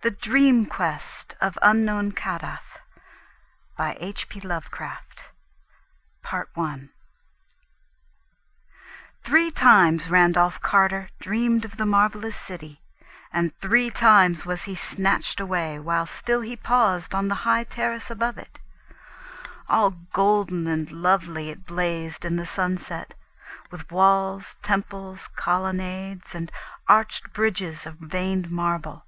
The Dream-Quest of Unknown Kadath by H.P. Lovecraft. Part 1. 3 times Randolph Carter dreamed of the marvelous city, and 3 times was he snatched away, while still he paused on the high terrace above it. All golden and lovely it blazed in the sunset, with walls, temples, colonnades, and arched bridges of veined marble,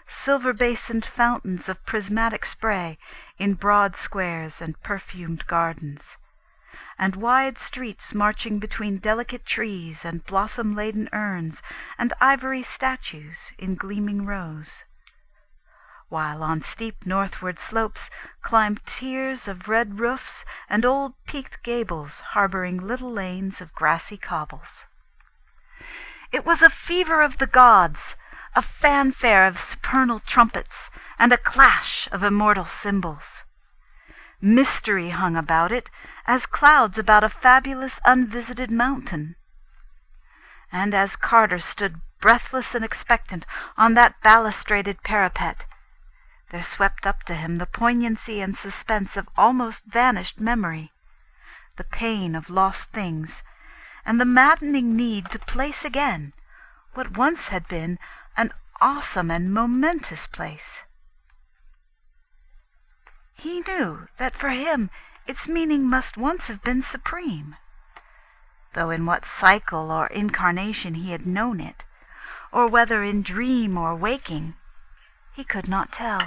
silver-basined fountains of prismatic spray in broad squares and perfumed gardens, and wide streets marching between delicate trees and blossom-laden urns and ivory statues in gleaming rows, while on steep northward slopes climbed tiers of red roofs and old peaked gables harboring little lanes of grassy cobbles. It was a fever of the gods, a fanfare of supernal trumpets, and a clash of immortal cymbals. Mystery hung about it, as clouds about a fabulous unvisited mountain. And as Carter stood breathless and expectant on that balustraded parapet, there swept up to him the poignancy and suspense of almost vanished memory, the pain of lost things, and the maddening need to place again what once had been an awesome and momentous place. He knew that for him its meaning must once have been supreme, though in what cycle or incarnation he had known it, or whether in dream or waking, he could not tell.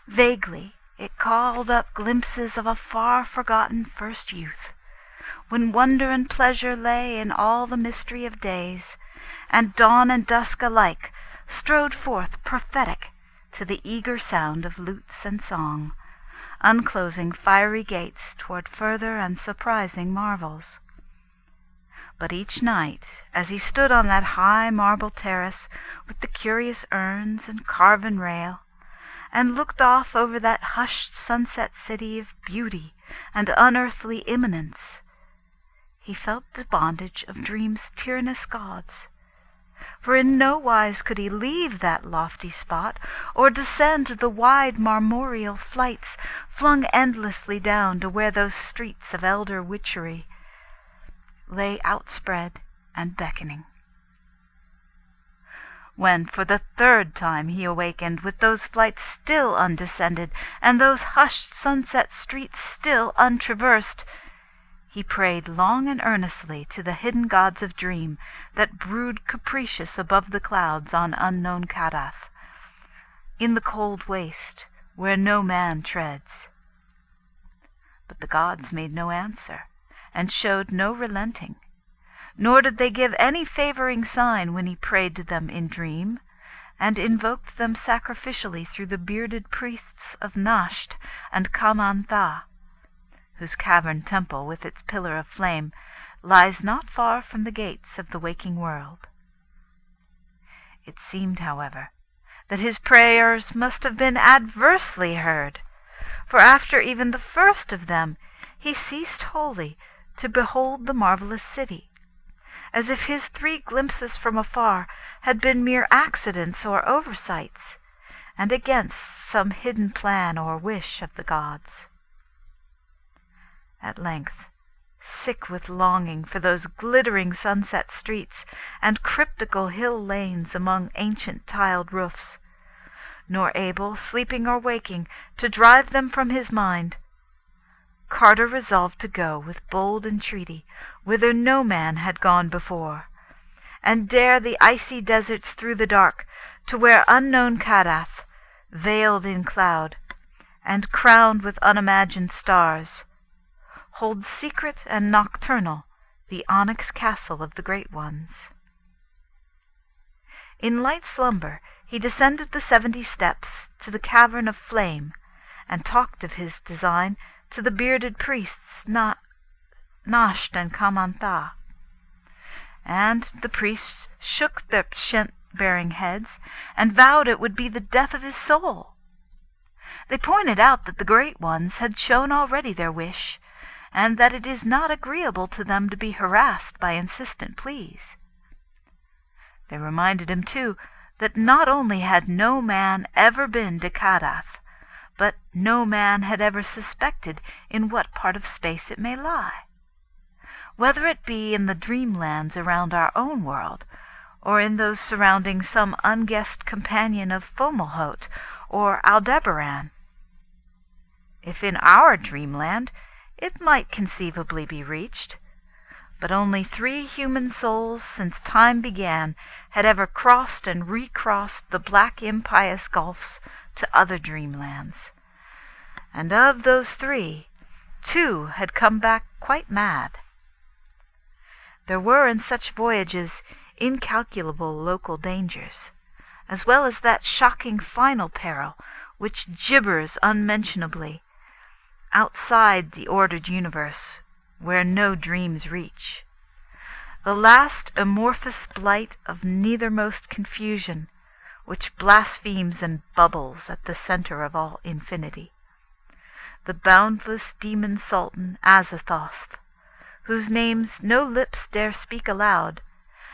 Vaguely it called up glimpses of a far-forgotten first youth, when wonder and pleasure lay in all the mystery of days, and dawn and dusk alike strode forth prophetic to the eager sound of lutes and song, unclosing fiery gates toward further and surprising marvels. But each night, as he stood on that high marble terrace with the curious urns and carven rail, and looked off over that hushed sunset city of beauty and unearthly imminence, he felt the bondage of dream's tyrannous gods. For in no wise could he leave that lofty spot, or descend the wide marmoreal flights flung endlessly down to where those streets of elder witchery lay outspread and beckoning. When for the 3rd time he awakened, with those flights still undescended, and those hushed sunset streets still untraversed, he prayed long and earnestly to the hidden gods of dream that brood capricious above the clouds on unknown Kadath, in the cold waste where no man treads. But the gods made no answer, and showed no relenting, nor did they give any favoring sign when he prayed to them in dream, and invoked them sacrificially through the bearded priests of Nasht and Kamantha, whose cavern temple with its pillar of flame lies not far from the gates of the waking world. It seemed, however, that his prayers must have been adversely heard, for after even the first of them he ceased wholly to behold the marvelous city, as if his 3 glimpses from afar had been mere accidents or oversights, and against some hidden plan or wish of the gods. At length, sick with longing for those glittering sunset streets and cryptical hill lanes among ancient tiled roofs, nor able, sleeping or waking, to drive them from his mind, Carter resolved to go with bold entreaty whither no man had gone before, and dare the icy deserts through the dark, to where unknown Kadath, veiled in cloud, and crowned with unimagined stars, holds secret and nocturnal the onyx castle of the great ones. In light slumber he descended the 70 steps to the cavern of flame, and talked of his design to the bearded priests Nasht and Kamantha. And the priests shook their shent-bearing heads, and vowed it would be the death of his soul. They pointed out that the great ones had shown already their wish, and that it is not agreeable to them to be harassed by insistent pleas. They reminded him, too, that not only had no man ever been to Kadath, but no man had ever suspected in what part of space it may lie, whether it be in the dreamlands around our own world, or in those surrounding some unguessed companion of Fomalhaut or Aldebaran. If in our dreamland, it might conceivably be reached, but only 3 human souls since time began had ever crossed and recrossed the black impious gulfs to other dreamlands, and of those 3, 2 had come back quite mad. There were in such voyages incalculable local dangers, as well as that shocking final peril which gibbers unmentionably outside the ordered universe, where no dreams reach, the last amorphous blight of neithermost confusion, which blasphemes and bubbles at the center of all infinity, the boundless demon sultan Azathoth, whose names no lips dare speak aloud,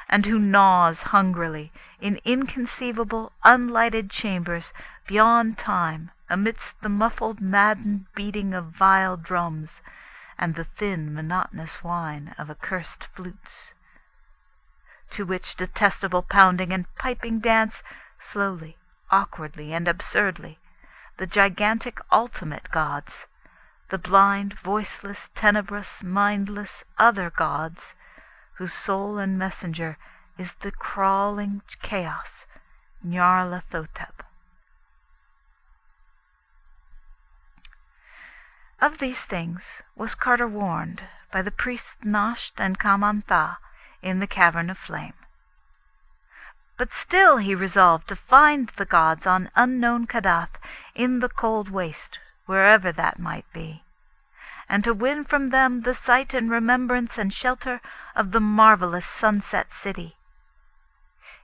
and who gnaws hungrily in inconceivable unlighted chambers beyond time, amidst the muffled maddened beating of vile drums and the thin monotonous whine of accursed flutes, to which detestable pounding and piping dance slowly, awkwardly, and absurdly the gigantic ultimate gods, the blind, voiceless, tenebrous, mindless other gods, whose soul and messenger is the crawling chaos, Nyarlathotep. Of these things was Carter warned by the priests Nasht and Kamantha in the Cavern of Flame. But still he resolved to find the gods on unknown Kadath in the cold waste, wherever that might be, and to win from them the sight and remembrance and shelter of the marvelous sunset city.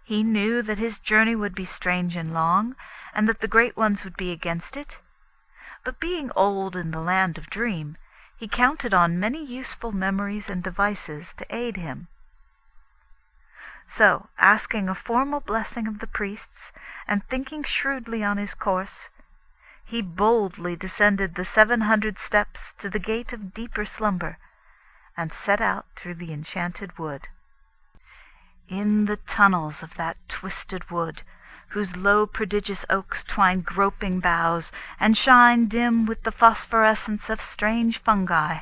He knew that his journey would be strange and long, and that the great ones would be against it. But being old in the land of dream, he counted on many useful memories and devices to aid him. So, asking a formal blessing of the priests, and thinking shrewdly on his course, he boldly descended the 700 steps to the gate of deeper slumber, and set out through the enchanted wood. In the tunnels of that twisted wood, whose low prodigious oaks twine groping boughs, and shine dim with the phosphorescence of strange fungi,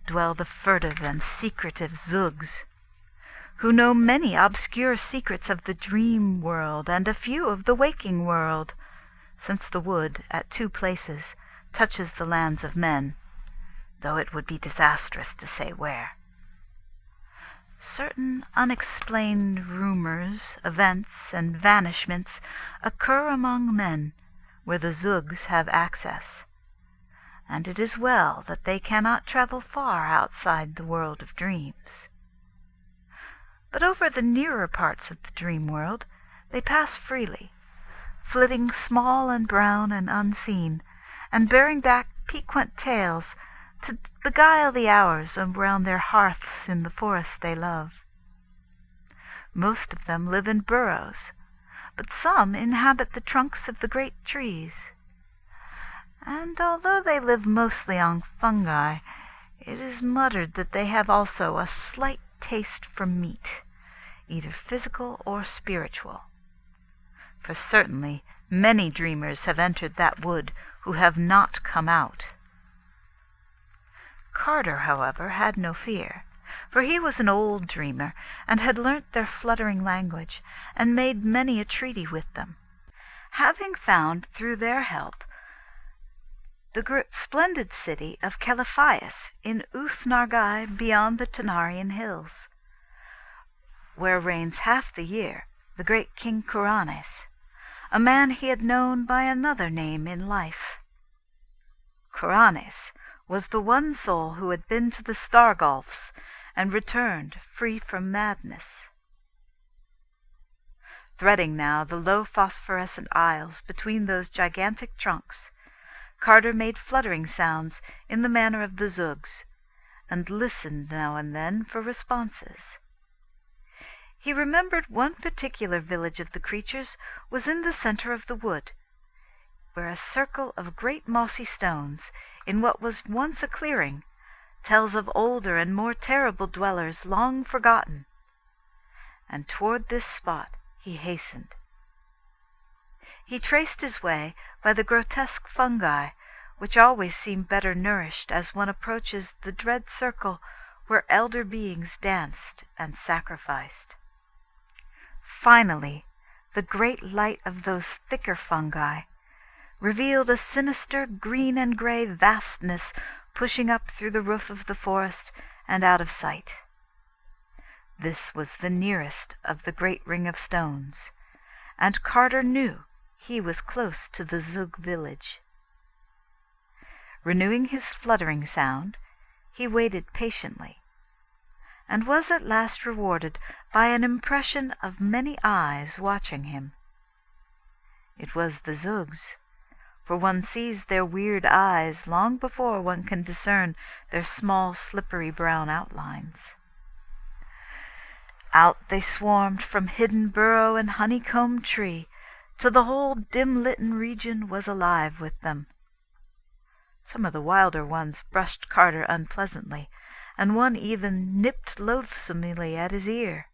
dwell the furtive and secretive Zugs, who know many obscure secrets of the dream world and a few of the waking world, since the wood, at 2 places, touches the lands of men, though it would be disastrous to say where. Certain unexplained rumors, events, and vanishments occur among men where the Zugs have access, and it is well that they cannot travel far outside the world of dreams. But over the nearer parts of the dream world they pass freely, flitting small and brown and unseen, and bearing back piquant tales to beguile the hours around their hearths in the forest they love. Most of them live in burrows, but some inhabit the trunks of the great trees. And although they live mostly on fungi, it is muttered that they have also a slight taste for meat, either physical or spiritual. For certainly many dreamers have entered that wood who have not come out. Carter, however, had no fear, for he was an old dreamer, and had learnt their fluttering language, and made many a treaty with them, having found through their help the splendid city of Caliphias in Uth-Nargai beyond the Tanarian hills, where reigns half the year the great King Kuranes, a man he had known by another name in life. Kuranes was the one soul who had been to the star gulfs and returned free from madness. Threading now the low phosphorescent aisles between those gigantic trunks, Carter made fluttering sounds in the manner of the Zugs, and listened now and then for responses. He remembered one particular village of the creatures was in the center of the wood, where a circle of great mossy stones, in what was once a clearing, tells of older and more terrible dwellers long forgotten, and toward this spot he hastened. He traced his way by the grotesque fungi, which always seem better nourished as one approaches the dread circle where elder beings danced and sacrificed. Finally, the great light of those thicker fungi revealed a sinister green and gray vastness pushing up through the roof of the forest and out of sight. This was the nearest of the great ring of stones, and Carter knew he was close to the Zug village. Renewing his fluttering sound, he waited patiently, and was at last rewarded by an impression of many eyes watching him. It was the Zug's, for one sees their weird eyes long before one can discern their small, slippery brown outlines. Out they swarmed from hidden burrow and honeycombed tree, till the whole dim-litten region was alive with them. Some of the wilder ones brushed Carter unpleasantly, and one even nipped loathsomely at his ear.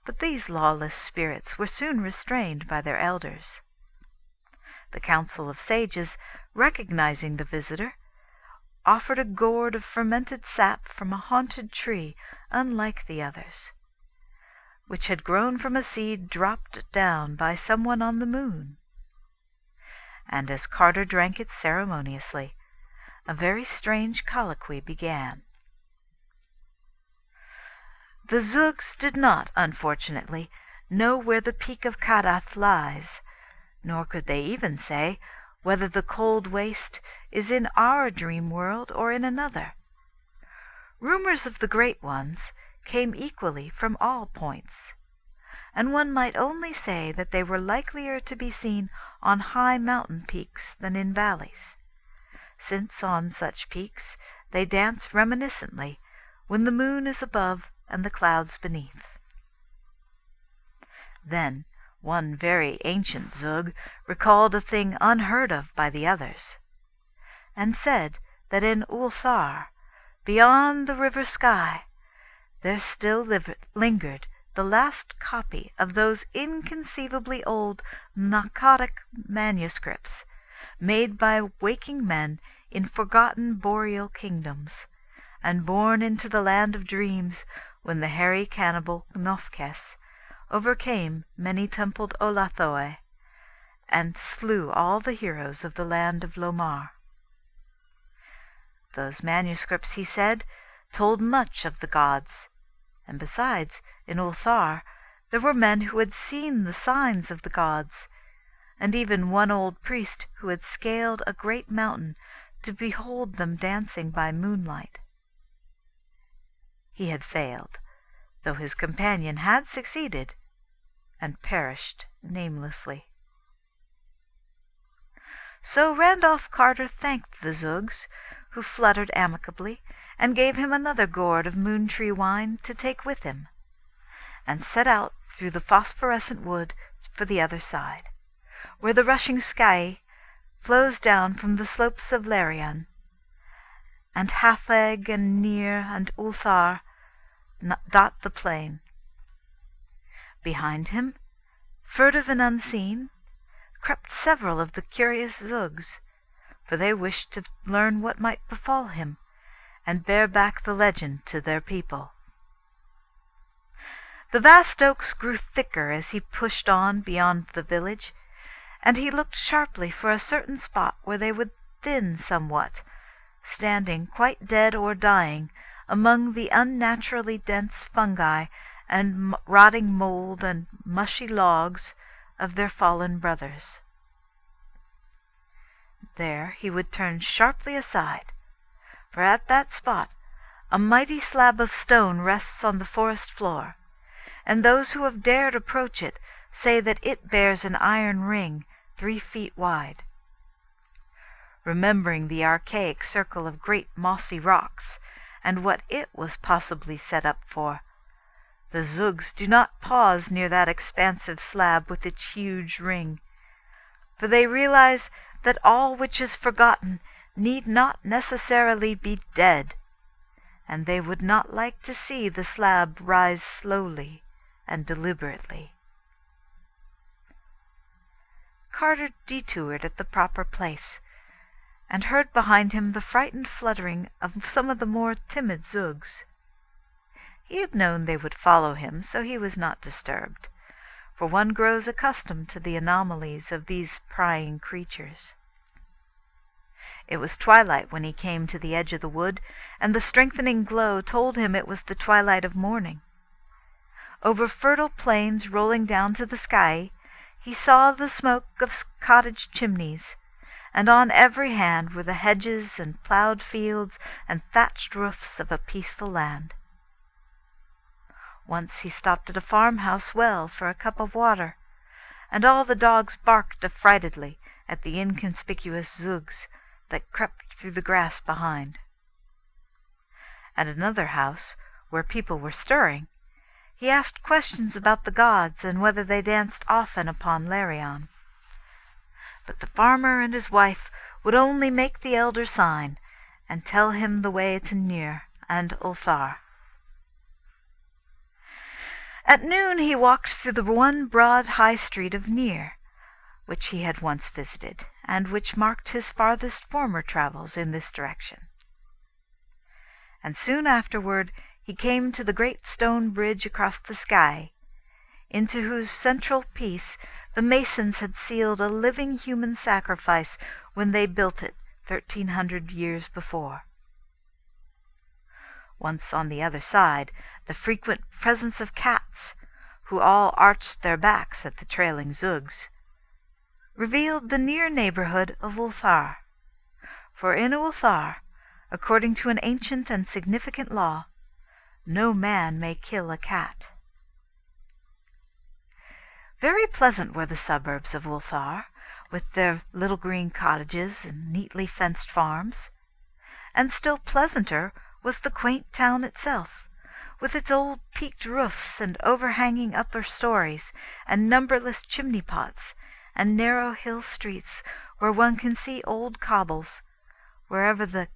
But these lawless spirits were soon restrained by their elders. The council of sages, recognizing the visitor, offered a gourd of fermented sap from a haunted tree unlike the others, which had grown from a seed dropped down by someone on the moon. And as Carter drank it ceremoniously, a very strange colloquy began. The Zugs did not, unfortunately, know where the peak of Kadath lies, nor could they even say whether the cold waste is in our dream world or in another. Rumors of the great ones came equally from all points, and one might only say that they were likelier to be seen on high mountain peaks than in valleys, since on such peaks they dance reminiscently when the moon is above and the clouds beneath. Then one very ancient Zug recalled a thing unheard of by the others, and said that in Ulthar, beyond the river sky, there still lingered the last copy of those inconceivably old narcotic manuscripts made by waking men in forgotten boreal kingdoms, and born into the land of dreams when the hairy cannibal Nofkes overcame many-templed Olathoi, and slew all the heroes of the land of Lomar. Those manuscripts, he said, told much of the gods, and besides, in Ulthar there were men who had seen the signs of the gods, and even one old priest who had scaled a great mountain to behold them dancing by moonlight. He had failed, though his companion had succeeded, and perished namelessly. So Randolph Carter thanked the Zugs, who fluttered amicably, and gave him another gourd of moon-tree wine to take with him, and set out through the phosphorescent wood for the other side, where the rushing Sky flows down from the slopes of Larian, and Hatheg and Nir and Ulthar dot the plain. Behind him, furtive and unseen, crept several of the curious Zugs, for they wished to learn what might befall him, and bear back the legend to their people. The vast oaks grew thicker as he pushed on beyond the village, and he looked sharply for a certain spot where they would thin somewhat, standing quite dead or dying among the unnaturally dense fungi and rotting mold and mushy logs of their fallen brothers. There he would turn sharply aside, for at that spot a mighty slab of stone rests on the forest floor, and those who have dared approach it say that it bears an iron ring 3 feet wide. Remembering the archaic circle of great mossy rocks, and what it was possibly set up for, The Zugs do not pause near that expansive slab with its huge ring, for they realize that all which is forgotten need not necessarily be dead, and they would not like to see the slab rise slowly and deliberately. Carter detoured at the proper place, and heard behind him the frightened fluttering of some of the more timid Zugs. He had known they would follow him, so he was not disturbed, for one grows accustomed to the anomalies of these prying creatures. It was twilight when he came to the edge of the wood, and the strengthening glow told him it was the twilight of morning. Over fertile plains rolling down to the sky, he saw the smoke of cottage chimneys, and on every hand were the hedges and ploughed fields and thatched roofs of a peaceful land. Once he stopped at a farmhouse well for a cup of water, and all the dogs barked affrightedly at the inconspicuous Zugs that crept through the grass behind. At another house, where people were stirring, he asked questions about the gods and whether they danced often upon Larion. But the farmer and his wife would only make the elder sign and tell him the way to Nir and Ulthar. At noon he walked through the one broad high street of Nir, which he had once visited, and which marked his farthest former travels in this direction. And soon afterward he came to the great stone bridge across the sky, into whose central piece the masons had sealed a living human sacrifice when they built it 1,300 years before. Once on the other side, the frequent presence of cats, who all arched their backs at the trailing Zugs, revealed the near neighborhood of Ulthar. For in Ulthar, according to an ancient and significant law, no man may kill a cat. Very pleasant were the suburbs of Ulthar, with their little green cottages and neatly fenced farms, and still pleasanter was the quaint town itself, with its old peaked roofs and overhanging upper stories, and numberless chimney pots, and narrow hill streets where one can see old cobbles, wherever the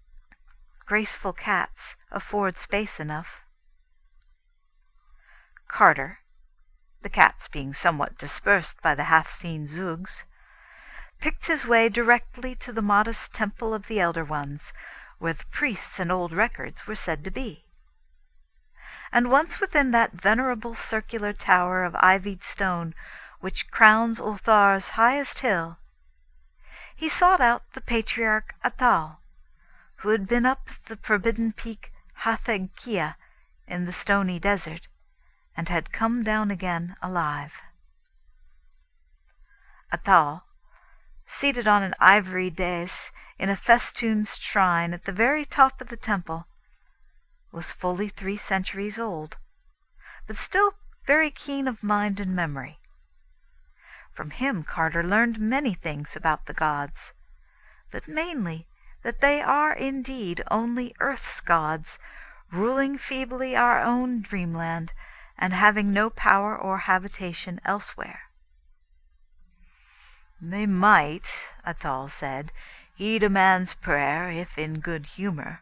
graceful cats afford space enough. Carter, the cats being somewhat dispersed by the half-seen Zugs, picked his way directly to the modest temple of the Elder Ones, where the priests and old records were said to be. And once within that venerable circular tower of ivied stone which crowns Ulthar's highest hill, he sought out the patriarch Atal, who had been up the forbidden peak Hathegkia in the stony desert, and had come down again alive. Atal, seated on an ivory dais in a festooned shrine at the very top of the temple, was fully 3 centuries old, but still very keen of mind and memory. From him Carter learned many things about the gods, but mainly that they are indeed only Earth's gods, ruling feebly our own dreamland, and having no power or habitation elsewhere. "They might," Atal said, "heed a man's prayer, if in good humor.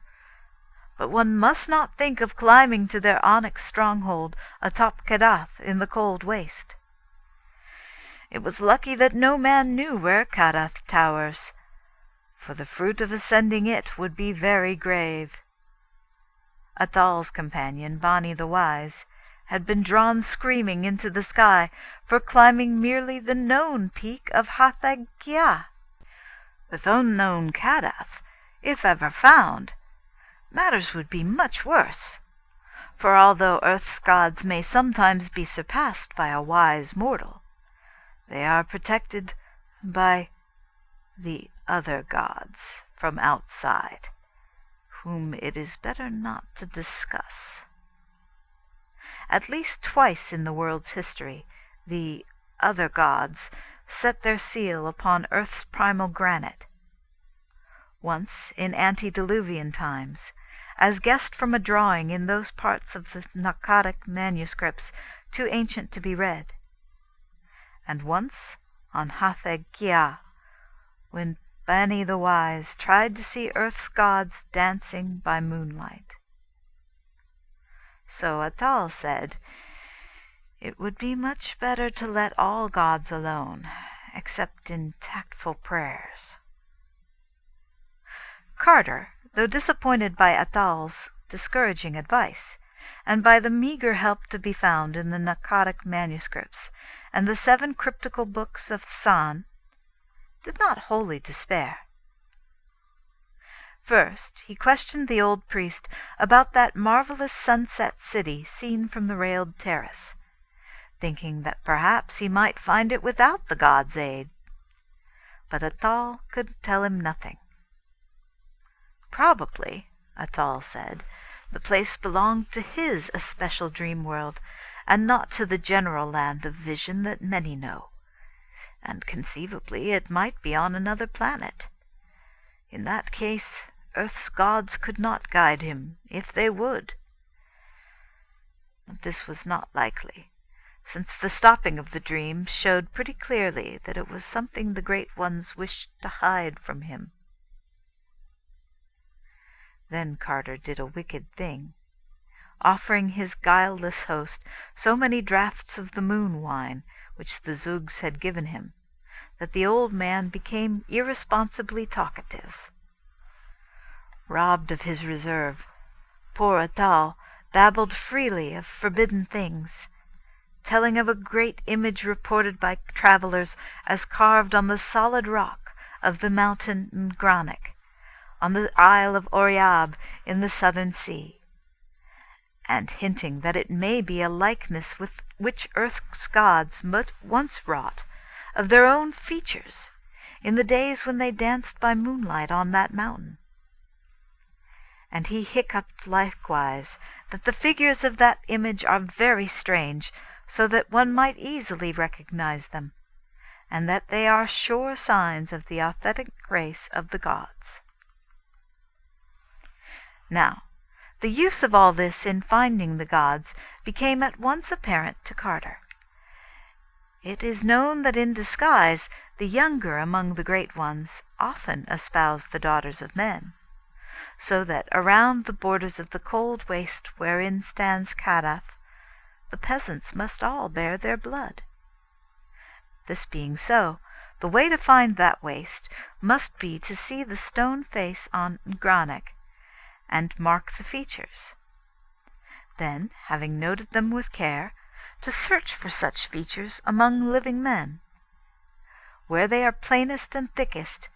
But one must not think of climbing to their onyx stronghold atop Kadath in the cold waste. It was lucky that no man knew where Kadath towers, for the fruit of ascending it would be very grave." Atal's companion, Bani the Wise, had been drawn screaming into the sky for climbing merely the known peak of Hathegkia. With unknown Kadath, if ever found, matters would be much worse, for although Earth's gods may sometimes be surpassed by a wise mortal, they are protected by the other gods from outside, whom it is better not to discuss. At least twice in the world's history, the other gods set their seal upon Earth's primal granite. Once in antediluvian times, as guessed from a drawing in those parts of the Akkadic manuscripts too ancient to be read. And once, on Hatheg Kia, when Bani the Wise tried to see Earth's gods dancing by moonlight. So Atal said, "It would be much better to let all gods alone, except in tactful prayers." Carter, though disappointed by Atal's discouraging advice, and by the meagre help to be found in the Akkadic manuscripts and the 7 cryptical books of San, did not wholly despair. First, he questioned the old priest about that marvelous sunset city seen from the railed terrace, thinking that perhaps he might find it without the god's aid. But Atal could tell him nothing. Probably, Atal said, the place belonged to his especial dream world, and not to the general land of vision that many know, and conceivably it might be on another planet. In that case, Earth's gods could not guide him, if they would. But this was not likely, since the stopping of the dream showed pretty clearly that it was something the Great Ones wished to hide from him. Then Carter did a wicked thing, offering his guileless host so many draughts of the moon wine which the Zugs had given him, that the old man became irresponsibly talkative. Robbed of his reserve, poor Atal babbled freely of forbidden things, telling of a great image reported by travelers as carved on the solid rock of the mountain Ngranek, on the Isle of Oriab in the southern sea, and hinting that it may be a likeness with which Earth's gods once wrought of their own features in the days when they danced by moonlight on that mountain. And he hiccuped likewise that the figures of that image are very strange, so that one might easily recognize them, and that they are sure signs of the authentic race of the gods. Now, the use of all this in finding the gods became at once apparent to Carter. It is known that in disguise the younger among the great ones often espouse the daughters of men, so that around the borders of the cold waste wherein stands Kadath, the peasants must all bear their blood. This being so, the way to find that waste must be to see the stone face on Ngranek, and mark the features. Then, having noted them with care, to search for such features among living men. Where they are plainest and thickest,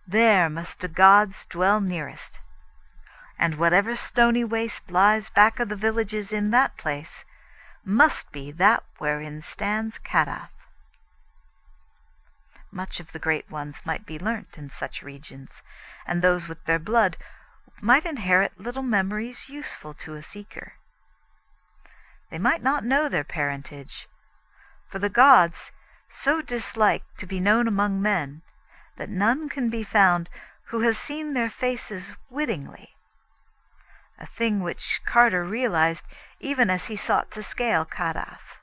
there must the gods dwell nearest, and whatever stony waste lies back of the villages in that place must be that wherein stands Kadath. Much of the great ones might be learnt in such regions, and those with their blood might inherit little memories useful to a seeker. They might not know their parentage, for the gods so dislike to be known among men that none can be found who has seen their faces wittingly, a thing which Carter realized even as he sought to scale Kadath.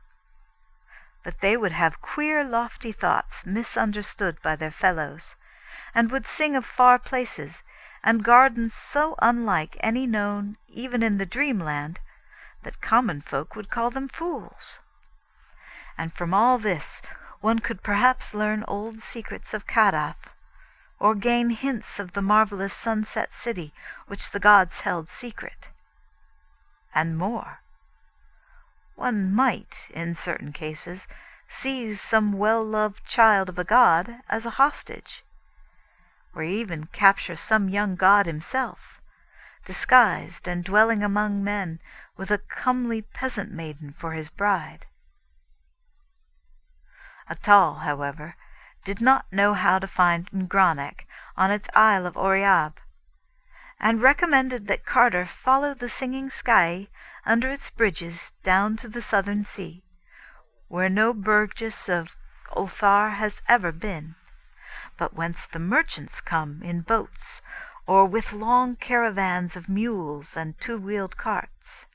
But they would have queer lofty thoughts misunderstood by their fellows, and would sing of far places and gardens so unlike any known even in the dreamland that common folk would call them fools. And from all this one could perhaps learn old secrets of Kadath, or gain hints of the marvelous sunset city which the gods held secret. And more. One might, in certain cases, seize some well-loved child of a god as a hostage, or even capture some young god himself, disguised and dwelling among men with a comely peasant maiden for his bride. Atal, however, did not know how to find Ngranek on its Isle of Oriab, and recommended that Carter follow the singing sky under its bridges down to the southern sea, where no burgess of Ulthar has ever been, but whence the merchants come in boats or with long caravans of mules and two-wheeled carts.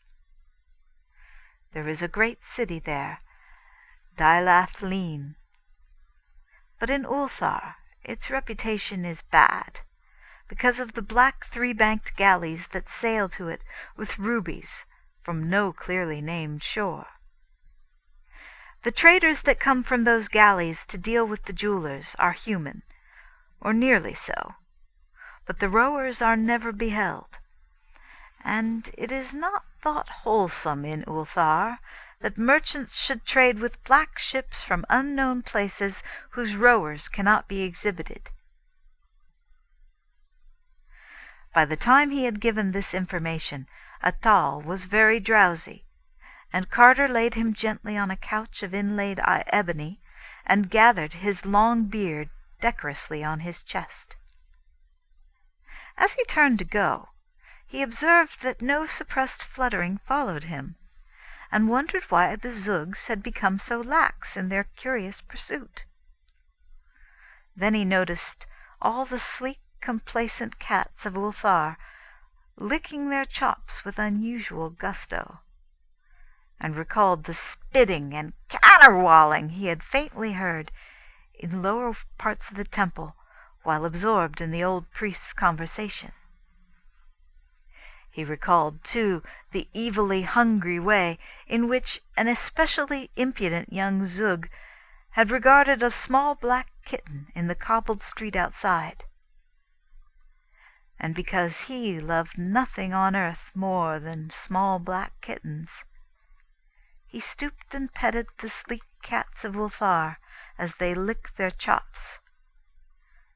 There is a great city there, Kadath, but in Ulthar its reputation is bad, because of the black three-banked galleys that sail to it with rubies from no clearly named shore. The traders that come from those galleys to deal with the jewelers are human, or nearly so, but the rowers are never beheld, and it is not thought wholesome in Ulthar that merchants should trade with black ships from unknown places whose rowers cannot be exhibited. By the time he had given this information, Atal was very drowsy, and Carter laid him gently on a couch of inlaid ebony, and gathered his long beard decorously on his chest. As he turned to go, he observed that no suppressed fluttering followed him, and wondered why the Zugs had become so lax in their curious pursuit. Then he noticed all the sleek, complacent cats of Ulthar licking their chops with unusual gusto, and recalled the spitting and caterwauling he had faintly heard in lower parts of the temple while absorbed in the old priest's conversation. He recalled, too, the evilly hungry way in which an especially impudent young Zug had regarded a small black kitten in the cobbled street outside. And because he loved nothing on earth more than small black kittens, he stooped and petted the sleek cats of Ulthar as they licked their chops,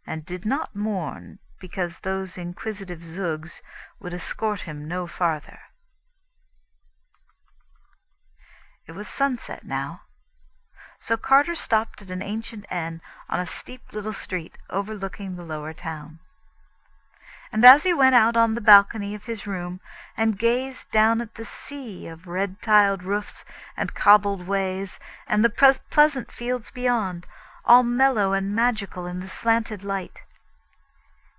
and did not mourn because those inquisitive Zugs would escort him no farther. It was sunset now, so Carter stopped at an ancient inn on a steep little street overlooking the lower town. And as he went out on the balcony of his room and gazed down at the sea of red-tiled roofs and cobbled ways and the pleasant fields beyond, all mellow and magical in the slanted light,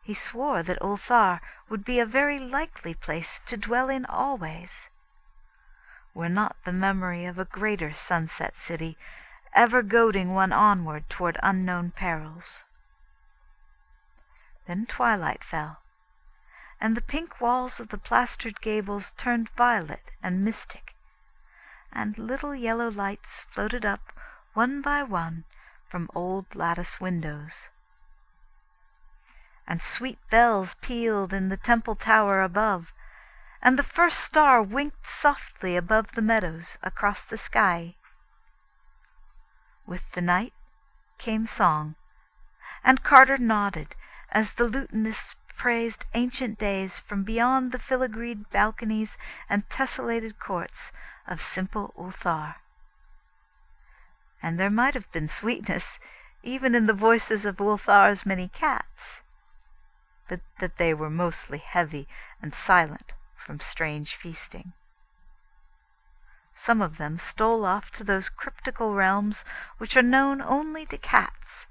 he swore that Ulthar would be a very likely place to dwell in always, were not the memory of a greater sunset city ever goading one onward toward unknown perils. Then twilight fell, and the pink walls of the plastered gables turned violet and mystic, and little yellow lights floated up one by one from old lattice windows. And sweet bells pealed in the temple tower above, and the first star winked softly above the meadows across the sky. With the night came song, and Carter nodded as the lutanist praised ancient days from beyond the filigreed balconies and tessellated courts of simple Ulthar. And there might have been sweetness even in the voices of Ulthar's many cats, but that they were mostly heavy and silent from strange feasting. Some of them stole off to those cryptical realms which are known only to cats,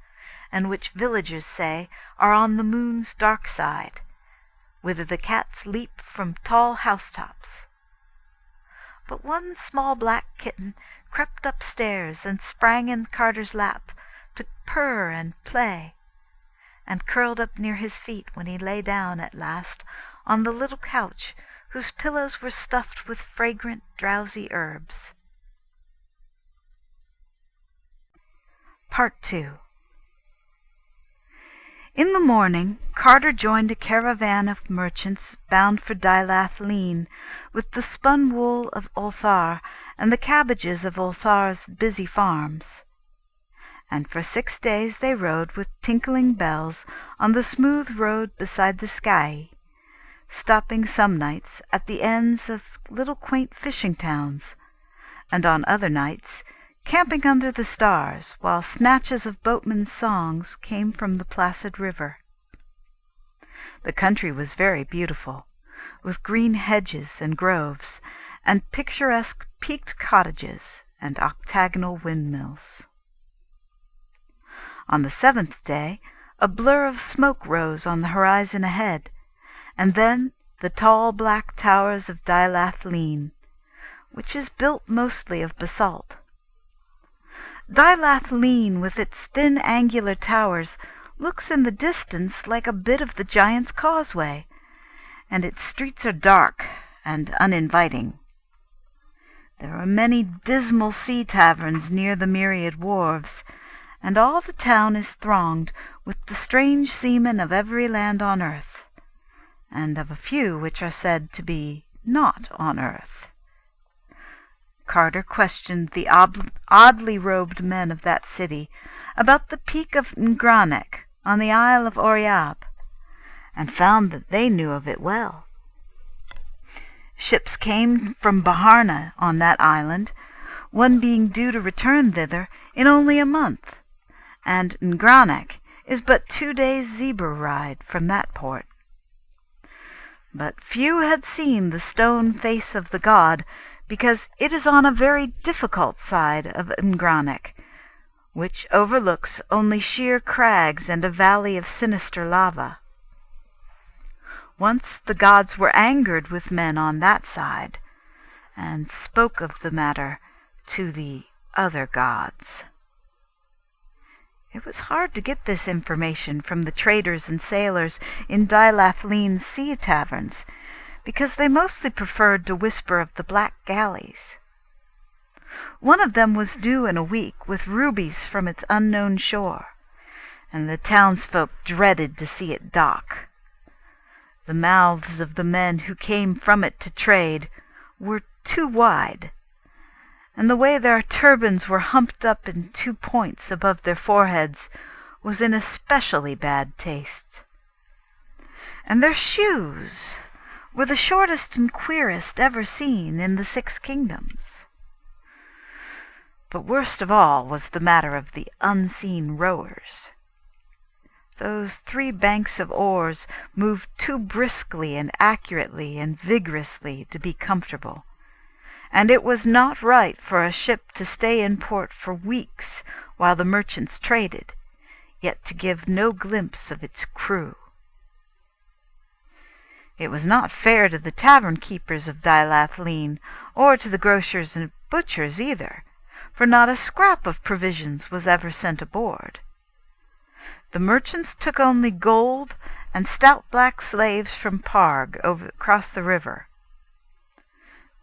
and which villagers say are on the moon's dark side, whither the cats leap from tall housetops. But one small black kitten crept upstairs and sprang in Carter's lap to purr and play, and curled up near his feet when he lay down at last on the little couch whose pillows were stuffed with fragrant, drowsy herbs. Part 2. In the morning, Carter joined a caravan of merchants bound for Kadath with the spun wool of Ulthar and the cabbages of Ulthar's busy farms. And for 6 days they rode with tinkling bells on the smooth road beside the sky, stopping some nights at the ends of little quaint fishing towns, and on other nights camping under the stars while snatches of boatmen's songs came from the placid river. The country was very beautiful, with green hedges and groves, and picturesque peaked cottages and octagonal windmills. On the 7th day, a blur of smoke rose on the horizon ahead, and then the tall black towers of Dilathleen, which is built mostly of basalt. Dilathleen, with its thin angular towers, looks in the distance like a bit of the Giant's Causeway, and its streets are dark and uninviting. There are many dismal sea taverns near the myriad wharves, and all the town is thronged with the strange seamen of every land on earth, and of a few which are said to be not on earth. Carter questioned the oddly robed men of that city about the peak of Ngranek on the Isle of Oriab, and found that they knew of it well. Ships came from Baharna on that island, one being due to return thither in only a month, and Ngranek is but 2 days' zebra ride from that port. But few had seen the stone face of the god, because it is on a very difficult side of Ngranek, which overlooks only sheer crags and a valley of sinister lava. Once the gods were angered with men on that side, and spoke of the matter to the other gods. It was hard to get this information from the traders and sailors in Dilathleen's sea taverns, because they mostly preferred to whisper of the black galleys. One of them was due in a week with rubies from its unknown shore, and the townsfolk dreaded to see it dock. The mouths of the men who came from it to trade were too wide, and the way their turbans were humped up in 2 points above their foreheads was in especially bad taste. And their shoes were the shortest and queerest ever seen in the 6 kingdoms. But worst of all was the matter of the unseen rowers. Those 3 banks of oars moved too briskly and accurately and vigorously to be comfortable, and it was not right for a ship to stay in port for weeks while the merchants traded, yet to give no glimpse of its crew. It was not fair to the tavern-keepers of Dilathleen, or to the grocers and butchers either, for not a scrap of provisions was ever sent aboard. The merchants took only gold and stout black slaves from Parg across the river.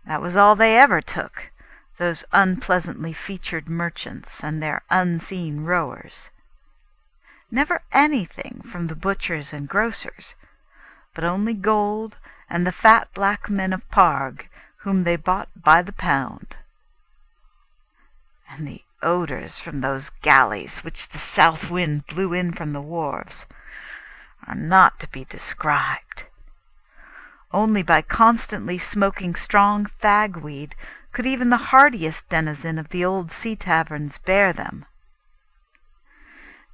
That was all they ever took, those unpleasantly featured merchants and their unseen rowers. Never anything from the butchers and grocers, but only gold and the fat black men of Parg, whom they bought by the pound. And the odors from those galleys which the south wind blew in from the wharves are not to be described. Only by constantly smoking strong thagweed could even the hardiest denizen of the old sea taverns bear them.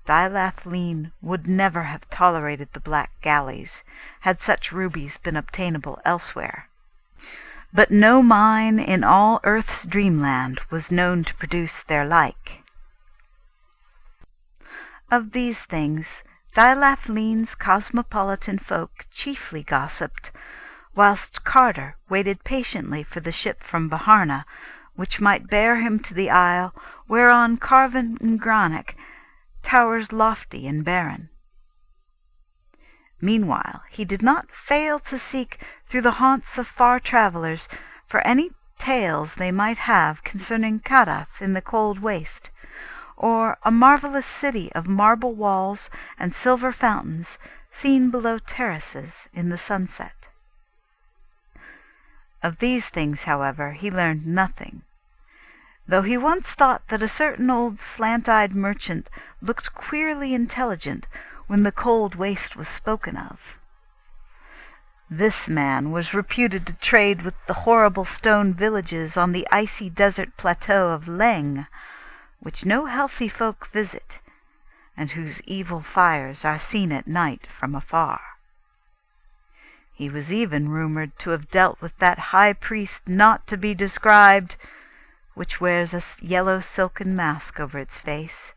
Dilathleen would never have tolerated the black galleys, had such rubies been obtainable elsewhere. But no mine in all earth's dreamland was known to produce their like. Of these things Dilathleen's cosmopolitan folk chiefly gossiped, whilst Carter waited patiently for the ship from Baharna, which might bear him to the isle whereon Carven Ngranek towers lofty and barren. Meanwhile he did not fail to seek through the haunts of far travellers for any tales they might have concerning Kadath in the cold waste, or a marvellous city of marble walls and silver fountains seen below terraces in the sunset. Of these things, however, he learned nothing, though he once thought that a certain old slant-eyed merchant looked queerly intelligent when the cold waste was spoken of. This man was reputed to trade with the horrible stone villages on the icy desert plateau of Leng, which no healthy folk visit, and whose evil fires are seen at night from afar. He was even rumoured to have dealt with that high priest not to be described, which wears a yellow silken mask over its face,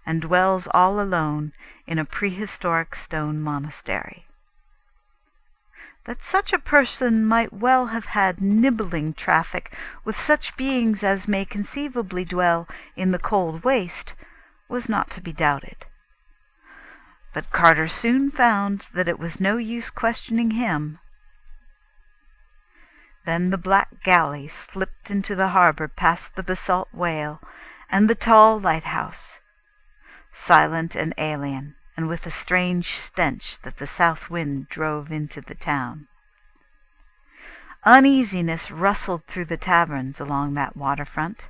and dwells all alone in a prehistoric stone monastery. that such a person might well have had nibbling traffic with such beings as may conceivably dwell in the cold waste was not to be doubted. But Carter soon found that it was no use questioning him. Then the black galley slipped into the harbor past the basalt whale and the tall lighthouse, silent and alien, and with a strange stench that the south wind drove into the town. Uneasiness rustled through the taverns along that waterfront,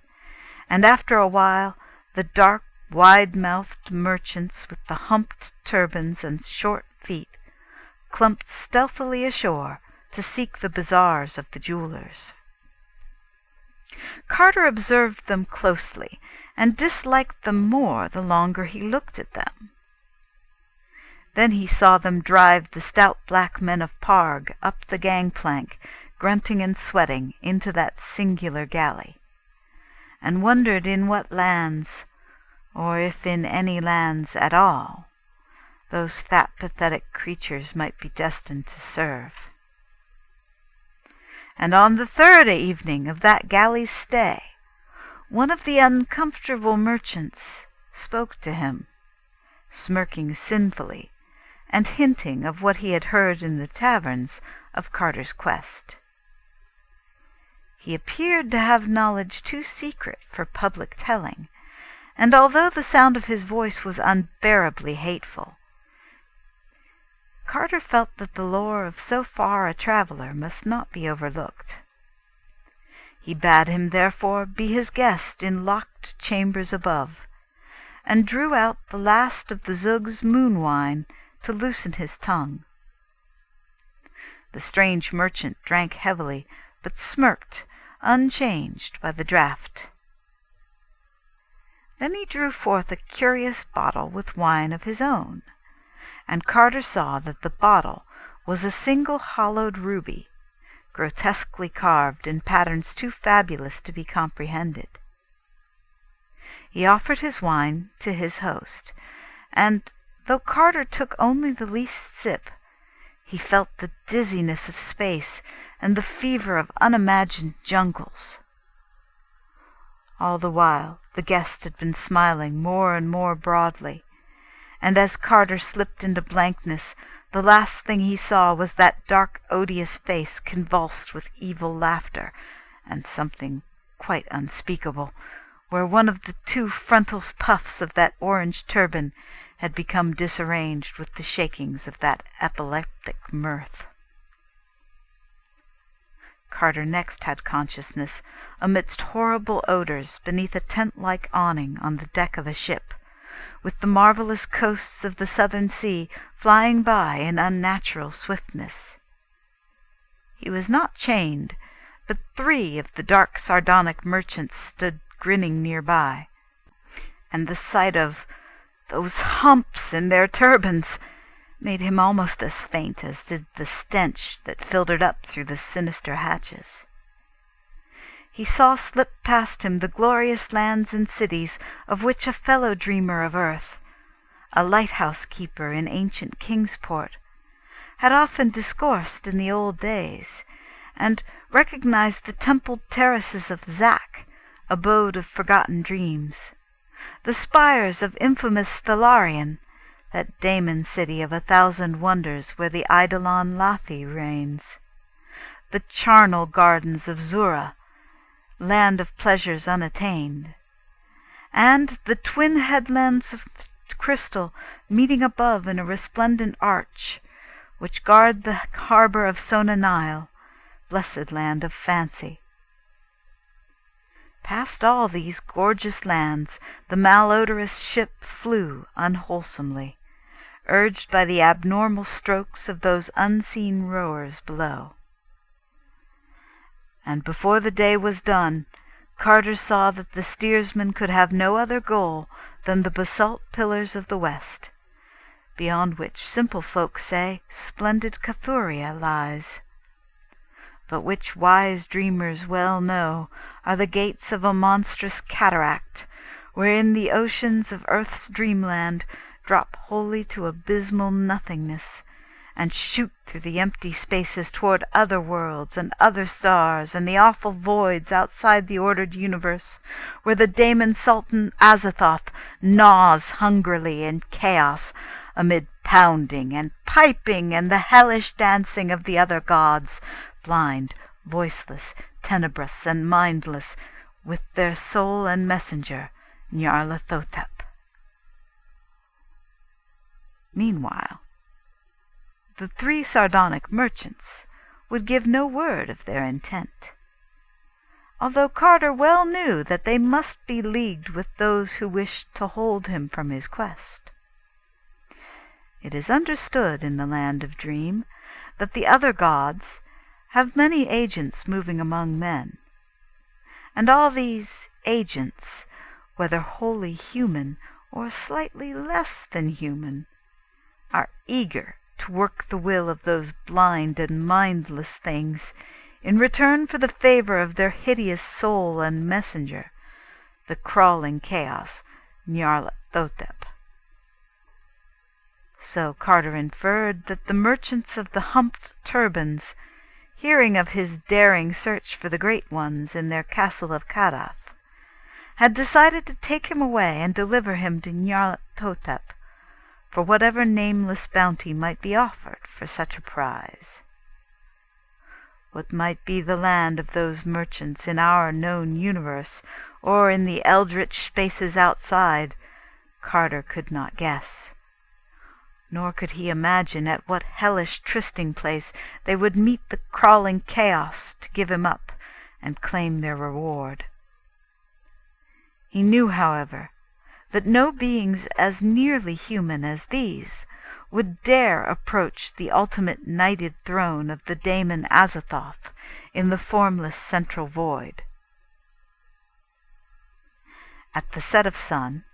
and after a while the dark, wide-mouthed merchants with the humped turbans and short feet clumped stealthily ashore to seek the bazaars of the jewelers. Carter observed them closely, and disliked them more the longer he looked at them. Then he saw them drive the stout black men of Parg up the gangplank, grunting and sweating, into that singular galley, and wondered in what lands, or if in any lands at all, those fat pathetic creatures might be destined to serve. And on the third evening of that galley's stay, one of the uncomfortable merchants spoke to him, smirking sinfully, and hinting of what he had heard in the taverns of Carter's quest. He appeared to have knowledge too secret for public telling, and although the sound of his voice was unbearably hateful, Carter felt that the lore of so far a traveller must not be overlooked. He bade him therefore be his guest in locked chambers above, and drew out the last of the Zug's moon wine to loosen his tongue. The strange merchant drank heavily, but smirked, unchanged by the draught. Then he drew forth a curious bottle with wine of his own, and Carter saw that the bottle was a single hollowed ruby, grotesquely carved in patterns too fabulous to be comprehended. He offered his wine to his host, and though Carter took only the least sip, he felt the dizziness of space and the fever of unimagined jungles. All the while the guest had been smiling more and more broadly, and as Carter slipped into blankness, the last thing he saw was that dark, odious face convulsed with evil laughter, and something quite unspeakable, where one of the two frontal puffs of that orange turban had become disarranged with the shakings of that epileptic mirth. Carter next had consciousness amidst horrible odors beneath a tent-like awning on the deck of a ship, with the marvelous coasts of the southern sea flying by in unnatural swiftness. He was not chained, but 3 of the dark sardonic merchants stood grinning nearby, and the sight of those humps in their turbans made him almost as faint as did the stench that filtered up through the sinister hatches. He saw slip past him the glorious lands and cities of which a fellow dreamer of earth, a lighthouse keeper in ancient Kingsport, had often discoursed in the old days, and recognized the templed terraces of Zak, abode of forgotten dreams, the spires of infamous Thalarion, that Daemon city of 1,000 wonders where the Eidolon Lathi reigns, the charnel gardens of Zura, land of pleasures unattained, and the twin headlands of crystal meeting above in a resplendent arch, which guard the harbor of Sona Nile, blessed land of fancy. Past all these gorgeous lands the malodorous ship flew unwholesomely, urged by the abnormal strokes of those unseen rowers below. And before the day was done, Carter saw that the steersman could have no other goal than the basalt pillars of the west, beyond which simple folk say splendid Cathuria lies, but which wise dreamers well know are the gates of a monstrous cataract, wherein the oceans of earth's dreamland drop wholly to abysmal nothingness, and shoot through the empty spaces toward other worlds and other stars and the awful voids outside the ordered universe, where the Daemon Sultan Azathoth gnaws hungrily in chaos amid pounding and piping and the hellish dancing of the other gods, blind, voiceless, tenebrous, and mindless, with their soul and messenger, Nyarlathotep. Meanwhile, the three sardonic merchants would give no word of their intent, although Carter well knew that they must be leagued with those who wished to hold him from his quest. It is understood in the land of Dream that the other gods have many agents moving among men, and all these agents, whether wholly human or slightly less than human, are eager to work the will of those blind and mindless things in return for the favor of their hideous soul and messenger, the crawling chaos, Nyarlathotep. So Carter inferred that the merchants of the humped turbans, hearing of his daring search for the Great Ones in their castle of Kadath, had decided to take him away and deliver him to Nyarlathotep for whatever nameless bounty might be offered for such a prize. What might be the land of those merchants in our known universe, or in the eldritch spaces outside, Carter could not guess. Nor could he imagine at what hellish trysting place they would meet the crawling chaos to give him up and claim their reward. He knew, however, that no beings as nearly human as these would dare approach the ultimate knighted throne of the Daemon Azathoth in the formless central void. At the set of sun,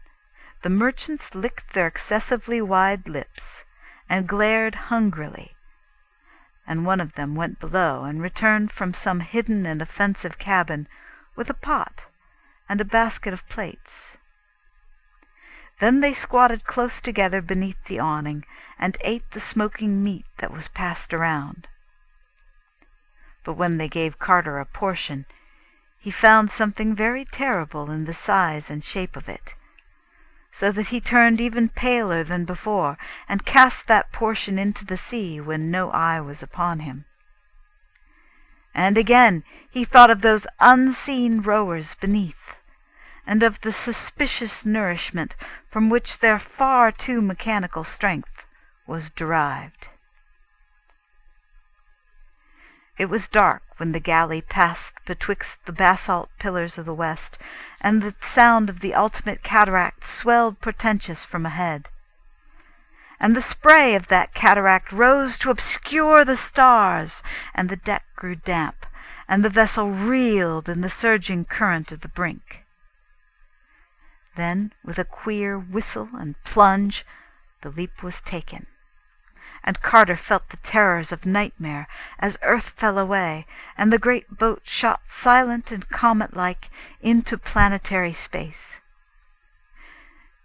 the merchants licked their excessively wide lips and glared hungrily, and one of them went below and returned from some hidden and offensive cabin with a pot and a basket of plates. Then they squatted close together beneath the awning and ate the smoking meat that was passed around. But when they gave Carter a portion, he found something very terrible in the size and shape of it, so that he turned even paler than before and cast that portion into the sea when no eye was upon him. And again he thought of those unseen rowers beneath, and of the suspicious nourishment from which their far too mechanical strength was derived. It was dark when the galley passed betwixt the basalt pillars of the west, and the sound of the ultimate cataract swelled portentous from ahead. And the spray of that cataract rose to obscure the stars, and the deck grew damp, and the vessel reeled in the surging current of the brink. Then, with a queer whistle and plunge, the leap was taken, and Carter felt the terrors of nightmare as earth fell away, and the great boat shot silent and comet-like into planetary space.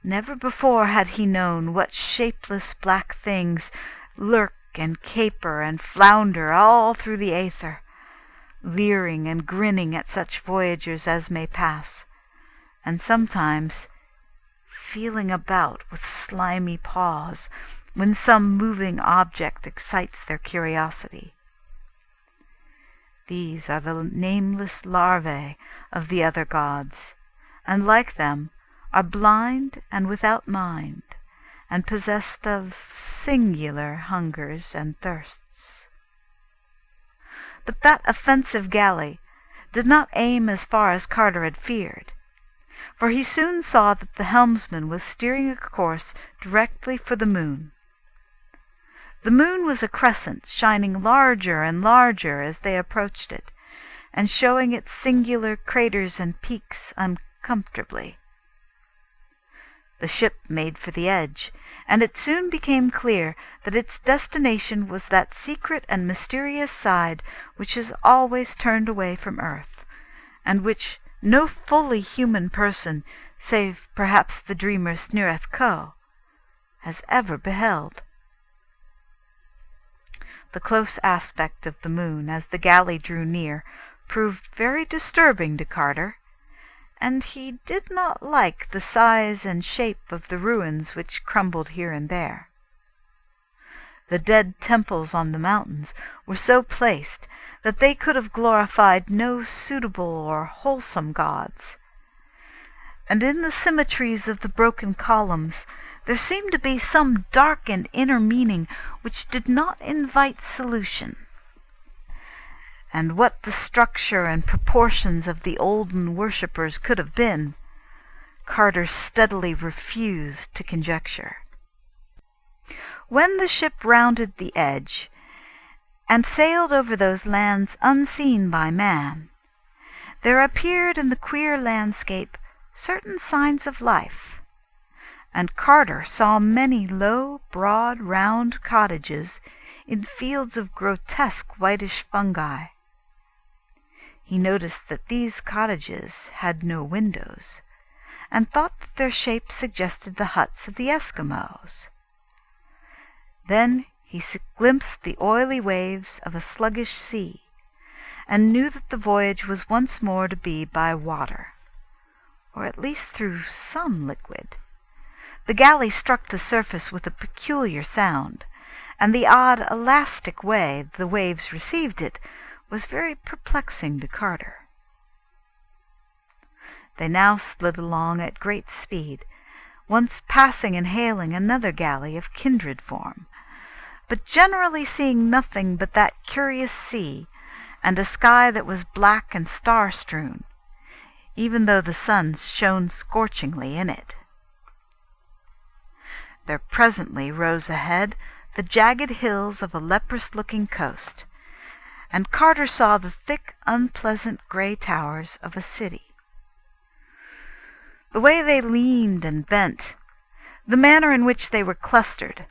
Never before had he known what shapeless black things lurk and caper and flounder all through the aether, leering and grinning at such voyagers as may pass, and sometimes feeling about with slimy paws when some moving object excites their curiosity. These are the nameless larvae of the other gods, and like them are blind and without mind, and possessed of singular hungers and thirsts. But that offensive galley did not aim as far as Carter had feared, for he soon saw that the helmsman was steering a course directly for the moon. The moon was a crescent, shining larger and larger as they approached it, and showing its singular craters and peaks uncomfortably. The ship made for the edge, and it soon became clear that its destination was that secret and mysterious side which is always turned away from earth, and which no fully human person, save perhaps the dreamer Snireth Ko, has ever beheld. The close aspect of the moon as the galley drew near proved very disturbing to Carter, and he did not like the size and shape of the ruins which crumbled here and there. The dead temples on the mountains were so placed that they could have glorified no suitable or wholesome gods, and in the symmetries of the broken columns there seemed to be some dark and inner meaning which did not invite solution. And what the structure and proportions of the olden worshippers could have been, Carter steadily refused to conjecture. When the ship rounded the edge, and sailed over those lands unseen by man, there appeared in the queer landscape certain signs of life, and Carter saw many low, broad, round cottages in fields of grotesque whitish fungi. He noticed that these cottages had no windows, and thought that their shape suggested the huts of the Eskimos. Then he glimpsed the oily waves of a sluggish sea, and knew that the voyage was once more to be by water, or at least through some liquid. The galley struck the surface with a peculiar sound, and the odd elastic way the waves received it was very perplexing to Carter. They now slid along at great speed, once passing and hailing another galley of kindred form, but generally seeing nothing but that curious sea, and a sky that was black and star-strewn, even though the sun shone scorchingly in it. There presently rose ahead the jagged hills of a leprous-looking coast, and Carter saw the thick, unpleasant grey towers of a city. The way they leaned and bent, the manner in which they were clustered,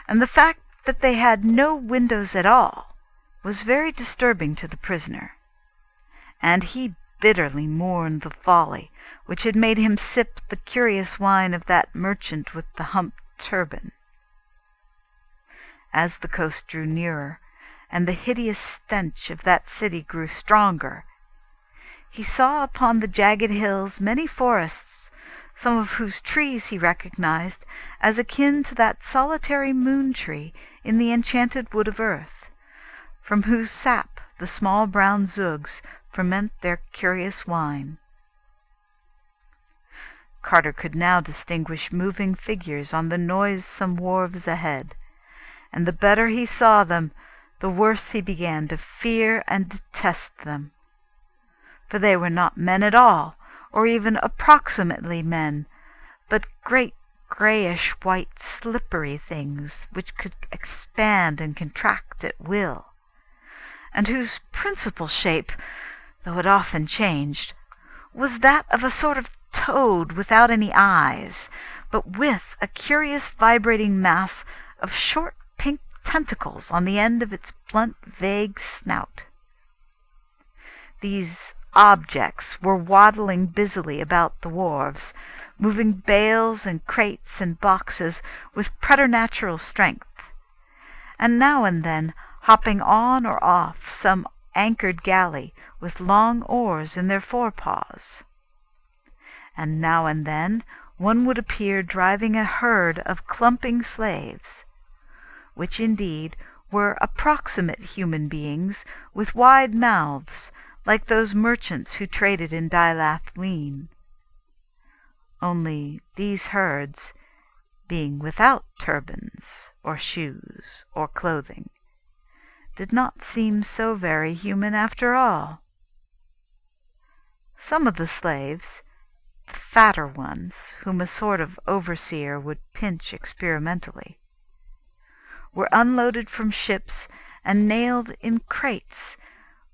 and the fact that they had no windows at all, was very disturbing to the prisoner, and he bitterly mourned the folly which had made him sip the curious wine of that merchant with the humped turban. As the coast drew nearer, and the hideous stench of that city grew stronger, he saw upon the jagged hills many forests, some of whose trees he recognized as akin to that solitary moon-tree in the enchanted wood of earth, from whose sap the small brown zugs ferment their curious wine. Carter could now distinguish moving figures on the noisome wharves ahead, and the better he saw them, the worse he began to fear and detest them. For they were not men at all, or even approximately men, but great grayish-white slippery things which could expand and contract at will, and whose principal shape, though it often changed, was that of a sort of toad without any eyes, but with a curious vibrating mass of short pink tentacles on the end of its blunt, vague snout. These objects were waddling busily about the wharves, moving bales and crates and boxes with preternatural strength, and now and then hopping on or off some anchored galley with long oars in their forepaws. And now and then one would appear driving a herd of clumping slaves, which indeed were approximate human beings with wide mouths, like those merchants who traded in Dilath-Leen. Only these herds, being without turbans or shoes or clothing, did not seem so very human after all. Some of the slaves, the fatter ones, whom a sort of overseer would pinch experimentally, were unloaded from ships and nailed in crates,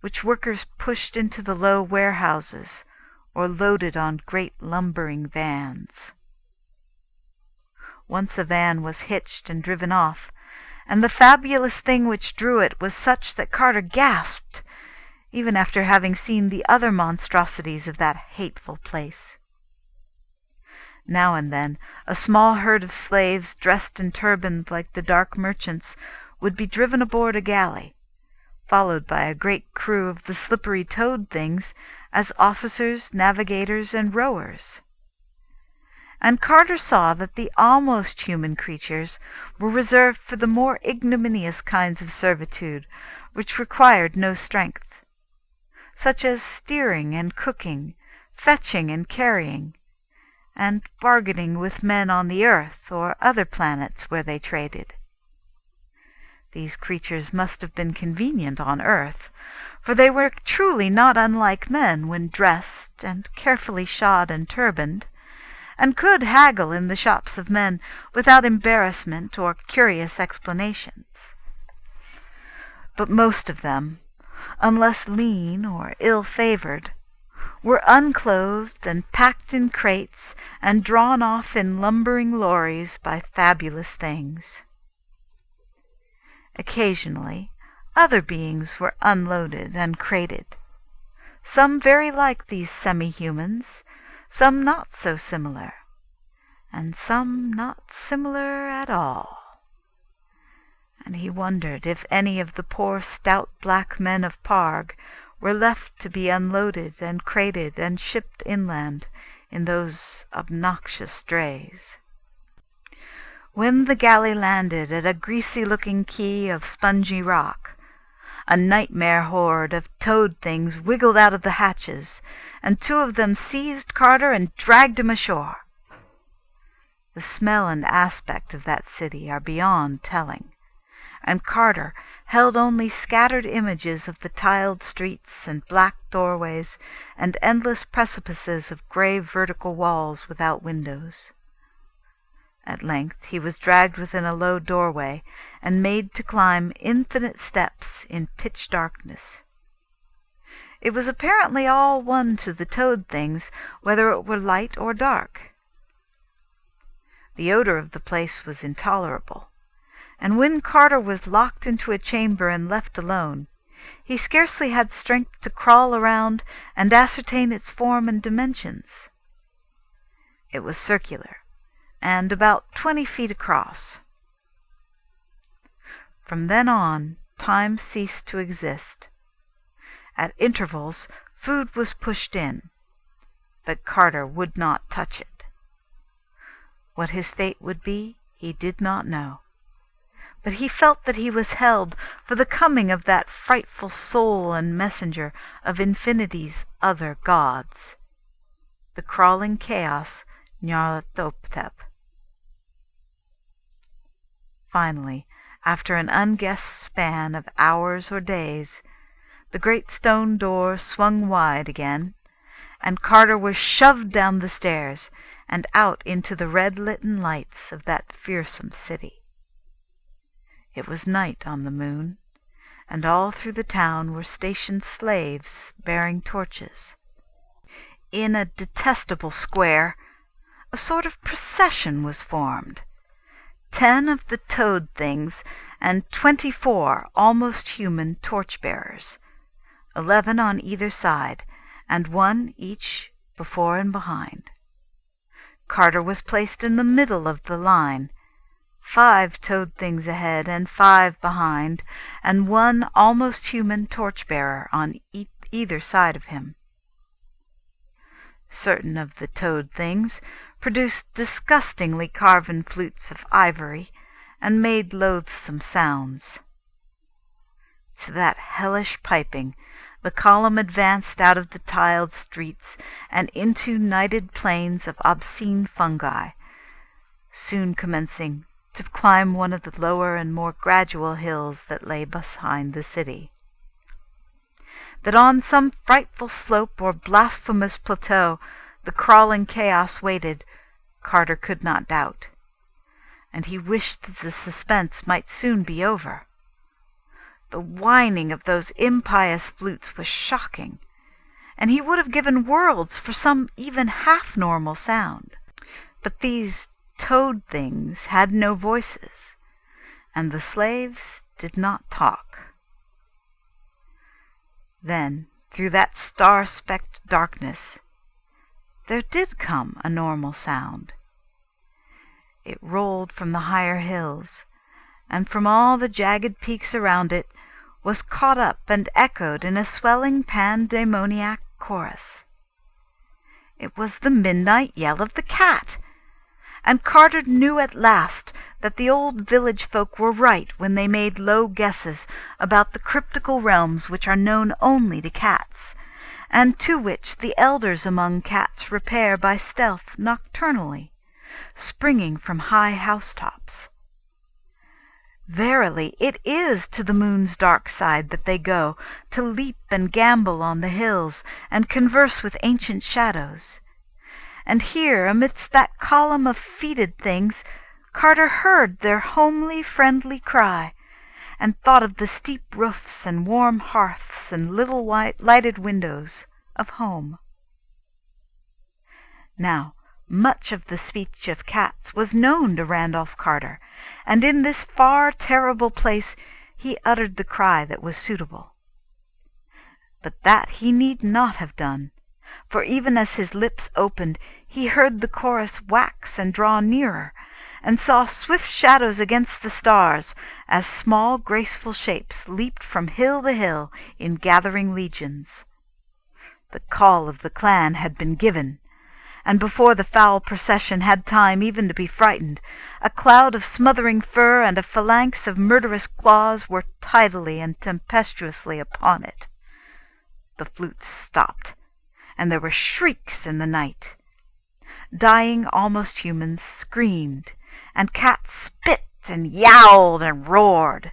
which workers pushed into the low warehouses or loaded on great lumbering vans. Once a van was hitched and driven off, and the fabulous thing which drew it was such that Carter gasped, even after having seen the other monstrosities of that hateful place. Now and then a small herd of slaves dressed and turbaned like the dark merchants would be driven aboard a galley, followed by a great crew of the slippery toad things as officers, navigators, and rowers. And Carter saw that the almost human creatures were reserved for the more ignominious kinds of servitude which required no strength, such as steering and cooking, fetching and carrying, and bargaining with men on the earth or other planets where they traded. These creatures must have been convenient on earth, for they were truly not unlike men when dressed and carefully shod and turbaned, and could haggle in the shops of men without embarrassment or curious explanations. But most of them, unless lean or ill-favored, were unclothed and packed in crates and drawn off in lumbering lorries by fabulous things. Occasionally, other beings were unloaded and crated, some very like these semi-humans, some not so similar, and some not similar at all. And he wondered if any of the poor stout black men of Parg were left to be unloaded and crated and shipped inland in those obnoxious drays. When the galley landed at a greasy-looking quay of spongy rock, a nightmare horde of toad things wiggled out of the hatches, and two of them seized Carter and dragged him ashore. The smell and aspect of that city are beyond telling, and Carter held only scattered images of the tiled streets and black doorways and endless precipices of grey vertical walls without windows. At length he was dragged within a low doorway and made to climb infinite steps in pitch darkness. It was apparently all one to the toad things whether it were light or dark. The odor of the place was intolerable, and when Carter was locked into a chamber and left alone, he scarcely had strength to crawl around and ascertain its form and dimensions. It was circular, and about 20 feet across. From then on, time ceased to exist. At intervals, food was pushed in, but Carter would not touch it. What his fate would be, he did not know, but he felt that he was held for the coming of that frightful soul and messenger of infinity's other gods, the crawling chaos Nyarlathotep. Finally, after an unguessed span of hours or days, the great stone door swung wide again, and Carter was shoved down the stairs and out into the red-litten lights of that fearsome city. It was night on the moon, and all through the town were stationed slaves bearing torches. In a detestable square, a sort of procession was formed. 10 of the toad things and 24 almost human torch-bearers, 11 on either side, and 1 each before and behind. Carter was placed in the middle of the line, 5 toad things ahead and 5 behind, and 1 almost human torch-bearer on either side of him. Certain of the toad things produced disgustingly carven flutes of ivory and made loathsome sounds. To that hellish piping the column advanced out of the tiled streets and into nighted plains of obscene fungi, soon commencing to climb one of the lower and more gradual hills that lay behind the city. That on some frightful slope or blasphemous plateau the crawling chaos waited, Carter could not doubt, and he wished that the suspense might soon be over. The whining of those impious flutes was shocking, and he would have given worlds for some even half-normal sound. But these toad things had no voices, and the slaves did not talk. Then, through that star-specked darkness, there did come a normal sound. It rolled from the higher hills, and from all the jagged peaks around it was caught up and echoed in a swelling pandemoniac chorus. It was the midnight yell of the cat, and Carter knew at last that the old village folk were right when they made low guesses about the cryptical realms which are known only to cats, and to which the elders among cats repair by stealth nocturnally, springing from high housetops. Verily, it is to the moon's dark side that they go, to leap and gambol on the hills, and converse with ancient shadows. And here, amidst that column of fetid things, Carter heard their homely, friendly cry, and thought of the steep roofs and warm hearths and little white lighted windows of home. Now, much of the speech of cats was known to Randolph Carter, and in this far terrible place he uttered the cry that was suitable. But that he need not have done, for even as his lips opened he heard the chorus wax and draw nearer, and saw swift shadows against the stars, as small graceful shapes leaped from hill to hill in gathering legions. The call of the clan had been given, and before the foul procession had time even to be frightened, a cloud of smothering fur and a phalanx of murderous claws were tidily and tempestuously upon it. The flutes stopped, and there were shrieks in the night. Dying almost humans screamed, and cats spit and yowled and roared.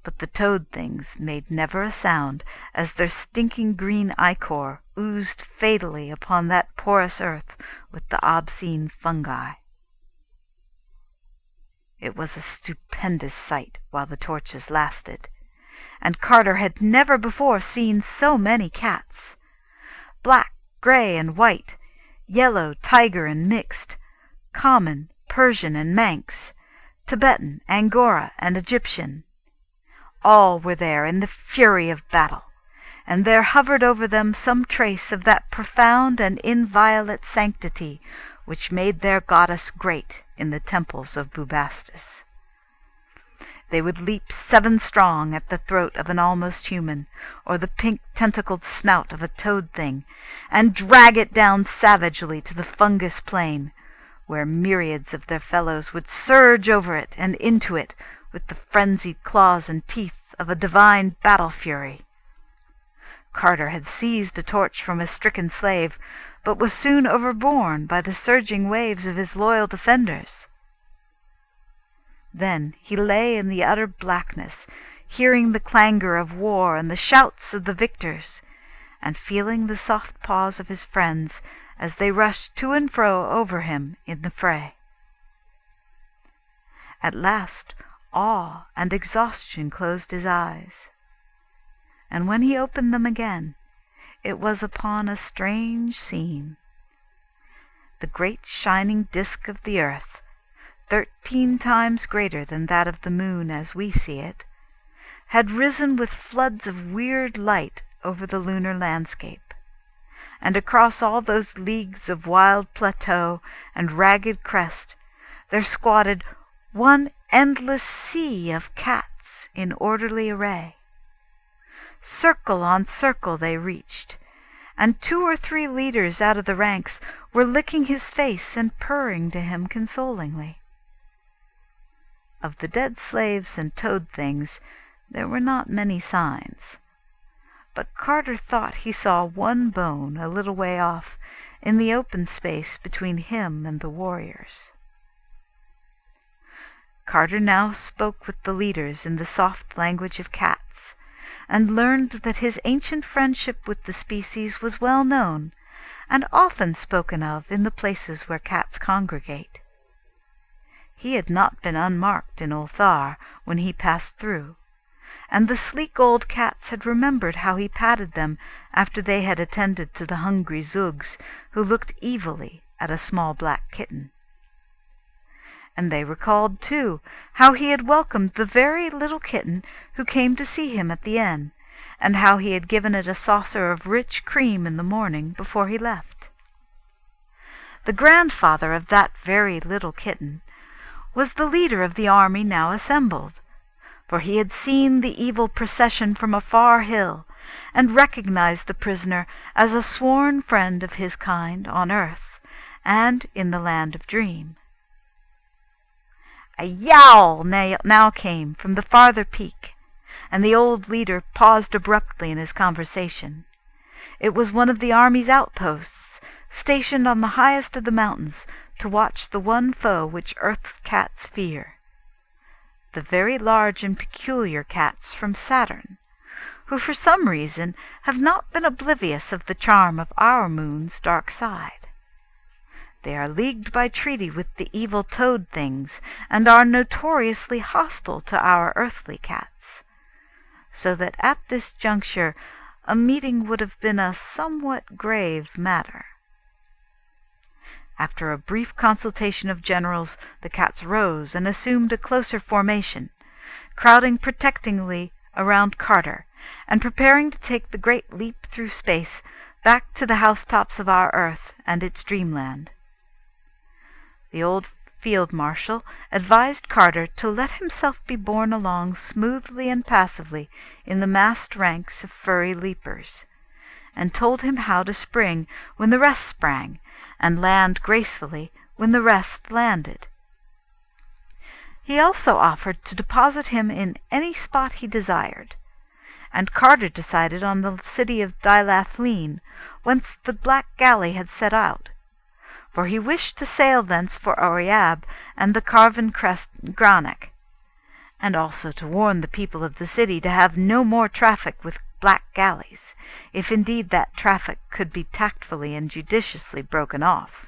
But the toad things made never a sound as their stinking green ichor oozed fatally upon that porous earth with the obscene fungi. It was a stupendous sight while the torches lasted, and Carter had never before seen so many cats. Black, gray, and white, yellow, tiger, and mixed, common, Persian, and Manx, Tibetan, Angora, and Egyptian. All were there in the fury of battle, and there hovered over them some trace of that profound and inviolate sanctity which made their goddess great in the temples of Bubastis. They would leap 7 strong at the throat of an almost human, or the pink tentacled snout of a toad thing, and drag it down savagely to the fungus plain, where myriads of their fellows would surge over it and into it with the frenzied claws and teeth of a divine battle fury. Carter had seized a torch from a stricken slave, but was soon overborne by the surging waves of his loyal defenders. Then he lay in the utter blackness, hearing the clangor of war and the shouts of the victors, and feeling the soft paws of his friends as they rushed to and fro over him in the fray. At last awe and exhaustion closed his eyes, and when he opened them again, it was upon a strange scene. The great shining disk of the earth, 13 times greater than that of the moon as we see it, had risen with floods of weird light over the lunar landscape, and across all those leagues of wild plateau and ragged crest there squatted one endless sea of cats in orderly array. Circle on circle they reached, and 2 or 3 leaders out of the ranks were licking his face and purring to him consolingly. Of the dead slaves and toad things there were not many signs, but Carter thought he saw one bone a little way off in the open space between him and the warriors. Carter now spoke with the leaders in the soft language of cats, and learned that his ancient friendship with the species was well known, and often spoken of in the places where cats congregate. He had not been unmarked in Ulthar when he passed through, and the sleek old cats had remembered how he patted them after they had attended to the hungry Zugs, who looked evilly at a small black kitten. And they recalled, too, how he had welcomed the very little kitten who came to see him at the inn, and how he had given it a saucer of rich cream in the morning before he left. The grandfather of that very little kitten was the leader of the army now assembled, for he had seen the evil procession from a far hill, and recognized the prisoner as a sworn friend of his kind on earth and in the land of Dream. A yowl now came from the farther peak, and the old leader paused abruptly in his conversation. It was one of the army's outposts, stationed on the highest of the mountains to watch the one foe which earth's cats fear, the very large and peculiar cats from Saturn, who for some reason have not been oblivious of the charm of our moon's dark side. They are leagued by treaty with the evil toad things, and are notoriously hostile to our earthly cats, so that at this juncture a meeting would have been a somewhat grave matter. After a brief consultation of generals, the cats rose and assumed a closer formation, crowding protectingly around Carter, and preparing to take the great leap through space back to the housetops of our Earth and its dreamland. The old field marshal advised Carter to let himself be borne along smoothly and passively in the massed ranks of furry leapers, and told him how to spring when the rest sprang, and land gracefully when the rest landed. He also offered to deposit him in any spot he desired, and Carter decided on the city of Dilathleen, whence the Black Galley had set out, for he wished to sail thence for Oriab and the carven crest Granic, and also to warn the people of the city to have no more traffic with black galleys, if indeed that traffic could be tactfully and judiciously broken off.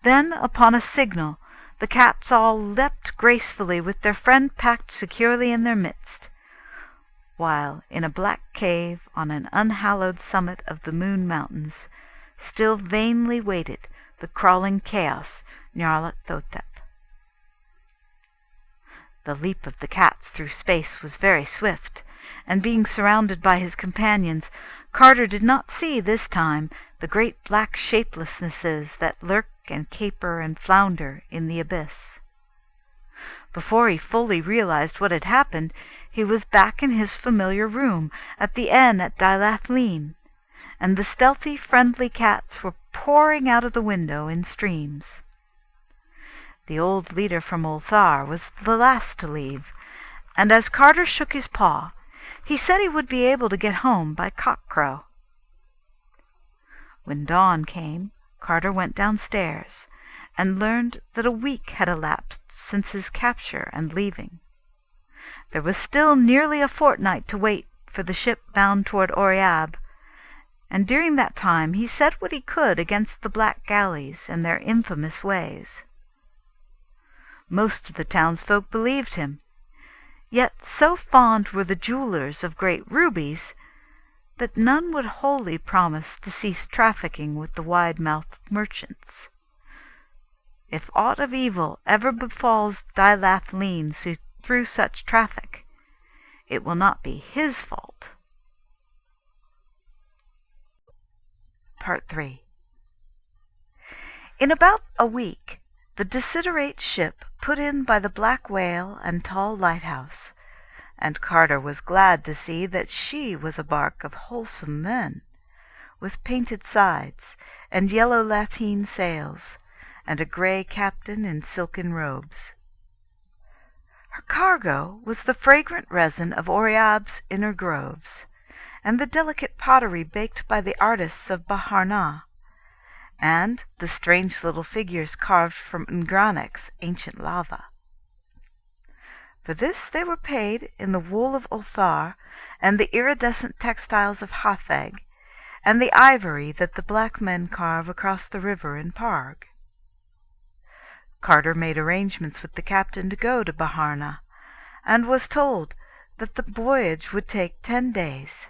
Then, upon a signal, the cats all leapt gracefully with their friend packed securely in their midst, while in a black cave on an unhallowed summit of the Moon Mountains still vainly waited the crawling chaos Nyarlathotep. The leap of the cats through space was very swift, and being surrounded by his companions, Carter did not see this time the great black shapelessnesses that lurk and caper and flounder in the abyss. Before he fully realized what had happened, he was back in his familiar room at the inn at Dilathleen, and the stealthy, friendly cats were pouring out of the window in streams. The old leader from Ulthar was the last to leave, and as Carter shook his paw, he said he would be able to get home by cockcrow. When dawn came, Carter went downstairs, and learned that a week had elapsed since his capture and leaving. There was still nearly a fortnight to wait for the ship bound toward Oriab, and during that time he said what he could against the black galleys and their infamous ways. Most of the townsfolk believed him, yet so fond were the jewelers of great rubies that none would wholly promise to cease trafficking with the wide-mouthed merchants. If aught of evil ever befalls Dilathleen through such traffic, it will not be his fault. Part 3. In about a week, the desiderate ship put in by the Black Whale and Tall Lighthouse, and Carter was glad to see that she was a bark of wholesome men, with painted sides and yellow lateen sails, and a grey captain in silken robes. Her cargo was the fragrant resin of Oriab's inner groves, and the delicate pottery baked by the artists of Baharna, and the strange little figures carved from Ngranek's ancient lava. For this they were paid in the wool of Ulthar, and the iridescent textiles of Hatheg, and the ivory that the black men carve across the river in Parg. Carter made arrangements with the captain to go to Baharna, and was told that the voyage would take 10 days.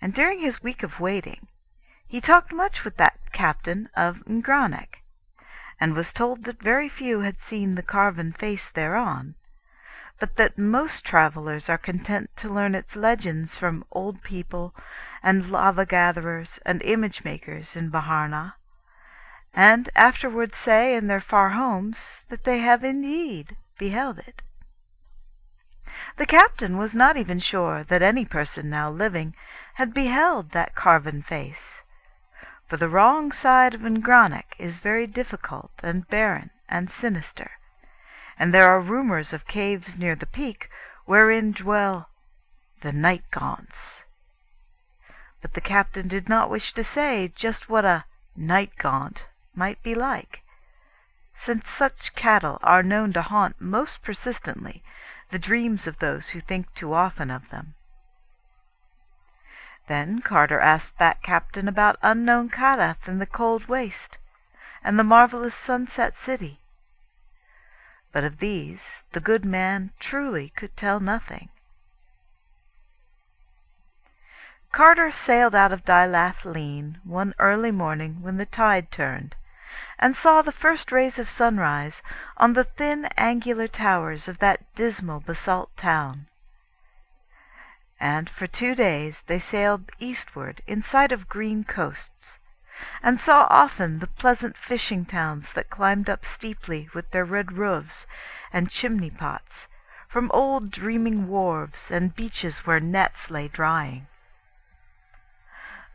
And during his week of waiting, he talked much with that captain of Ngranek, and was told that very few had seen the carven face thereon, but that most travellers are content to learn its legends from old people and lava-gatherers and image-makers in Baharna, and afterwards say in their far homes that they have indeed beheld it. The captain was not even sure that any person now living had beheld that carven face, for the wrong side of Ngronic is very difficult and barren and sinister, and there are rumours of caves near the peak wherein dwell the night gaunts. But the captain did not wish to say just what a night gaunt might be like, since such cattle are known to haunt most persistently the dreams of those who think too often of them. Then Carter asked that captain about unknown Kadath and the cold waste, and the marvelous sunset city. But of these the good man truly could tell nothing. Carter sailed out of Dylath one early morning when the tide turned, and saw the first rays of sunrise on the thin angular towers of that dismal basalt town. And for 2 days they sailed eastward in sight of green coasts, and saw often the pleasant fishing towns that climbed up steeply with their red roofs and chimney pots, from old dreaming wharves and beaches where nets lay drying.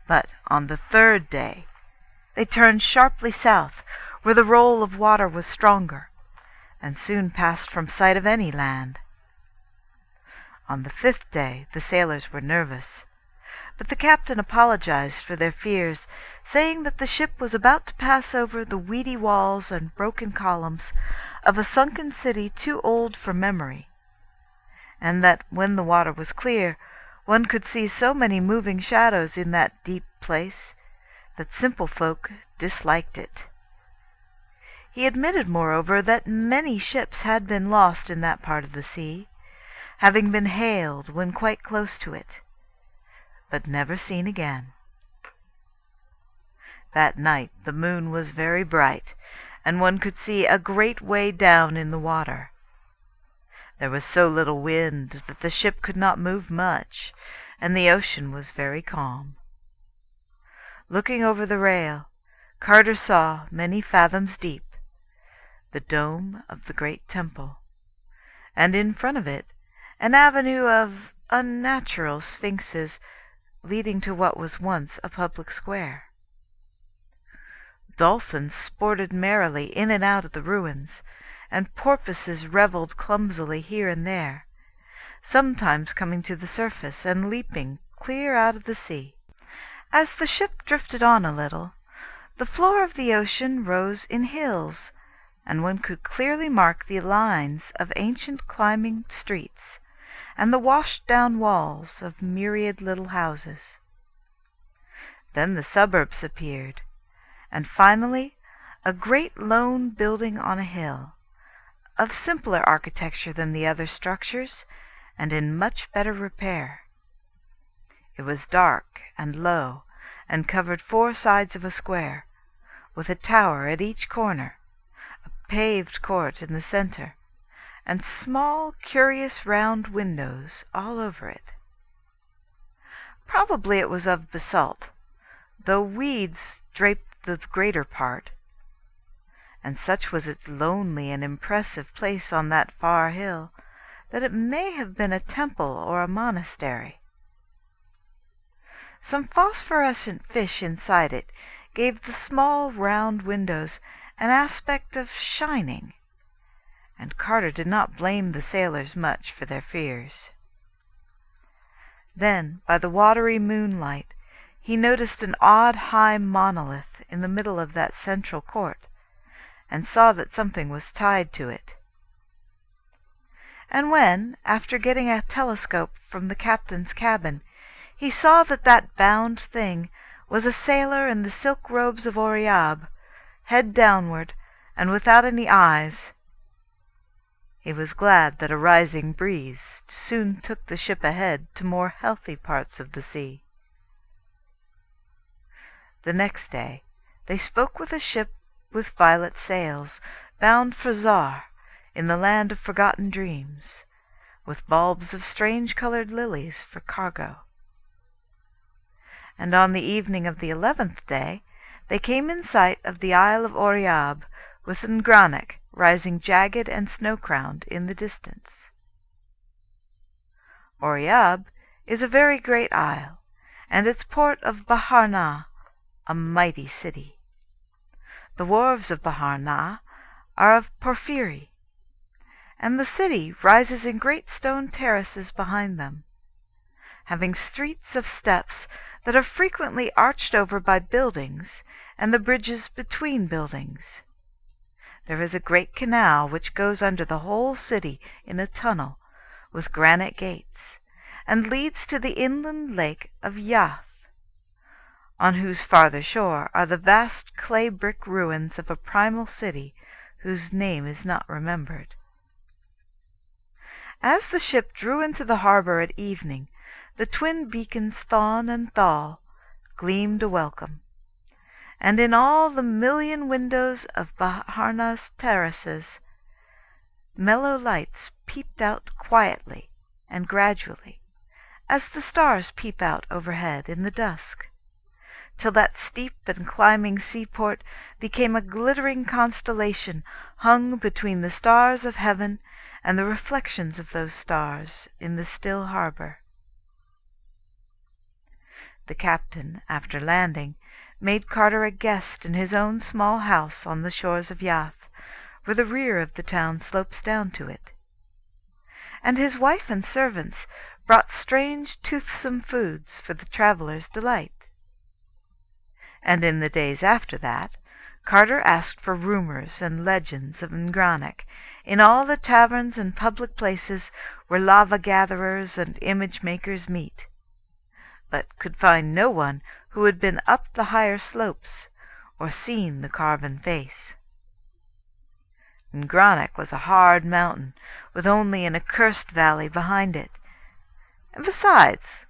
But on the 3rd day they turned sharply south, where the roll of water was stronger, and soon passed from sight of any land. On the 5th day the sailors were nervous, but the captain apologized for their fears, saying that the ship was about to pass over the weedy walls and broken columns of a sunken city too old for memory, and that when the water was clear, one could see so many moving shadows in that deep place that simple folk disliked it. He admitted, moreover, that many ships had been lost in that part of the sea, having been hailed when quite close to it, but never seen again. That night the moon was very bright, and one could see a great way down in the water. There was so little wind that the ship could not move much, and the ocean was very calm. Looking over the rail, Carter saw, many fathoms deep, the dome of the great temple, and in front of it an avenue of unnatural sphinxes leading to what was once a public square. Dolphins sported merrily in and out of the ruins, and porpoises revelled clumsily here and there, sometimes coming to the surface and leaping clear out of the sea. As the ship drifted on a little, the floor of the ocean rose in hills, and one could clearly mark the lines of ancient climbing streets and the washed-down walls of myriad little houses. Then the suburbs appeared, and finally a great lone building on a hill, of simpler architecture than the other structures, and in much better repair. It was dark and low, and covered 4 sides of a square, with a tower at each corner, a paved court in the centre, and small, curious round windows all over it. Probably it was of basalt, though weeds draped the greater part, and such was its lonely and impressive place on that far hill, that it may have been a temple or a monastery. Some phosphorescent fish inside it gave the small round windows an aspect of shining, and Carter did not blame the sailors much for their fears. Then, by the watery moonlight, he noticed an odd high monolith in the middle of that central court, and saw that something was tied to it. And when, after getting a telescope from the captain's cabin, he saw that that bound thing was a sailor in the silk robes of Oriab, head downward, and without any eyes, he was glad that a rising breeze soon took the ship ahead to more healthy parts of the sea. The next day they spoke with a ship with violet sails, bound for Zar, in the land of forgotten dreams, with bulbs of strange-colored lilies for cargo. And on the evening of the 11th day they came in sight of the Isle of Oriab, with Ngranach rising jagged and snow-crowned in the distance. Oriab is a very great isle, and its port of Baharna, a mighty city. The wharves of Baharna are of porphyry, and the city rises in great stone terraces behind them, having streets of steps that are frequently arched over by buildings and the bridges between buildings. There is a great canal which goes under the whole city in a tunnel with granite gates, and leads to the inland lake of Yath, on whose farther shore are the vast clay brick ruins of a primal city whose name is not remembered. As the ship drew into the harbor at evening, the twin beacons Thon and Thal gleamed a welcome, and in all the million windows of Baharna's terraces mellow lights peeped out quietly and gradually, as the stars peep out overhead in the dusk, till that steep and climbing seaport became a glittering constellation hung between the stars of heaven and the reflections of those stars in the still harbor. The captain, after landing, made Carter a guest in his own small house on the shores of Yath, where the rear of the town slopes down to it. And his wife and servants brought strange toothsome foods for the traveller's delight. And in the days after that, Carter asked for rumors and legends of Ngranach in all the taverns and public places where lava-gatherers and image-makers meet, but could find no one who had been up the higher slopes or seen the carven face. Ngranach was a hard mountain, with only an accursed valley behind it, and besides,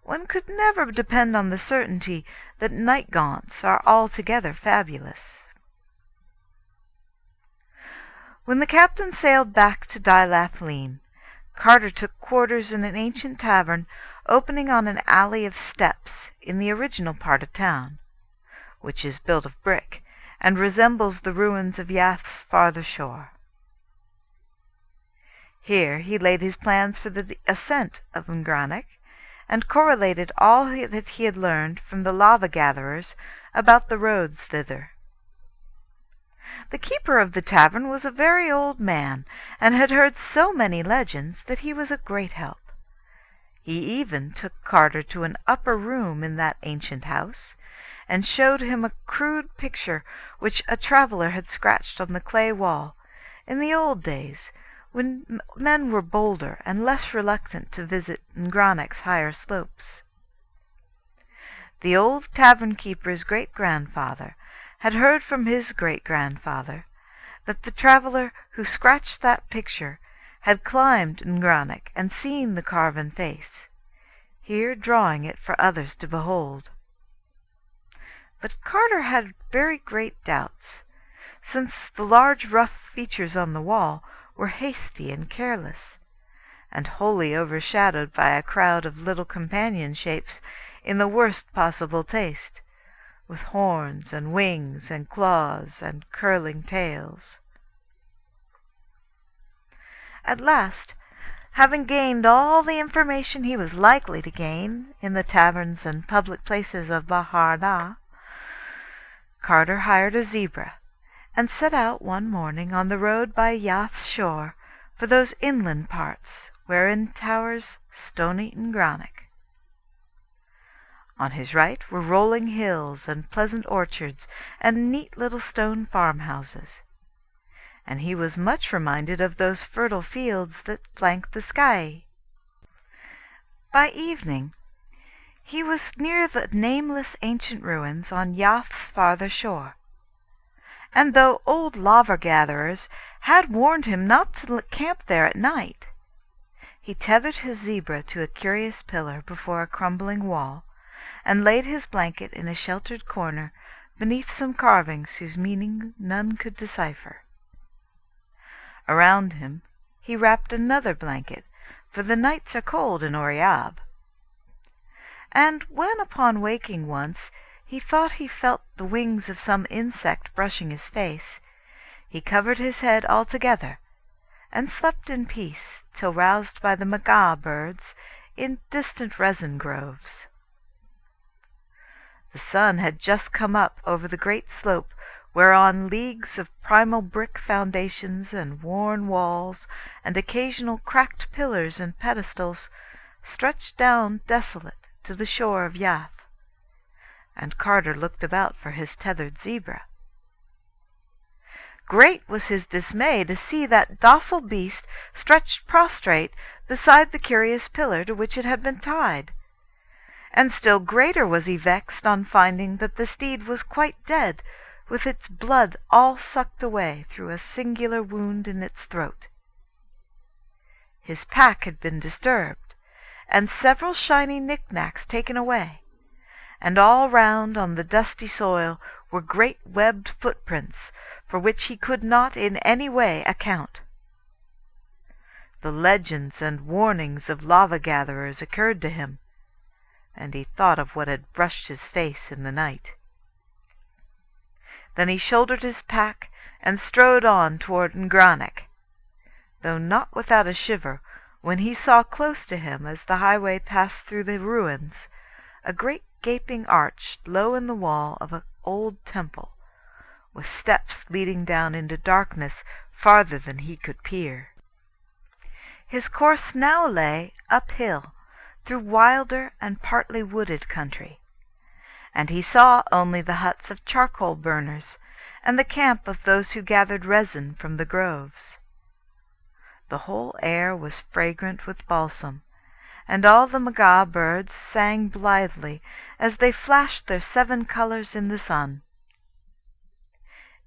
one could never depend on the certainty that night gaunts are altogether fabulous. When the captain sailed back to Dilathleen, Carter took quarters in an ancient tavern opening on an alley of steps in the original part of town, which is built of brick and resembles the ruins of Yath's farther shore. Here he laid his plans for the ascent of Ngranach, and correlated all that he had learned from the lava-gatherers about the roads thither. The keeper of the tavern was a very old man, and had heard so many legends that he was a great help. He even took Carter to an upper room in that ancient house, and showed him a crude picture which a traveller had scratched on the clay wall in the old days, when men were bolder and less reluctant to visit Ngranach's higher slopes. The old tavern-keeper's great-grandfather had heard from his great-grandfather that the traveller who scratched that picture had climbed Ngranach and seen the carven face, here drawing it for others to behold. But Carter had very great doubts, since the large rough features on the wall were hasty and careless, and wholly overshadowed by a crowd of little companion shapes in the worst possible taste, with horns and wings and claws and curling tails. At last, having gained all the information he was likely to gain in the taverns and public places of Baharna, Carter hired a zebra, and set out one morning on the road by Yath's shore for those inland parts wherein towers stony Ngranach. On his right were rolling hills and pleasant orchards and neat little stone farmhouses, and he was much reminded of those fertile fields that flank the sky. By evening he was near the nameless ancient ruins on Yath's farther shore, and though old lava-gatherers had warned him not to camp there at night, he tethered his zebra to a curious pillar before a crumbling wall, and laid his blanket in a sheltered corner beneath some carvings whose meaning none could decipher. Around him he wrapped another blanket, for the nights are cold in Oriab. And when upon waking once he thought he felt the wings of some insect brushing his face, he covered his head altogether, and slept in peace till roused by the macaw birds in distant resin groves. The sun had just come up over the great slope whereon leagues of primal brick foundations and worn walls and occasional cracked pillars and pedestals stretched down desolate to the shore of Yath, and Carter looked about for his tethered zebra. Great was his dismay to see that docile beast stretched prostrate beside the curious pillar to which it had been tied, and still greater was he vexed on finding that the steed was quite dead, with its blood all sucked away through a singular wound in its throat. His pack had been disturbed, and several shiny knick-knacks taken away, and all round on the dusty soil were great webbed footprints, for which he could not in any way account. The legends and warnings of lava-gatherers occurred to him, and he thought of what had brushed his face in the night. Then he shouldered his pack and strode on toward Ngranich, though not without a shiver when he saw close to him, as the highway passed through the ruins, a great gaping arch low in the wall of an old temple, with steps leading down into darkness farther than he could peer. His course now lay uphill through wilder and partly wooded country, and he saw only the huts of charcoal burners and the camp of those who gathered resin from the groves. The whole air was fragrant with balsam, and all the macaw birds sang blithely as they flashed their 7 colors in the sun.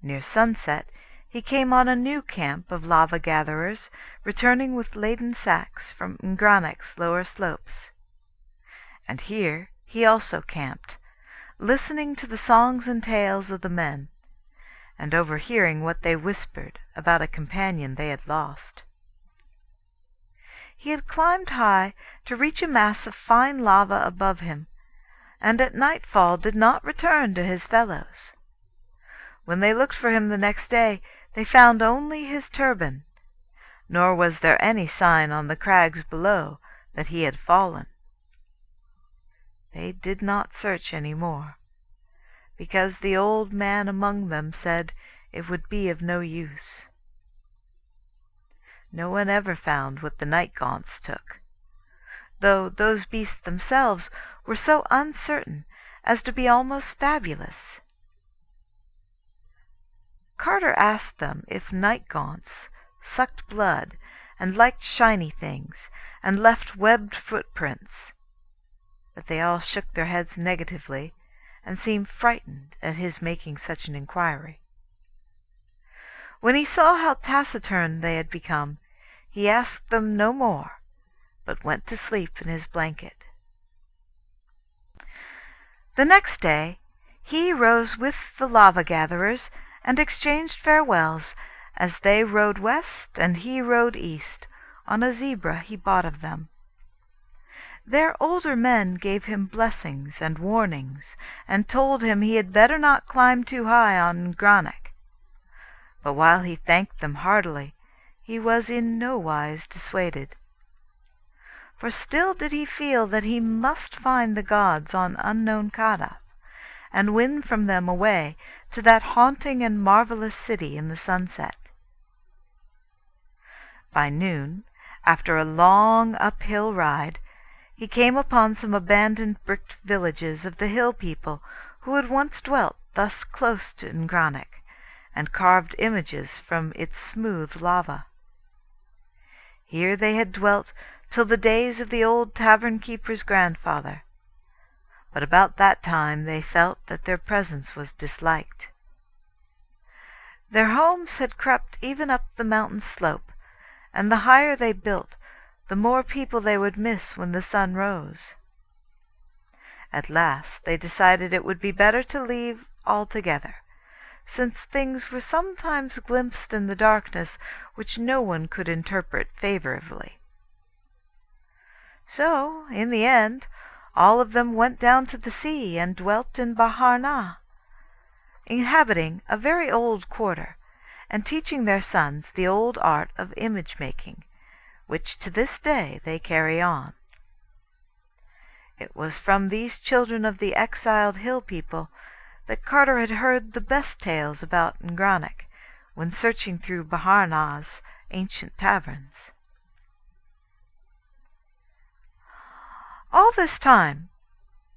Near sunset he came on a new camp of lava-gatherers returning with laden sacks from Ngranich's lower slopes. And here he also camped, listening to the songs and tales of the men, and overhearing what they whispered about a companion they had lost. He had climbed high to reach a mass of fine lava above him, and at nightfall did not return to his fellows. When they looked for him the next day, they found only his turban, nor was there any sign on the crags below that he had fallen. They did not search any more, because the old man among them said it would be of no use. No one ever found what the night gaunts took, though those beasts themselves were so uncertain as to be almost fabulous. Carter asked them if night gaunts sucked blood and liked shiny things and left webbed footprints, but they all shook their heads negatively and seemed frightened at his making such an inquiry. When he saw how taciturn they had become, he asked them no more, but went to sleep in his blanket. The next day he rose with the lava-gatherers and exchanged farewells as they rode west and he rode east on a zebra he bought of them. Their older men gave him blessings and warnings, and told him he had better not climb too high on Ngranich. But while he thanked them heartily, he was in no wise dissuaded. For still did he feel that he must find the gods on unknown Kadath, and win from them a way to that haunting and marvelous city in the sunset. By noon, after a long uphill ride, he came upon some abandoned bricked villages of the hill people who had once dwelt thus close to Ngranich, and carved images from its smooth lava. Here they had dwelt till the days of the old tavern-keeper's grandfather, but about that time they felt that their presence was disliked. Their homes had crept even up the mountain slope, and the higher they built, the more people they would miss when the sun rose. At last they decided it would be better to leave altogether, since things were sometimes glimpsed in the darkness which no one could interpret favorably. So, in the end, all of them went down to the sea and dwelt in Bahar-na, inhabiting a very old quarter, and teaching their sons the old art of image-making, which to this day they carry on. It was from these children of the exiled hill people that Carter had heard the best tales about Ngranich when searching through Bahar-na's ancient taverns. All this time,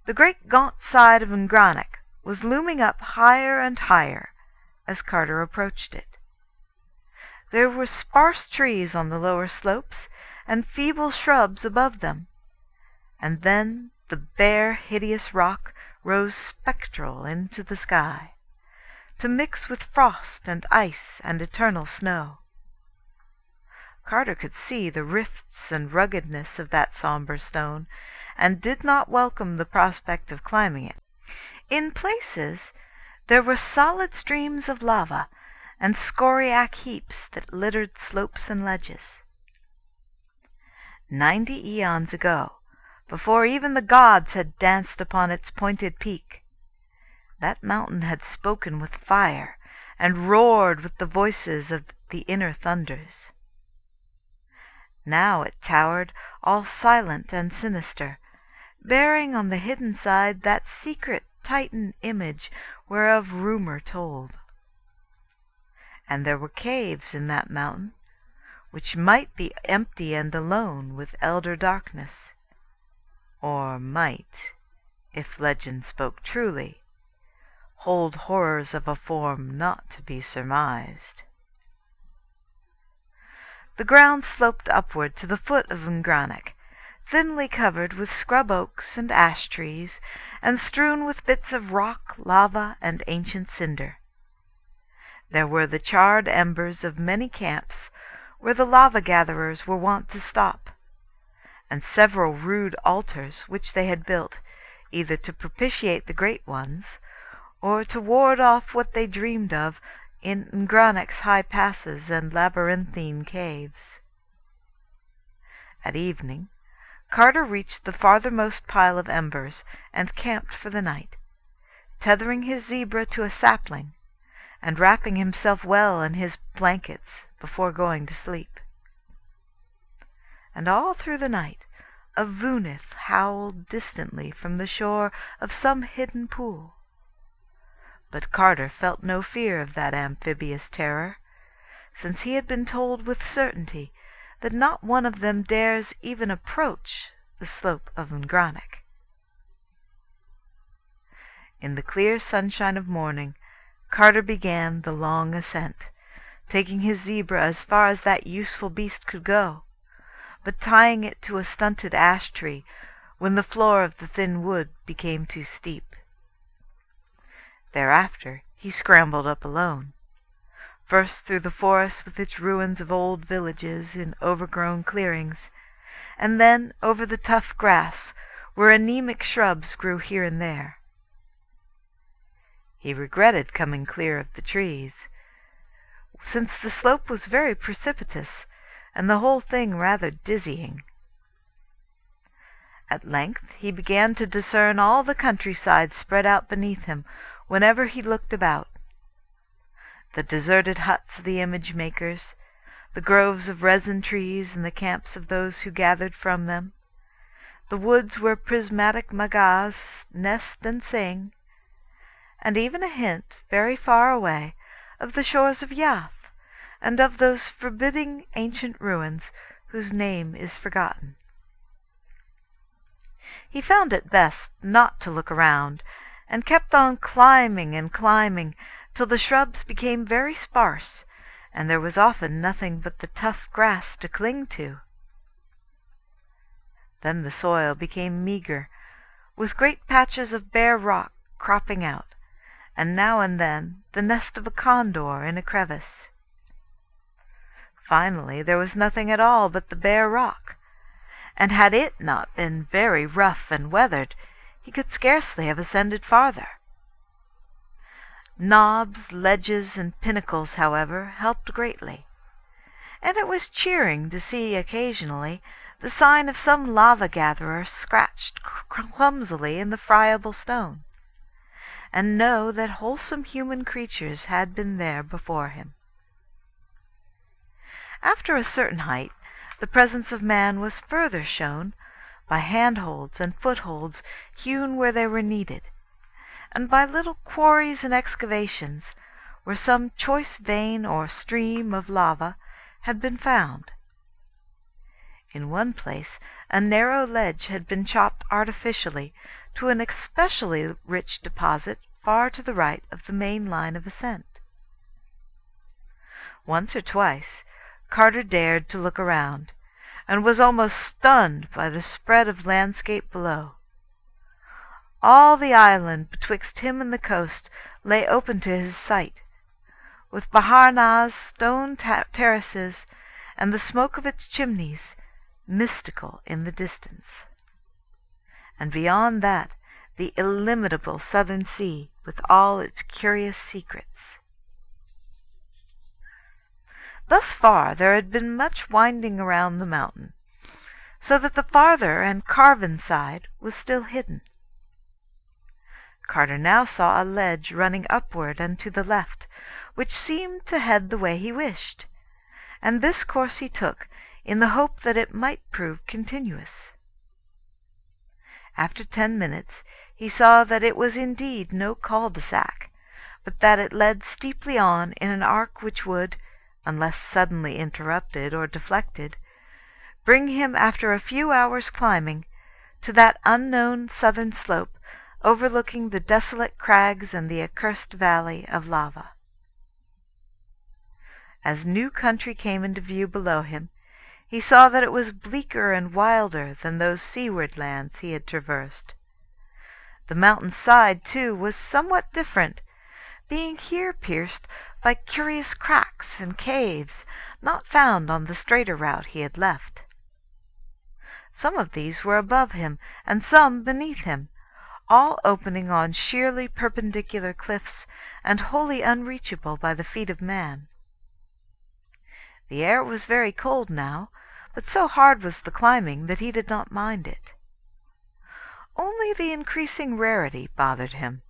the great gaunt side of Ngranich was looming up higher and higher as Carter approached it. There were sparse trees on the lower slopes and feeble shrubs above them, and then the bare, hideous rock rose spectral into the sky, to mix with frost and ice and eternal snow. Carter could see the rifts and ruggedness of that sombre stone, and did not welcome the prospect of climbing it. In places there were solid streams of lava and scoriac heaps that littered slopes and ledges. 90 eons ago, before even the gods had danced upon its pointed peak, that mountain had spoken with fire and roared with the voices of the inner thunders. Now it towered all silent and sinister, bearing on the hidden side that secret Titan image whereof rumor told. And there were caves in that mountain, which might be empty and alone with elder darkness, or might, if legend spoke truly, hold horrors of a form not to be surmised. The ground sloped upward to the foot of Ngranich, thinly covered with scrub oaks and ash trees, and strewn with bits of rock, lava, and ancient cinder. There were the charred embers of many camps where the lava-gatherers were wont to stop, and several rude altars which they had built, either to propitiate the great ones, or to ward off what they dreamed of in Ngranich's high passes and labyrinthine caves. At evening, Carter reached the farthermost pile of embers and camped for the night, tethering his zebra to a sapling, and wrapping himself well in his blankets before going to sleep. And all through the night a voonith howled distantly from the shore of some hidden pool. But Carter felt no fear of that amphibious terror, since he had been told with certainty that not one of them dares even approach the slope of Ngranich. In the clear sunshine of morning, Carter began the long ascent, taking his zebra as far as that useful beast could go, but tying it to a stunted ash tree when the floor of the thin wood became too steep. Thereafter he scrambled up alone, first through the forest with its ruins of old villages in overgrown clearings, and then over the tough grass where anemic shrubs grew here and there. He regretted coming clear of the trees, since the slope was very precipitous and the whole thing rather dizzying. At length he began to discern all the countryside spread out beneath him whenever he looked about. The deserted huts of the image-makers, the groves of resin trees and the camps of those who gathered from them, the woods where prismatic magas nest and sing, and even a hint, very far away, of the shores of Yath, and of those forbidding ancient ruins whose name is forgotten. He found it best not to look around, and kept on climbing and climbing till the shrubs became very sparse, and there was often nothing but the tough grass to cling to. Then the soil became meagre, with great patches of bare rock cropping out, and now and then the nest of a condor in a crevice. Finally there was nothing at all but the bare rock, and had it not been very rough and weathered, he could scarcely have ascended farther. Knobs, ledges, and pinnacles, however, helped greatly, and it was cheering to see occasionally the sign of some lava-gatherer scratched clumsily in the friable stone, and know that wholesome human creatures had been there before him. After a certain height, the presence of man was further shown by handholds and footholds hewn where they were needed, and by little quarries and excavations where some choice vein or stream of lava had been found. In one place a narrow ledge had been chopped artificially to an especially rich deposit far to the right of the main line of ascent. Once or twice Carter dared to look around, and was almost stunned by the spread of landscape below. All the island betwixt him and the coast lay open to his sight, with Bahar Na's stone terraces and the smoke of its chimneys mystical in the distance, and beyond that the illimitable southern sea with all its curious secrets. Thus far there had been much winding around the mountain, so that the farther and carven side was still hidden. Carter now saw a ledge running upward and to the left, which seemed to head the way he wished, and this course he took in the hope that it might prove continuous. After 10 minutes he saw that it was indeed no cul-de-sac, but that it led steeply on in an arc which would, unless suddenly interrupted or deflected, bring him after a few hours' climbing to that unknown southern slope overlooking the desolate crags and the accursed valley of lava. As new country came into view below him, he saw that it was bleaker and wilder than those seaward lands he had traversed. The mountain side, too, was somewhat different, being here pierced by curious cracks and caves not found on the straighter route he had left. Some of these were above him, and some beneath him, all opening on sheerly perpendicular cliffs and wholly unreachable by the feet of man. The air was very cold now, but so hard was the climbing that he did not mind it. Only the increasing rarity bothered him,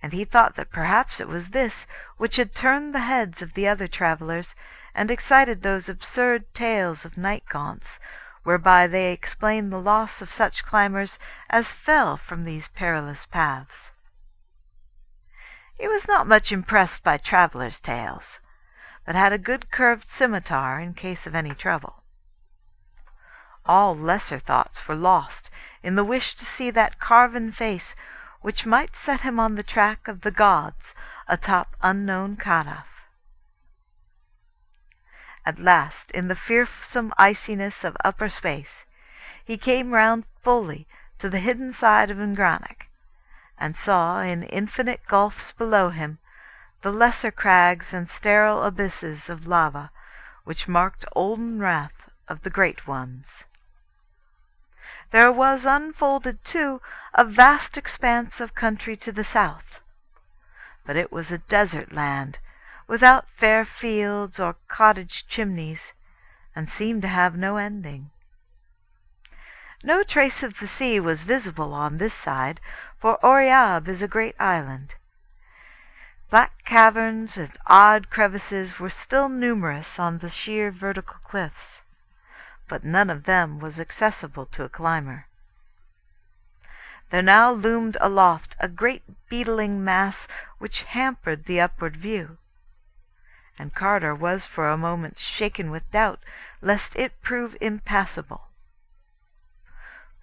and he thought that perhaps it was this which had turned the heads of the other travellers and excited those absurd tales of night gaunts, whereby they explained the loss of such climbers as fell from these perilous paths. He was not much impressed by travellers' tales, but had a good curved scimitar in case of any trouble. All lesser thoughts were lost in the wish to see that carven face which might set him on the track of the gods atop unknown Kadath. At last, in the fearsome iciness of upper space, he came round fully to the hidden side of Ngranach, and saw in infinite gulfs below him the lesser crags and sterile abysses of lava which marked olden wrath of the great ones. There was unfolded, too, a vast expanse of country to the south, but it was a desert land, without fair fields or cottage chimneys, and seemed to have no ending. No trace of the sea was visible on this side, for Oriab is a great island. Black caverns and odd crevices were still numerous on the sheer vertical cliffs, but none of them was accessible to a climber. There now loomed aloft a great beetling mass which hampered the upward view, and Carter was for a moment shaken with doubt lest it prove impassable.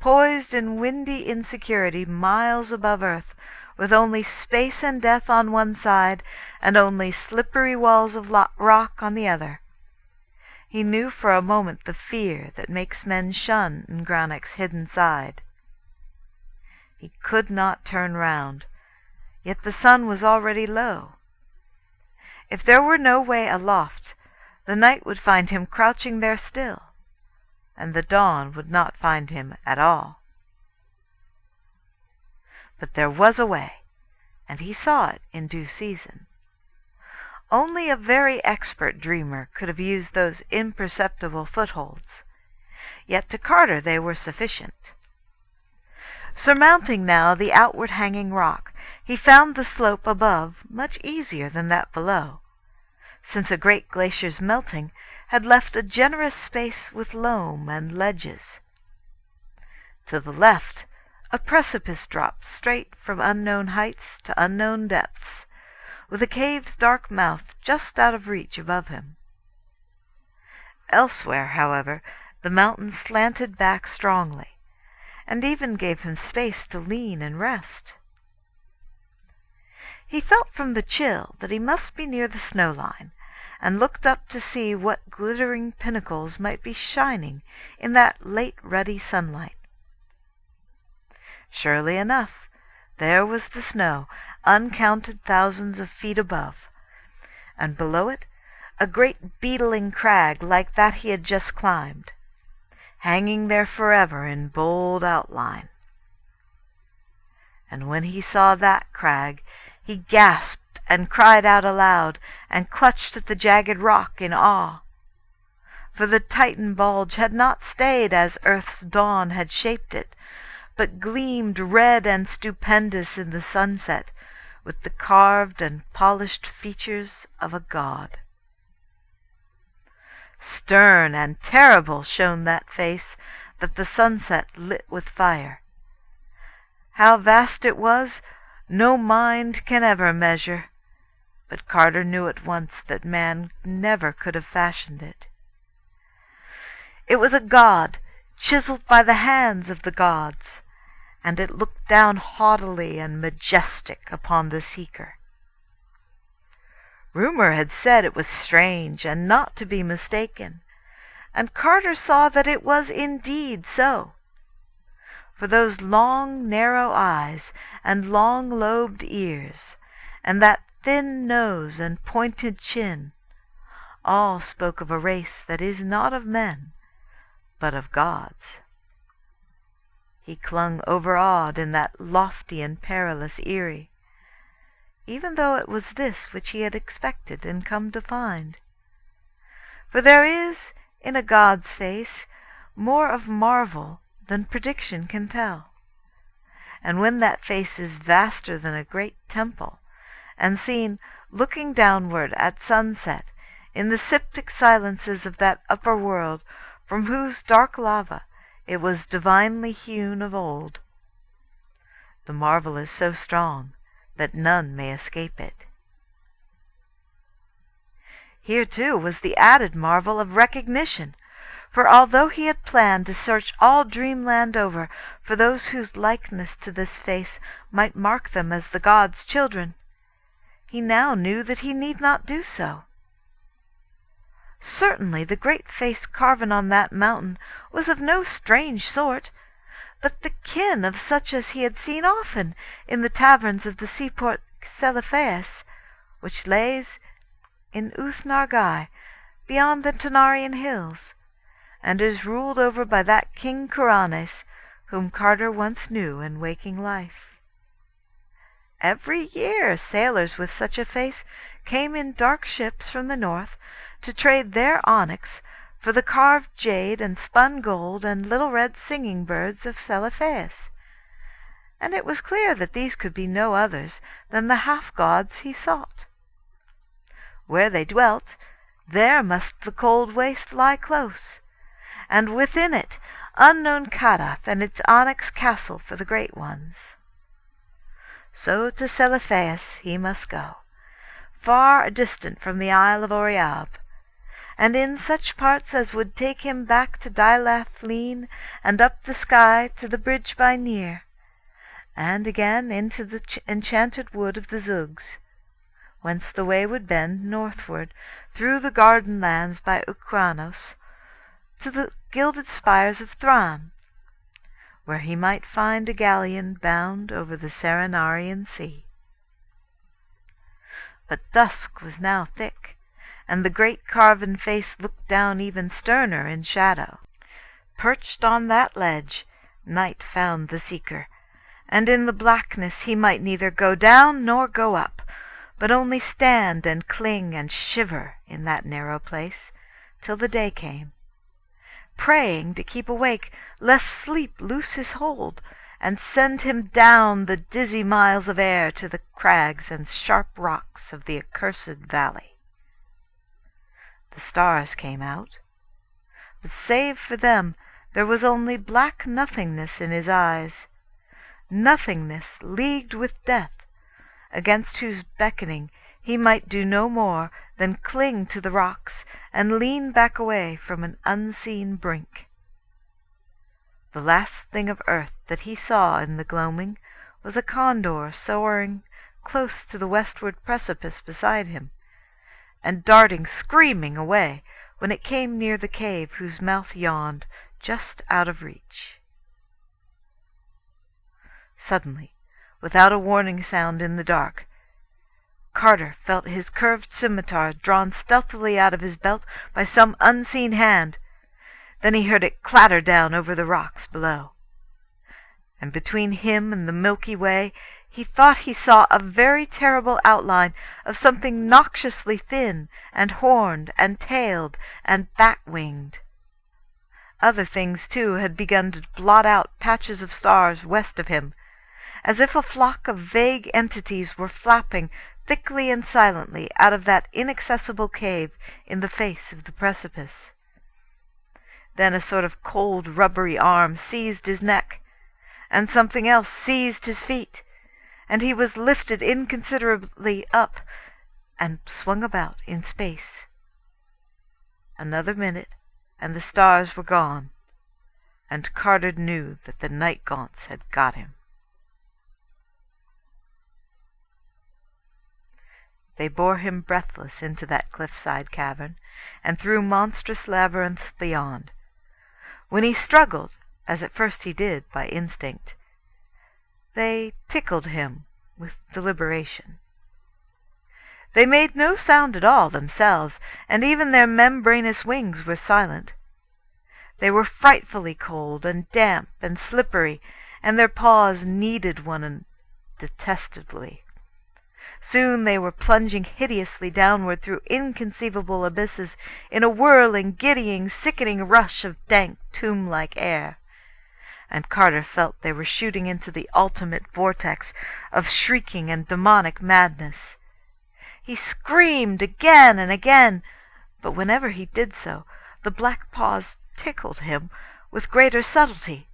Poised in windy insecurity miles above earth, with only space and death on one side and only slippery walls of rock on the other, he knew for a moment the fear that makes men shun Ngranach's hidden side. He could not turn round, yet the sun was already low. If there were no way aloft, the night would find him crouching there still, and the dawn would not find him at all. But there was a way, and he saw it in due season. Only a very expert dreamer could have used those imperceptible footholds. yet to Carter they were sufficient. Surmounting now the outward hanging rock, he found the slope above much easier than that below, since a great glacier's melting had left a generous space with loam and ledges. To the left, a precipice dropped straight from unknown heights to unknown depths, with a cave's dark mouth just out of reach above him. Elsewhere, however, the mountain slanted back strongly, and even gave him space to lean and rest. He felt from the chill that he must be near the snow line, and looked up to see what glittering pinnacles might be shining in that late ruddy sunlight. Surely enough, there was the snow, uncounted thousands of feet above, and below it a great beetling crag like that he had just climbed, hanging there forever in bold outline. And when he saw that crag, he gasped and cried out aloud, and clutched at the jagged rock in awe. For the Titan bulge had not stayed as earth's dawn had shaped it, but gleamed red and stupendous in the sunset, with the carved and polished features of a god. Stern and terrible shone that face that the sunset lit with fire. How vast it was, no mind can ever measure, but Carter knew at once that man never could have fashioned it. It was a god, chiseled by the hands of the gods, and it looked down haughtily and majestic upon the seeker. Rumor had said it was strange and not to be mistaken, and Carter saw that it was indeed so. For those long, narrow eyes and long-lobed ears, and that thin nose and pointed chin, all spoke of a race that is not of men, but of gods. He clung overawed in that lofty and perilous eyrie, even though it was this which he had expected and come to find. For there is, in a god's face, more of marvel than prediction can tell. And when that face is vaster than a great temple, and seen looking downward at sunset in the septic silences of that upper world from whose dark lava it was divinely hewn of old, the marvel is so strong that none may escape it. Here, too, was the added marvel of recognition, for although he had planned to search all dreamland over for those whose likeness to this face might mark them as the gods' children, he now knew that he need not do so. Certainly the great face carven on that mountain was of no strange sort, but the kin of such as he had seen often in the taverns of the seaport Celephaeus, which lays in Uth-Nargai, beyond the Tanarian hills, and is ruled over by that King Kuranes, whom Carter once knew in waking life. Every year sailors with such a face came in dark ships from the north to trade their onyx for the carved jade and spun gold and little red singing birds of Celephaeus, and it was clear that these could be no others than the half-gods he sought. Where they dwelt, there must the cold waste lie close, and within it unknown Kadath and its onyx castle for the great ones. So to Celephaeus he must go, far distant from the Isle of Oriab, and in such parts as would take him back to Dilath Lean, and up the sky to the bridge by Nir, and again into the enchanted wood of the Zugs, whence the way would bend northward through the garden lands by Ukranos to the gilded spires of Thran, where he might find a galleon bound over the Serenarian Sea. But dusk was now thick, and the great carven face looked down even sterner in shadow. Perched on that ledge, night found the seeker, and in the blackness he might neither go down nor go up, but only stand and cling and shiver in that narrow place till the day came, praying to keep awake, lest sleep loose his hold, and send him down the dizzy miles of air to the crags and sharp rocks of the accursed valley. The stars came out, but save for them there was only black nothingness in his eyes, nothingness leagued with death, against whose beckoning he might do no more than cling to the rocks and lean back away from an unseen brink. The last thing of earth that he saw in the gloaming was a condor soaring close to the westward precipice beside him, and darting screaming away when it came near the cave whose mouth yawned just out of reach. Suddenly, without a warning sound in the dark, Carter felt his curved scimitar drawn stealthily out of his belt by some unseen hand. Then he heard it clatter down over the rocks below. And between him and the Milky Way he thought he saw a very terrible outline of something noxiously thin and horned and tailed and bat-winged. Other things, too, had begun to blot out patches of stars west of him, as if a flock of vague entities were flapping thickly and silently out of that inaccessible cave in the face of the precipice. Then a sort of cold, rubbery arm seized his neck, and something else seized his feet, and he was lifted inconsiderably up and swung about in space. Another minute, and the stars were gone, and Carter knew that the night gaunts had got him. They bore him breathless into that cliffside cavern, and through monstrous labyrinths beyond. When he struggled, as at first he did by instinct, they tickled him with deliberation. They made no sound at all themselves, and even their membranous wings were silent. They were frightfully cold and damp and slippery, and their paws kneaded one another detestably. Soon they were plunging hideously downward through inconceivable abysses in a whirling, giddying, sickening rush of dank, tomb-like air. And Carter felt they were shooting into the ultimate vortex of shrieking and demonic madness. He screamed again and again, but whenever he did so, the black paws tickled him with greater subtlety.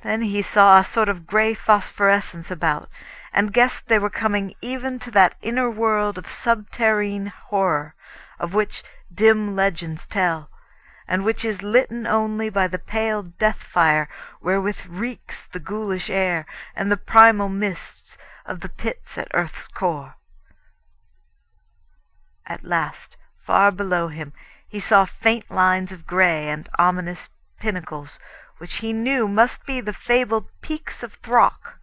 Then he saw a sort of grey phosphorescence about, and guessed they were coming even to that inner world of subterrene horror of which dim legends tell, and which is litten only by the pale death-fire wherewith reeks the ghoulish air and the primal mists of the pits at earth's core. At last, far below him, he saw faint lines of grey and ominous pinnacles, which he knew must be the fabled peaks of Throck.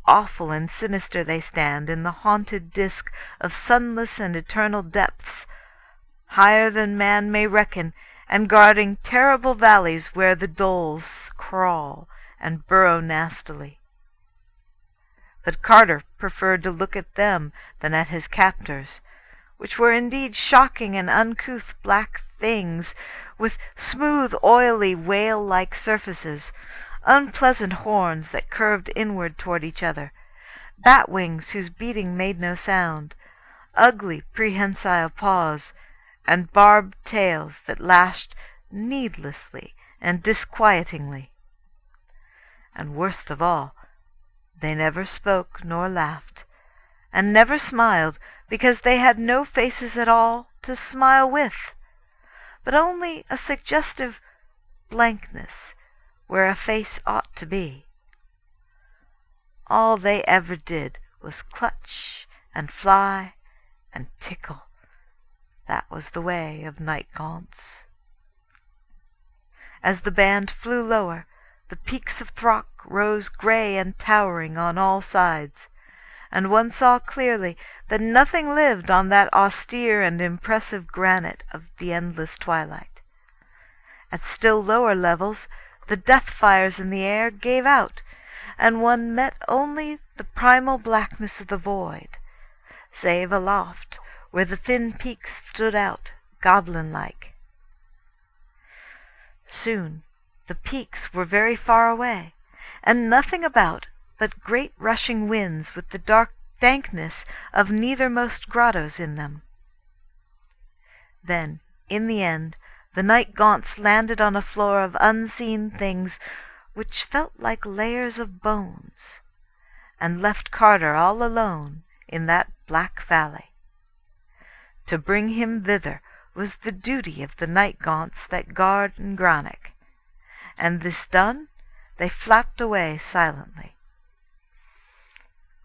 Awful and sinister they stand in the haunted disk of sunless and eternal depths, higher than man may reckon, and guarding terrible valleys where the dholes crawl and burrow nastily. But Carter preferred to look at them than at his captors, which were indeed shocking and uncouth black things, with smooth, oily, whale-like surfaces, unpleasant horns that curved inward toward each other, bat-wings whose beating made no sound, ugly prehensile paws, and barbed tails that lashed needlessly and disquietingly. And worst of all, they never spoke nor laughed, and never smiled, because they had no faces at all to smile with, but only a suggestive blankness where a face ought to be. All they ever did was clutch and fly and tickle. That was the way of night gaunts. As the band flew lower, the peaks of Throck rose grey and towering on all sides, and one saw clearly that nothing lived on that austere and impressive granite of the endless twilight. At still lower levels, the death-fires in the air gave out, and one met only the primal blackness of the void, save aloft, where the thin peaks stood out, goblin-like. soon the peaks were very far away, and nothing about but great rushing winds with the dark dankness of neithermost grottos in them. Then, in the end, the night gaunts landed on a floor of unseen things which felt like layers of bones, and left Carter all alone in that black valley. To bring him thither was the duty of the night gaunts that guard Ngranich, and this done, they flapped away silently.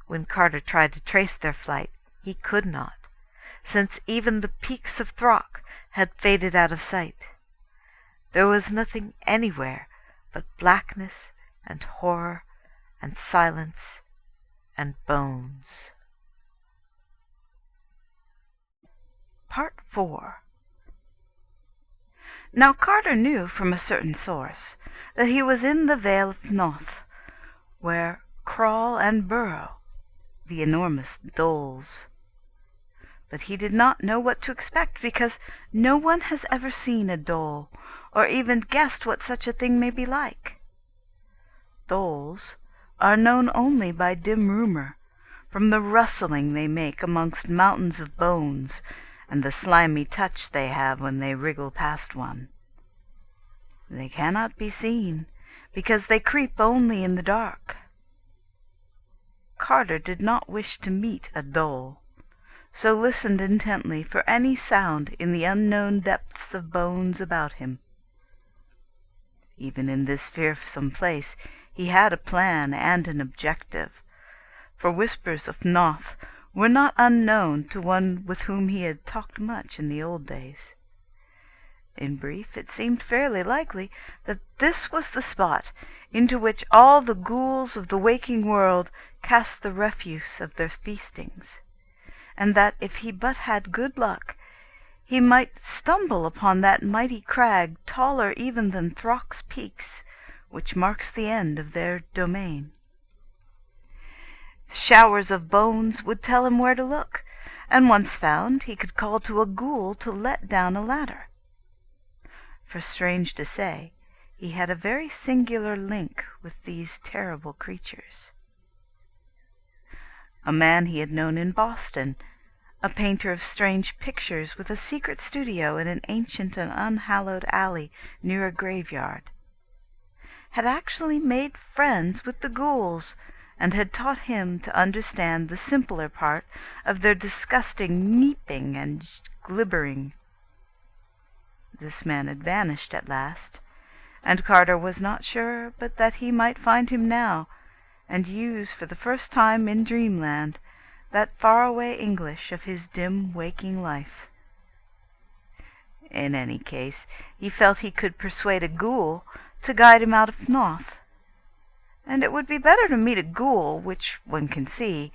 When Carter tried to trace their flight, he could not, since even the peaks of Throck had faded out of sight. There was nothing anywhere but blackness and horror and silence and bones. Part 4. Now Carter knew from a certain source that he was in the Vale of Noth, where crawl and burrow the enormous doles. But he did not know what to expect, because no one has ever seen a dole, or even guessed what such a thing may be like. Doles are known only by dim rumor, from the rustling they make amongst mountains of bones, and the slimy touch they have when they wriggle past one. They cannot be seen, because they creep only in the dark. Carter did not wish to meet a dole, so listened intently for any sound in the unknown depths of bones about him. Even in this fearsome place he had a plan and an objective, for whispers of Noth were not unknown to one with whom he had talked much in the old days. In brief, it seemed fairly likely that this was the spot into which all the ghouls of the waking world cast the refuse of their feastings, and that if he but had good luck, he might stumble upon that mighty crag taller even than Throck's peaks, which marks the end of their domain. Showers of bones would tell him where to look, and once found, he could call to a ghoul to let down a ladder. For strange to say, he had a very singular link with these terrible creatures. A man he had known in Boston, a painter of strange pictures with a secret studio in an ancient and unhallowed alley near a graveyard, had actually made friends with the ghouls, and had taught him to understand the simpler part of their disgusting meeping and glibbering. This man had vanished at last, and Carter was not sure but that he might find him now, and use for the first time in dreamland that far-away English of his dim waking life. In any case, he felt he could persuade a ghoul to guide him out of Noth, and it would be better to meet a ghoul which one can see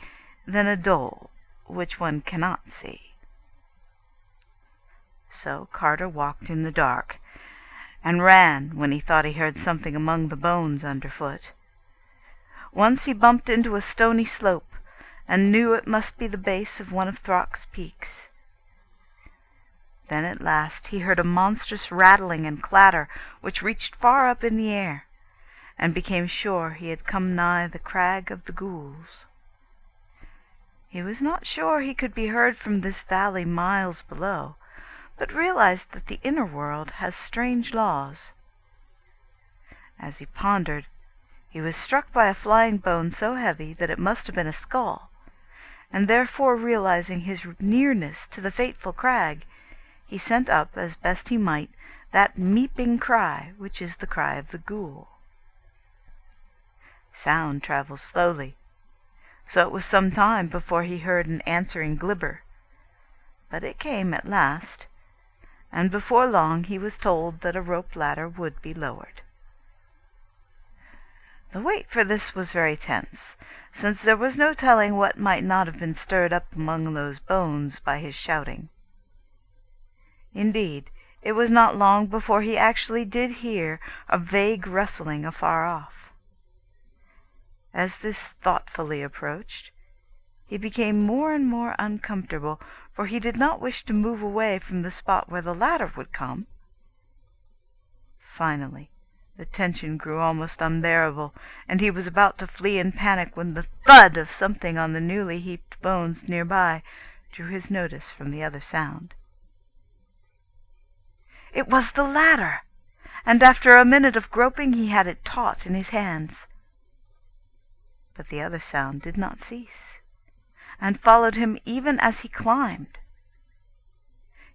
than a dole which one cannot see. So Carter walked in the dark, and ran when he thought he heard something among the bones underfoot. Once he bumped into a stony slope, and knew it must be the base of one of Throck's peaks. Then at last he heard a monstrous rattling and clatter which reached far up in the air, and became sure he had come nigh the crag of the ghouls. He was not sure he could be heard from this valley miles below, but realized that the inner world has strange laws. As he pondered, he was struck by a flying bone so heavy that it must have been a skull, and therefore realizing his nearness to the fateful crag, he sent up, as best he might, that meeping cry which is the cry of the ghoul. Sound travels slowly, so it was some time before he heard an answering glibber, but it came at last, and before long he was told that a rope ladder would be lowered. The wait for this was very tense, since there was no telling what might not have been stirred up among those bones by his shouting. Indeed, it was not long before he actually did hear a vague rustling afar off. As this thoughtfully approached, he became more and more uncomfortable, for he did not wish to move away from the spot where the ladder would come. Finally, the tension grew almost unbearable, and he was about to flee in panic when the thud of something on the newly heaped bones nearby drew his notice from the other sound. It was the ladder, and after a minute of groping he had it taut in his hands. But the other sound did not cease, and followed him even as he climbed.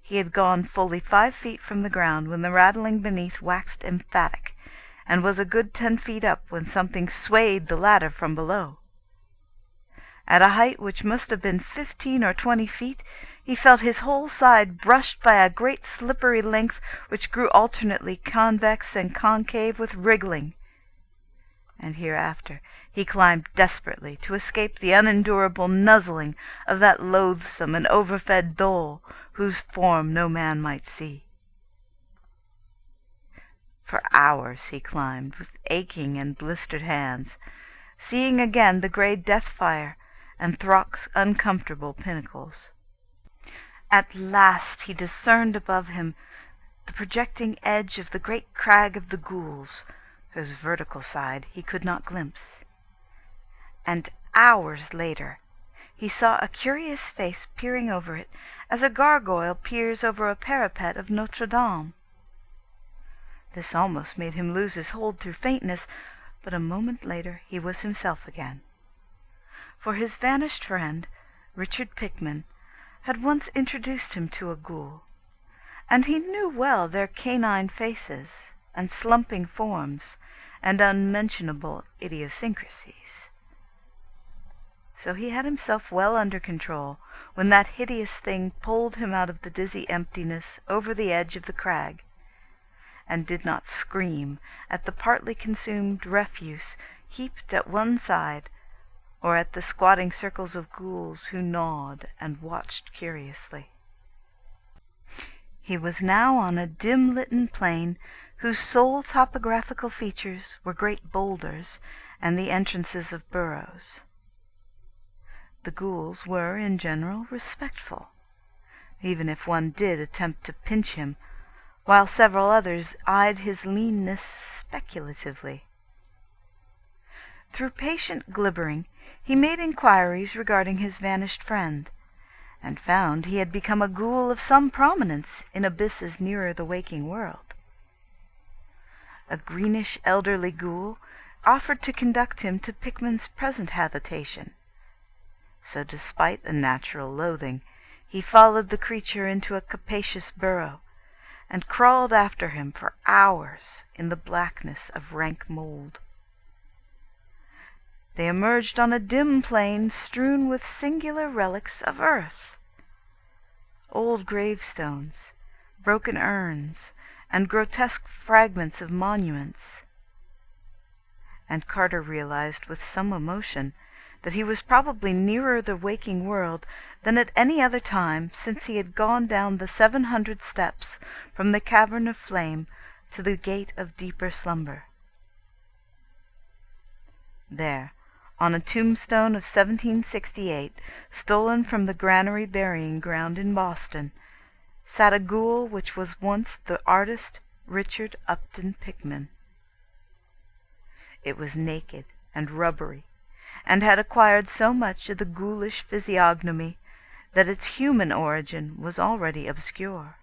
He had gone fully 5 feet from the ground when the rattling beneath waxed emphatic, and was a good 10 feet up when something swayed the ladder from below. At a height which must have been 15 or 20 feet, he felt his whole side brushed by a great slippery length which grew alternately convex and concave with wriggling. And hereafter he climbed desperately to escape the unendurable nuzzling of that loathsome and overfed dole whose form no man might see. For hours he climbed with aching and blistered hands, seeing again the grey death-fire and Throck's uncomfortable pinnacles. At last he discerned above him the projecting edge of the great crag of the ghouls, whose vertical side he could not glimpse. And hours later he saw a curious face peering over it, as a gargoyle peers over a parapet of Notre Dame. This almost made him lose his hold through faintness, but a moment later he was himself again. For his vanished friend, Richard Pickman, had once introduced him to a ghoul, and he knew well their canine faces, and slumping forms, and unmentionable idiosyncrasies. So he had himself well under control when that hideous thing pulled him out of the dizzy emptiness over the edge of the crag, and did not scream at the partly consumed refuse heaped at one side, or at the squatting circles of ghouls who gnawed and watched curiously. He was now on a dim-litten plain whose sole topographical features were great boulders and the entrances of burrows. The ghouls were, in general, respectful, even if one did attempt to pinch him, while several others eyed his leanness speculatively. Through patient glibbering he made inquiries regarding his vanished friend, and found he had become a ghoul of some prominence in abysses nearer the waking world. A greenish elderly ghoul offered to conduct him to Pickman's present habitation. So despite a natural loathing, he followed the creature into a capacious burrow, and crawled after him for hours in the blackness of rank mold. They emerged on a dim plain strewn with singular relics of earth. Old gravestones, broken urns, and grotesque fragments of monuments. And Carter realized with some emotion that he was probably nearer the waking world than at any other time since he had gone down the 700 steps from the cavern of flame to the gate of deeper slumber. There, on a tombstone of 1768, stolen from the Granary burying ground in Boston, sat a ghoul which was once the artist Richard Upton Pickman. It was naked and rubbery, and had acquired so much of the ghoulish physiognomy that its human origin was already obscure.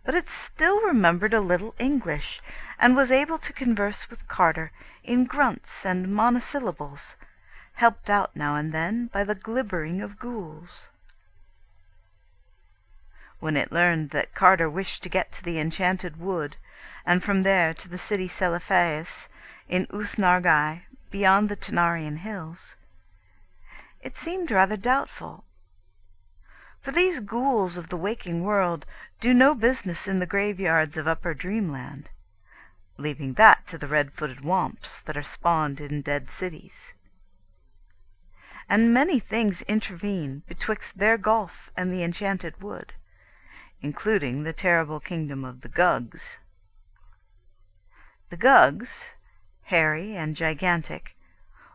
But it still remembered a little English, and was able to converse with Carter in grunts and monosyllables, helped out now and then by the glibbering of ghouls. When it learned that Carter wished to get to the enchanted wood, and from there to the city Celephaeus in Uth-Nargai, beyond the Tanarian hills, it seemed rather doubtful. For these ghouls of the waking world do no business in the graveyards of Upper Dreamland, leaving that to the red-footed womps that are spawned in dead cities. And many things intervene betwixt their gulf and the enchanted wood, including the terrible kingdom of the Gugs. The Gugs, hairy and gigantic,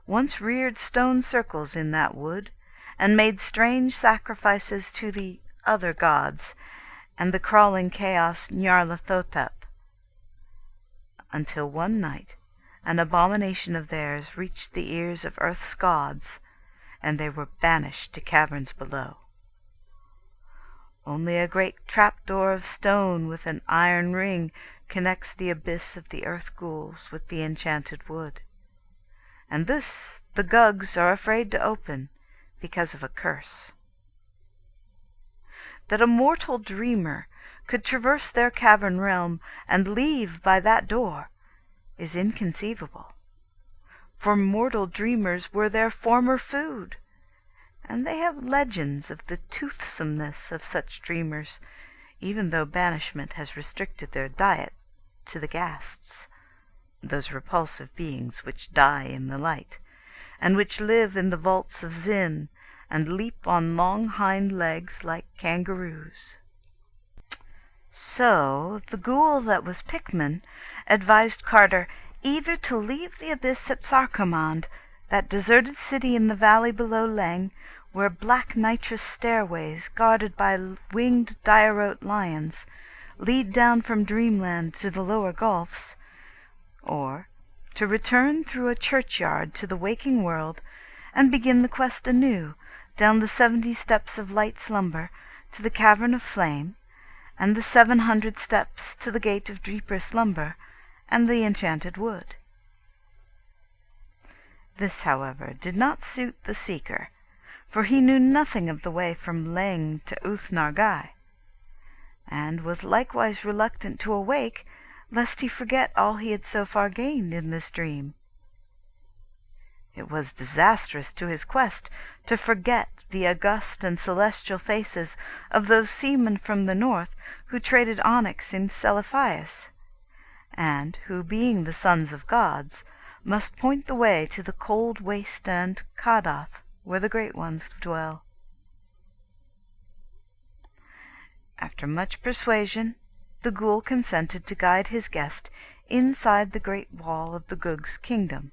once reared stone circles in that wood, and made strange sacrifices to the other gods and the crawling chaos Nyarlathotep, until one night an abomination of theirs reached the ears of earth's gods, and they were banished to caverns below. Only a great trap-door of stone with an iron ring connects the abyss of the earth ghouls with the enchanted wood, and this the Gugs are afraid to open because of a curse. That a mortal dreamer could traverse their cavern realm and leave by that door is inconceivable, for mortal dreamers were their former food, and they have legends of the toothsomeness of such dreamers, even though banishment has restricted their diet to the ghasts, those repulsive beings which die in the light, and which live in the vaults of Zin, and leap on long hind legs like kangaroos. So the ghoul that was Pickman advised Carter either to leave the abyss at Sarkomand, that deserted city in the valley below Leng, where black nitrous stairways, guarded by winged diarrhote lions, lead down from Dreamland to the lower gulfs, or to return through a churchyard to the waking world and begin the quest anew down the 70 steps of light slumber to the cavern of flame, and the 700 steps to the gate of deeper slumber and the enchanted wood. This, however, did not suit the seeker, for he knew nothing of the way from Leng to Uth-Nargai, and was likewise reluctant to awake, lest he forget all he had so far gained in this dream. It was disastrous to his quest to forget the august and celestial faces of those seamen from the north who traded onyx in Celiphaeus, and who, being the sons of gods, must point the way to the cold waste and Kadath, where the great ones dwell. After much persuasion, the ghoul consented to guide his guest inside the great wall of the Gug's kingdom.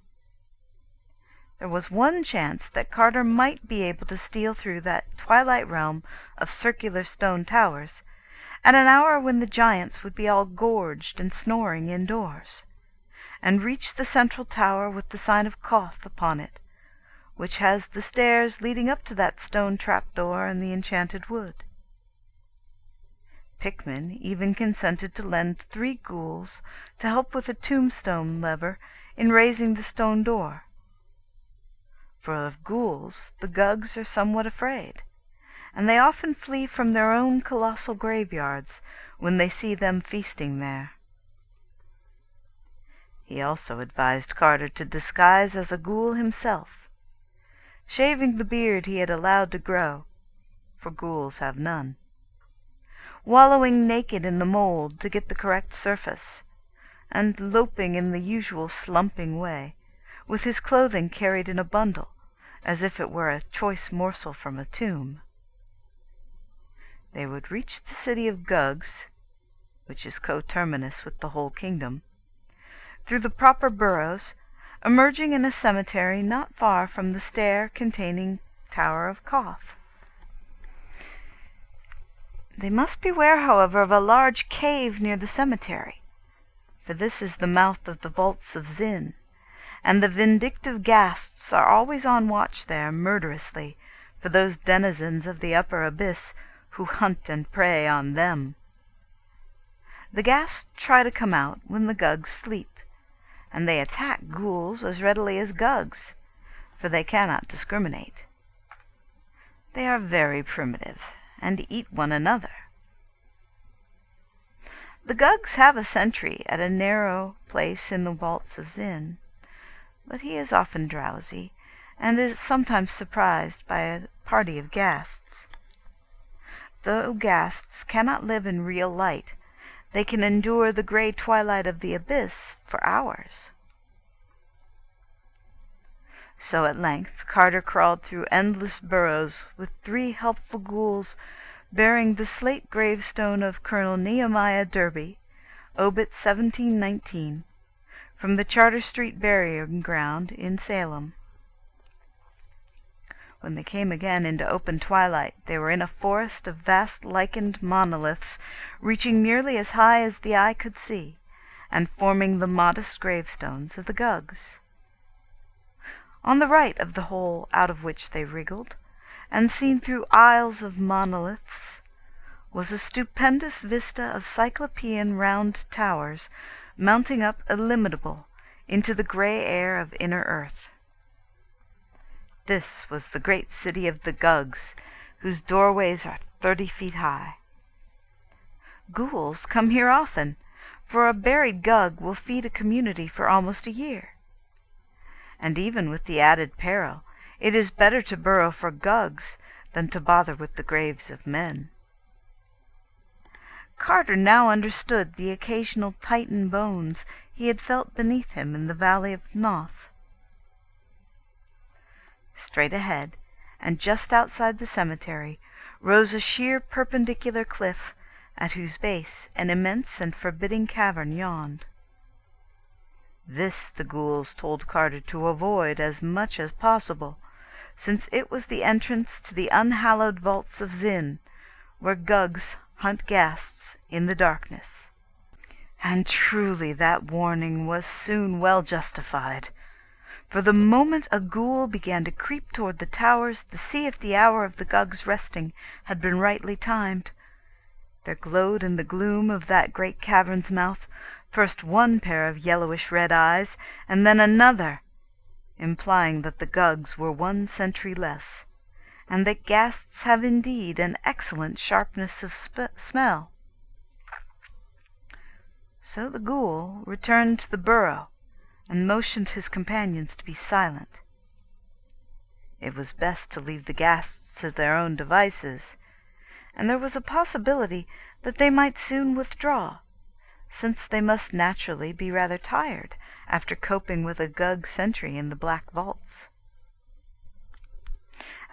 There was one chance that Carter might be able to steal through that twilight realm of circular stone towers, at an hour when the giants would be all gorged and snoring indoors, and reach the central tower with the sign of Koth upon it, which has the stairs leading up to that stone trap-door in the enchanted wood. Pickman even consented to lend 3 ghouls to help with a tombstone lever in raising the stone door. For of ghouls the Gugs are somewhat afraid, and they often flee from their own colossal graveyards when they see them feasting there. He also advised Carter to disguise as a ghoul himself, shaving the beard he had allowed to grow, for ghouls have none, wallowing naked in the mold to get the correct surface, and loping in the usual slumping way, with his clothing carried in a bundle, as if it were a choice morsel from a tomb. They would reach the city of Gugs, which is coterminous with the whole kingdom, through the proper burrows, emerging in a cemetery not far from the stair containing Tower of Koth. They must beware, however, of a large cave near the cemetery, for this is the mouth of the vaults of Zin, and the vindictive ghasts are always on watch there murderously for those denizens of the upper abyss who hunt and prey on them. The ghasts try to come out when the Gugs sleep, and they attack ghouls as readily as Gugs, for they cannot discriminate. They are very primitive, and eat one another. The Gugs have a sentry at a narrow place in the vaults of Zin, but he is often drowsy, and is sometimes surprised by a party of ghasts. Though ghasts cannot live in real light, they can endure the grey twilight of the abyss for hours. So at length Carter crawled through endless burrows with 3 helpful ghouls bearing the slate gravestone of Colonel Nehemiah Derby, obit 1719, from the Charter Street burying ground in Salem. When they came again into open twilight, they were in a forest of vast lichened monoliths reaching nearly as high as the eye could see, and forming the modest gravestones of the Gugs. On the right of the hole out of which they wriggled, and seen through aisles of monoliths, was a stupendous vista of cyclopean round towers mounting up illimitable into the grey air of inner earth. This was the great city of the Gugs, whose doorways are 30 feet high. Ghouls come here often, for a buried Gug will feed a community for almost a year. And even with the added peril, it is better to burrow for Gugs than to bother with the graves of men. Carter now understood the occasional Titan bones he had felt beneath him in the valley of Noth. Straight ahead, and just outside the cemetery, rose a sheer perpendicular cliff, at whose base an immense and forbidding cavern yawned. This the ghouls told Carter to avoid as much as possible, since it was the entrance to the unhallowed vaults of Zin, where Gugs hunt ghasts in the darkness. And truly that warning was soon well justified, for the moment a ghoul began to creep toward the towers to see if the hour of the Gugs' resting had been rightly timed, there glowed in the gloom of that great cavern's mouth first one pair of yellowish red eyes, and then another, implying that the Gugs were 1 century less, and that ghasts have indeed an excellent sharpness of smell. So the ghoul returned to the burrow, and motioned his companions to be silent. It was best to leave the ghasts to their own devices, and there was a possibility that they might soon withdraw, since they must naturally be rather tired after coping with a Gug sentry in the black vaults.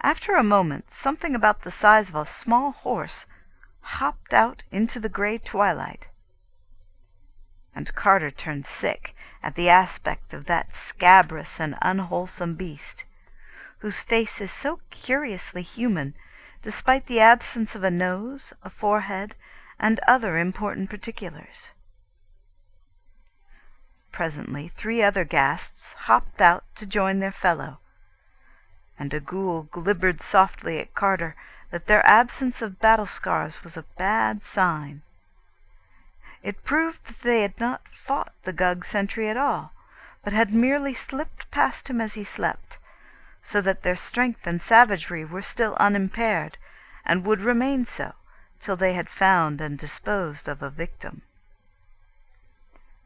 After a moment, something about the size of a small horse hopped out into the grey twilight, and Carter turned sick at the aspect of that scabrous and unwholesome beast, whose face is so curiously human, despite the absence of a nose, a forehead, and other important particulars. Presently 3 other ghasts hopped out to join their fellow, and a ghoul glibbered softly at Carter that their absence of battle scars was a bad sign. It proved that they had not fought the Gug sentry at all, but had merely slipped past him as he slept, so that their strength and savagery were still unimpaired, and would remain so till they had found and disposed of a victim.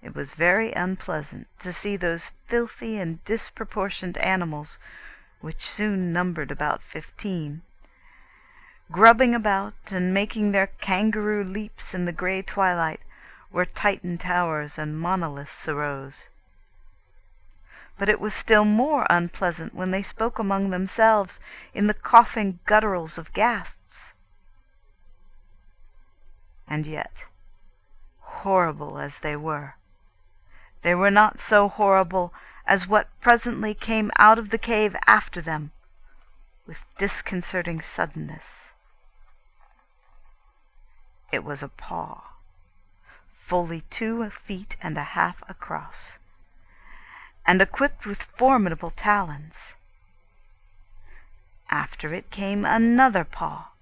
It was very unpleasant to see those filthy and disproportioned animals, which soon numbered about 15, grubbing about and making their kangaroo leaps in the grey twilight where Titan towers and monoliths arose. But it was still more unpleasant when they spoke among themselves in the coughing gutturals of ghasts. And yet, horrible as they were not so horrible as what presently came out of the cave after them, with disconcerting suddenness. It was a paw, fully 2.5 feet across, and equipped with formidable talons. After it came another paw,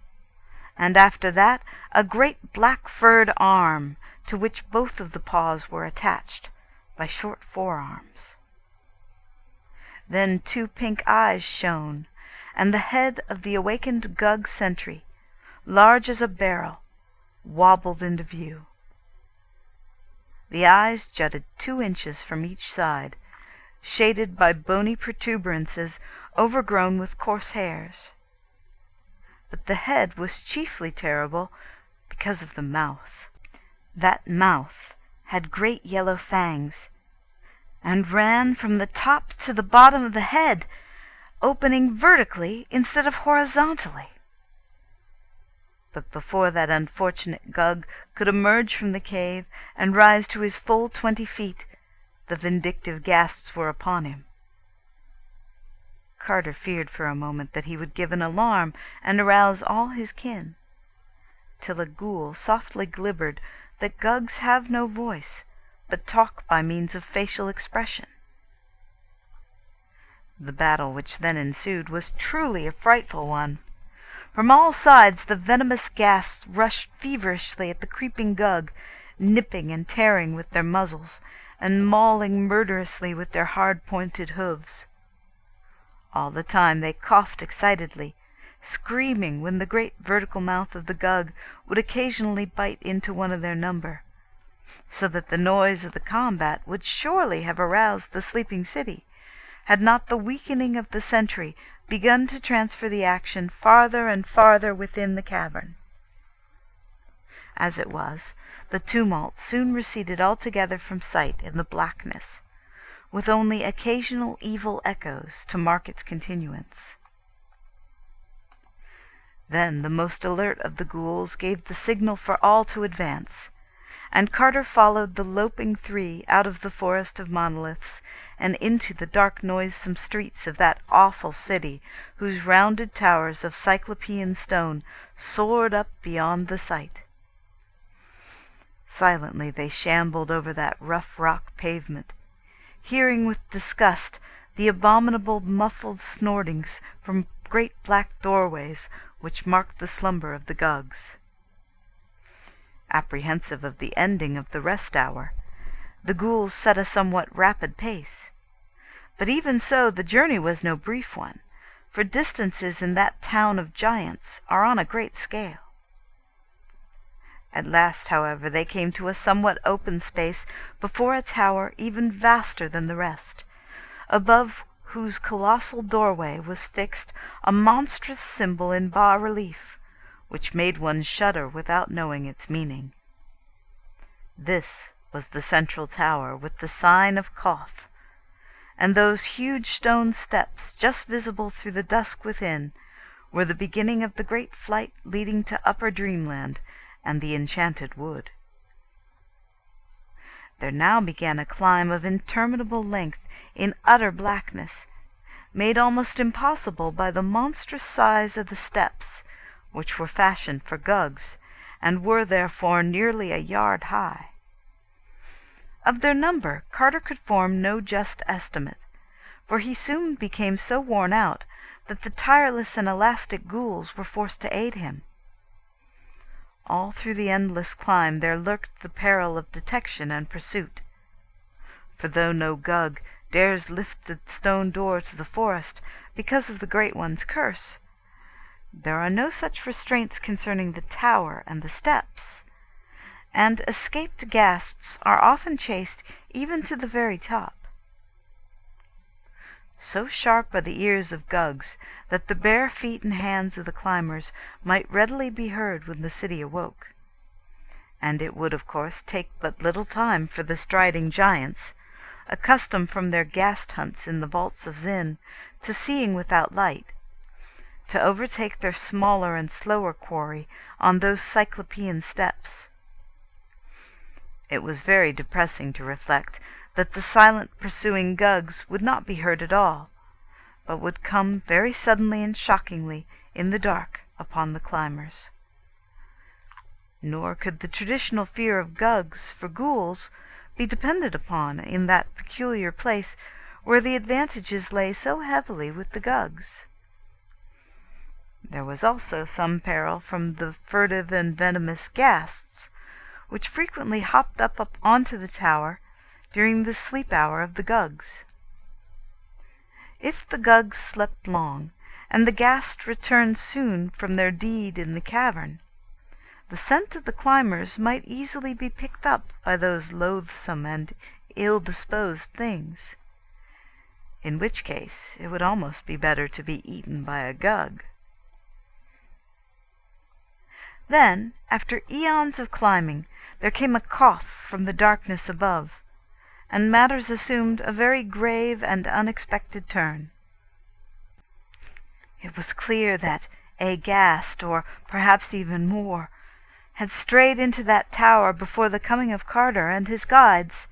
and after that a great black-furred arm, to which both of the paws were attached by short forearms. Then 2 pink eyes shone, and the head of the awakened Gug sentry, large as a barrel, wobbled into view. The eyes jutted 2 inches from each side, shaded by bony protuberances overgrown with coarse hairs. But the head was chiefly terrible because of the mouth. That mouth had great yellow fangs, and ran from the top to the bottom of the head, opening vertically instead of horizontally. But before that unfortunate Gug could emerge from the cave and rise to his full 20 feet, the vindictive ghasts were upon him. Carter feared for a moment that he would give an alarm and arouse all his kin, till a ghoul softly glibbered that Gugs have no voice, but talk by means of facial expression. The battle which then ensued was truly a frightful one. From all sides the venomous ghasts rushed feverishly at the creeping Gug, nipping and tearing with their muzzles, and mauling murderously with their hard-pointed hooves. All the time they coughed excitedly, screaming when the great vertical mouth of the Gug would occasionally bite into one of their number, so that the noise of the combat would surely have aroused the sleeping city, had not the weakening of the sentry begun to transfer the action farther and farther within the cavern. As it was, the tumult soon receded altogether from sight in the blackness, with only occasional evil echoes to mark its continuance. Then the most alert of the ghouls gave the signal for all to advance, and Carter followed the loping three out of the forest of monoliths and into the dark noisome streets of that awful city whose rounded towers of cyclopean stone soared up beyond the sight. Silently they shambled over that rough rock pavement, hearing with disgust the abominable muffled snortings from great black doorways which marked the slumber of the Gugs. Apprehensive of the ending of the rest hour, the ghouls set a somewhat rapid pace. But even so the journey was no brief one, for distances in that town of giants are on a great scale. At last, however, they came to a somewhat open space before a tower even vaster than the rest, above whose colossal doorway was fixed a monstrous symbol in bas-relief, which made one shudder without knowing its meaning. This was the central tower with the sign of Koth, and those huge stone steps just visible through the dusk within were the beginning of the great flight leading to Upper Dreamland and the Enchanted Wood. There now began a climb of interminable length in utter blackness, made almost impossible by the monstrous size of the steps, which were fashioned for Gugs, and were therefore nearly a yard high. Of their number Carter could form no just estimate, for he soon became so worn out that the tireless and elastic ghouls were forced to aid him. All through the endless climb there lurked the peril of detection and pursuit. For though no Gug dares lift the stone door to the forest because of the Great One's curse, there are no such restraints concerning the tower and the steps, and escaped ghasts are often chased even to the very top. So sharp are the ears of Gugs that the bare feet and hands of the climbers might readily be heard when the city awoke. And it would, of course, take but little time for the striding giants, accustomed from their ghast hunts in the vaults of Zin to seeing without light, to overtake their smaller and slower quarry on those cyclopean steps. It was very depressing to reflect that the silent pursuing Gugs would not be heard at all, but would come very suddenly and shockingly in the dark upon the climbers. Nor could the traditional fear of Gugs for ghouls be depended upon in that peculiar place where the advantages lay so heavily with the Gugs. There was also some peril from the furtive and venomous ghasts, which frequently hopped up onto the tower during the sleep hour of the Gugs. If the Gugs slept long, and the ghasts returned soon from their deed in the cavern, the scent of the climbers might easily be picked up by those loathsome and ill-disposed things, in which case it would almost be better to be eaten by a Gug. Then, after eons of climbing, there came a cough from the darkness above, and matters assumed a very grave and unexpected turn. It was clear that a ghast, or perhaps even more, had strayed into that tower before the coming of Carter and his guides,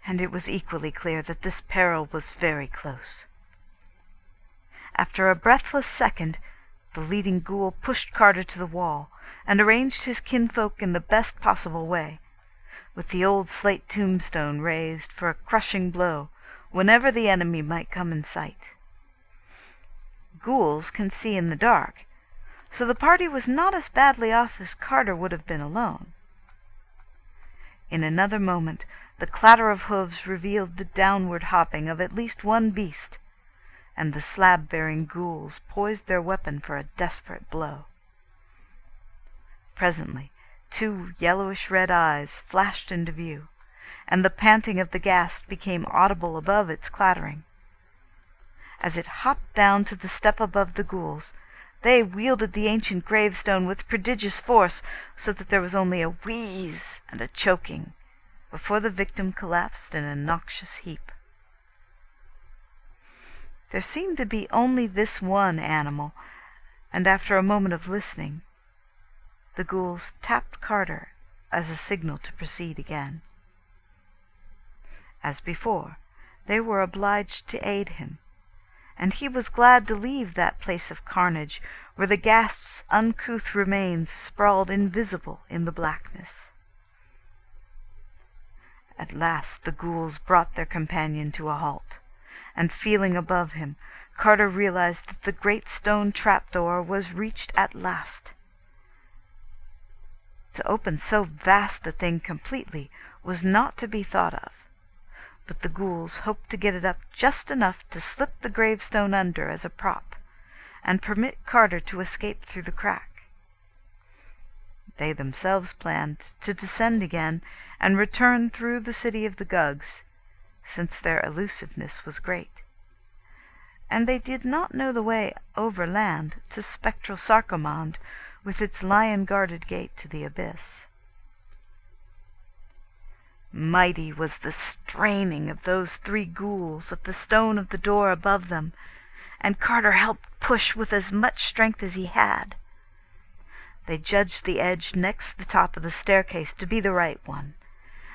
and it was equally clear that this peril was very close. After a breathless second, the leading ghoul pushed Carter to the wall, and arranged his kinfolk in the best possible way, with the old slate tombstone raised for a crushing blow whenever the enemy might come in sight. Ghouls can see in the dark, so the party was not as badly off as Carter would have been alone. In another moment the clatter of hooves revealed the downward hopping of at least one beast, and the slab-bearing ghouls poised their weapon for a desperate blow. Presently 2 yellowish-red eyes flashed into view, and the panting of the ghast became audible above its clattering. As it hopped down to the step above the ghouls, they wielded the ancient gravestone with prodigious force, so that there was only a wheeze and a choking before the victim collapsed in a noxious heap. There seemed to be only this one animal, and after a moment of listening, the ghouls tapped Carter as a signal to proceed again. As before, they were obliged to aid him, and he was glad to leave that place of carnage where the ghast's uncouth remains sprawled invisible in the blackness. At last the ghouls brought their companion to a halt, and feeling above him, Carter realized that the great stone trapdoor was reached at last. To open so vast a thing completely was not to be thought of, but the ghouls hoped to get it up just enough to slip the gravestone under as a prop, and permit Carter to escape through the crack. They themselves planned to descend again and return through the city of the Gugs, since their elusiveness was great, and they did not know the way overland to spectral Sarkomand with its lion-guarded gate to the abyss. Mighty was the straining of those 3 ghouls at the stone of the door above them, and Carter helped push with as much strength as he had. They judged the edge next the top of the staircase to be the right one,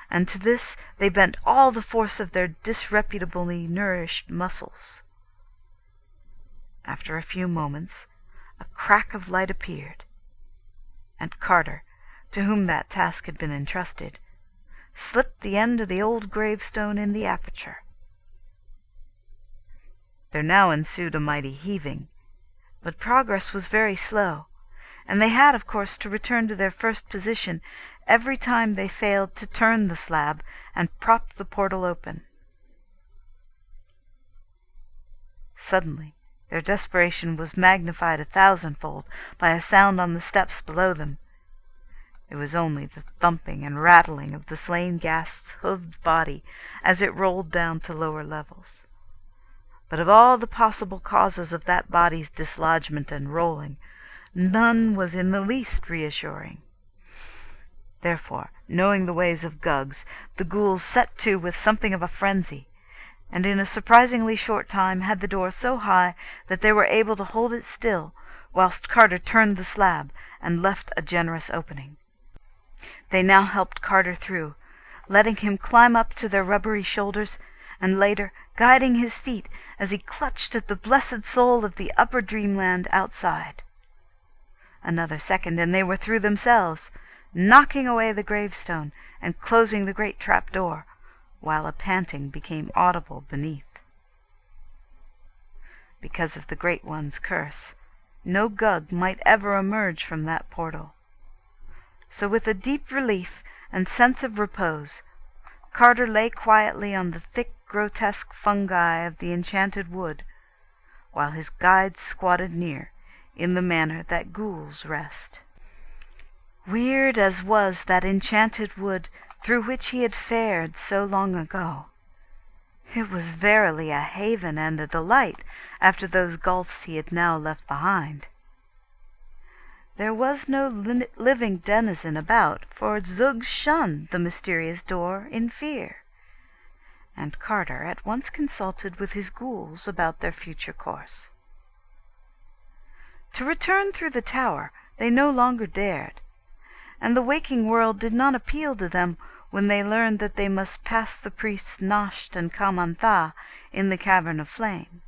and to this they bent all the force of their disreputably nourished muscles. After a few moments, a crack of light appeared, and Carter, to whom that task had been entrusted, slipped the end of the old gravestone in the aperture. There now ensued a mighty heaving, but progress was very slow, and they had, of course, to return to their first position every time they failed to turn the slab and prop the portal open. Suddenly, their desperation was magnified 1,000-fold by a sound on the steps below them. It was only the thumping and rattling of the slain ghast's hooved body as it rolled down to lower levels. But of all the possible causes of that body's dislodgment and rolling, none was in the least reassuring. Therefore, knowing the ways of Gugs, the ghouls set to with something of a frenzy, and in a surprisingly short time had the door so high that they were able to hold it still, whilst Carter turned the slab and left a generous opening. They now helped Carter through, letting him climb up to their rubbery shoulders, and later guiding his feet as he clutched at the blessed soul of the upper dreamland outside. Another second and they were through themselves, knocking away the gravestone and closing the great trap-door, while a panting became audible beneath. Because of the Great One's curse, no Gug might ever emerge from that portal. So with a deep relief and sense of repose, Carter lay quietly on the thick, grotesque fungi of the enchanted wood, while his guides squatted near, in the manner that ghouls rest. Weird as was that enchanted wood through which he had fared so long ago, it was verily a haven and a delight after those gulfs he had now left behind. There was no living denizen about, for Zug shunned the mysterious door in fear, and Carter at once consulted with his ghouls about their future course. To return through the tower they no longer dared, and the waking world did not appeal to them when they learned that they must pass the priests Nasht and Kamantha in the Cavern of Flame.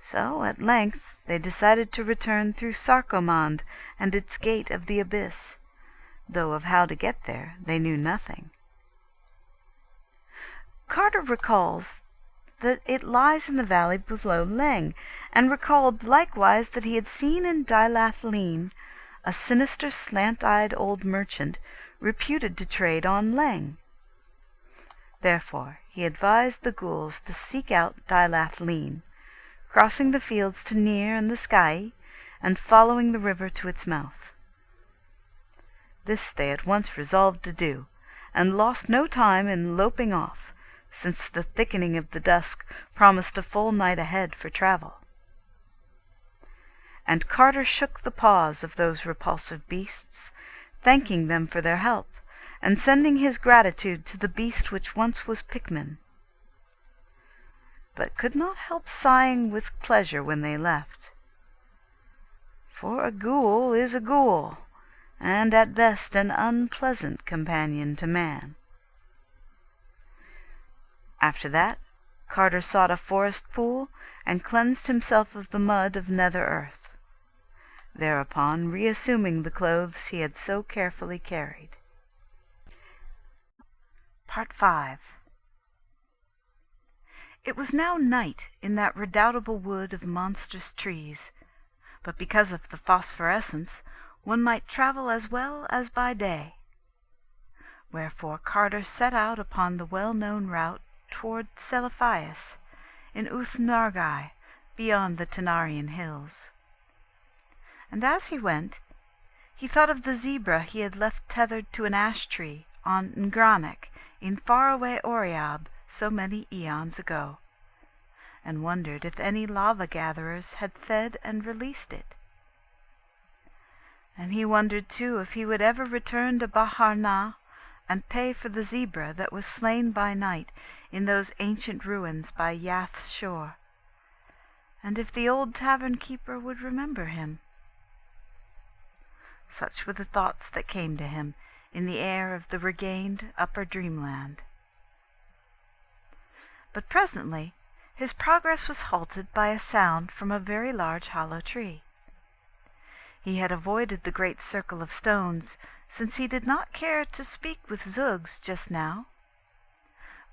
So at length they decided to return through Sarkomand and its gate of the abyss, though of how to get there they knew nothing. Carter recalls that it lies in the valley below Leng, and recalled likewise that he had seen in Dilath-Leen a sinister slant-eyed old merchant reputed to trade on Leng. Therefore he advised the ghouls to seek out Dilath-Leen, crossing the fields to Nir and the Sky, and following the river to its mouth. This they at once resolved to do, and lost no time in loping off, since the thickening of the dusk promised a full night ahead for travel. And Carter shook the paws of those repulsive beasts, thanking them for their help, and sending his gratitude to the beast which once was Pickman, but could not help sighing with pleasure when they left. For a ghoul is a ghoul, and at best an unpleasant companion to man. After that, Carter sought a forest pool, and cleansed himself of the mud of nether earth, thereupon reassuming the clothes he had so carefully carried. Part 5. It was now night in that redoubtable wood of monstrous trees, but because of the phosphorescence one might travel as well as by day. Wherefore Carter set out upon the well-known route toward Seliphias, in Uth-Nargai, beyond the Tanarian hills. And as he went, he thought of the zebra he had left tethered to an ash-tree on Ngranek in far-away Oriab so many eons ago, and wondered if any lava-gatherers had fed and released it. And he wondered, too, if he would ever return to Bahar-Na and pay for the zebra that was slain by night in those ancient ruins by Yath's shore, and if the old tavern-keeper would remember him. Such were the thoughts that came to him in the air of the regained upper dreamland. But presently his progress was halted by a sound from a very large hollow tree. He had avoided the great circle of stones, since he did not care to speak with Zuggs just now.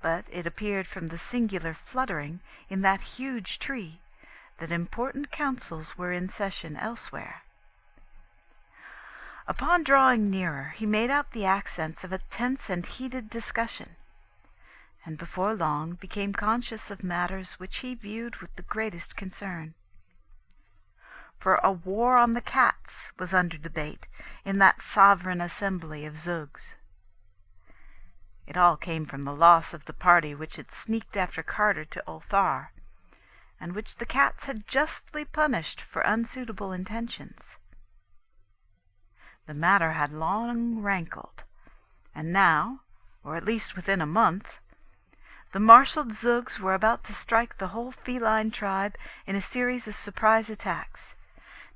But it appeared from the singular fluttering in that huge tree that important councils were in session elsewhere. Upon drawing nearer, he made out the accents of a tense and heated discussion, and before long became conscious of matters which he viewed with the greatest concern. For a war on the cats was under debate in that sovereign assembly of Zuggs. It all came from the loss of the party which had sneaked after Carter to Ulthar, and which the cats had justly punished for unsuitable intentions. The matter had long rankled, and now, or at least within a month, the marshalled Zuggs were about to strike the whole feline tribe in a series of surprise attacks,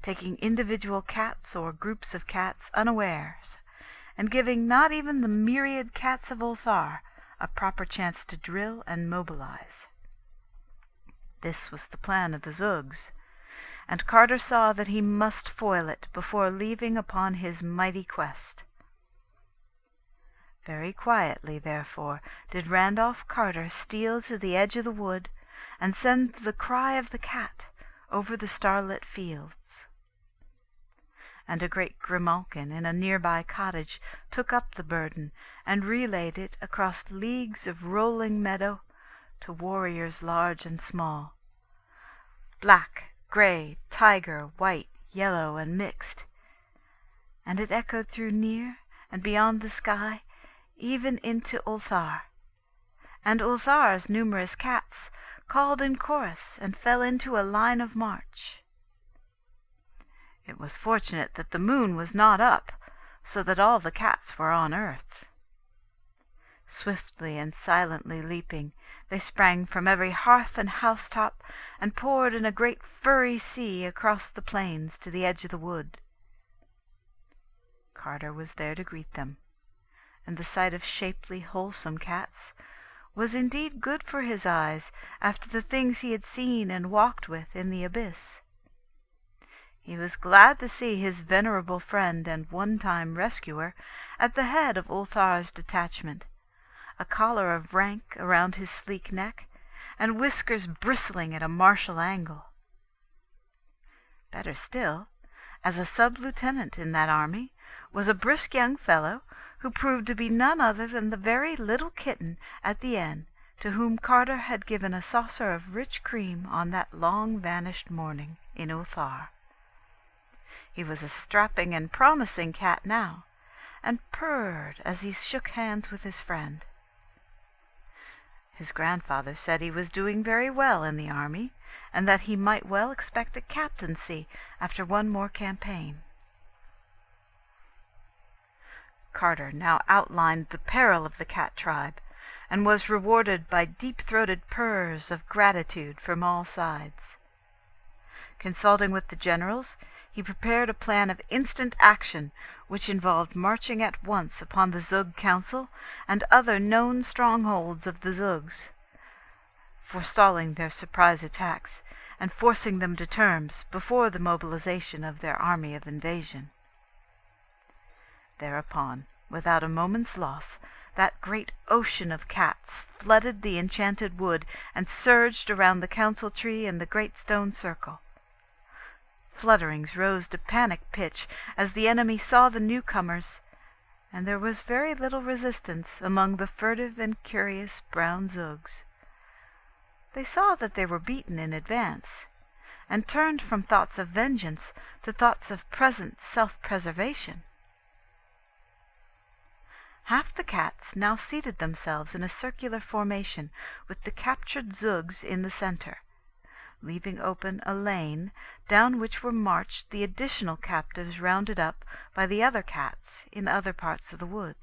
taking individual cats or groups of cats unawares, and giving not even the myriad cats of Ulthar a proper chance to drill and mobilize. This was the plan of the Zuggs, and Carter saw that he must foil it before leaving upon his mighty quest. Very quietly, therefore, did Randolph Carter steal to the edge of the wood and send the cry of the cat over the starlit fields. And a great grimalkin in a nearby cottage took up the burden and relayed it across leagues of rolling meadow to warriors large and small, black, gray, tiger, white, yellow, and mixed, and it echoed through Nir and beyond the Sky, even into Ulthar, and Ulthar's numerous cats called in chorus and fell into a line of march. It was fortunate that the moon was not up, so that all the cats were on earth. Swiftly and silently leaping, they sprang from every hearth and housetop, and poured in a great furry sea across the plains to the edge of the wood. Carter was there to greet them, and the sight of shapely, wholesome cats was indeed good for his eyes after the things he had seen and walked with in the abyss. He was glad to see his venerable friend and one-time rescuer at the head of Ulthar's detachment, a collar of rank around his sleek neck, and whiskers bristling at a martial angle. Better still, as a sub-lieutenant in that army, was a brisk young fellow who proved to be none other than the very little kitten at the inn to whom Carter had given a saucer of rich cream on that long-vanished morning in Ulthar. He was a strapping and promising cat now, and purred as he shook hands with his friend. His grandfather said he was doing very well in the army, and that he might well expect a captaincy after one more campaign. Carter now outlined the peril of the cat tribe, and was rewarded by deep-throated purrs of gratitude from all sides. Consulting with the generals, he prepared a plan of instant action which involved marching at once upon the Zug Council and other known strongholds of the Zugs, forestalling their surprise attacks and forcing them to terms before the mobilization of their army of invasion. Thereupon, without a moment's loss, that great ocean of cats flooded the enchanted wood and surged around the council tree and the great stone circle. Flutterings rose to panic pitch as the enemy saw the newcomers, and there was very little resistance among the furtive and curious brown Zugs. They saw that they were beaten in advance, and turned from thoughts of vengeance to thoughts of present self-preservation. Half the cats now seated themselves in a circular formation with the captured Zugs in the center, leaving open a lane down which were marched the additional captives rounded up by the other cats in other parts of the wood.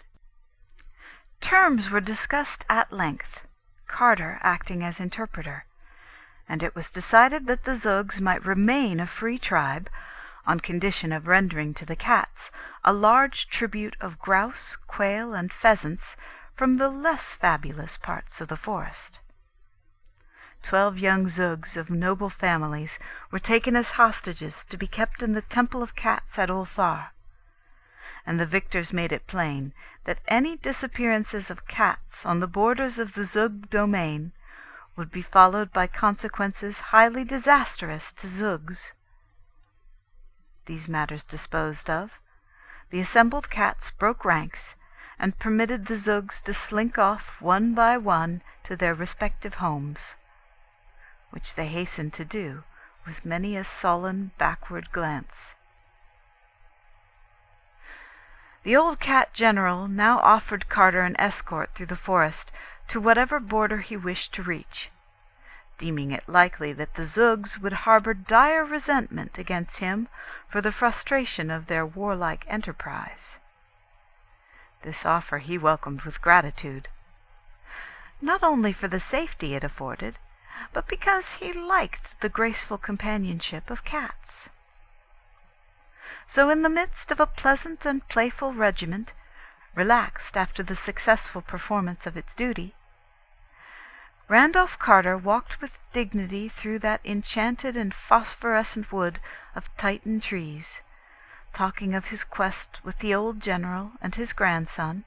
Terms were discussed at length, Carter acting as interpreter, and it was decided that the Zugs might remain a free tribe on condition of rendering to the cats a large tribute of grouse, quail, and pheasants from the less fabulous parts of the forest. 12 young Zugs of noble families were taken as hostages to be kept in the Temple of Cats at Ulthar, and the victors made it plain that any disappearances of cats on the borders of the Zug domain would be followed by consequences highly disastrous to Zugs. These matters disposed of, the assembled cats broke ranks and permitted the Zugs to slink off one by one to their respective homes, which they hastened to do with many a sullen backward glance. The old cat general now offered Carter an escort through the forest to whatever border he wished to reach, deeming it likely that the Zugs would harbor dire resentment against him for the frustration of their warlike enterprise. This offer he welcomed with gratitude, not only for the safety it afforded, but because he liked the graceful companionship of cats. So in the midst of a pleasant and playful regiment, relaxed after the successful performance of its duty, Randolph Carter walked with dignity through that enchanted and phosphorescent wood of Titan trees, talking of his quest with the old general and his grandson,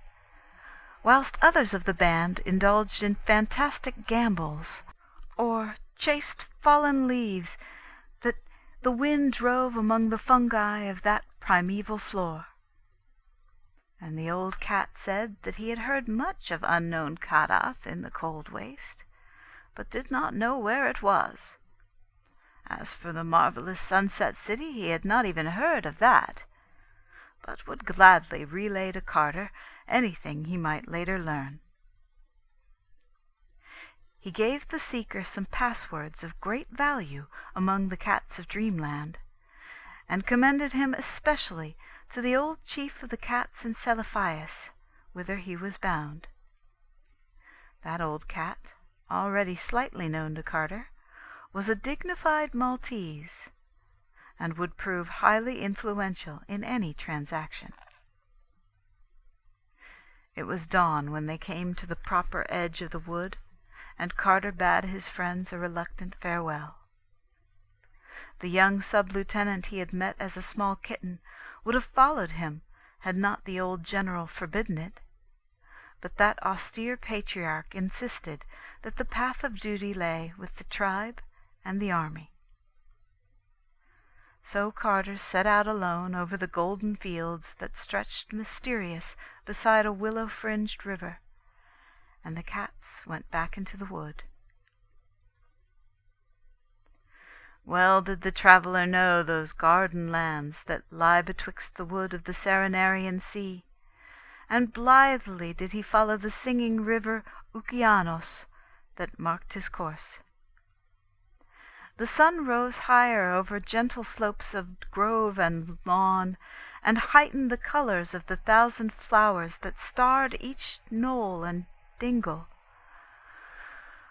whilst others of the band indulged in fantastic gambols, or chased fallen leaves that the wind drove among the fungi of that primeval floor. And the old cat said that he had heard much of unknown Kadath in the cold waste, but did not know where it was. As for the marvelous Sunset City, he had not even heard of that, but would gladly relay to Carter anything he might later learn. He gave the seeker some passwords of great value among the cats of Dreamland, and commended him especially to the old chief of the cats in Celephius, whither he was bound. That old cat, already slightly known to Carter, was a dignified Maltese, and would prove highly influential in any transaction. It was dawn when they came to the proper edge of the wood, and Carter bade his friends a reluctant farewell. The young sub-lieutenant he had met as a small kitten would have followed him had not the old general forbidden it. But that austere patriarch insisted that the path of duty lay with the tribe and the army. So Carter set out alone over the golden fields that stretched mysterious beside a willow-fringed river, and the cats went back into the wood. Well did the traveller know those garden lands that lie betwixt the wood of the Serenarian sea, and blithely did he follow the singing river Okeanos that marked his course. The sun rose higher over gentle slopes of grove and lawn, and heightened the colours of the thousand flowers that starred each knoll and dingle.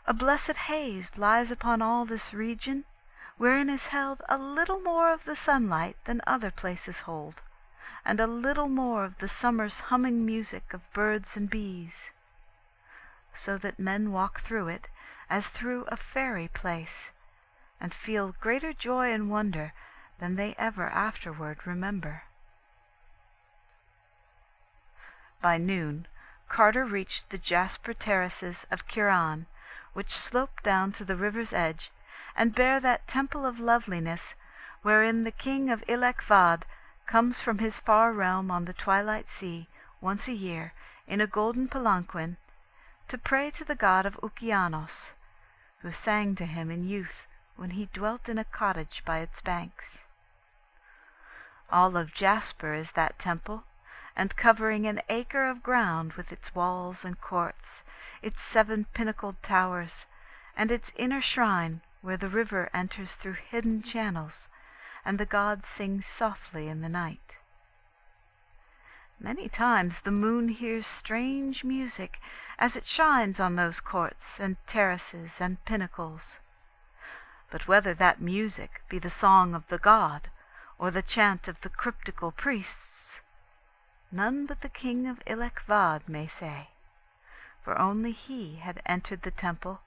A blessed haze lies upon all this region, wherein is held a little more of the sunlight than other places hold, and a little more of the summer's humming music of birds and bees, so that men walk through it as through a fairy place, and feel greater joy and wonder than they ever afterward remember. By noon, Carter reached the jasper terraces of Kiran, which slope down to the river's edge, and bear that temple of loveliness wherein the king of Ilek-Vad comes from his far realm on the twilight sea once a year in a golden palanquin to pray to the god of Okeanos, who sang to him in youth when he dwelt in a cottage by its banks. All of jasper is that temple, and covering an acre of ground with its walls and courts, its 7 pinnacled towers, and its inner shrine where the river enters through hidden channels, and the god sings softly in the night. Many times the moon hears strange music as it shines on those courts and terraces and pinnacles. But whether that music be the song of the god, or the chant of the cryptical priests, none but the king of Ilek-Vad may say, for only he had entered the temple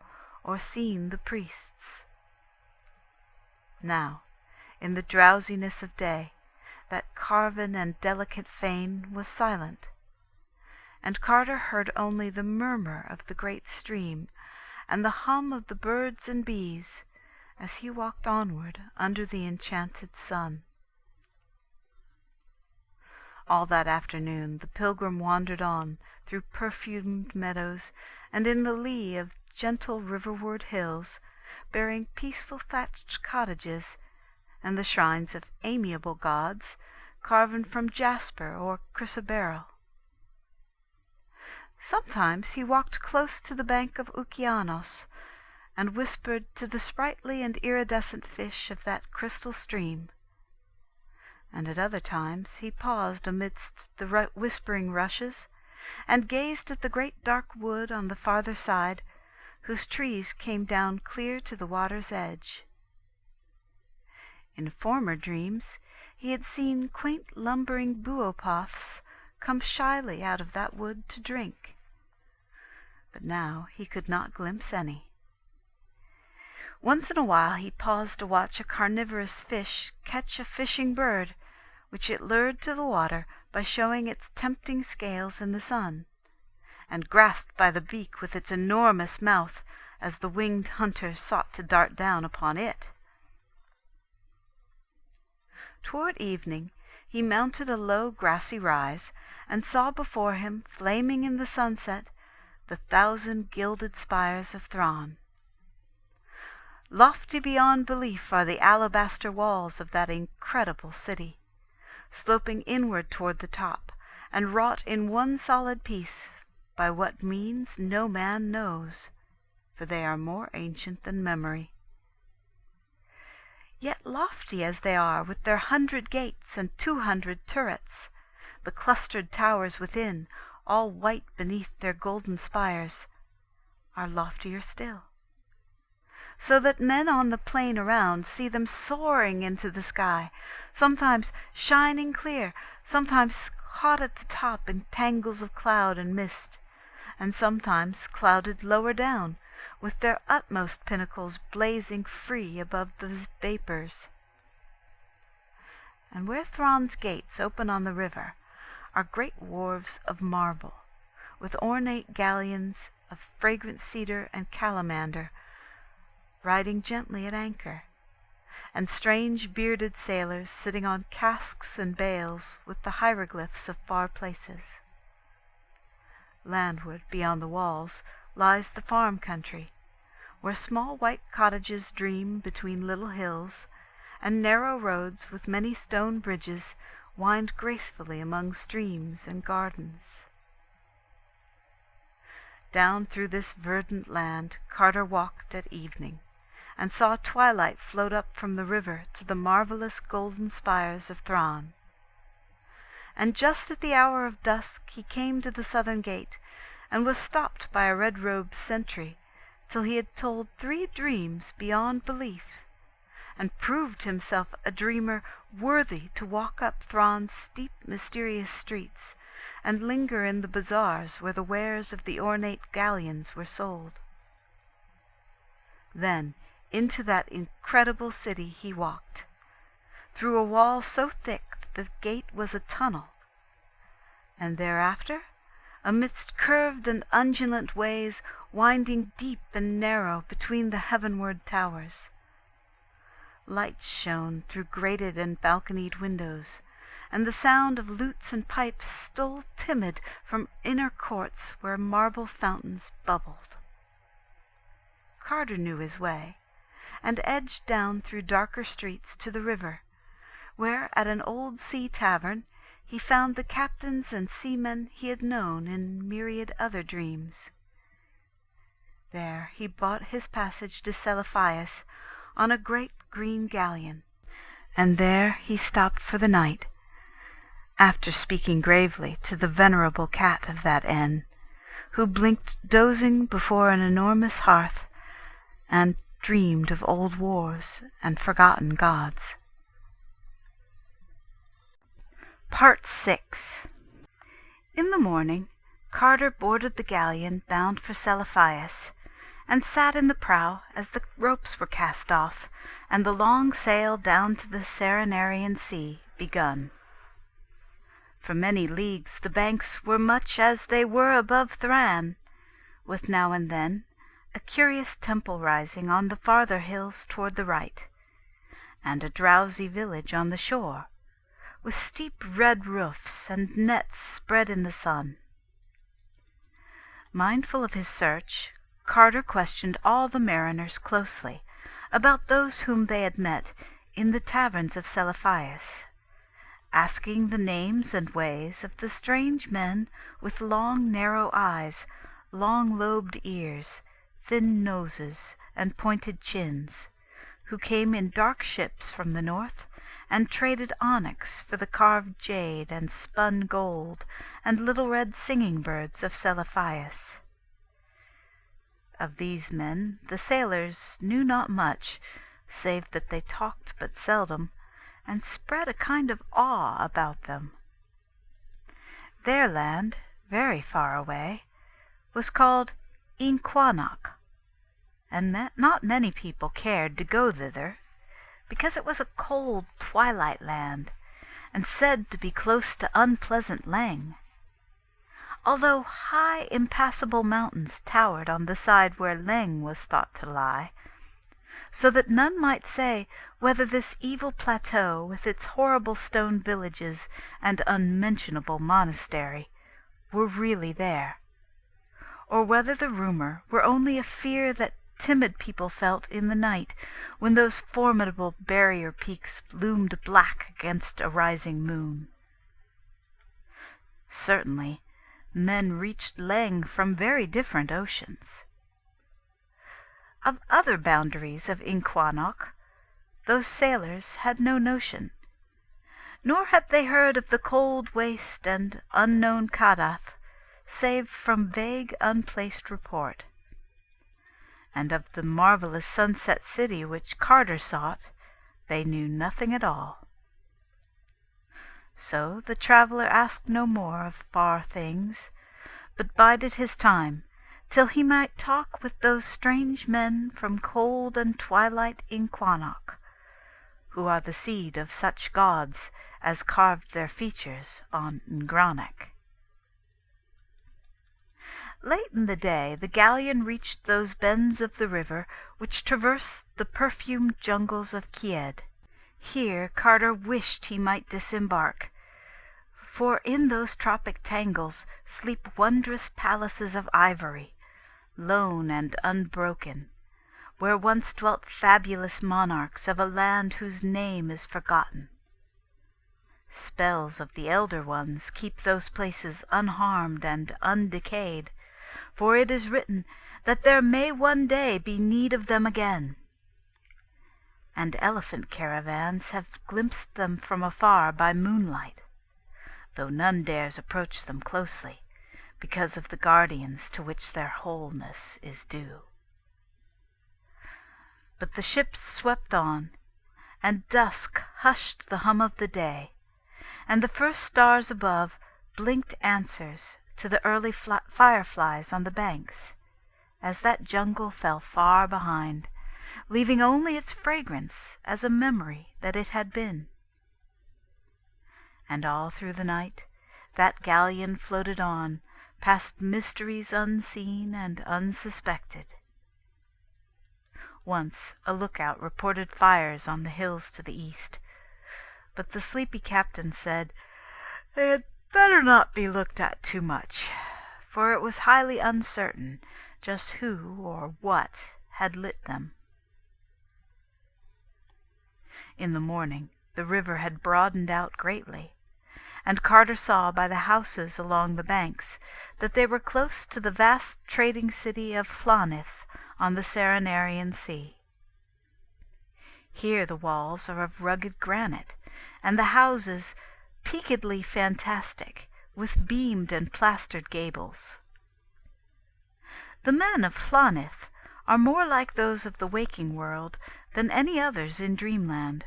or seen the priests. Now, in the drowsiness of day, that carven and delicate fane was silent, and Carter heard only the murmur of the great stream and the hum of the birds and bees as he walked onward under the enchanted sun. All that afternoon the pilgrim wandered on through perfumed meadows and in the lee of gentle riverward hills, bearing peaceful thatched cottages, and the shrines of amiable gods carven from jasper or chrysoberyl. Sometimes he walked close to the bank of Okeanos, and whispered to the sprightly and iridescent fish of that crystal stream, and at other times he paused amidst the whispering rushes, and gazed at the great dark wood on the farther side, whose trees came down clear to the water's edge. In former dreams he had seen quaint lumbering buopoths come shyly out of that wood to drink, but now he could not glimpse any. Once in a while he paused to watch a carnivorous fish catch a fishing bird, which it lured to the water by showing its tempting scales in the sun, and grasped by the beak with its enormous mouth as the winged hunter sought to dart down upon it. Toward evening he mounted a low grassy rise, and saw before him, flaming in the sunset, the 1,000 gilded spires of Thrawn. Lofty beyond belief are the alabaster walls of that incredible city, sloping inward toward the top, and wrought in one solid piece, by what means no man knows, for they are more ancient than memory. Yet lofty as they are, with their 100 gates and 200 turrets, the clustered towers within, all white beneath their golden spires, are loftier still, so that men on the plain around see them soaring into the sky, sometimes shining clear, sometimes caught at the top in tangles of cloud and mist, and sometimes clouded lower down, with their utmost pinnacles blazing free above the vapours. And where Thrawn's gates open on the river are great wharves of marble, with ornate galleons of fragrant cedar and calamander riding gently at anchor, and strange bearded sailors sitting on casks and bales with the hieroglyphs of far places. Landward, beyond the walls, lies the farm country, where small white cottages dream between little hills, and narrow roads with many stone bridges wind gracefully among streams and gardens. Down through this verdant land Carter walked at evening, and saw twilight float up from the river to the marvelous golden spires of Thrawn. And just at the hour of dusk he came to the southern gate, and was stopped by a red-robed sentry till he had told 3 dreams beyond belief, and proved himself a dreamer worthy to walk up Thrawn's steep, mysterious streets, and linger in the bazaars where the wares of the ornate galleons were sold. Then into that incredible city he walked, through a wall so thick that the gate was a tunnel, and thereafter amidst curved and undulant ways winding deep and narrow between the heavenward towers. Lights shone through grated and balconied windows, and the sound of lutes and pipes stole timid from inner courts where marble fountains bubbled. Carter knew his way, and edged down through darker streets to the river, where at an old sea tavern he found the captains and seamen he had known in myriad other dreams. There he bought his passage to Celephaïs on a great green galleon, and there he stopped for the night, after speaking gravely to the venerable cat of that inn, who blinked dozing before an enormous hearth, and dreamed of old wars and forgotten gods. Part 6. In the morning Carter boarded the galleon bound for Celephaïs, and sat in the prow as the ropes were cast off, and the long sail down to the Serenarian Sea begun. For many leagues the banks were much as they were above Thran, with now and then a curious temple rising on the farther hills toward the right, and a drowsy village on the shore, with steep red roofs and nets spread in the sun. Mindful of his search, Carter questioned all the mariners closely about those whom they had met in the taverns of Celephaïs, asking the names and ways of the strange men with long narrow eyes, long-lobed ears, thin noses, and pointed chins, who came in dark ships from the north, and traded onyx for the carved jade and spun gold and little red singing-birds of Celephaïs. Of these men the sailors knew not much, save that they talked but seldom, and spread a kind of awe about them. Their land, very far away, was called Inquanach, and not many people cared to go thither, because it was a cold twilight land, and said to be close to unpleasant Leng, although high impassable mountains towered on the side where Leng was thought to lie, so that none might say whether this evil plateau with its horrible stone villages and unmentionable monastery were really there, or whether the rumour were only a fear that timid people felt in the night when those formidable barrier peaks loomed black against a rising moon. Certainly, men reached Leng from very different oceans. Of other boundaries of Inquanach, those sailors had no notion, nor had they heard of the cold waste and unknown Kadath, save from vague, unplaced report. And of the marvelous sunset city which Carter sought, they knew nothing at all. So the traveller asked no more of far things, but bided his time till he might talk with those strange men from cold and twilight Inquannock, who are the seed of such gods as carved their features on Ngranach. Late in the day the galleon reached those bends of the river which traverse the perfumed jungles of Kied. Here Carter wished he might disembark, for in those tropic tangles sleep wondrous palaces of ivory, lone and unbroken, where once dwelt fabulous monarchs of a land whose name is forgotten. Spells of the Elder Ones keep those places unharmed and undecayed, for it is written that there may one day be need of them again. And elephant caravans have glimpsed them from afar by moonlight, though none dares approach them closely, because of the guardians to which their wholeness is due. But the ships swept on, and dusk hushed the hum of the day, and the first stars above blinked answers to the early fireflies on the banks, as that jungle fell far behind, leaving only its fragrance as a memory that it had been. And all through the night that galleon floated on, past mysteries unseen and unsuspected. Once a lookout reported fires on the hills to the east, but the sleepy captain said they had better not be looked at too much, for it was highly uncertain just who or what had lit them. In the morning the river had broadened out greatly, and Carter saw by the houses along the banks that they were close to the vast trading city of Llanith on the Serenarian Sea. Here the walls are of rugged granite, and the houses peakedly fantastic, with beamed and plastered gables. The men of Llanith are more like those of the waking world than any others in dreamland,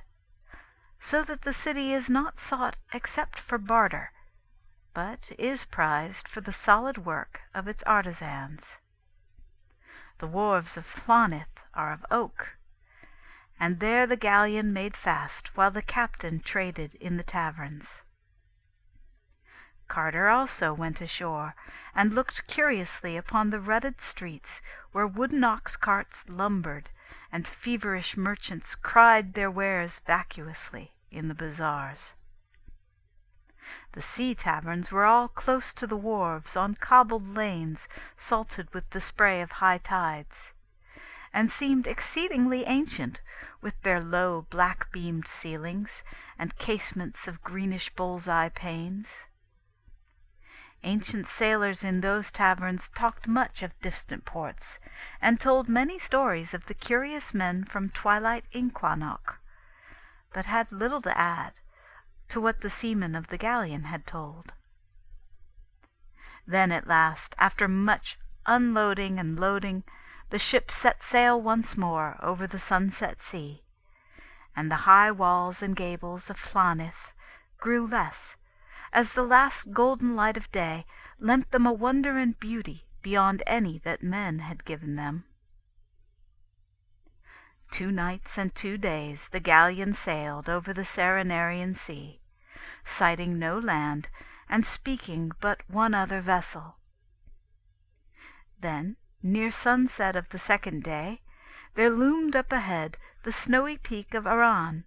so that the city is not sought except for barter, but is prized for the solid work of its artisans. The wharves of Llanith are of oak, and there the galleon made fast while the captain traded in the taverns. Carter also went ashore, and looked curiously upon the rutted streets where wooden ox carts lumbered, and feverish merchants cried their wares vacuously in the bazaars. The sea taverns were all close to the wharves on cobbled lanes salted with the spray of high tides, and seemed exceedingly ancient, with their low black-beamed ceilings and casements of greenish bull's-eye panes. Ancient sailors in those taverns talked much of distant ports, and told many stories of the curious men from twilight Inquannock, but had little to add to what the seamen of the galleon had told. Then at last, after much unloading and loading, the ship set sail once more over the sunset sea, and the high walls and gables of Llanith grew less, as the last golden light of day lent them a wonder and beauty beyond any that men had given them. 2 nights and 2 days the galleon sailed over the Serenarian Sea, sighting no land and speaking but one other vessel. Then, near sunset of the 2nd day, there loomed up ahead the snowy peak of Arran,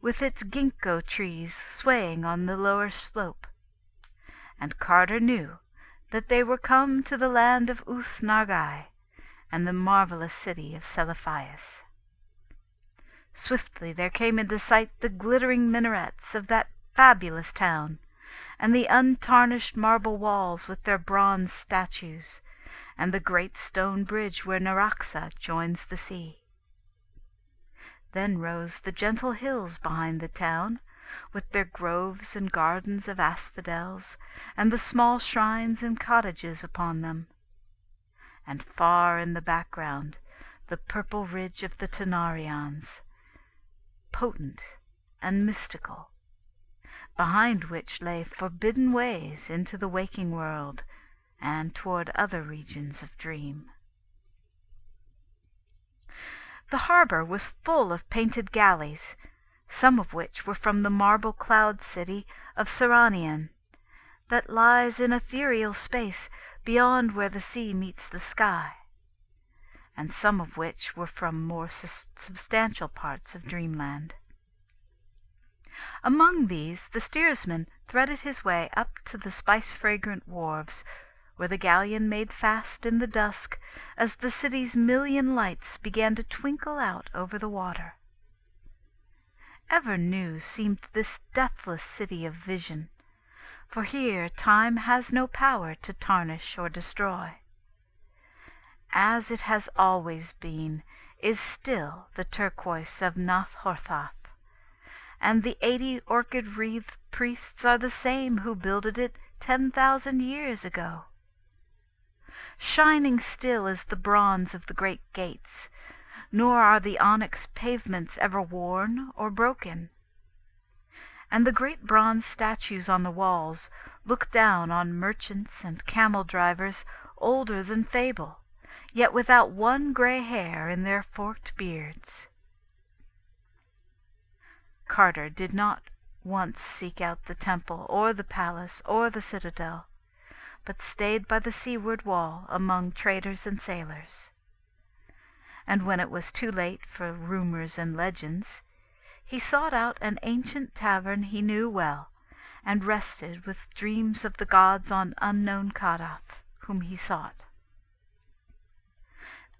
with its ginkgo trees swaying on the lower slope, and Carter knew that they were come to the land of Uth Nargai and the marvelous city of Seliphias. Swiftly there came into sight the glittering minarets of that fabulous town, and the untarnished marble walls with their bronze statues, and the great stone bridge where Naraxa joins the sea. Then rose the gentle hills behind the town, with their groves and gardens of asphodels, and the small shrines and cottages upon them. And far in the background the purple ridge of the Tanarians, potent and mystical, behind which lay forbidden ways into the waking world, and toward other regions of dream. The harbor was full of painted galleys, some of which were from the marble cloud city of Seranian, that lies in ethereal space beyond where the sea meets the sky, and some of which were from more substantial parts of dreamland. Among these the steersman threaded his way up to the spice-fragrant wharves, where the galleon made fast in the dusk as the city's million lights began to twinkle out over the water. Ever new seemed this deathless city of vision, for here time has no power to tarnish or destroy. As it has always been, is still the turquoise of Nath-Horthath, and the 80 orchid-wreathed priests are the same who builded it 10,000 years ago. Shining still is the bronze of the great gates, nor are the onyx pavements ever worn or broken. And the great bronze statues on the walls look down on merchants and camel-drivers older than fable, yet without one gray hair in their forked beards. Carter did not once seek out the temple or the palace or the citadel, but stayed by the seaward wall among traders and sailors. And when it was too late for rumors and legends, he sought out an ancient tavern he knew well, and rested with dreams of the gods on unknown Kadath, whom he sought.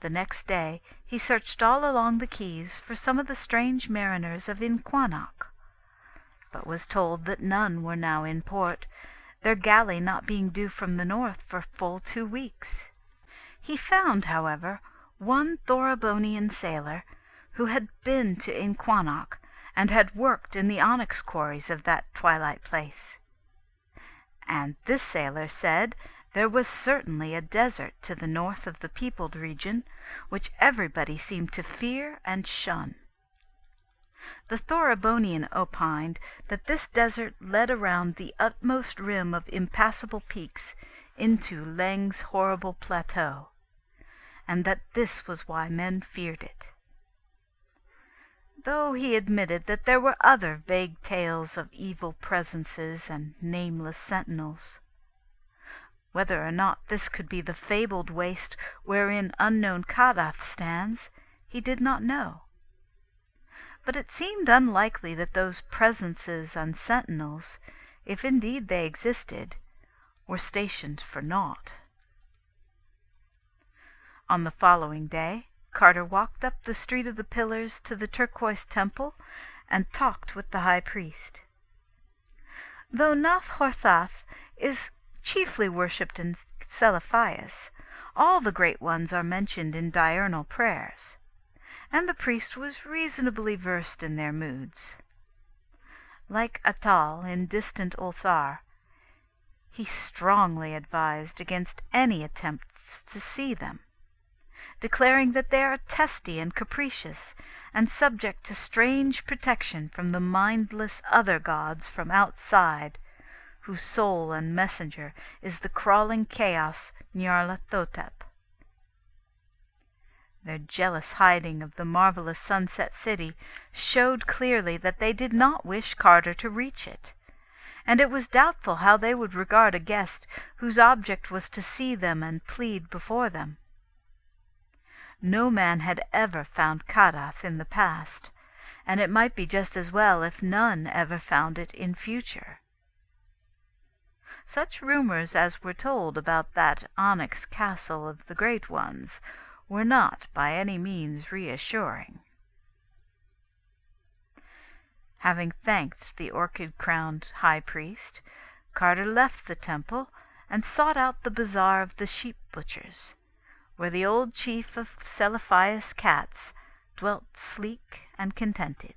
The next day he searched all along the quays for some of the strange mariners of Inquannock, but was told that none were now in port, their galley not being due from the north for full 2 weeks. He found, however, one Thorabonian sailor who had been to Inquannock and had worked in the onyx quarries of that twilight place. And this sailor said there was certainly a desert to the north of the peopled region, which everybody seemed to fear and shun. The Thorabonian opined that this desert led around the utmost rim of impassable peaks into Leng's horrible plateau, and that this was why men feared it, though he admitted that there were other vague tales of evil presences and nameless sentinels. Whether or not this could be the fabled waste wherein unknown Kadath stands, he did not know. But it seemed unlikely that those presences and sentinels, if indeed they existed, were stationed for naught. On the following day, Carter walked up the Street of the Pillars to the Turquoise Temple and talked with the high priest. Though Nath-Horthath is chiefly worshipped in Celiphias, all the great ones are mentioned in diurnal prayers, and the priest was reasonably versed in their moods. Like Atal in distant Ulthar, he strongly advised against any attempts to see them, declaring that they are testy and capricious, and subject to strange protection from the mindless other gods from outside, whose soul and messenger is the crawling chaos Nyarlathotep. Their jealous hiding of the marvelous Sunset City showed clearly that they did not wish Carter to reach it, and it was doubtful how they would regard a guest whose object was to see them and plead before them. No man had ever found Kadath in the past, and it might be just as well if none ever found it in future. Such rumors as were told about that onyx castle of the great ones were not by any means reassuring. Having thanked the orchid-crowned high priest, Carter left the temple and sought out the bazaar of the sheep butchers, where the old chief of Celiphias cats dwelt sleek and contented.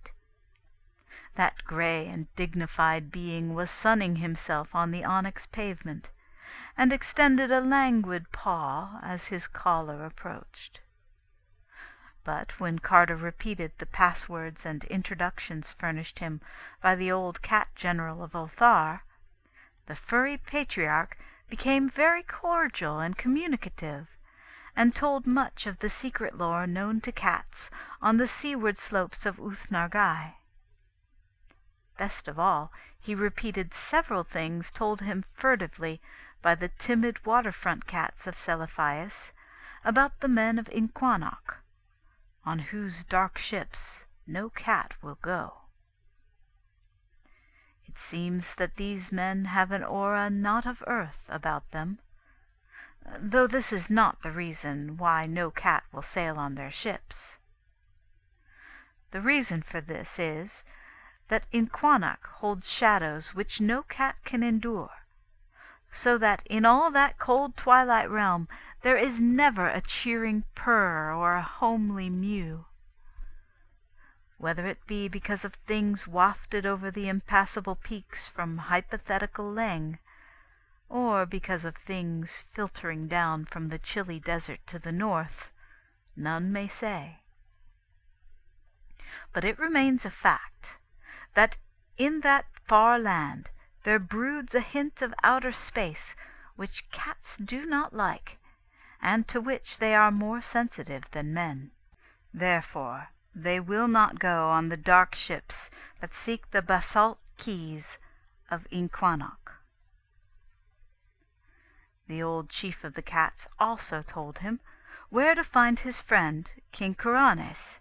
That grey and dignified being was sunning himself on the onyx pavement, and extended a languid paw as his caller approached. But when Carter repeated the passwords and introductions furnished him by the old cat general of Ulthar, the furry patriarch became very cordial and communicative, and told much of the secret lore known to cats on the seaward slopes of Uth-Nargai. Best of all, he repeated several things told him furtively by the timid waterfront cats of Celephaïs about the men of Inquannock, on whose dark ships no cat will go. It seems that these men have an aura not of earth about them, though this is not the reason why no cat will sail on their ships. The reason for this is that Inquannock holds shadows which no cat can endure, so that in all that cold twilight realm there is never a cheering purr or a homely mew. Whether it be because of things wafted over the impassable peaks from hypothetical Leng, or because of things filtering down from the chilly desert to the north, none may say. But it remains a fact that in that far land there broods a hint of outer space which cats do not like, and to which they are more sensitive than men. Therefore they will not go on the dark ships that seek the basalt keys of Inquannock. The old chief of the cats also told him where to find his friend King Kuranes,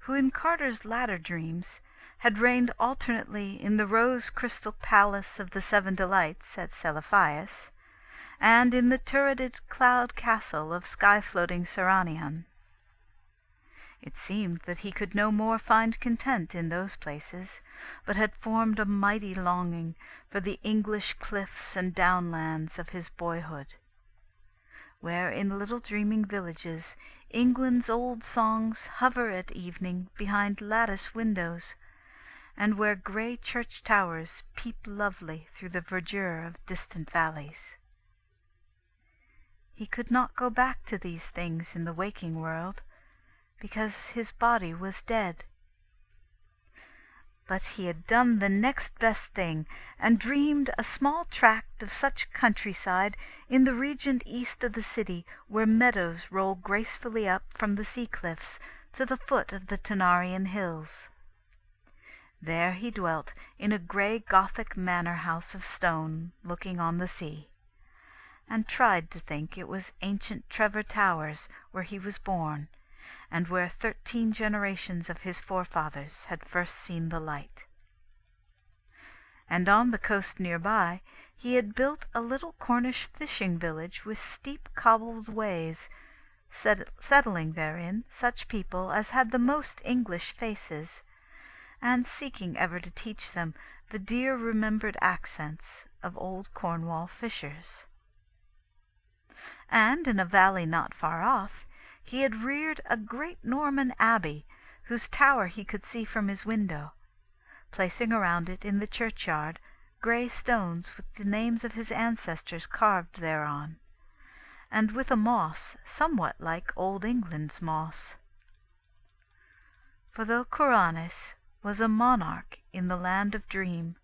who in Carter's latter dreams had reigned alternately in the rose-crystal palace of the Seven Delights at Celephaïs, and in the turreted cloud castle of sky-floating Seranion. It seemed that he could no more find content in those places, but had formed a mighty longing for the English cliffs and downlands of his boyhood, where in little dreaming villages England's old songs hover at evening behind lattice windows, and where grey church towers peep lovely through the verdure of distant valleys. He could not go back to these things in the waking world, because his body was dead. But he had done the next best thing, and dreamed a small tract of such countryside in the region east of the city, where meadows roll gracefully up from the sea cliffs to the foot of the Tanarian hills. There he dwelt in a grey Gothic manor house of stone looking on the sea, and tried to think it was ancient Trevor Towers where he was born, and where 13 generations of his forefathers had first seen the light. And on the coast nearby he had built a little Cornish fishing village with steep cobbled ways, settling therein such people as had the most English faces, and seeking ever to teach them the dear remembered accents of old Cornwall fishers. And in a valley not far off he had reared a great Norman abbey, whose tower he could see from his window, placing around it in the churchyard grey stones with the names of his ancestors carved thereon, and with a moss somewhat like old England's moss. For though Kuranes was a monarch in the land of dream,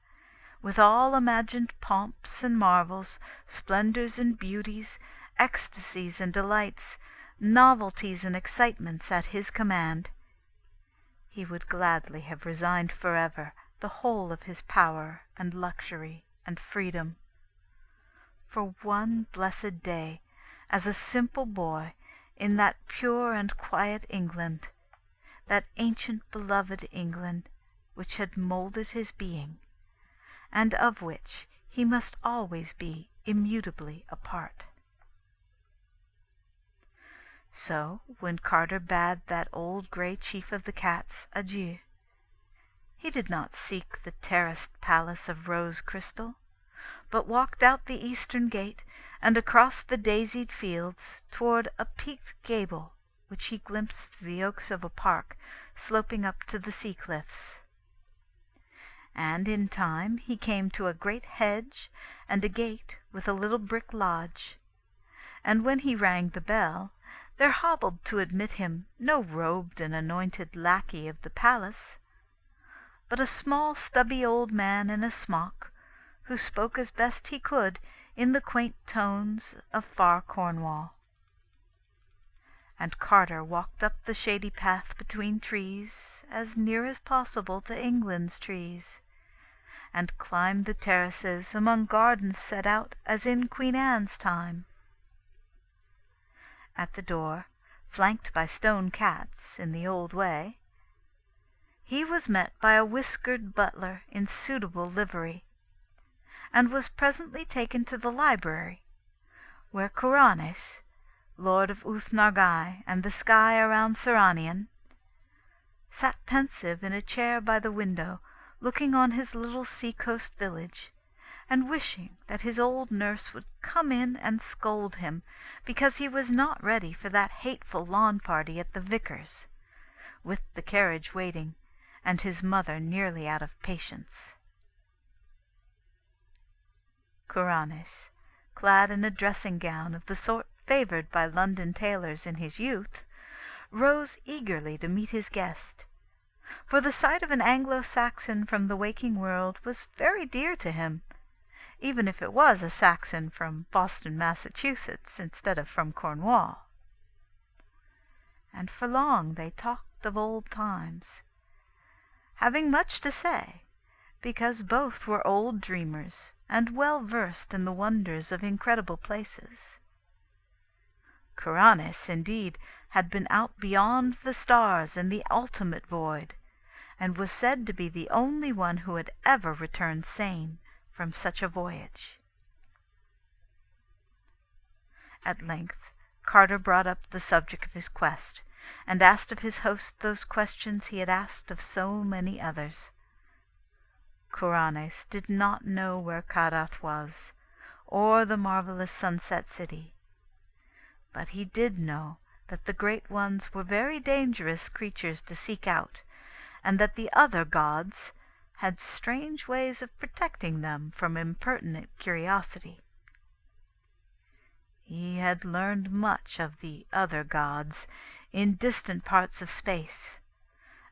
with all imagined pomps and marvels, splendours and beauties, ecstasies and delights, novelties and excitements at his command, he would gladly have resigned forever the whole of his power and luxury and freedom, for one blessed day as a simple boy in that pure and quiet England, that ancient beloved England which had moulded his being, and of which he must always be immutably a part. So, when Carter bade that old grey chief of the cats adieu, he did not seek the terraced palace of rose crystal, but walked out the eastern gate and across the daisied fields toward a peaked gable which he glimpsed through the oaks of a park sloping up to the sea cliffs. And in time he came to a great hedge and a gate with a little brick lodge, and when he rang the bell, there hobbled to admit him no robed and anointed lackey of the palace, but a small stubby old man in a smock, who spoke as best he could in the quaint tones of far Cornwall. And Carter walked up the shady path between trees, as near as possible to England's trees, and climbed the terraces among gardens set out as in Queen Anne's time. At the door, flanked by stone cats in the old way, he was met by a whiskered butler in suitable livery, and was presently taken to the library, where Kuranes, Lord of Uth-Nargai and the sky around Seranion, sat pensive in a chair by the window, looking on his little sea-coast village, and wishing that his old nurse would come in and scold him because he was not ready for that hateful lawn party at the vicar's, with the carriage waiting, and his mother nearly out of patience. Kuranes, clad in a dressing-gown of the sort favoured by London tailors in his youth, rose eagerly to meet his guest, for the sight of an Anglo-Saxon from the waking world was very dear to him, even if it was a Saxon from Boston, Massachusetts, instead of from Cornwall. And for long they talked of old times, having much to say, because both were old dreamers and well versed in the wonders of incredible places. Kuranes, indeed, had been out beyond the stars in the ultimate void, and was said to be the only one who had ever returned sane from such a voyage. At length Carter brought up the subject of his quest, and asked of his host those questions he had asked of so many others. Kuranes did not know where Kadath was, or the marvelous Sunset City, but he did know that the great ones were very dangerous creatures to seek out, and that the other gods had strange ways of protecting them from impertinent curiosity. He had learned much of the other gods in distant parts of space,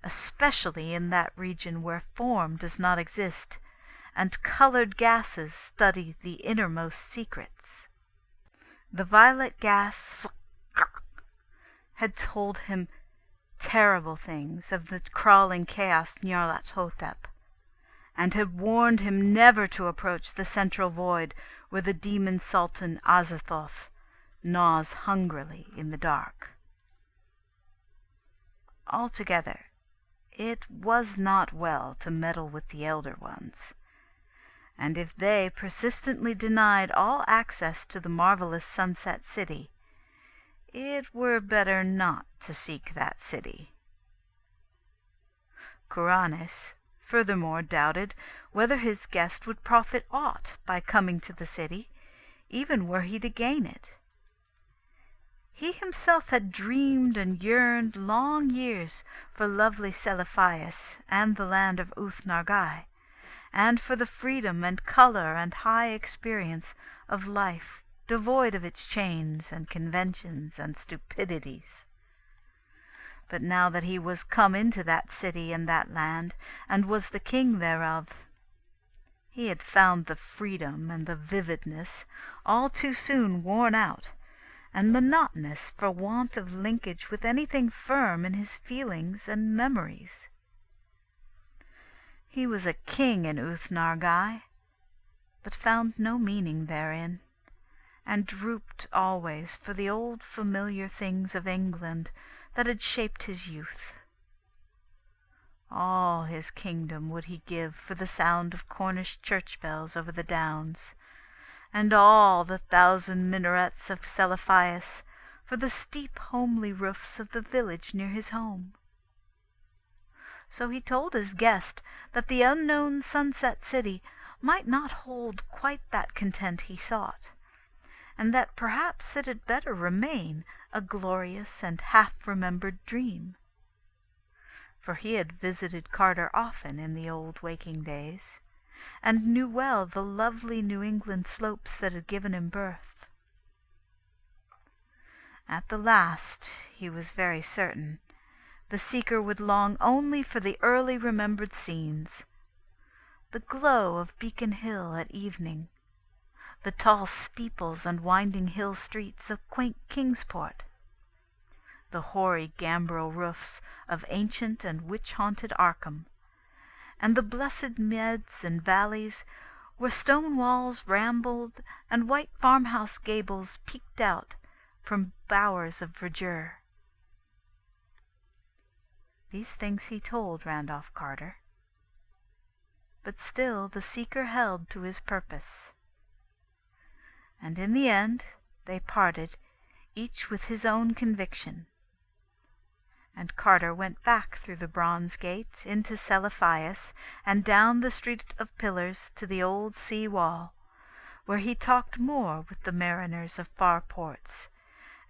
especially in that region where form does not exist, and colored gases study the innermost secrets. The violet gas had told him terrible things of the crawling chaos Nyarlathotep, and had warned him never to approach the central void where the demon sultan Azathoth gnaws hungrily in the dark. Altogether, it was not well to meddle with the Elder Ones, and if they persistently denied all access to the marvelous Sunset City, it were better not to seek that city. Kuranes furthermore doubted whether his guest would profit aught by coming to the city, even were he to gain it. He himself had dreamed and yearned long years for lovely Seliphias and the land of Uth-Nargai, and for the freedom and colour and high experience of life devoid of its chains and conventions and stupidities. But now that he was come into that city and that land, and was the king thereof, he had found the freedom and the vividness all too soon worn out, and monotonous for want of linkage with anything firm in his feelings and memories. He was a king in Uth-Nargai, but found no meaning therein, and drooped always for the old familiar things of England that had shaped his youth. All his kingdom would he give for the sound of Cornish church bells over the downs, and all the 1,000 minarets of Seliphias for the steep homely roofs of the village near his home. So he told his guest that the unknown Sunset City might not hold quite that content he sought, and that perhaps it had better remain a glorious and half-remembered dream. For he had visited Carter often in the old waking days, and knew well the lovely New England slopes that had given him birth. At the last, he was very certain, the seeker would long only for the early remembered scenes, the glow of Beacon Hill at evening, the tall steeples and winding hill streets of quaint Kingsport, the hoary gambrel roofs of ancient and witch-haunted Arkham, and the blessed meads and valleys where stone walls rambled and white farmhouse gables peeked out from bowers of verdure. These things he told Randolph Carter, but still the seeker held to his purpose. And in the end they parted, each with his own conviction. And Carter went back through the bronze gate into Celiphias and down the street of pillars to the old sea wall, where he talked more with the mariners of far ports,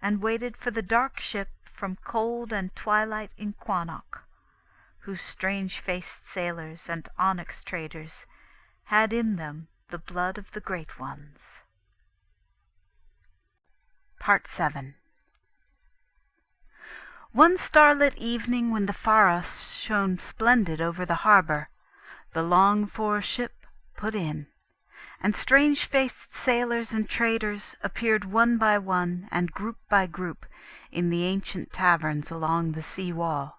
and waited for the dark ship from cold and twilight in Quannock, whose strange-faced sailors and onyx traders had in them the blood of the great ones. Part 7. One starlit evening when the Pharos shone splendid over the harbor, the longed-for ship put in, and strange-faced sailors and traders appeared one by one and group by group in the ancient taverns along the sea wall.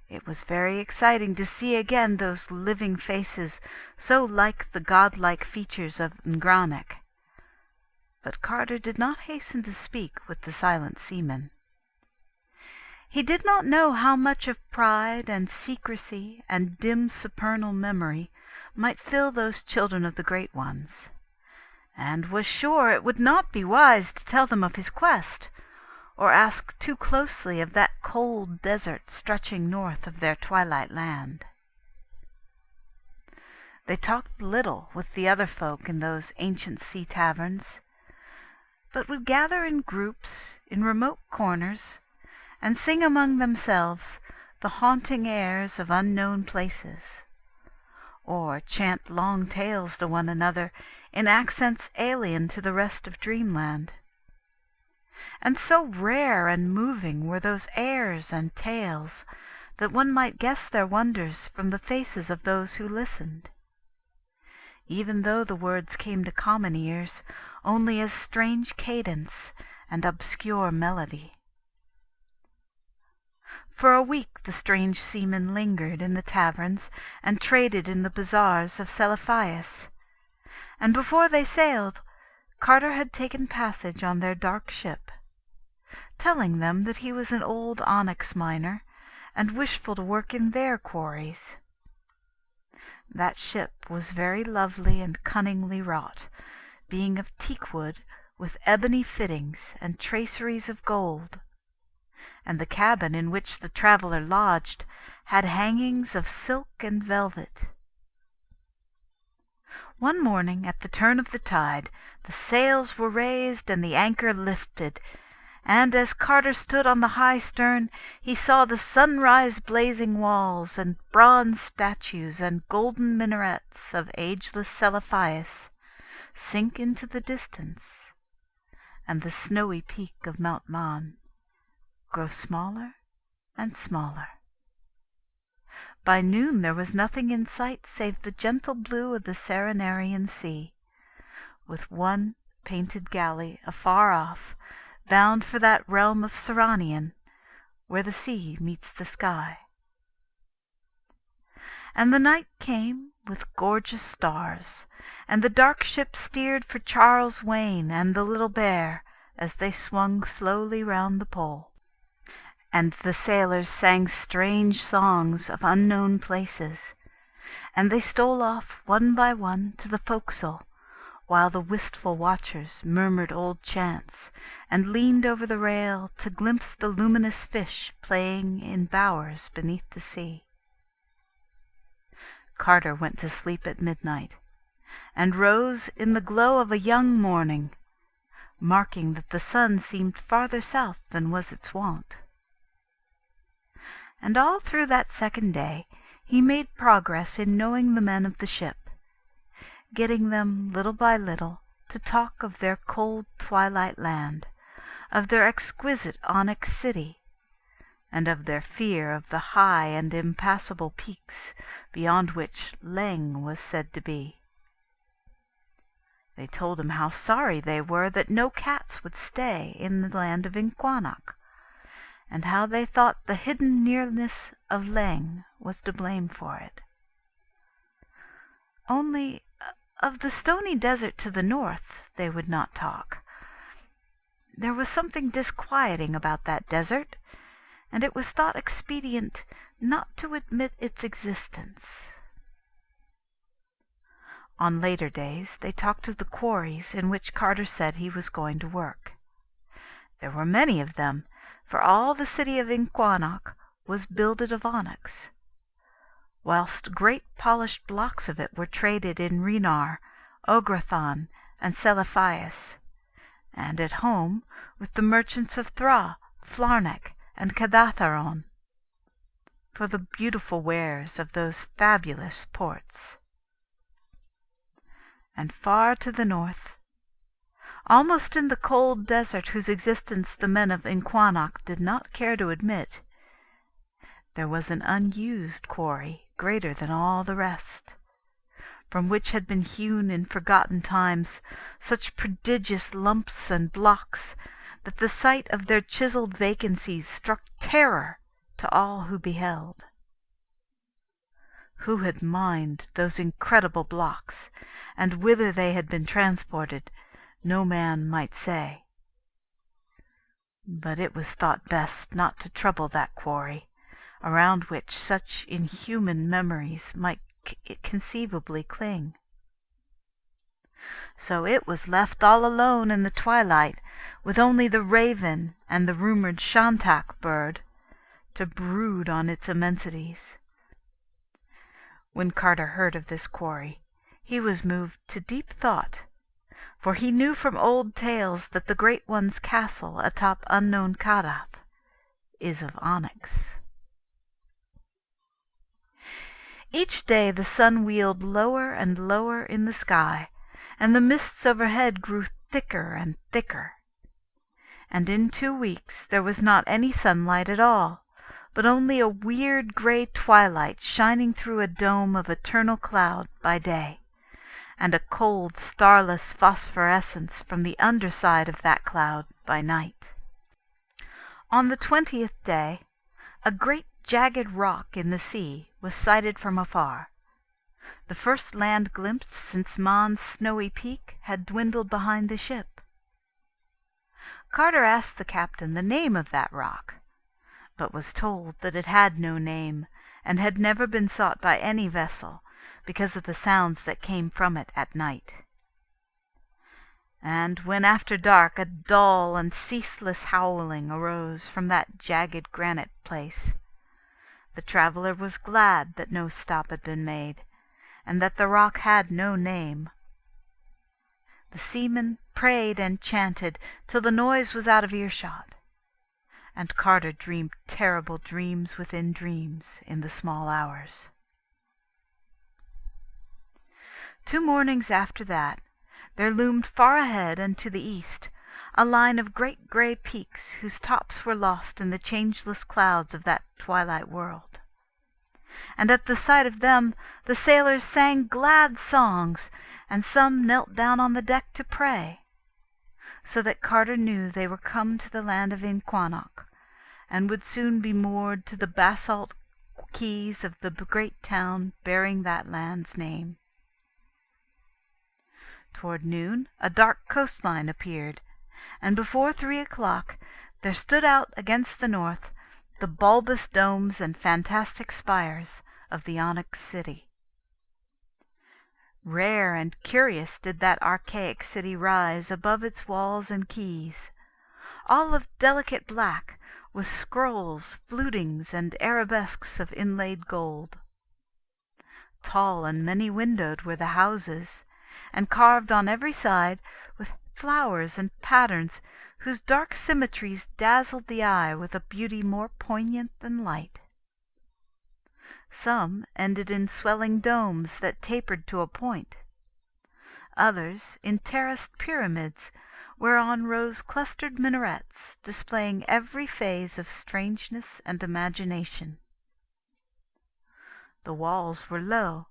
It was very exciting to see again those living faces so like the godlike features of Ngranek. But Carter did not hasten to speak with the silent seaman. He did not know how much of pride and secrecy and dim supernal memory might fill those children of the great ones, and was sure it would not be wise to tell them of his quest, or ask too closely of that cold desert stretching north of their twilight land. They talked little with the other folk in those ancient sea taverns, but would gather in groups in remote corners and sing among themselves the haunting airs of unknown places, or chant long tales to one another in accents alien to the rest of dreamland. And so rare and moving were those airs and tales that one might guess their wonders from the faces of those who listened, even though the words came to common ears only as strange cadence and obscure melody. For a week the strange seamen lingered in the taverns and traded in the bazaars of Celiphias, and before they sailed, Carter had taken passage on their dark ship, telling them that he was an old onyx miner and wishful to work in their quarries. That ship was very lovely and cunningly wrought, being of teakwood with ebony fittings and traceries of gold, and the cabin in which the traveller lodged had hangings of silk and velvet. One morning, at the turn of the tide, the sails were raised and the anchor lifted, and as Carter stood on the high stern, he saw the sunrise blazing walls and bronze statues and golden minarets of ageless Celiphias sink into the distance, and the snowy peak of Mount Mon grow smaller and smaller. By noon there was nothing in sight save the gentle blue of the Serenarian Sea, with one painted galley afar off, bound for that realm of Seranian, where the sea meets the sky. And the night came with gorgeous stars, and the dark ship steered for Charles Wain and the Little Bear as they swung slowly round the pole. And the sailors sang strange songs of unknown places, and they stole off one by one to the forecastle, while the wistful watchers murmured old chants and leaned over the rail to glimpse the luminous fish playing in bowers beneath the sea. Carter went to sleep at midnight, and rose in the glow of a young morning, marking that the sun seemed farther south than was its wont. And all through that second day he made progress in knowing the men of the ship, getting them little by little to talk of their cold twilight land, of their exquisite onyx city, and of their fear of the high and impassable peaks beyond which Leng was said to be. They told him how sorry they were that no cats would stay in the land of Inquannock, and how they thought the hidden nearness of Leng was to blame for it. Only of the stony desert to the north they would not talk. There was something disquieting about that desert, and it was thought expedient not to admit its existence. On later days they talked of the quarries in which Carter said he was going to work. There were many of them, for all the city of Inquannock was builded of onyx, whilst great polished blocks of it were traded in Renar, Ograthan, and Seliphias, and at home with the merchants of Thra, Flarneck, and Cadatharon, for the beautiful wares of those fabulous ports. And far to the north, almost in the cold desert whose existence the men of Inquannock did not care to admit, there was an unused quarry greater than all the rest, from which had been hewn in forgotten times such prodigious lumps and blocks that the sight of their chiselled vacancies struck terror to all who beheld. Who had mined those incredible blocks, and whither they had been transported, no man might say. But it was thought best not to trouble that quarry, around which such inhuman memories might conceivably cling. So it was left all alone in the twilight, with only the raven and the rumoured shantak bird to brood on its immensities. When Carter heard of this quarry, he was moved to deep thought, for he knew from old tales that the Great One's castle atop Unknown Kadath is of onyx. Each day the sun wheeled lower and lower in the sky, and the mists overhead grew thicker and thicker. And in 2 weeks there was not any sunlight at all, but only a weird grey twilight shining through a dome of eternal cloud by day, and a cold starless phosphorescence from the underside of that cloud by night. On the 20th day, a great jagged rock in the sea was sighted from afar. The first land glimpse since Mon's snowy peak had dwindled behind the ship. Carter asked the captain the name of that rock, but was told that it had no name, and had never been sought by any vessel, because of the sounds that came from it at night. And when after dark a dull and ceaseless howling arose from that jagged granite place, the traveller was glad that no stop had been made, and that the rock had no name. The seamen prayed and chanted till the noise was out of earshot, and Carter dreamed terrible dreams within dreams in the small hours. 2 mornings after that, there loomed far ahead and to the east a line of great grey peaks whose tops were lost in the changeless clouds of that twilight world. And at the sight of them the sailors sang glad songs, and some knelt down on the deck to pray, so that Carter knew they were come to the land of Inquannock, and would soon be moored to the basalt quays of the great town bearing that land's name. Toward noon a dark coastline appeared, and before 3 o'clock there stood out against the north the bulbous domes and fantastic spires of the onyx city. Rare and curious did that archaic city rise above its walls and quays, all of delicate black, with scrolls, flutings, and arabesques of inlaid gold. Tall and many-windowed were the houses, and carved on every side with flowers and patterns whose dark symmetries dazzled the eye with a beauty more poignant than light. Some ended in swelling domes that tapered to a point, others in terraced pyramids whereon rose clustered minarets displaying every phase of strangeness and imagination. The walls were low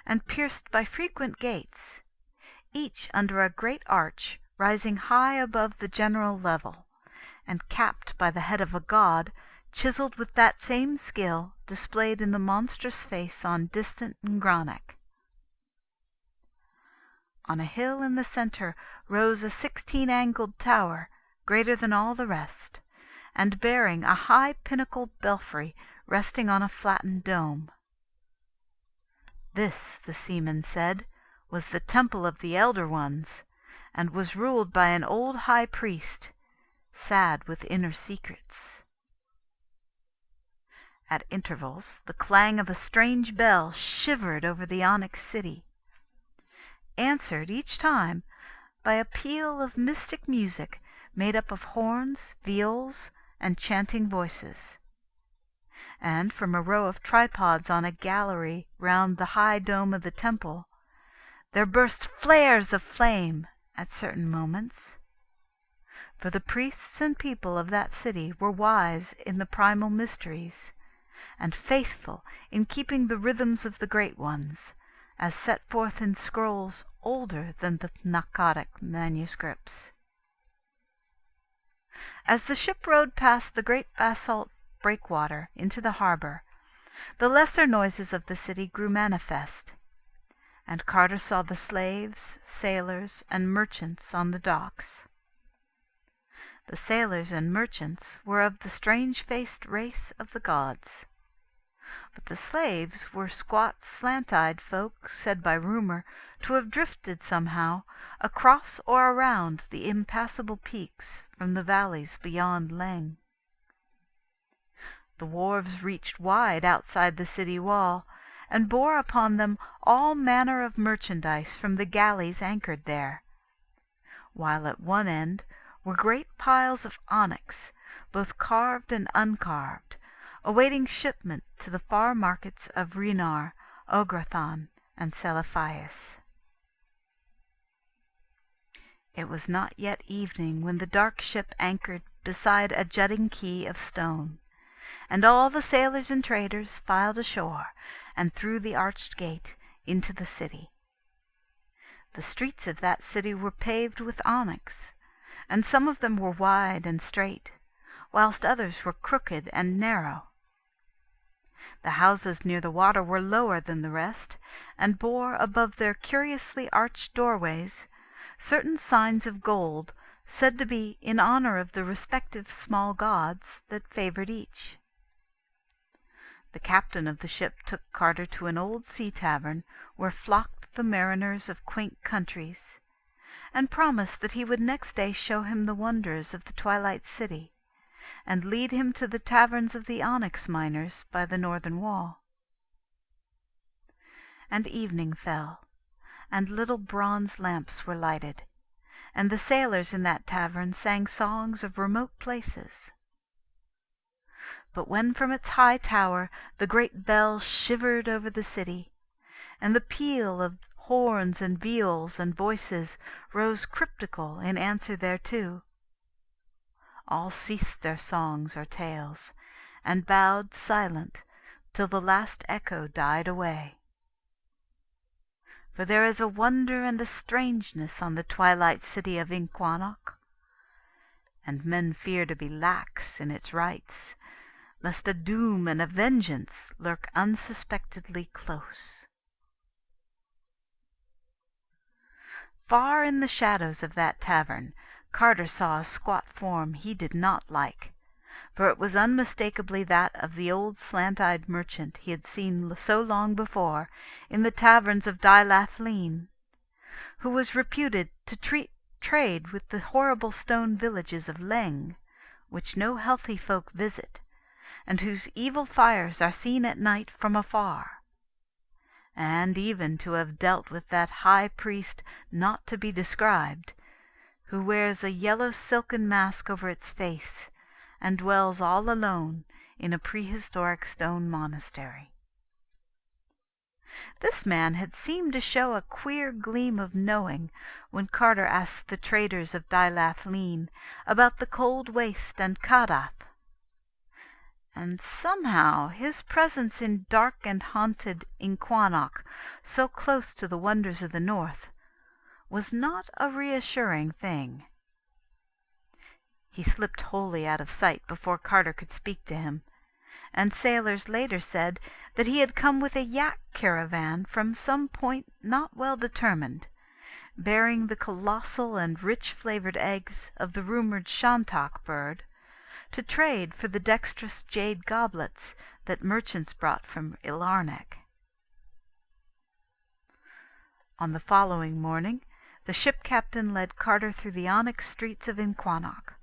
and pierced by frequent gates, each under a great arch rising high above the general level, and capped by the head of a god, chiselled with that same skill displayed in the monstrous face on distant Ngranach. On a hill in the centre rose a 16-angled tower, greater than all the rest, and bearing a high pinnacled belfry resting on a flattened dome. This, the seaman said, was the temple of the Elder Ones, and was ruled by an old high priest, sad with inner secrets. At intervals the clang of a strange bell shivered over the onyx city, answered each time by a peal of mystic music made up of horns, viols, and chanting voices. And from a row of tripods on a gallery round the high dome of the temple there burst flares of flame at certain moments. For the priests and people of that city were wise in the primal mysteries, and faithful in keeping the rhythms of the great ones, as set forth in scrolls older than the Akkadic manuscripts. As the ship rode past the great basalt breakwater into the harbor, the lesser noises of the city grew manifest, and Carter saw the slaves, sailors, and merchants on the docks. The sailors and merchants were of the strange-faced race of the gods, but the slaves were squat, slant-eyed folk said by rumor to have drifted somehow across or around the impassable peaks from the valleys beyond Leng. The wharves reached wide outside the city wall, and bore upon them all manner of merchandise from the galleys anchored there, while at one end were great piles of onyx, both carved and uncarved, awaiting shipment to the far markets of Rinar, Ograthan, and Seliphias. It was not yet evening when the dark ship anchored beside a jutting quay of stone, and all the sailors and traders filed ashore and through the arched gate into the city. The streets of that city were paved with onyx, and some of them were wide and straight, whilst others were crooked and narrow. The houses near the water were lower than the rest, and bore above their curiously arched doorways certain signs of gold, said to be in honor of the respective small gods that favored each. The captain of the ship took Carter to an old sea tavern where flocked the mariners of quaint countries, and promised that he would next day show him the wonders of the Twilight City, and lead him to the taverns of the onyx miners by the northern wall. And evening fell, and little bronze lamps were lighted, and the sailors in that tavern sang songs of remote places. But when from its high tower the great bell shivered over the city, and the peal of horns and viols and voices rose cryptical in answer thereto, all ceased their songs or tales, and bowed silent till the last echo died away. For there is a wonder and a strangeness on the twilight city of Inquanok, and men fear to be lax in its rites, lest a doom and a vengeance lurk unsuspectedly close. Far in the shadows of that tavern Carter saw a squat form he did not like, for it was unmistakably that of the old slant-eyed merchant he had seen so long before in the taverns of Dilathleen, who was reputed to trade with the horrible stone villages of Leng, which no healthy folk visit, and whose evil fires are seen at night from afar, and even to have dealt with that high priest not to be described, who wears a yellow silken mask over its face, and dwells all alone in a prehistoric stone monastery. This man had seemed to show a queer gleam of knowing when Carter asked the traders of Dilathleen about the cold waste and Kadath, and somehow his presence in dark and haunted Inquanok, so close to the wonders of the north, was not a reassuring thing. He slipped wholly out of sight before Carter could speak to him, and sailors later said that he had come with a yak caravan from some point not well determined, bearing the colossal and rich-flavored eggs of the rumored shantak bird, to trade for the dexterous jade goblets that merchants brought from Ilarnek. On the following morning, the ship captain led Carter through the onyx streets of Inquanok,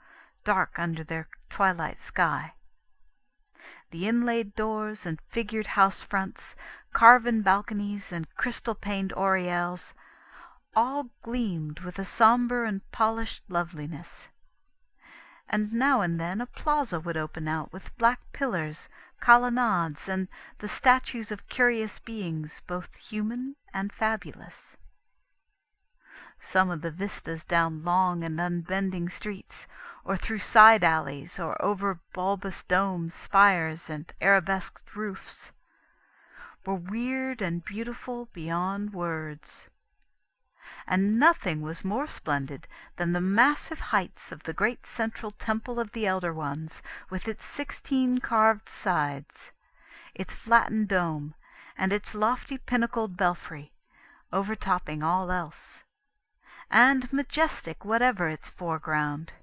dark under their twilight sky. The inlaid doors and figured house fronts, carven balconies and crystal-paned oriels, all gleamed with a sombre and polished loveliness. And now and then a plaza would open out with black pillars, colonnades, and the statues of curious beings, both human and fabulous. Some of the vistas down long and unbending streets, or through side alleys, or over bulbous domes, spires, and arabesqued roofs, were weird and beautiful beyond words. And nothing was more splendid than the massive heights of the great central Temple of the Elder Ones, with its 16 carved sides, its flattened dome, and its lofty pinnacled belfry, overtopping all else, and majestic whatever its foreground.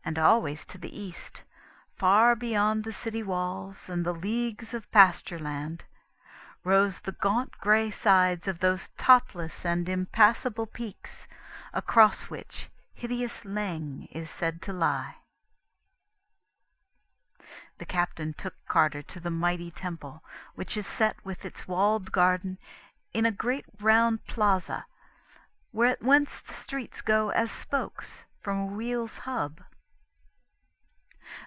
And always to the east, far beyond the city walls and the leagues of pasture land, rose the gaunt grey sides of those topless and impassable peaks across which hideous Leng is said to lie. The captain took Carter to the mighty temple, which is set with its walled garden in a great round plaza, whence the streets go as spokes from a wheel's hub.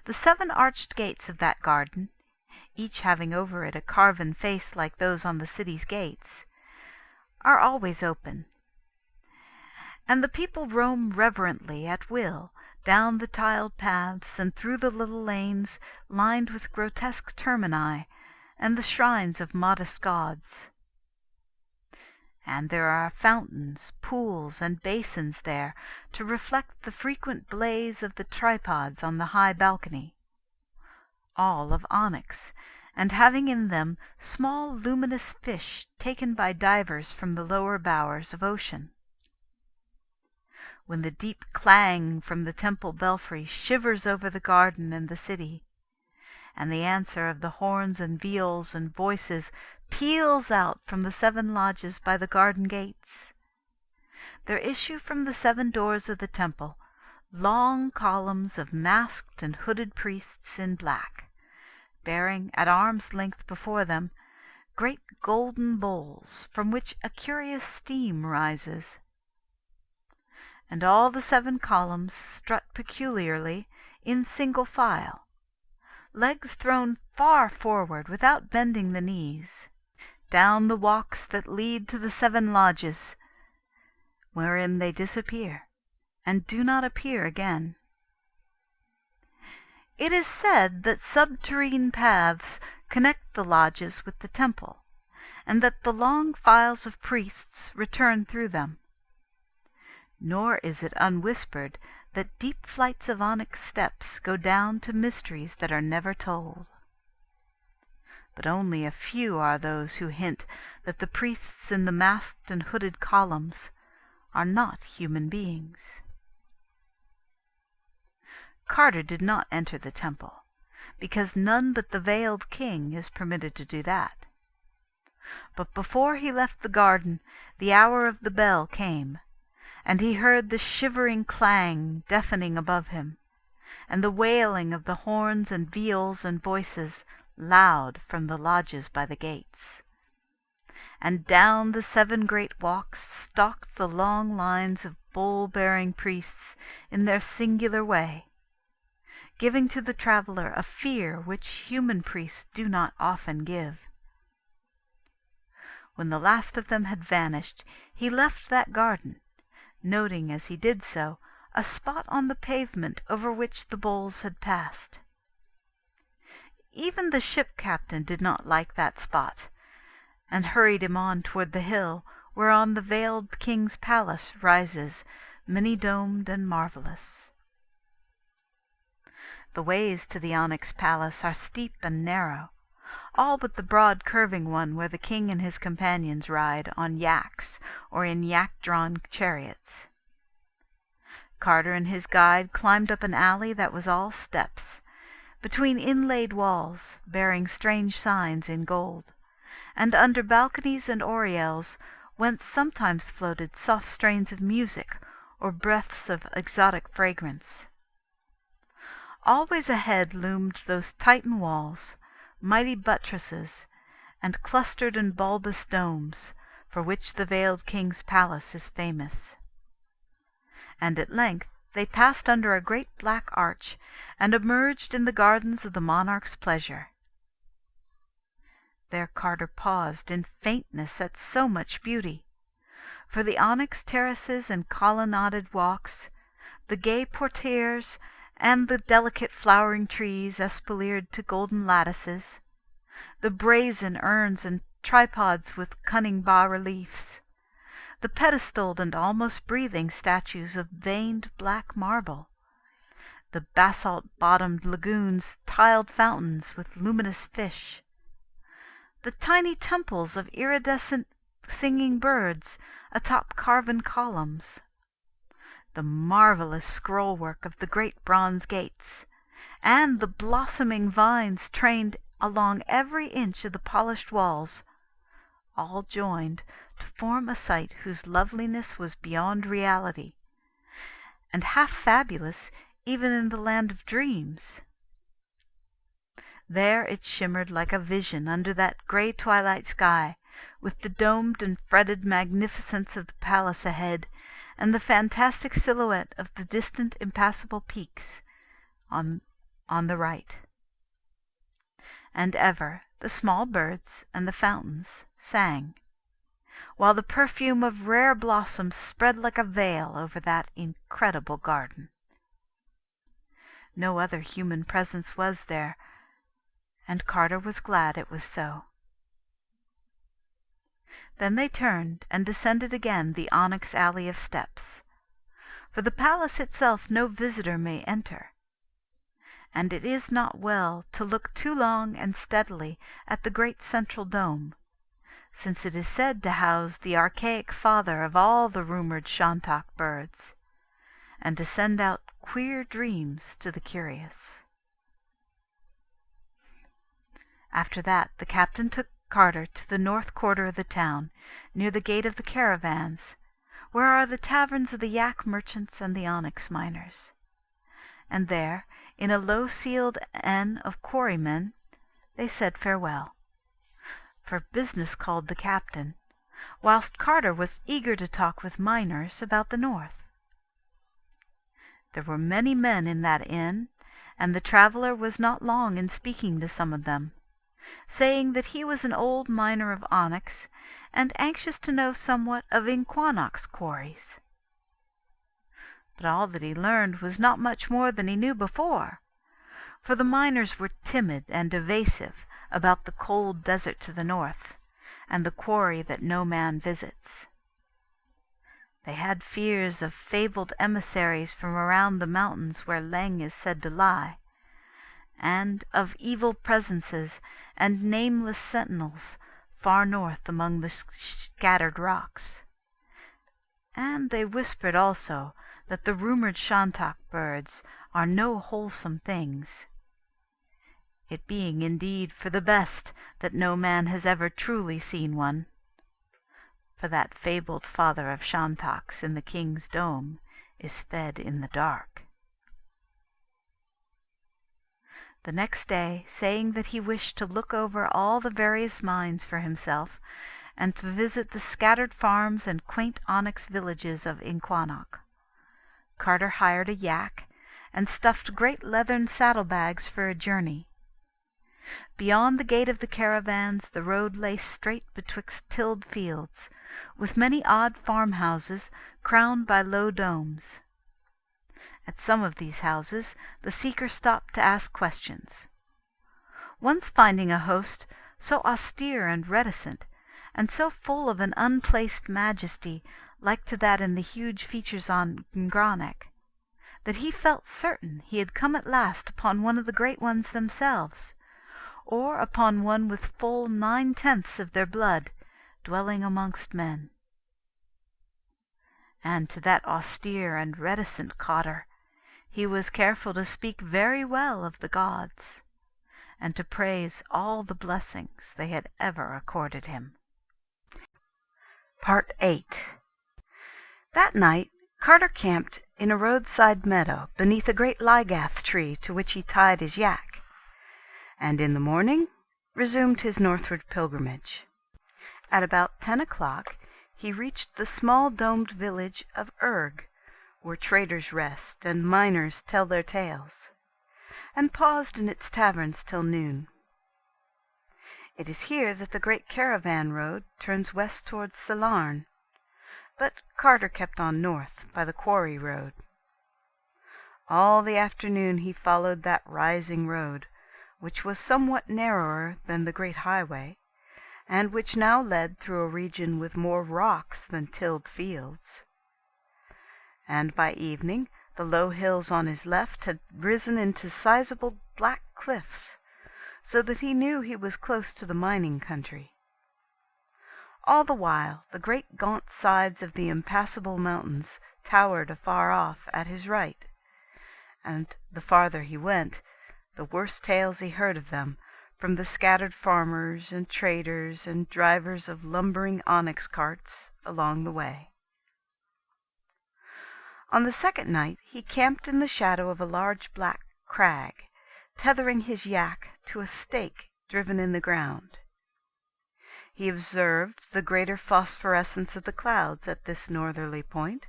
The 7 arched gates of that garden, each having over it a carven face like those on the city's gates, are always open, and the people roam reverently at will down the tiled paths and through the little lanes lined with grotesque termini and the shrines of modest gods. And there are fountains, pools, and basins there to reflect the frequent blaze of the tripods on the high balcony, all of onyx, and having in them small luminous fish taken by divers from the lower bowers of ocean. When the deep clang from the temple belfry shivers over the garden and the city, and the answer of the horns and viols and voices peals out from the 7 lodges by the garden gates, there issue from the 7 doors of the temple long columns of masked and hooded priests in black, bearing at arm's length before them great golden bowls from which a curious steam rises. And all the 7 columns strut peculiarly in single file, legs thrown far forward without bending the knees, down the walks that lead to the 7 lodges, wherein they disappear and do not appear again. It is said that subterrene paths connect the lodges with the temple, and that the long files of priests return through them. Nor is it unwhispered that deep flights of onyx steps go down to mysteries that are never told. But only a few are those who hint that the priests in the masked and hooded columns are not human beings. Carter did not enter the temple, because none but the veiled king is permitted to do that. But before he left the garden, the hour of the bell came, and he heard the shivering clang deafening above him, and the wailing of the horns and viols and voices loud from the lodges by the gates. And down the 7 great walks stalked the long lines of bowl-bearing priests in their singular way, giving to the traveller a fear which human priests do not often give. When the last of them had vanished, he left that garden, noting as he did so a spot on the pavement over which the bowls had passed. Even the ship captain did not like that spot, and hurried him on toward the hill whereon the veiled king's palace rises, many-domed and marvellous. The ways to the onyx palace are steep and narrow, all but the broad curving one where the king and his companions ride on yaks or in yak-drawn chariots. Carter and his guide climbed up an alley that was all steps, between inlaid walls bearing strange signs in gold, and under balconies and oriels whence sometimes floated soft strains of music or breaths of exotic fragrance. Always ahead loomed those Titan walls, mighty buttresses, and clustered and bulbous domes, for which the veiled king's palace is famous. And at length they passed under a great black arch, and emerged in the gardens of the monarch's pleasure. There Carter paused in faintness at so much beauty, for the onyx terraces and colonnaded walks, the gay portieres, and the delicate flowering trees espaliered to golden lattices, the brazen urns and tripods with cunning bas-reliefs, the pedestaled and almost breathing statues of veined black marble, the basalt-bottomed lagoons, tiled fountains with luminous fish, the tiny temples of iridescent singing birds atop carven columns, the marvellous scroll-work of the great bronze gates, and the blossoming vines trained along every inch of the polished walls, all joined to form a sight whose loveliness was beyond reality, and half fabulous even in the land of dreams. There it shimmered like a vision under that grey twilight sky, with the domed and fretted magnificence of the palace ahead, and the fantastic silhouette of the distant impassable peaks on the right. And ever the small birds and the fountains sang, while the perfume of rare blossoms spread like a veil over that incredible garden. No other human presence was there, and Carter was glad it was so. Then they turned and descended again the onyx alley of steps, for the palace itself no visitor may enter, and it is not well to look too long and steadily at the great central dome, since it is said to house the archaic father of all the rumoured Shantak birds, and to send out queer dreams to the curious. After that the captain took Carter to the north quarter of the town, near the gate of the caravans, where are the taverns of the yak merchants and the onyx miners. And there, in a low-ceiled inn of quarrymen, they said farewell, for business called the captain, whilst Carter was eager to talk with miners about the north. There were many men in that inn, and the traveller was not long in speaking to some of them, saying that he was an old miner of onyx, and anxious to know somewhat of Inquannock's quarries. But all that he learned was not much more than he knew before, for the miners were timid and evasive about the cold desert to the north, and the quarry that no man visits. They had fears of fabled emissaries from around the mountains where Leng is said to lie, and of evil presences and nameless sentinels far north among the scattered rocks. And they whispered also that the rumoured Shantak birds are no wholesome things, it being indeed for the best that no man has ever truly seen one, for that fabled father of Shantaks in the king's dome is fed in the dark. The next day, saying that he wished to look over all the various mines for himself, and to visit the scattered farms and quaint onyx villages of Inquannock, Carter hired a yak, and stuffed great leathern saddle-bags for a journey. Beyond the gate of the caravans the road lay straight betwixt tilled fields, with many odd farmhouses crowned by low domes. At some of these houses the seeker stopped to ask questions. Once finding a host so austere and reticent and so full of an unplaced majesty, like to that in the huge features on Ngranek, that he felt certain he had come at last upon one of the great ones themselves, or upon one with full 9/10 of their blood, dwelling amongst men. And to that austere and reticent Cotter he was careful to speak very well of the gods, and to praise all the blessings they had ever accorded him. Part 8. That night Carter camped in a roadside meadow beneath a great ligath tree to which he tied his yak, and in the morning resumed his northward pilgrimage. At about 10 o'clock he reached the small domed village of Urg, where traders rest and miners tell their tales, and paused in its taverns till noon. It is here that the great caravan road turns west towards Salarn, but Carter kept on north by the quarry road. All the afternoon he followed that rising road, which was somewhat narrower than the great highway, and which now led through a region with more rocks than tilled fields. And by evening the low hills on his left had risen into sizable black cliffs, so that he knew he was close to the mining country. All the while the great gaunt sides of the impassable mountains towered afar off at his right, and the farther he went, the worse tales he heard of them from the scattered farmers and traders and drivers of lumbering onyx carts along the way. On the second night he camped in the shadow of a large black crag, tethering his yak to a stake driven in the ground. He observed the greater phosphorescence of the clouds at this northerly point,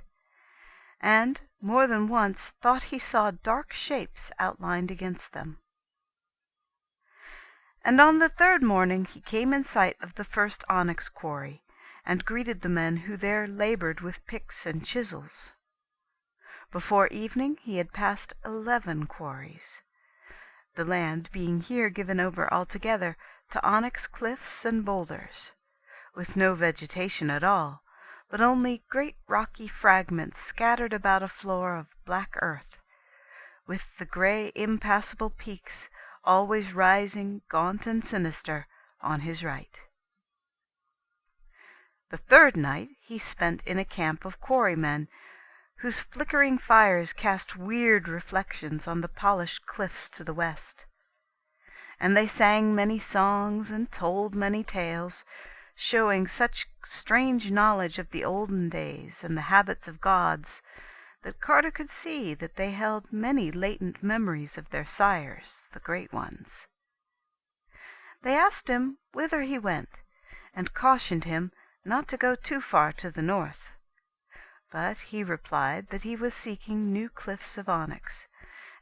and more than once thought he saw dark shapes outlined against them. And on the third morning he came in sight of the first onyx quarry, and greeted the men who there laboured with picks and chisels. Before evening he had passed 11 quarries, the land being here given over altogether to onyx cliffs and boulders, with no vegetation at all, but only great rocky fragments scattered about a floor of black earth, with the grey impassable peaks always rising gaunt and sinister on his right. The third night he spent in a camp of quarrymen, whose flickering fires cast weird reflections on the polished cliffs to the west. And they sang many songs and told many tales, showing such strange knowledge of the olden days and the habits of gods, that Carter could see that they held many latent memories of their sires, the great ones. They asked him whither he went, and cautioned him not to go too far to the north. But he replied that he was seeking new cliffs of onyx,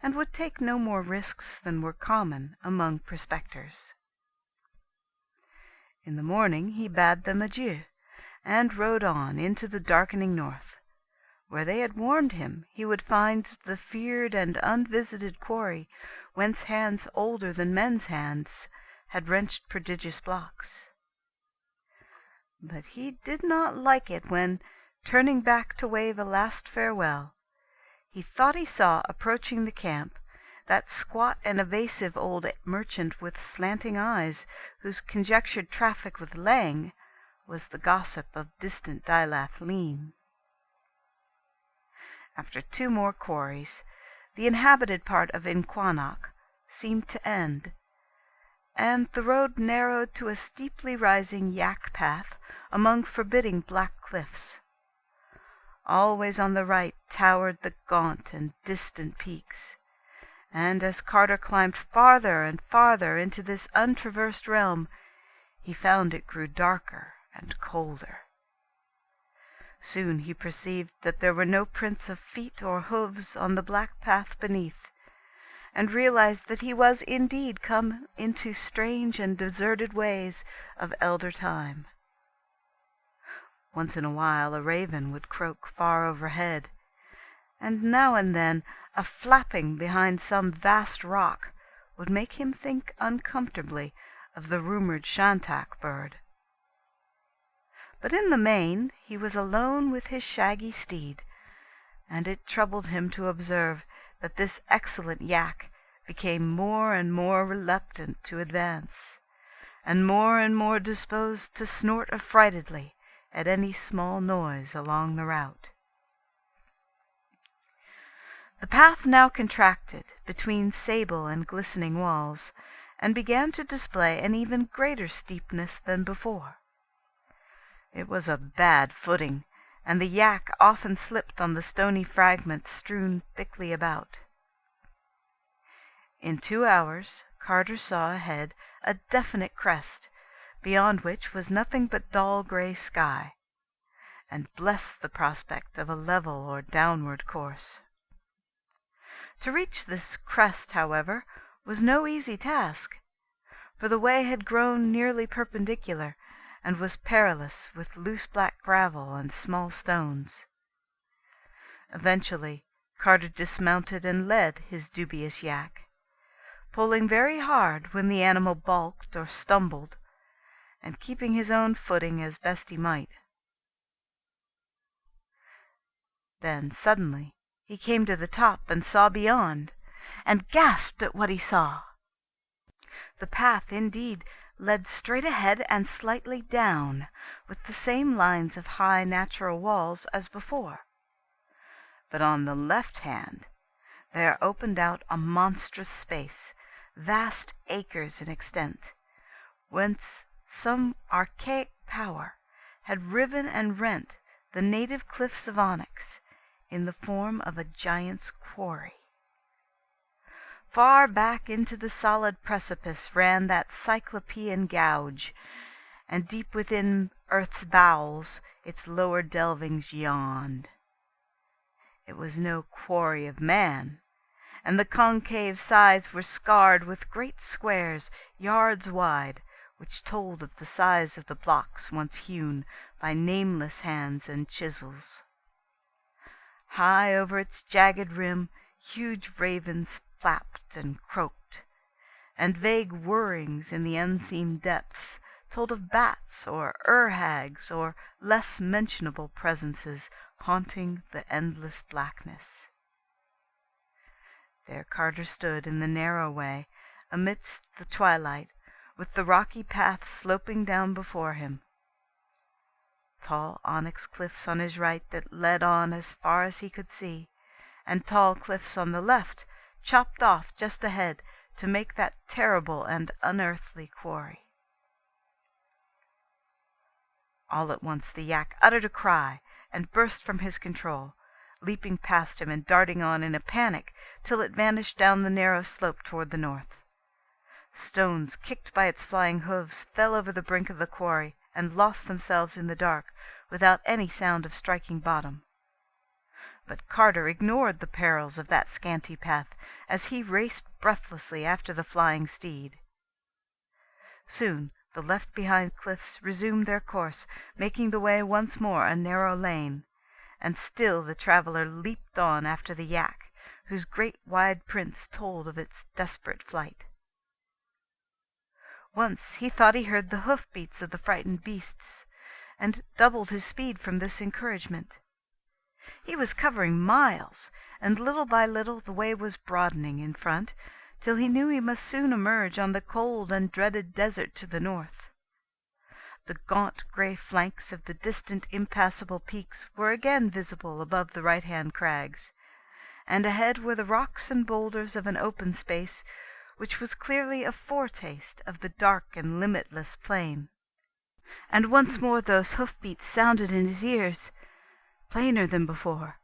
and would take no more risks than were common among prospectors. In the morning he bade them adieu, and rode on into the darkening north, where they had warned him he would find the feared and unvisited quarry whence hands older than men's hands had wrenched prodigious blocks. But he did not like it when, turning back to wave a last farewell, he thought he saw approaching the camp that squat and evasive old merchant with slanting eyes, whose conjectured traffic with Lang was the gossip of distant Dilath Leen. After 2 more quarries, the inhabited part of Inquannock seemed to end, and the road narrowed to a steeply rising yak path among forbidding black cliffs. Always on the right towered the gaunt and distant peaks, and as Carter climbed farther and farther into this untraversed realm, he found it grew darker and colder. Soon he perceived that there were no prints of feet or hooves on the black path beneath, and realized that he was indeed come into strange and deserted ways of elder time. Once in a while a raven would croak far overhead, and now and then a flapping behind some vast rock would make him think uncomfortably of the rumoured shantak bird. But in the main he was alone with his shaggy steed, and it troubled him to observe that this excellent yak became more and more reluctant to advance, and more disposed to snort affrightedly at any small noise along the route. The path now contracted between sable and glistening walls, and began to display an even greater steepness than before. It was a bad footing, and the yak often slipped on the stony fragments strewn thickly about. In 2 hours Carter saw ahead a definite crest, beyond which was nothing but dull grey sky, and blessed the prospect of a level or downward course. To reach this crest, however, was no easy task, for the way had grown nearly perpendicular, and was perilous with loose black gravel and small stones. Eventually Carter dismounted and led his dubious yak, pulling very hard when the animal balked or stumbled, and keeping his own footing as best he might. Then suddenly he came to the top and saw beyond, and gasped at what he saw. The path, indeed, led straight ahead and slightly down, with the same lines of high natural walls as before. But on the left hand there opened out a monstrous space, vast acres in extent, whence some archaic power had riven and rent the native cliffs of onyx in the form of a giant's quarry. Far back into the solid precipice ran that cyclopean gouge, and deep within earth's bowels its lower delvings yawned. It was no quarry of man, and the concave sides were scarred with great squares yards wide, which told of the size of the blocks once hewn by nameless hands and chisels. High over its jagged rim huge ravens flapped and croaked, and vague whirrings in the unseen depths told of bats or ur-hags or less mentionable presences haunting the endless blackness. There Carter stood in the narrow way amidst the twilight, with the rocky path sloping down before him. Tall onyx cliffs on his right that led on as far as he could see, and tall cliffs on the left chopped off just ahead to make that terrible and unearthly quarry. All at once the yak uttered a cry and burst from his control, leaping past him and darting on in a panic till it vanished down the narrow slope toward the north. Stones kicked by its flying hoofs fell over the brink of the quarry and lost themselves in the dark without any sound of striking bottom. But Carter ignored the perils of that scanty path as he raced breathlessly after the flying steed. Soon the left-behind cliffs resumed their course, making the way once more a narrow lane, and still the traveller leaped on after the yak, whose great wide prints told of its desperate flight. Once he thought he heard the hoof-beats of the frightened beasts, and doubled his speed from this encouragement. He was covering miles, and little by little the way was broadening in front, till he knew he must soon emerge on the cold and dreaded desert to the north. The gaunt grey flanks of the distant impassable peaks were again visible above the right-hand crags, and ahead were the rocks and boulders of an open space which was clearly a foretaste of the dark and limitless plain. And once more those hoof-beats sounded in his ears, plainer than before,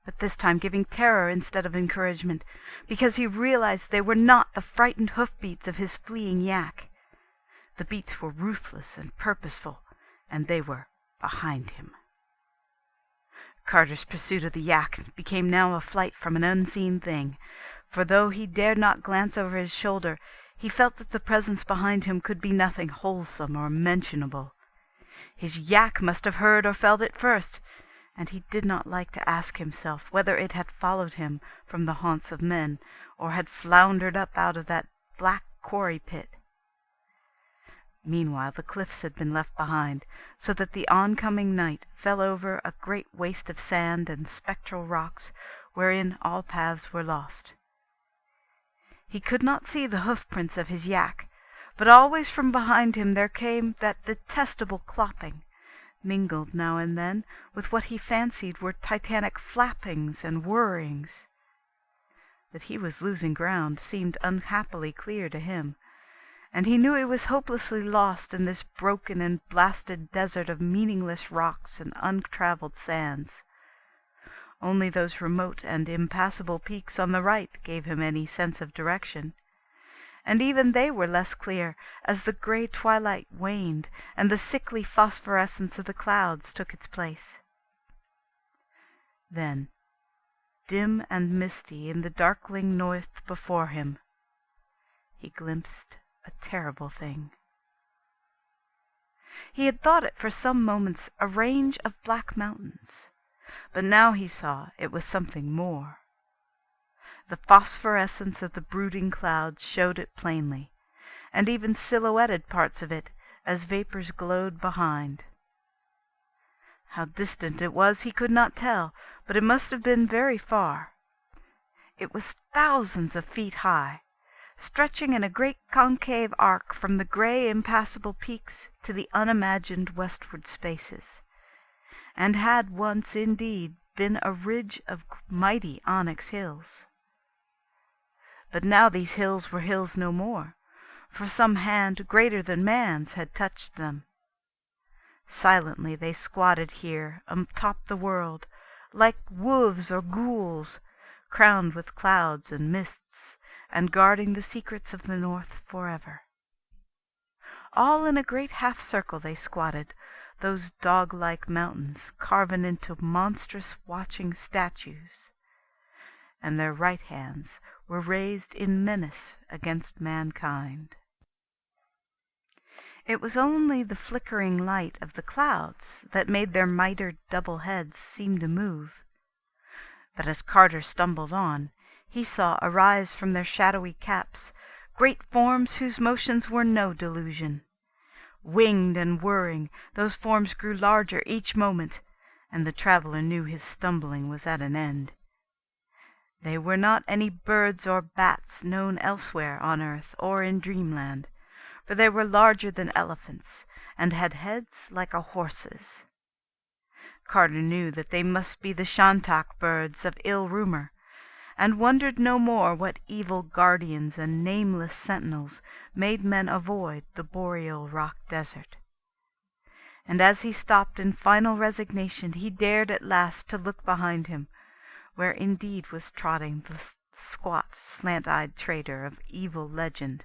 but this time giving terror instead of encouragement, because he realized they were not the frightened hoof-beats of his fleeing yak. The beats were ruthless and purposeful, and they were behind him. Carter's pursuit of the yak became now a flight from an unseen thing, for though he dared not glance over his shoulder, he felt that the presence behind him could be nothing wholesome or mentionable. His yak must have heard or felt it first, and he did not like to ask himself whether it had followed him from the haunts of men, or had floundered up out of that black quarry pit. Meanwhile the cliffs had been left behind, so that the oncoming night fell over a great waste of sand and spectral rocks wherein all paths were lost. He could not see the hoof-prints of his yak, but always from behind him there came that detestable clopping, mingled now and then with what he fancied were titanic flappings and whirrings. That he was losing ground seemed unhappily clear to him, and he knew he was hopelessly lost in this broken and blasted desert of meaningless rocks and untravelled sands. Only those remote and impassable peaks on the right gave him any sense of direction, and even they were less clear as the grey twilight waned and the sickly phosphorescence of the clouds took its place. Then, dim and misty in the darkling north before him, he glimpsed a terrible thing. He had thought it for some moments a range of black mountains, but now he saw it was something more. The phosphorescence of the brooding clouds showed it plainly, and even silhouetted parts of it as vapors glowed behind. How distant it was he could not tell, but it must have been very far. It was thousands of feet high, stretching in a great concave arc from the grey impassable peaks to the unimagined westward spaces, and had once indeed been a ridge of mighty onyx hills. But now these hills were hills no more, for some hand greater than man's had touched them. Silently they squatted here atop the world, like wolves or ghouls, crowned with clouds and mists, and guarding the secrets of the north forever. All in a great half-circle they squatted, those dog-like mountains carven into monstrous watching statues, and their right hands were raised in menace against mankind. It was only the flickering light of the clouds that made their mitred double heads seem to move. But as Carter stumbled on, he saw arise from their shadowy caps great forms whose motions were no delusion. Winged and whirring, those forms grew larger each moment, and the traveller knew his stumbling was at an end. They were not any birds or bats known elsewhere on earth or in dreamland, for they were larger than elephants, and had heads like a horse's. Carter knew that they must be the shantak birds of ill rumour, and wondered no more what evil guardians and nameless sentinels made men avoid the boreal rock desert. And as he stopped in final resignation, he dared at last to look behind him, where indeed was trotting the squat, slant-eyed trader of evil legend,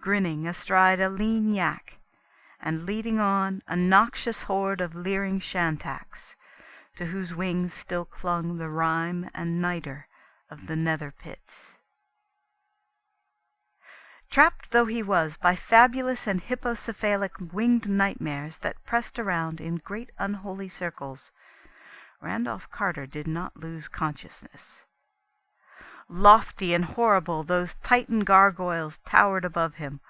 grinning astride a lean yak, and leading on a noxious horde of leering shantaks, to whose wings still clung the rime and nitre of the nether pits. Trapped though he was by fabulous and hippocephalic winged nightmares that pressed around in great unholy circles, Randolph Carter did not lose consciousness. Lofty and horrible those Titan gargoyles towered above him,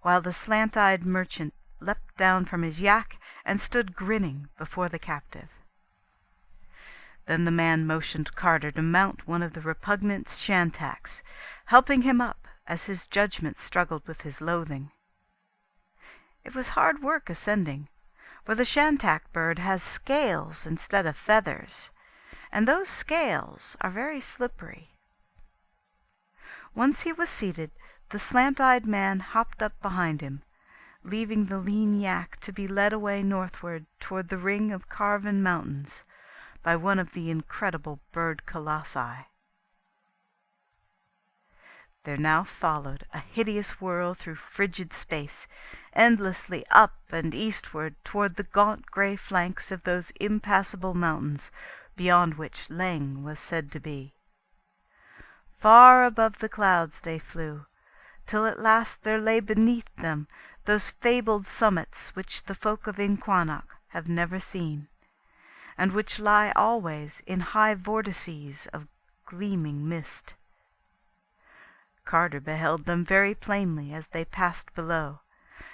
while the slant-eyed merchant leapt down from his yak and stood grinning before the captive. Then the man motioned Carter to mount one of the repugnant shantaks, helping him up as his judgment struggled with his loathing. It was hard work ascending, for the shantak bird has scales instead of feathers, and those scales are very slippery. Once he was seated, the slant-eyed man hopped up behind him, leaving the lean yak to be led away northward toward the ring of carven mountains by one of the incredible bird colossi. There now followed a hideous whirl through frigid space, endlessly up and eastward toward the gaunt grey flanks of those impassable mountains beyond which Leng was said to be. Far above the clouds they flew, till at last there lay beneath them those fabled summits which the folk of Inquannock have never seen, and which lie always in high vortices of gleaming mist. Carter beheld them very plainly as they passed below,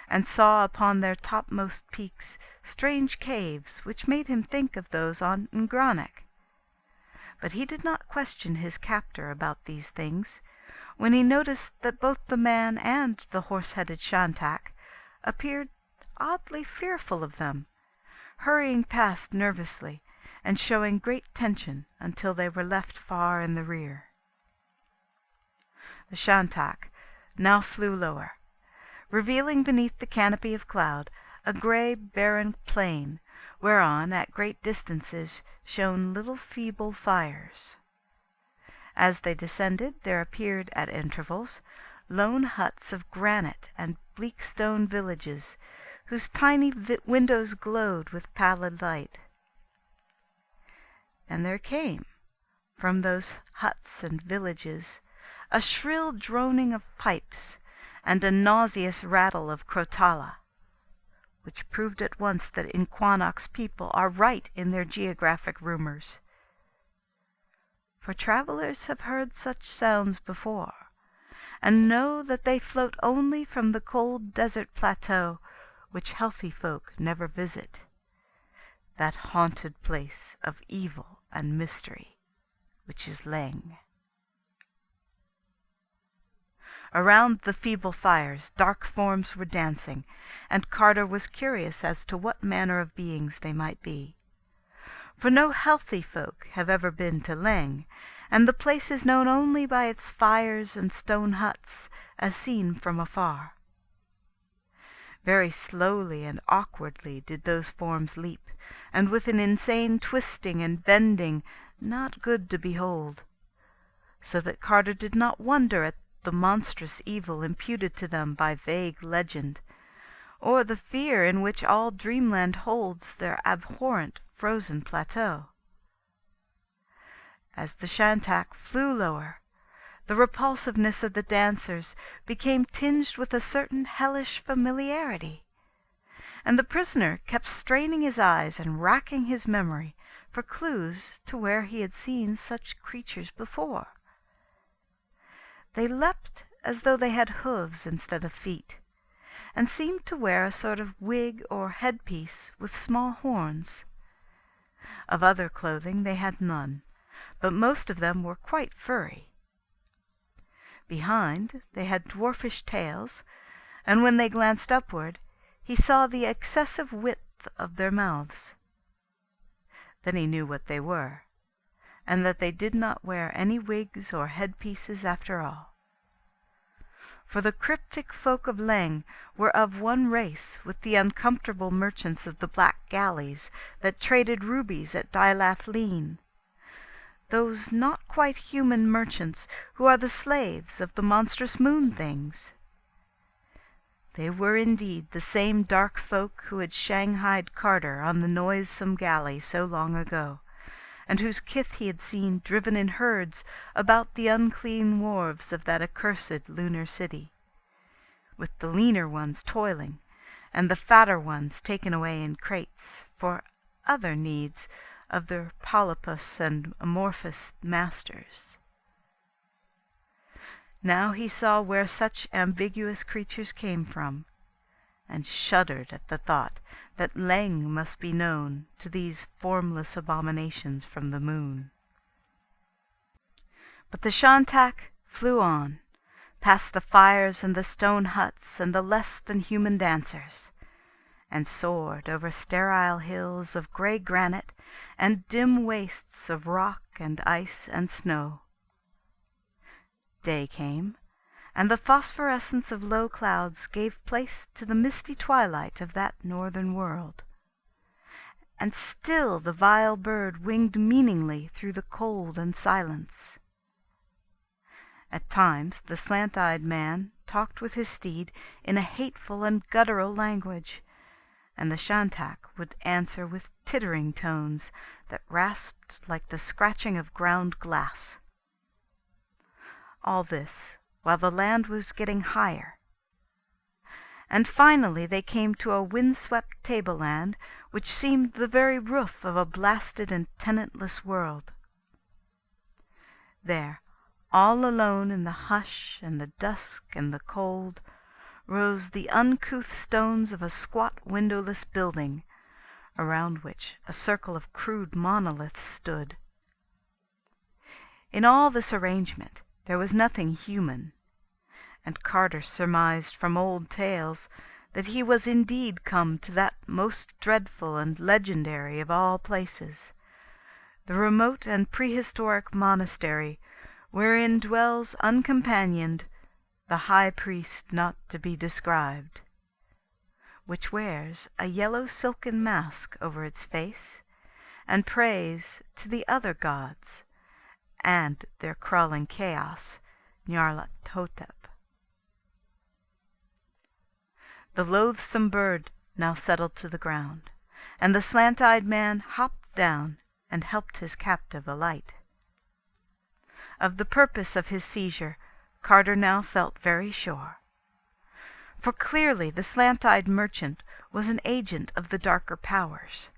and saw upon their topmost peaks strange caves which made him think of those on Ngronic. But he did not question his captor about these things, when he noticed that both the man and the horse-headed Shantak appeared oddly fearful of them, hurrying past nervously and showing great tension until they were left far in the rear. The Shantak now flew lower, revealing beneath the canopy of cloud a grey barren plain, whereon at great distances shone little feeble fires. As they descended there appeared at intervals lone huts of granite and bleak stone villages, whose tiny windows glowed with pallid light. And there came, from those huts and villages, a shrill droning of pipes and a nauseous rattle of crotala, which proved at once that Inquanok's people are right in their geographic rumors. For travelers have heard such sounds before, and know that they float only from the cold desert plateau which healthy folk never visit, that haunted place of evil and mystery, which is Leng. Around the feeble fires dark forms were dancing, and Carter was curious as to what manner of beings they might be. For no healthy folk have ever been to Leng, and the place is known only by its fires and stone huts, as seen from afar. Very slowly and awkwardly did those forms leap, and with an insane twisting and bending not good to behold, so that Carter did not wonder at the monstrous evil imputed to them by vague legend, or the fear in which all dreamland holds their abhorrent frozen plateau. As the Shantak flew lower, the repulsiveness of the dancers became tinged with a certain hellish familiarity, and the prisoner kept straining his eyes and racking his memory for clues to where he had seen such creatures before. They leapt as though they had hooves instead of feet, and seemed to wear a sort of wig or headpiece with small horns. Of other clothing they had none, but most of them were quite furry. Behind they had dwarfish tails, and when they glanced upward he saw the excessive width of their mouths. Then he knew what they were, and that they did not wear any wigs or headpieces after all. For the cryptic folk of Leng were of one race with the uncomfortable merchants of the black galleys that traded rubies at Dilath Leen, those not quite human merchants who are the slaves of the monstrous moon things. They were indeed the same dark folk who had shanghaied Carter on the noisome galley so long ago, and whose kith he had seen driven in herds about the unclean wharves of that accursed lunar city, with the leaner ones toiling, and the fatter ones taken away in crates for other needs of their polypus and amorphous masters. Now he saw where such ambiguous creatures came from, and shuddered at the thought that Leng must be known to these formless abominations from the moon. But the Shantak flew on, past the fires and the stone huts and the less than human dancers, and soared over sterile hills of grey granite and dim wastes of rock and ice and snow. Day came, and the phosphorescence of low clouds gave place to the misty twilight of that northern world. And still the vile bird winged meaningly through the cold and silence. At times the slant-eyed man talked with his steed in a hateful and guttural language, and the Shantak would answer with tittering tones that rasped like the scratching of ground glass. All this while the land was getting higher. And finally they came to a wind-swept tableland which seemed the very roof of a blasted and tenantless world. There, all alone in the hush and the dusk and the cold, rose the uncouth stones of a squat windowless building, around which a circle of crude monoliths stood. In all this arrangement there was nothing human, and Carter surmised from old tales that he was indeed come to that most dreadful and legendary of all places, the remote and prehistoric monastery wherein dwells uncompanioned the high priest not to be described, which wears a yellow silken mask over its face, and prays to the other gods and their crawling chaos, Nyarlathotep. The loathsome bird now settled to the ground, and the slant-eyed man hopped down and helped his captive alight. Of the purpose of his seizure Carter now felt very sure, for clearly the slant-eyed merchant was an agent of the darker powers,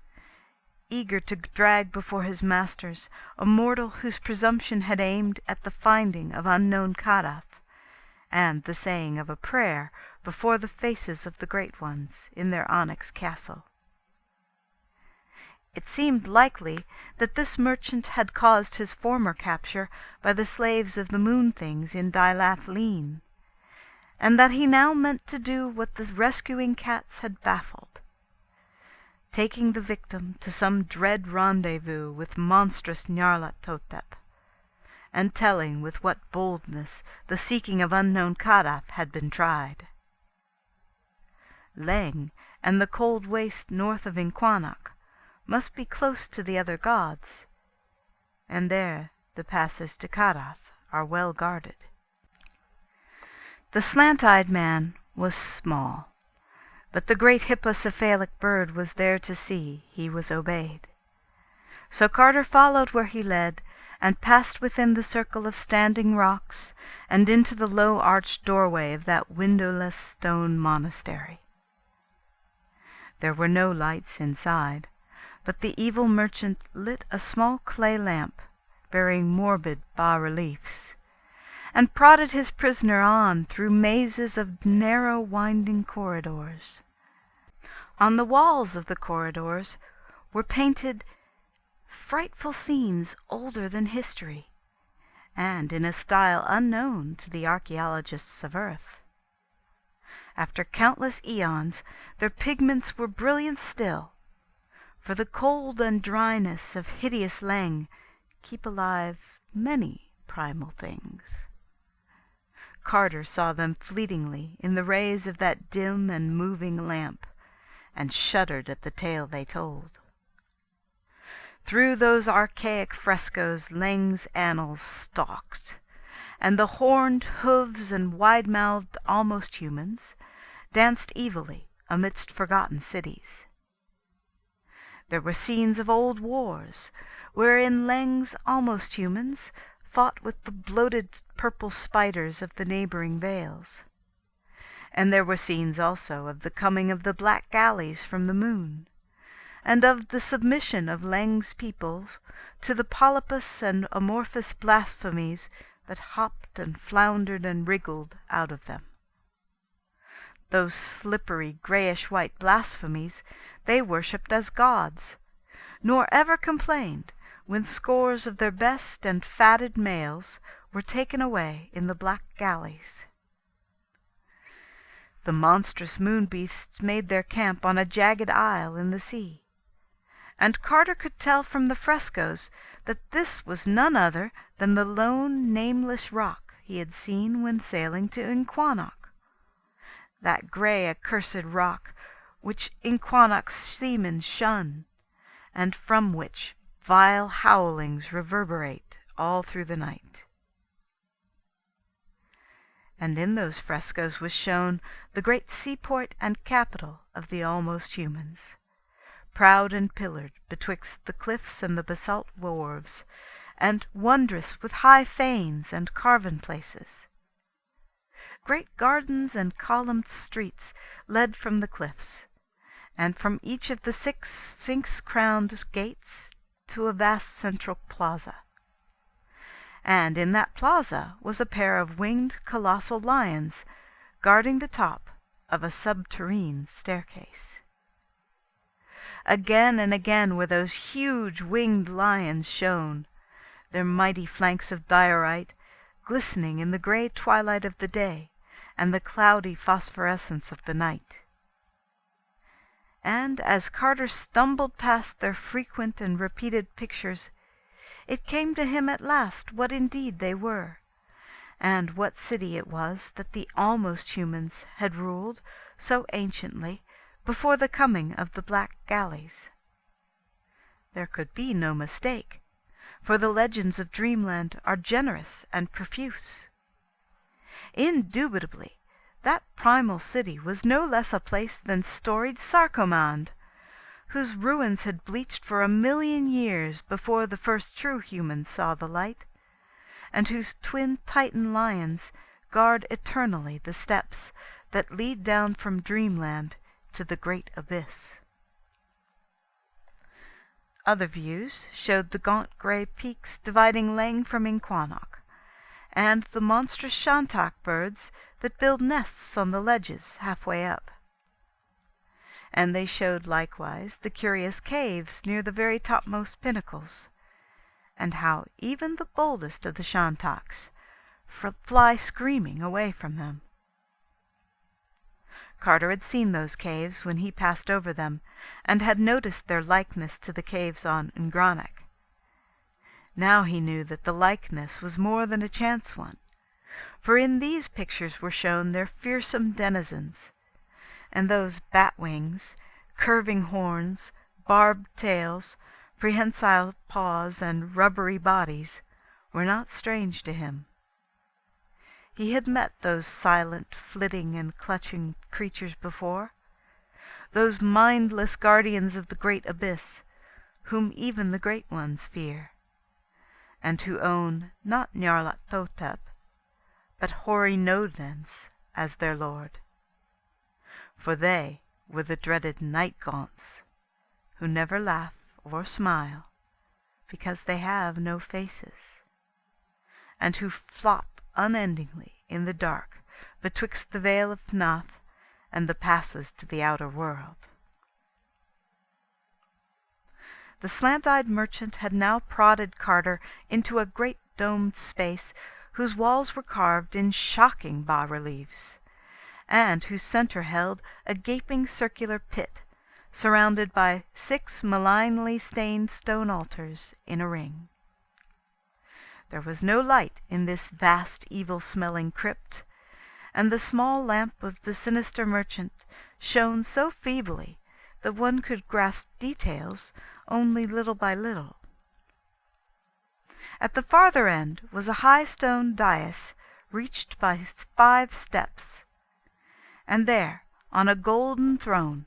eager to drag before his masters a mortal whose presumption had aimed at the finding of unknown Kadath, and the saying of a prayer before the faces of the great ones in their onyx castle. It seemed likely that this merchant had caused his former capture by the slaves of the moon things in Dilath-Leen, and that he now meant to do what the rescuing cats had baffled, taking the victim to some dread rendezvous with monstrous Nyarlathotep, and telling with what boldness the seeking of unknown Kadath had been tried. Leng and the cold waste north of Inquanok must be close to the other gods, and there the passes to Kadath are well guarded. The slant-eyed man was small, but the great hippocephalic bird was there to see he was obeyed. So Carter followed where he led, and passed within the circle of standing rocks, and into the low arched doorway of that windowless stone monastery. There were no lights inside, but the evil merchant lit a small clay lamp bearing morbid bas-reliefs, and prodded his prisoner on through mazes of narrow winding corridors. On the walls of the corridors were painted frightful scenes older than history, and in a style unknown to the archaeologists of Earth. After countless eons their pigments were brilliant still, for the cold and dryness of hideous Leng keep alive many primal things. Carter saw them fleetingly in the rays of that dim and moving lamp, and shuddered at the tale they told. Through those archaic frescoes Leng's annals stalked, and the horned hooves and wide-mouthed almost humans danced evilly amidst forgotten cities. There were scenes of old wars, wherein Leng's almost humans fought with the bloated purple spiders of the neighboring vales. And there were scenes also of the coming of the black galleys from the moon, and of the submission of Leng's peoples to the polypous and amorphous blasphemies that hopped and floundered and wriggled out of them. Those slippery greyish-white blasphemies they worshipped as gods, nor ever complained when scores of their best and fatted males were taken away in the black galleys. The monstrous moon-beasts made their camp on a jagged isle in the sea, and Carter could tell from the frescoes that this was none other than the lone nameless rock he had seen when sailing to Inquanok, that grey accursed rock which Inquanok's seamen shun, and from which vile howlings reverberate all through the night. And in those frescoes was shown the great seaport and capital of the almost humans, proud and pillared betwixt the cliffs and the basalt wharves, and wondrous with high fanes and carven places. Great gardens and columned streets led from the cliffs, and from each of the 6 sphinx-crowned gates to a vast central plaza. And in that plaza was a pair of winged colossal lions, guarding the top of a subterranean staircase. Again and again were those huge winged lions shown, their mighty flanks of diorite glistening in the grey twilight of the day and the cloudy phosphorescence of the night. And as Carter stumbled past their frequent and repeated pictures, it came to him at last what indeed they were, and what city it was that the almost humans had ruled so anciently before the coming of the black galleys. There could be no mistake, for the legends of Dreamland are generous and profuse. Indubitably, that primal city was no less a place than storied Sarkomand, whose ruins had bleached for 1,000,000 years before the first true humans saw the light, and whose twin Titan lions guard eternally the steps that lead down from Dreamland to the great abyss. Other views showed the gaunt grey peaks dividing Leng from Inquanok, and the monstrous Shantak birds that build nests on the ledges halfway up. And they showed likewise the curious caves near the very topmost pinnacles, and how even the boldest of the Shantaks fly screaming away from them. Carter had seen those caves when he passed over them, and had noticed their likeness to the caves on Ngranek. Now he knew that the likeness was more than a chance one, for in these pictures were shown their fearsome denizens, and those bat wings, curving horns, barbed tails, prehensile paws, and rubbery bodies were not strange to him. He had met those silent, flitting, and clutching creatures before, those mindless guardians of the great abyss, whom even the great ones fear, and who own not Nyarlathotep, but hoary Nodens as their lord. For they were the dreaded night gaunts, who never laugh or smile, because they have no faces, and who flop unendingly in the dark betwixt the Vale of Thnath and the passes to the outer world. The slant-eyed merchant had now prodded Carter into a great domed space whose walls were carved in shocking bas-reliefs, and whose center held a gaping circular pit, surrounded by 6 malignly stained stone altars in a ring. There was no light in this vast evil-smelling crypt, and the small lamp of the sinister merchant shone so feebly that one could grasp details only little by little. At the farther end was a high stone dais reached by 5 steps, and there, on a golden throne,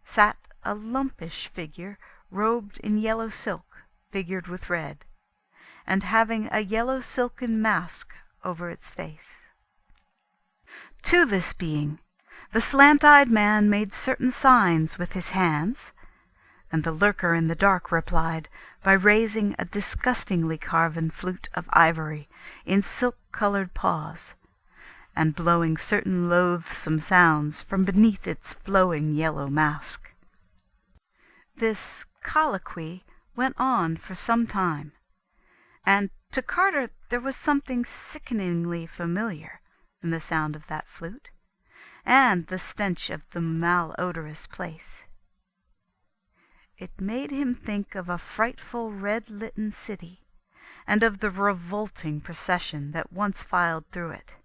sat a lumpish figure robed in yellow silk figured with red, and having a yellow silken mask over its face. To this being, the slant-eyed man made certain signs with his hands, and the lurker in the dark replied by raising a disgustingly carven flute of ivory in silk-colored paws, and blowing certain loathsome sounds from beneath its flowing yellow mask. This colloquy went on for some time, and to Carter there was something sickeningly familiar in the sound of that flute, and the stench of the malodorous place. It made him think of a frightful red-litten city, and of the revolting procession that once filed through it.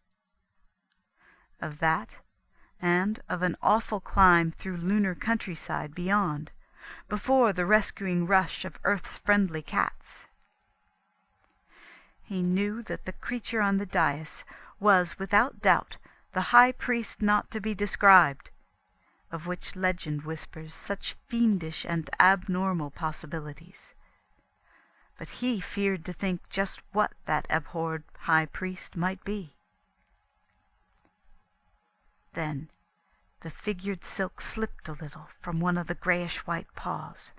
Of that, and of an awful climb through lunar countryside beyond, before the rescuing rush of Earth's friendly cats. He knew that the creature on the dais was, without doubt, the high priest not to be described, of which legend whispers such fiendish and abnormal possibilities. But he feared to think just what that abhorred high priest might be. Then the figured silk slipped a little from one of the grayish-white paws,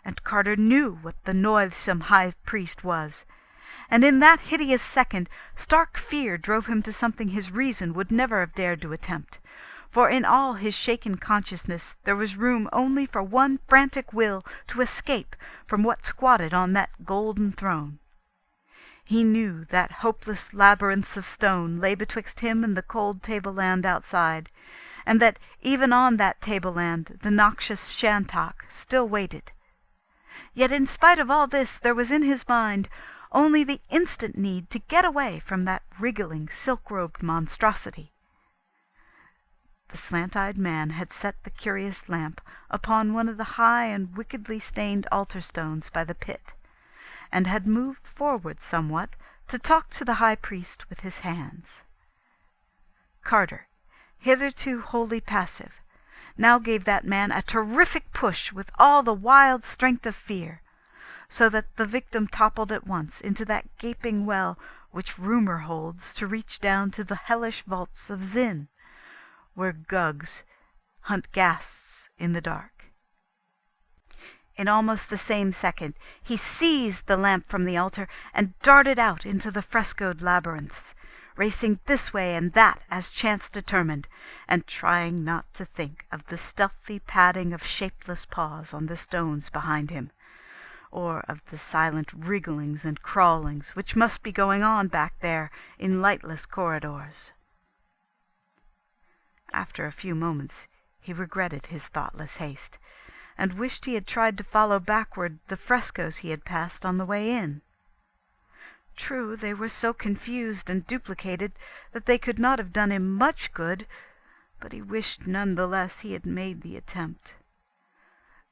and Carter knew what the noisome high priest was, and in that hideous second stark fear drove him to something his reason would never have dared to attempt, for in all his shaken consciousness there was room only for one frantic will to escape from what squatted on that golden throne. He knew that hopeless labyrinths of stone lay betwixt him and the cold tableland outside, and that even on that tableland the noxious Shantok still waited. Yet in spite of all this there was in his mind only the instant need to get away from that wriggling, silk-robed monstrosity. The slant-eyed man had set the curious lamp upon one of the high and wickedly stained altar-stones by the pit, and had moved forward somewhat to talk to the high priest with his hands. Carter, hitherto wholly passive, now gave that man a terrific push with all the wild strength of fear, so that the victim toppled at once into that gaping well which rumour holds to reach down to the hellish vaults of Zin, where Gugs hunt ghasts in the dark. In almost the same second he seized the lamp from the altar and darted out into the frescoed labyrinths, racing this way and that as chance determined, and trying not to think of the stealthy padding of shapeless paws on the stones behind him, or of the silent wrigglings and crawlings which must be going on back there in lightless corridors. After a few moments he regretted his thoughtless haste, and wished he had tried to follow backward the frescoes he had passed on the way in. True, they were so confused and duplicated that they could not have done him much good, but he wished none the less he had made the attempt.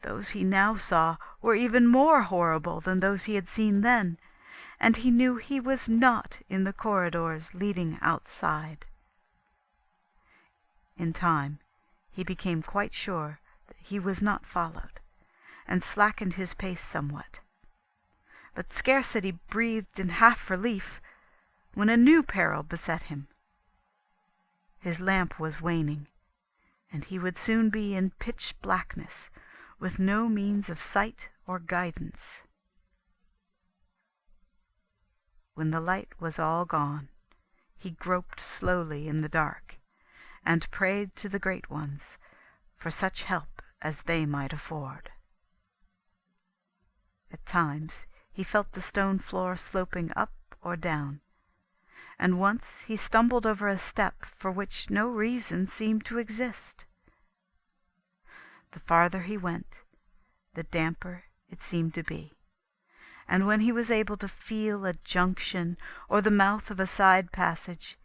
Those he now saw were even more horrible than those he had seen then, and he knew he was not in the corridors leading outside. In time he became quite sure that he was not followed, and slackened his pace somewhat. But scarce had he breathed in half relief when a new peril beset him. His lamp was waning, and he would soon be in pitch blackness, with no means of sight or guidance. When the light was all gone, he groped slowly in the dark, and prayed to the Great Ones for such help as they might afford. At times he felt the stone floor sloping up or down, and once he stumbled over a step for which no reason seemed to exist. The farther he went, the damper it seemed to be, and when he was able to feel a junction or the mouth of a side passage,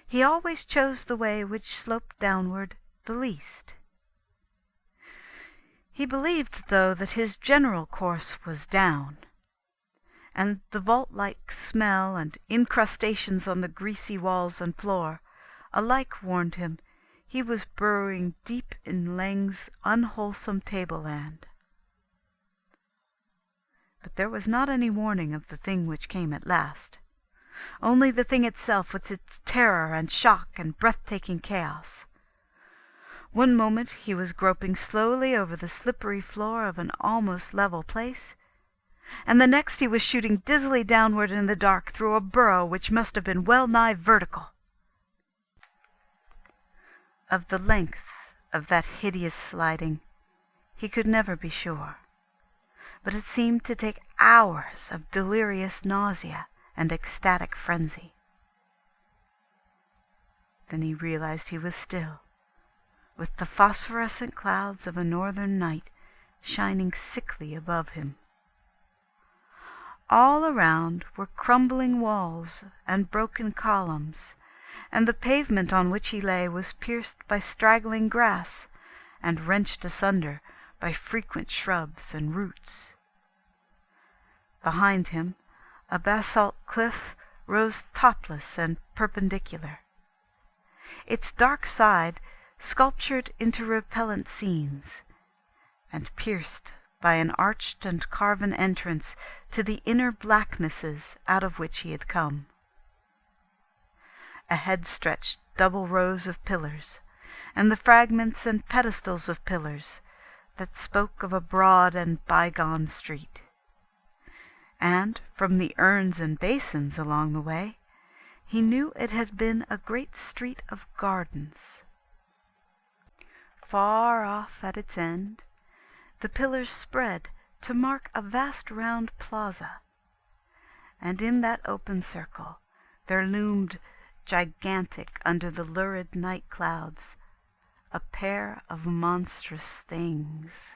he always chose the way which sloped downward the least. He believed, though, that his general course was down, and the vault-like smell and incrustations on the greasy walls and floor alike warned him he was burrowing deep in Leng's unwholesome tableland. But there was not any warning of the thing which came at last, only the thing itself with its terror and shock and breathtaking chaos. One moment he was groping slowly over the slippery floor of an almost level place, and the next he was shooting dizzily downward in the dark through a burrow which must have been well-nigh vertical. Of the length of that hideous sliding he could never be sure, but it seemed to take hours of delirious nausea and ecstatic frenzy. Then he realized he was still, with the phosphorescent clouds of a northern night shining sickly above him. All around were crumbling walls and broken columns, and the pavement on which he lay was pierced by straggling grass and wrenched asunder by frequent shrubs and roots. Behind him a basalt cliff rose topless and perpendicular, its dark side sculptured into repellent scenes, and pierced by an arched and carven entrance to the inner blacknesses out of which he had come. Ahead stretched double rows of pillars, and the fragments and pedestals of pillars that spoke of a broad and bygone street. And from the urns and basins along the way, he knew it had been a great street of gardens. far off at its end, the pillars spread to mark a vast round plaza, and in that open circle there loomed, gigantic under the lurid night clouds, a pair of monstrous things.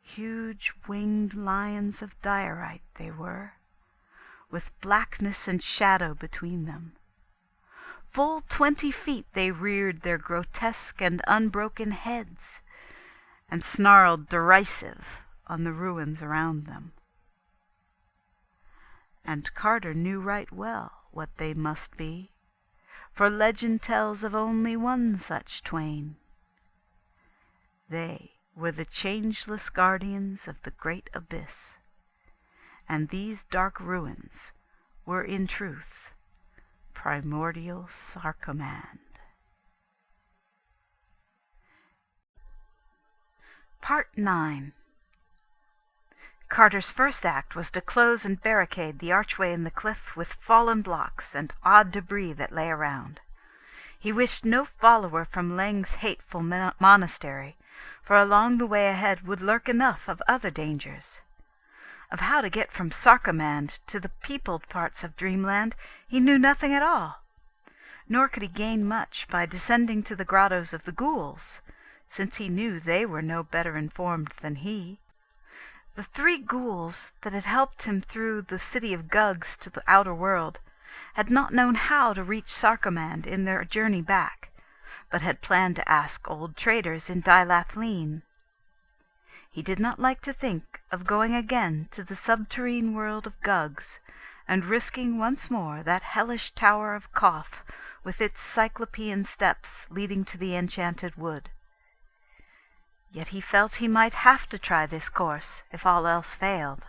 Huge winged lions of diorite they were, with blackness and shadow between them. Full 20 feet they reared their grotesque and unbroken heads, and snarled derisive on the ruins around them. And Carter knew right well what they must be, for legend tells of only one such twain. They were the changeless guardians of the great abyss, and these dark ruins were in truth primordial Sarcommand. Part 9. Carter's first act was to close and barricade the archway in the cliff with fallen blocks and odd debris that lay around. He wished no follower from Leng's hateful monastery, for along the way ahead would lurk enough of other dangers. Of how to get from Sarcommand to the peopled parts of Dreamland he knew nothing at all, nor could he gain much by descending to the grottos of the ghouls, since he knew they were no better informed than he. The 3 ghouls that had helped him through the city of Gugs to the outer world had not known how to reach Sarcommand in their journey back, but had planned to ask old traders in Dilathleen. He did not like to think of going again to the subterrene world of Gugs, and risking once more that hellish tower of Koth with its cyclopean steps leading to the enchanted wood. Yet he felt he might have to try this course, if all else failed.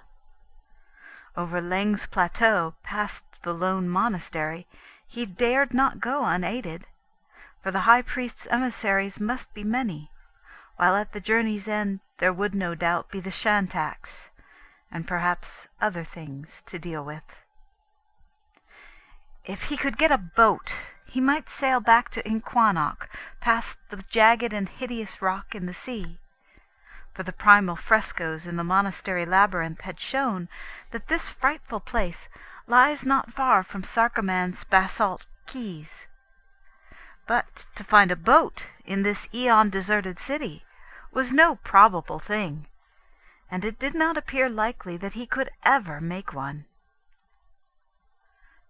Over Leng's plateau, past the lone monastery, he dared not go unaided, for the high priest's emissaries must be many, while at the journey's end there would no doubt be the Shantax, and perhaps other things to deal with. If he could get a boat, he might sail back to Inquanok, past the jagged and hideous rock in the sea, for the primal frescoes in the monastery labyrinth had shown that this frightful place lies not far from Sarcommand's basalt quays. But to find a boat in this eon-deserted city was no probable thing, and it did not appear likely that he could ever make one.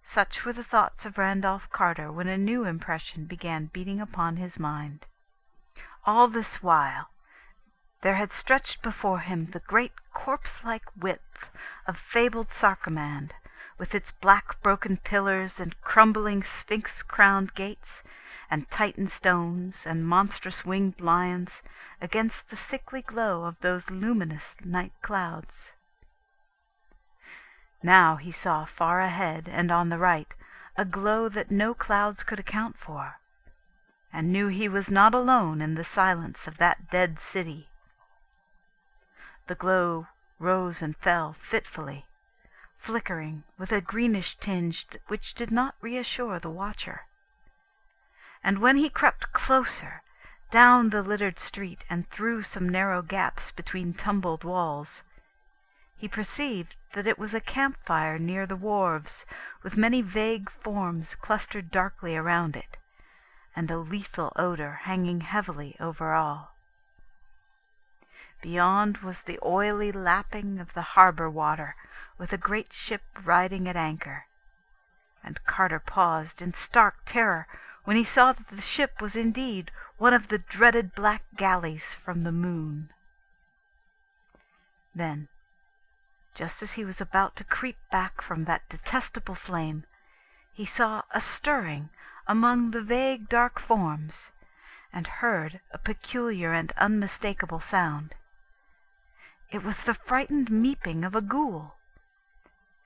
Such were the thoughts of Randolph Carter when a new impression began beating upon his mind. All this while there had stretched before him the great corpse-like width of fabled Sarcommand, with its black broken pillars and crumbling sphinx-crowned gates, and Titan stones and monstrous winged lions against the sickly glow of those luminous night clouds. Now he saw far ahead and on the right a glow that no clouds could account for, and knew he was not alone in the silence of that dead city. The glow rose and fell fitfully, flickering with a greenish tinge which did not reassure the watcher. And when he crept closer, down the littered street and through some narrow gaps between tumbled walls, he perceived that it was a campfire near the wharves, with many vague forms clustered darkly around it, and a lethal odor hanging heavily over all. Beyond was the oily lapping of the harbor water, with a great ship riding at anchor, and Carter paused in stark terror when he saw that the ship was indeed one of the dreaded black galleys from the moon. Then, just as he was about to creep back from that detestable flame, he saw a stirring among the vague dark forms, and heard a peculiar and unmistakable sound. It was the frightened meeping of a ghoul,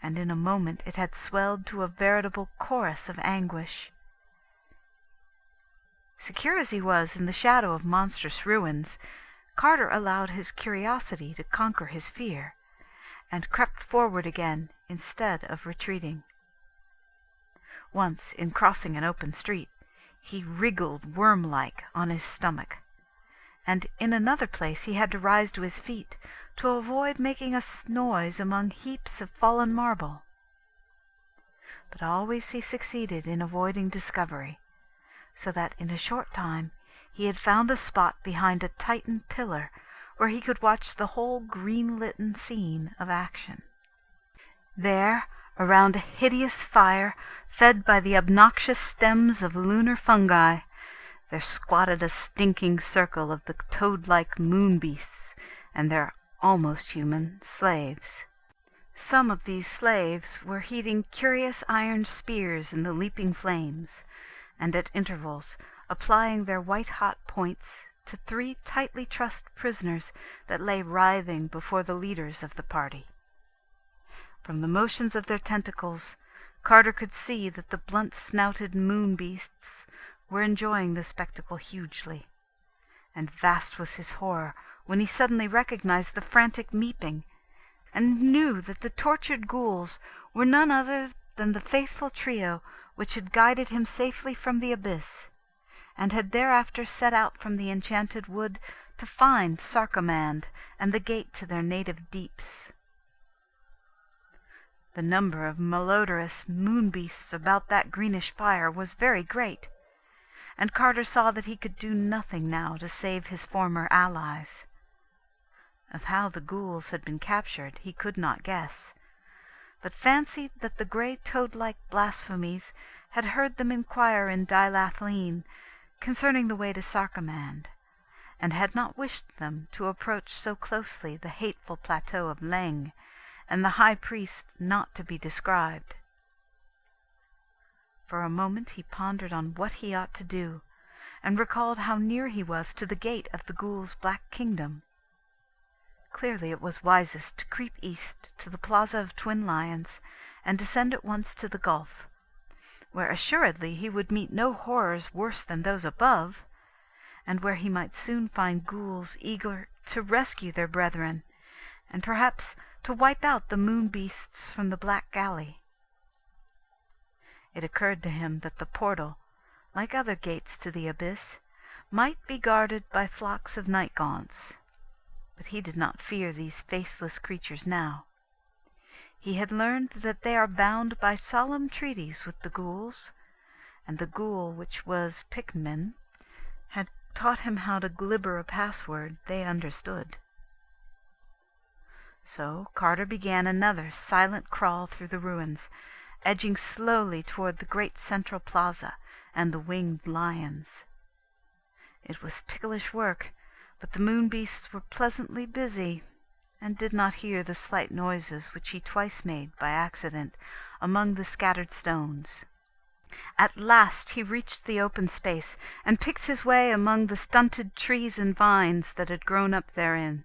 and in a moment it had swelled to a veritable chorus of anguish. Secure as he was in the shadow of monstrous ruins, Carter allowed his curiosity to conquer his fear, and crept forward again instead of retreating. Once, in crossing an open street, He wriggled worm-like on his stomach, and in another place he had to rise to his feet to avoid making a noise among heaps of fallen marble. But always he succeeded in avoiding discovery, so that in a short time he had found a spot behind a tightened pillar where he could watch the whole green-lit scene of action. There, around a hideous fire fed by the obnoxious stems of lunar fungi, there squatted a stinking circle of the toad-like moon beasts and their almost human slaves. Some of these slaves were heating curious iron spears in the leaping flames, and at intervals applying their white-hot points to 3 tightly trussed prisoners that lay writhing before the leaders of the party. From the motions of their tentacles, Carter could see that the blunt-snouted moon beasts were enjoying the spectacle hugely, and vast was his horror when he suddenly recognized the frantic meeping, and knew that the tortured ghouls were none other than the faithful trio which had guided him safely from the abyss, and had thereafter set out from the enchanted wood to find Sarcomand and the gate to their native deeps. The number of malodorous moon beasts about that greenish fire was very great, and Carter saw that he could do nothing now to save his former allies. Of how the ghouls had been captured he could not guess, but fancied that the grey toad-like blasphemies had heard them inquire in Dilathleen concerning the way to Sarcomand, and had not wished them to approach so closely the hateful plateau of Leng, and the high priest not to be described. For a moment he pondered on what he ought to do, and recalled how near he was to the gate of the ghouls' black kingdom. Clearly it was wisest to creep east to the Plaza of Twin Lions, and descend at once to the gulf, where assuredly he would meet no horrors worse than those above, and where he might soon find ghouls eager to rescue their brethren, and perhaps to wipe out the moon beasts from the black galley. It occurred to him that the portal, like other gates to the abyss, might be guarded by flocks of night gaunts, but he did not fear these faceless creatures now. He had learned that they are bound by solemn treaties with the ghouls, and the ghoul which was Pickman had taught him how to glibber a password they understood. So Carter began another silent crawl through the ruins, edging slowly toward the great central plaza and the winged lions. It was ticklish work, but the moon beasts were pleasantly busy, and did not hear the slight noises which he twice made by accident among the scattered stones. At last he reached the open space, and picked his way among the stunted trees and vines that had grown up therein.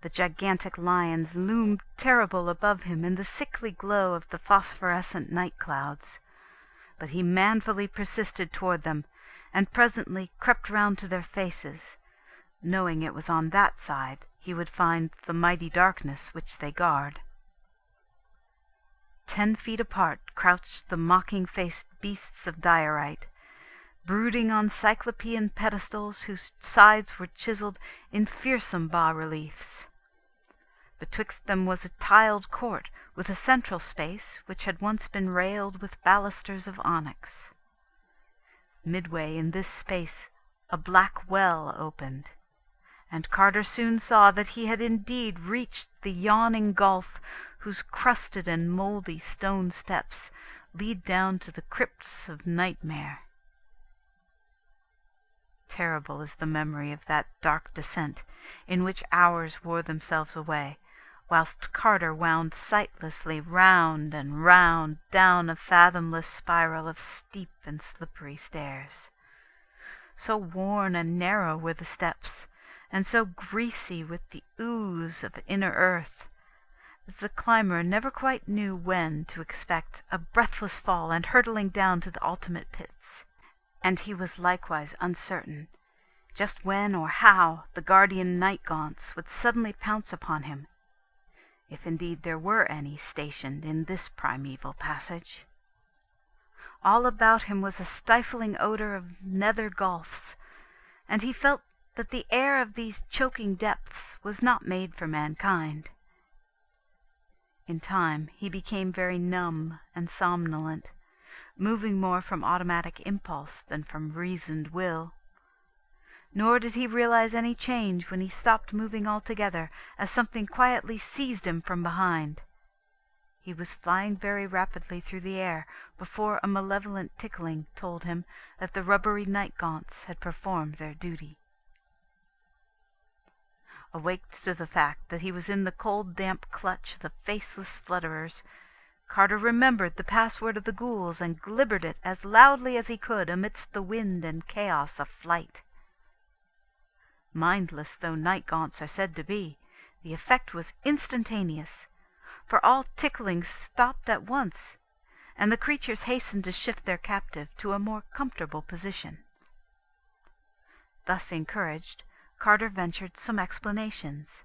The gigantic lions loomed terrible above him in the sickly glow of the phosphorescent night clouds, but he manfully persisted toward them, and presently crept round to their faces, knowing it was on that side he would find the mighty darkness which they guard. 10 feet apart crouched the mocking-faced beasts of diorite, brooding on cyclopean pedestals whose sides were chiseled in fearsome bas-reliefs. Betwixt them was a tiled court with a central space which had once been railed with balusters of onyx. Midway in this space a black well opened, and Carter soon saw that he had indeed reached the yawning gulf whose crusted and mouldy stone steps lead down to the crypts of nightmare. Terrible is the memory of that dark descent, in which hours wore themselves away, whilst Carter wound sightlessly round and round down a fathomless spiral of steep and slippery stairs. So worn and narrow were the steps, and so greasy with the ooze of inner earth, that the climber never quite knew when to expect a breathless fall and hurtling down to the ultimate pits. And he was likewise uncertain just when or how the guardian night gaunts would suddenly pounce upon him, if indeed there were any stationed in this primeval passage. All about him was a stifling odor of nether gulfs, and he felt that the air of these choking depths was not made for mankind. In time he became very numb and somnolent, moving more from automatic impulse than from reasoned will. Nor did he realize any change when he stopped moving altogether, as something quietly seized him from behind. He was flying very rapidly through the air before a malevolent tickling told him that the rubbery night gaunts had performed their duty. Awaked to the fact that he was in the cold, damp clutch of the faceless flutterers, Carter remembered the password of the ghouls and glibbered it as loudly as he could amidst the wind and chaos of flight. Mindless though night gaunts are said to be, the effect was instantaneous, for all tickling stopped at once, and the creatures hastened to shift their captive to a more comfortable position. Thus encouraged, Carter ventured some explanations,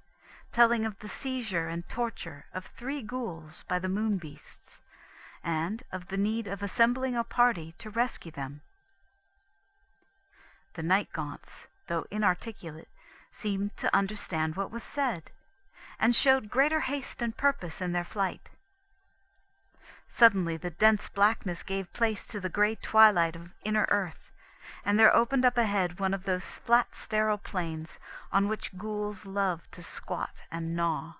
telling of the seizure and torture of 3 ghouls by the moon beasts, and of the need of assembling a party to rescue them. The night gaunts, though inarticulate, seemed to understand what was said, and showed greater haste and purpose in their flight. Suddenly the dense blackness gave place to the grey twilight of inner earth, and there opened up ahead one of those flat sterile plains on which ghouls love to squat and gnaw.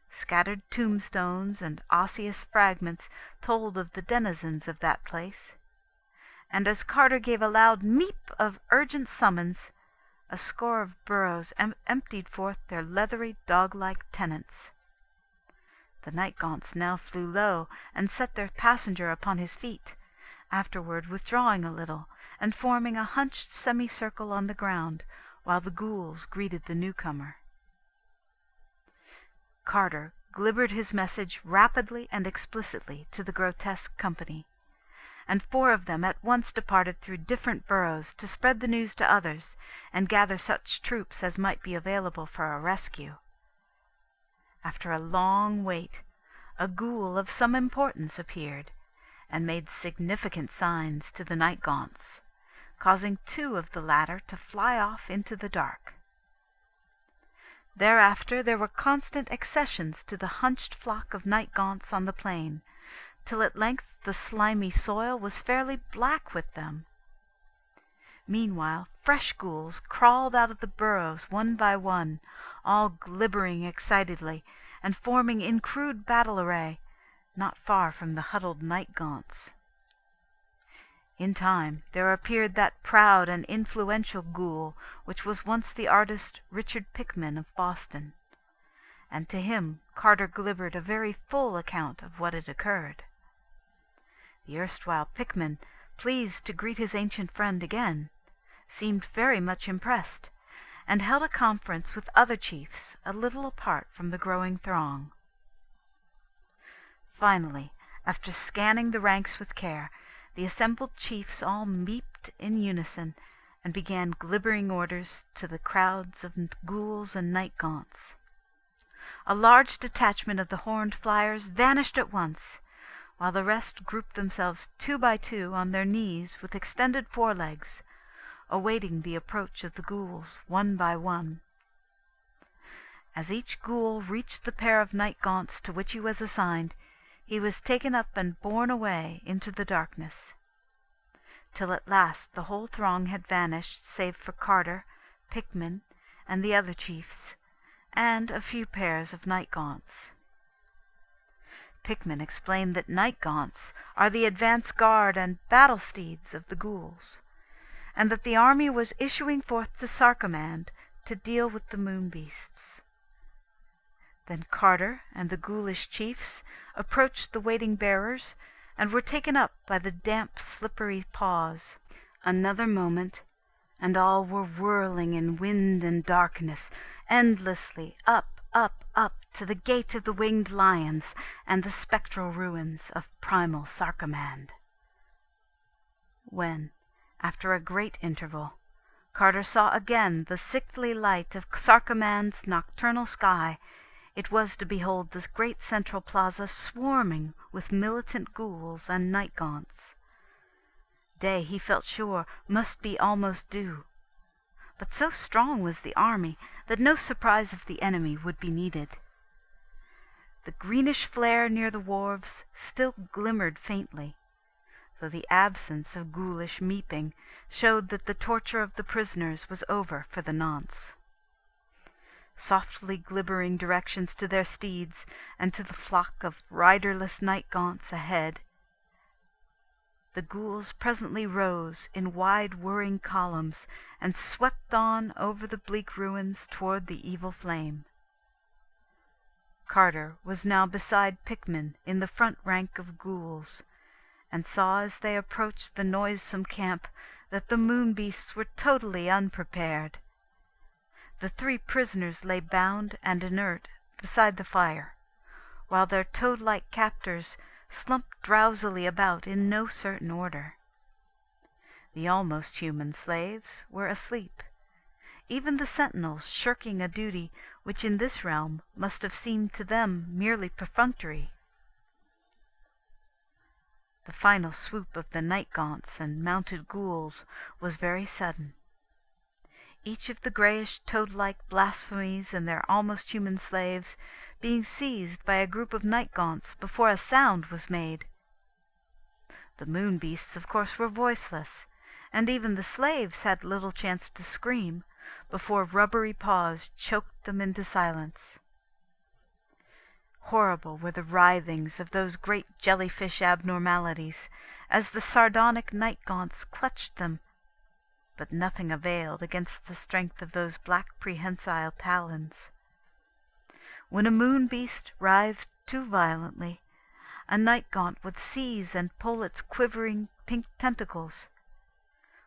Scattered tombstones and osseous fragments told of the denizens of that place, and as Carter gave a loud meep of urgent summons, a score of burrows emptied forth their leathery, dog-like tenants. The night gaunts now flew low and set their passenger upon his feet, afterward withdrawing a little and forming a hunched semicircle on the ground, while the ghouls greeted the newcomer. Carter glibbered his message rapidly and explicitly to the grotesque company, and 4 of them at once departed through different burrows to spread the news to others and gather such troops as might be available for a rescue. After a long wait, a ghoul of some importance appeared, and made significant signs to the night gaunts, causing 2 of the latter to fly off into the dark. Thereafter there were constant accessions to the hunched flock of night gaunts on the plain, till at length the slimy soil was fairly black with them. Meanwhile fresh ghouls crawled out of the burrows one by one, all glibbering excitedly, and forming in crude battle array, not far from the huddled night gaunts. In time there appeared that proud and influential ghoul which was once the artist Richard Pickman of Boston, and to him Carter glibbered a very full account of what had occurred. The erstwhile Pickman, pleased to greet his ancient friend again, seemed very much impressed, and held a conference with other chiefs a little apart from the growing throng. Finally, after scanning the ranks with care, the assembled chiefs all meeped in unison and began glibbering orders to the crowds of ghouls and night gaunts. A large detachment of the horned flyers vanished at once, while the rest grouped themselves 2 by 2 on their knees with extended forelegs, awaiting the approach of the ghouls one by one. As each ghoul reached the pair of night gaunts to which he was assigned, he was taken up and borne away into the darkness, till at last the whole throng had vanished save for Carter, Pickman, and the other chiefs, and a few pairs of night gaunts. Pickman explained that night gaunts are the advance guard and battle steeds of the ghouls, and that the army was issuing forth to Sarkomand to deal with the moon beasts. Then Carter and the ghoulish chiefs approached the waiting bearers and were taken up by the damp, slippery paws. Another moment, and all were whirling in wind and darkness, endlessly up, up, up, to the gate of the winged lions and the spectral ruins of primal Sarkomand. When, after a great interval, Carter saw again the sickly light of Sarkomand's nocturnal sky, it was to behold the great central plaza swarming with militant ghouls and night-gaunts. Day, he felt sure, must be almost due, but so strong was the army that no surprise of the enemy would be needed. The greenish flare near the wharves still glimmered faintly, though the absence of ghoulish meeping showed that the torture of the prisoners was over for the nonce. Softly glibbering directions to their steeds and to the flock of riderless night-gaunts ahead, the ghouls presently rose in wide whirring columns and swept on over the bleak ruins toward the evil flame. Carter was now beside Pickman in the front rank of ghouls, and saw as they approached the noisome camp that the moon-beasts were totally unprepared. The 3 prisoners lay bound and inert beside the fire, while their toad-like captors slumped drowsily about in no certain order. The almost human slaves were asleep, even the sentinels shirking a duty which in this realm must have seemed to them merely perfunctory. The final swoop of the night-gaunts and mounted ghouls was very sudden. Each of the greyish toad-like blasphemies and their almost human slaves being seized by a group of night-gaunts before a sound was made. The moon-beasts, of course, were voiceless, and even the slaves had little chance to scream before rubbery paws choked them into silence. Horrible were the writhings of those great jellyfish abnormalities as the sardonic night-gaunts clutched them, but nothing availed against the strength of those black prehensile talons. When a moon-beast writhed too violently, a night-gaunt would seize and pull its quivering pink tentacles,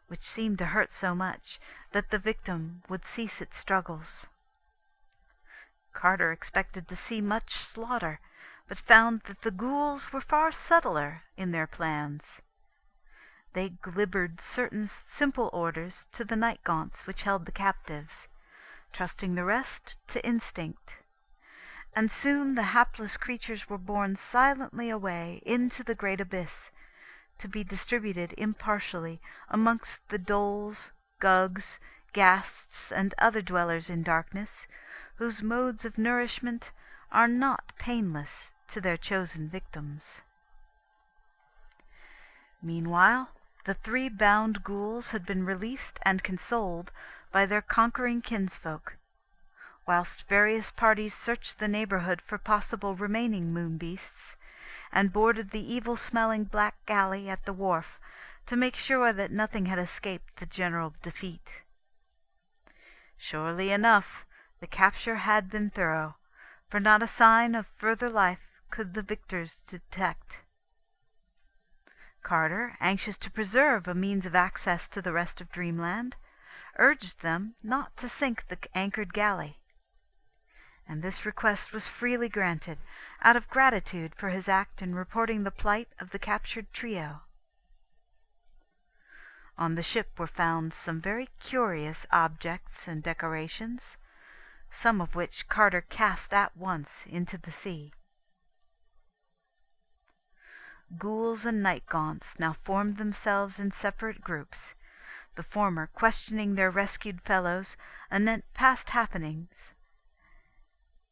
which seemed to hurt so much that the victim would cease its struggles. Carter expected to see much slaughter, but found that the ghouls were far subtler in their plans. They glibbered certain simple orders to the night-gaunts which held the captives, trusting the rest to instinct. And soon the hapless creatures were borne silently away into the great abyss, to be distributed impartially amongst the doles, gugs, ghasts, and other dwellers in darkness, whose modes of nourishment are not painless to their chosen victims. Meanwhile, the 3 bound ghouls had been released and consoled by their conquering kinsfolk, whilst various parties searched the neighbourhood for possible remaining moon-beasts, and boarded the evil-smelling black galley at the wharf to make sure that nothing had escaped the general defeat. Surely enough, the capture had been thorough, for not a sign of further life could the victors detect. Carter, anxious to preserve a means of access to the rest of Dreamland, urged them not to sink the anchored galley, and this request was freely granted, out of gratitude for his act in reporting the plight of the captured trio. On the ship were found some very curious objects and decorations, some of which Carter cast at once into the sea. Ghouls and night-gaunts now formed themselves in separate groups, the former questioning their rescued fellows anent past happenings.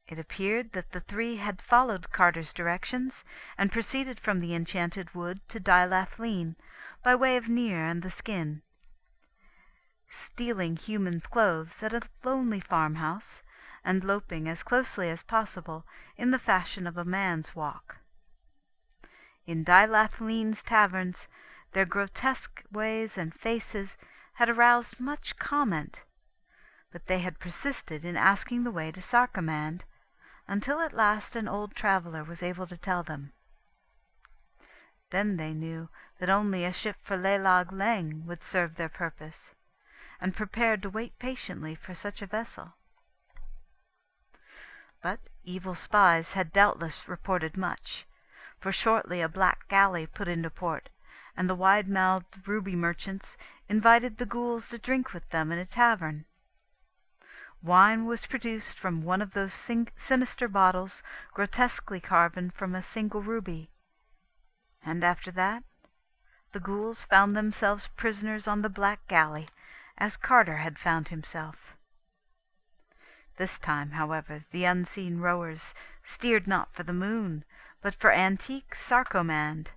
It appeared that the 3 had followed Carter's directions and proceeded from the enchanted wood to Dilathleen by way of Near and the Skin, stealing human clothes at a lonely farmhouse, and loping as closely as possible in the fashion of a man's walk. In Dilathleen's taverns their grotesque ways and faces had aroused much comment, but they had persisted in asking the way to Sarkomand, until at last an old traveller was able to tell them. Then they knew that only a ship for Lelag Leng would serve their purpose, and prepared to wait patiently for such a vessel. But evil spies had doubtless reported much, for shortly a black galley put into port, and the wide-mouthed ruby merchants invited the ghouls to drink with them in a tavern. Wine was produced from one of those sinister bottles grotesquely carven from a single ruby. And after that, the ghouls found themselves prisoners on the black galley, as Carter had found himself. This time, however, the unseen rowers steered not for the moon, but for antique Sarcomand,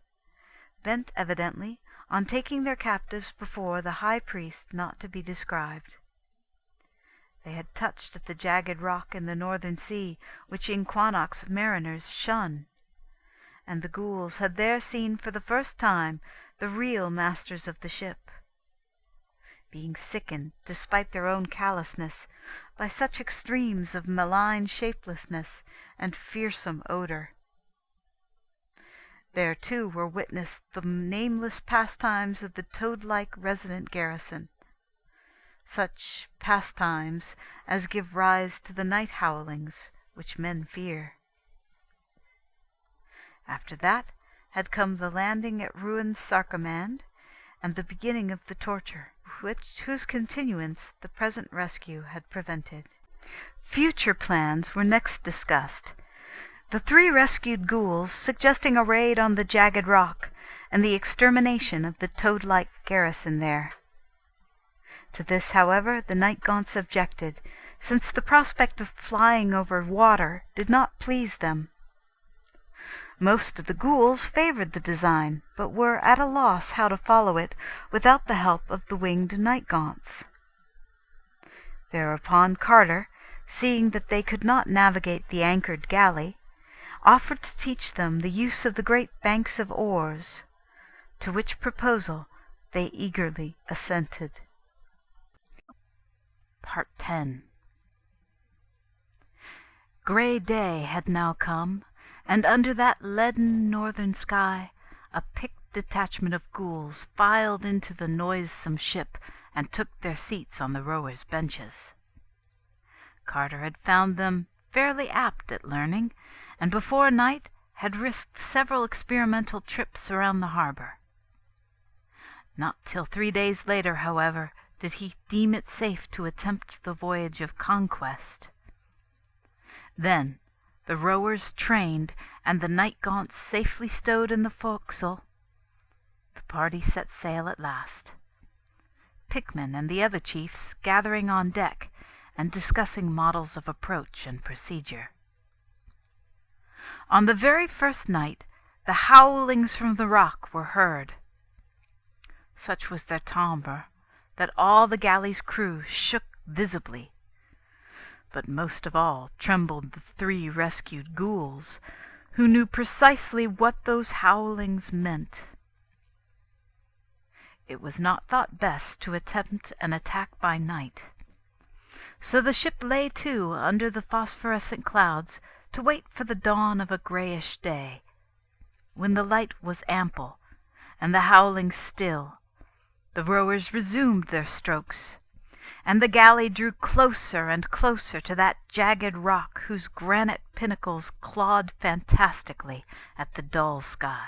bent evidently on taking their captives before the high priest not to be described. They had touched at the jagged rock in the northern sea, which Inquannock's mariners shun, and the ghouls had there seen for the first time the real masters of the ship, being sickened, despite their own callousness, by such extremes of malign shapelessness and fearsome odor. There, too, were witnessed the nameless pastimes of the toad-like resident garrison, such pastimes as give rise to the night howlings which men fear. After that had come the landing at ruined Sarcomand, and the beginning of the torture, whose continuance the present rescue had prevented. Future plans were next discussed, the 3 rescued ghouls suggesting a raid on the jagged rock, and the extermination of the toad-like garrison there. To this, however, the Night-Gaunts objected, since the prospect of flying over water did not please them. Most of the ghouls favored the design, but were at a loss how to follow it without the help of the winged Night-Gaunts. Thereupon Carter, seeing that they could not navigate the anchored galley, offered to teach them the use of the great banks of oars, to which proposal they eagerly assented. Part 10. Grey day had now come, and under that leaden northern sky a picked detachment of ghouls filed into the noisome ship and took their seats on the rowers' benches. Carter had found them fairly apt at learning, and before night had risked several experimental trips around the harbor. Not till 3 days later, however, did he deem it safe to attempt the voyage of conquest. Then, the rowers trained and the Night-Gaunts safely stowed in the forecastle, the party set sail at last, Pickman and the other chiefs gathering on deck and discussing models of approach and procedure. On the very first night, the howlings from the rock were heard. Such was their timbre that all the galley's crew shook visibly. But most of all trembled the 3 rescued ghouls, who knew precisely what those howlings meant. It was not thought best to attempt an attack by night, so the ship lay to under the phosphorescent clouds to wait for the dawn of a grayish day, when the light was ample and the howling still. The rowers resumed their strokes, and the galley drew closer and closer to that jagged rock whose granite pinnacles clawed fantastically at the dull sky.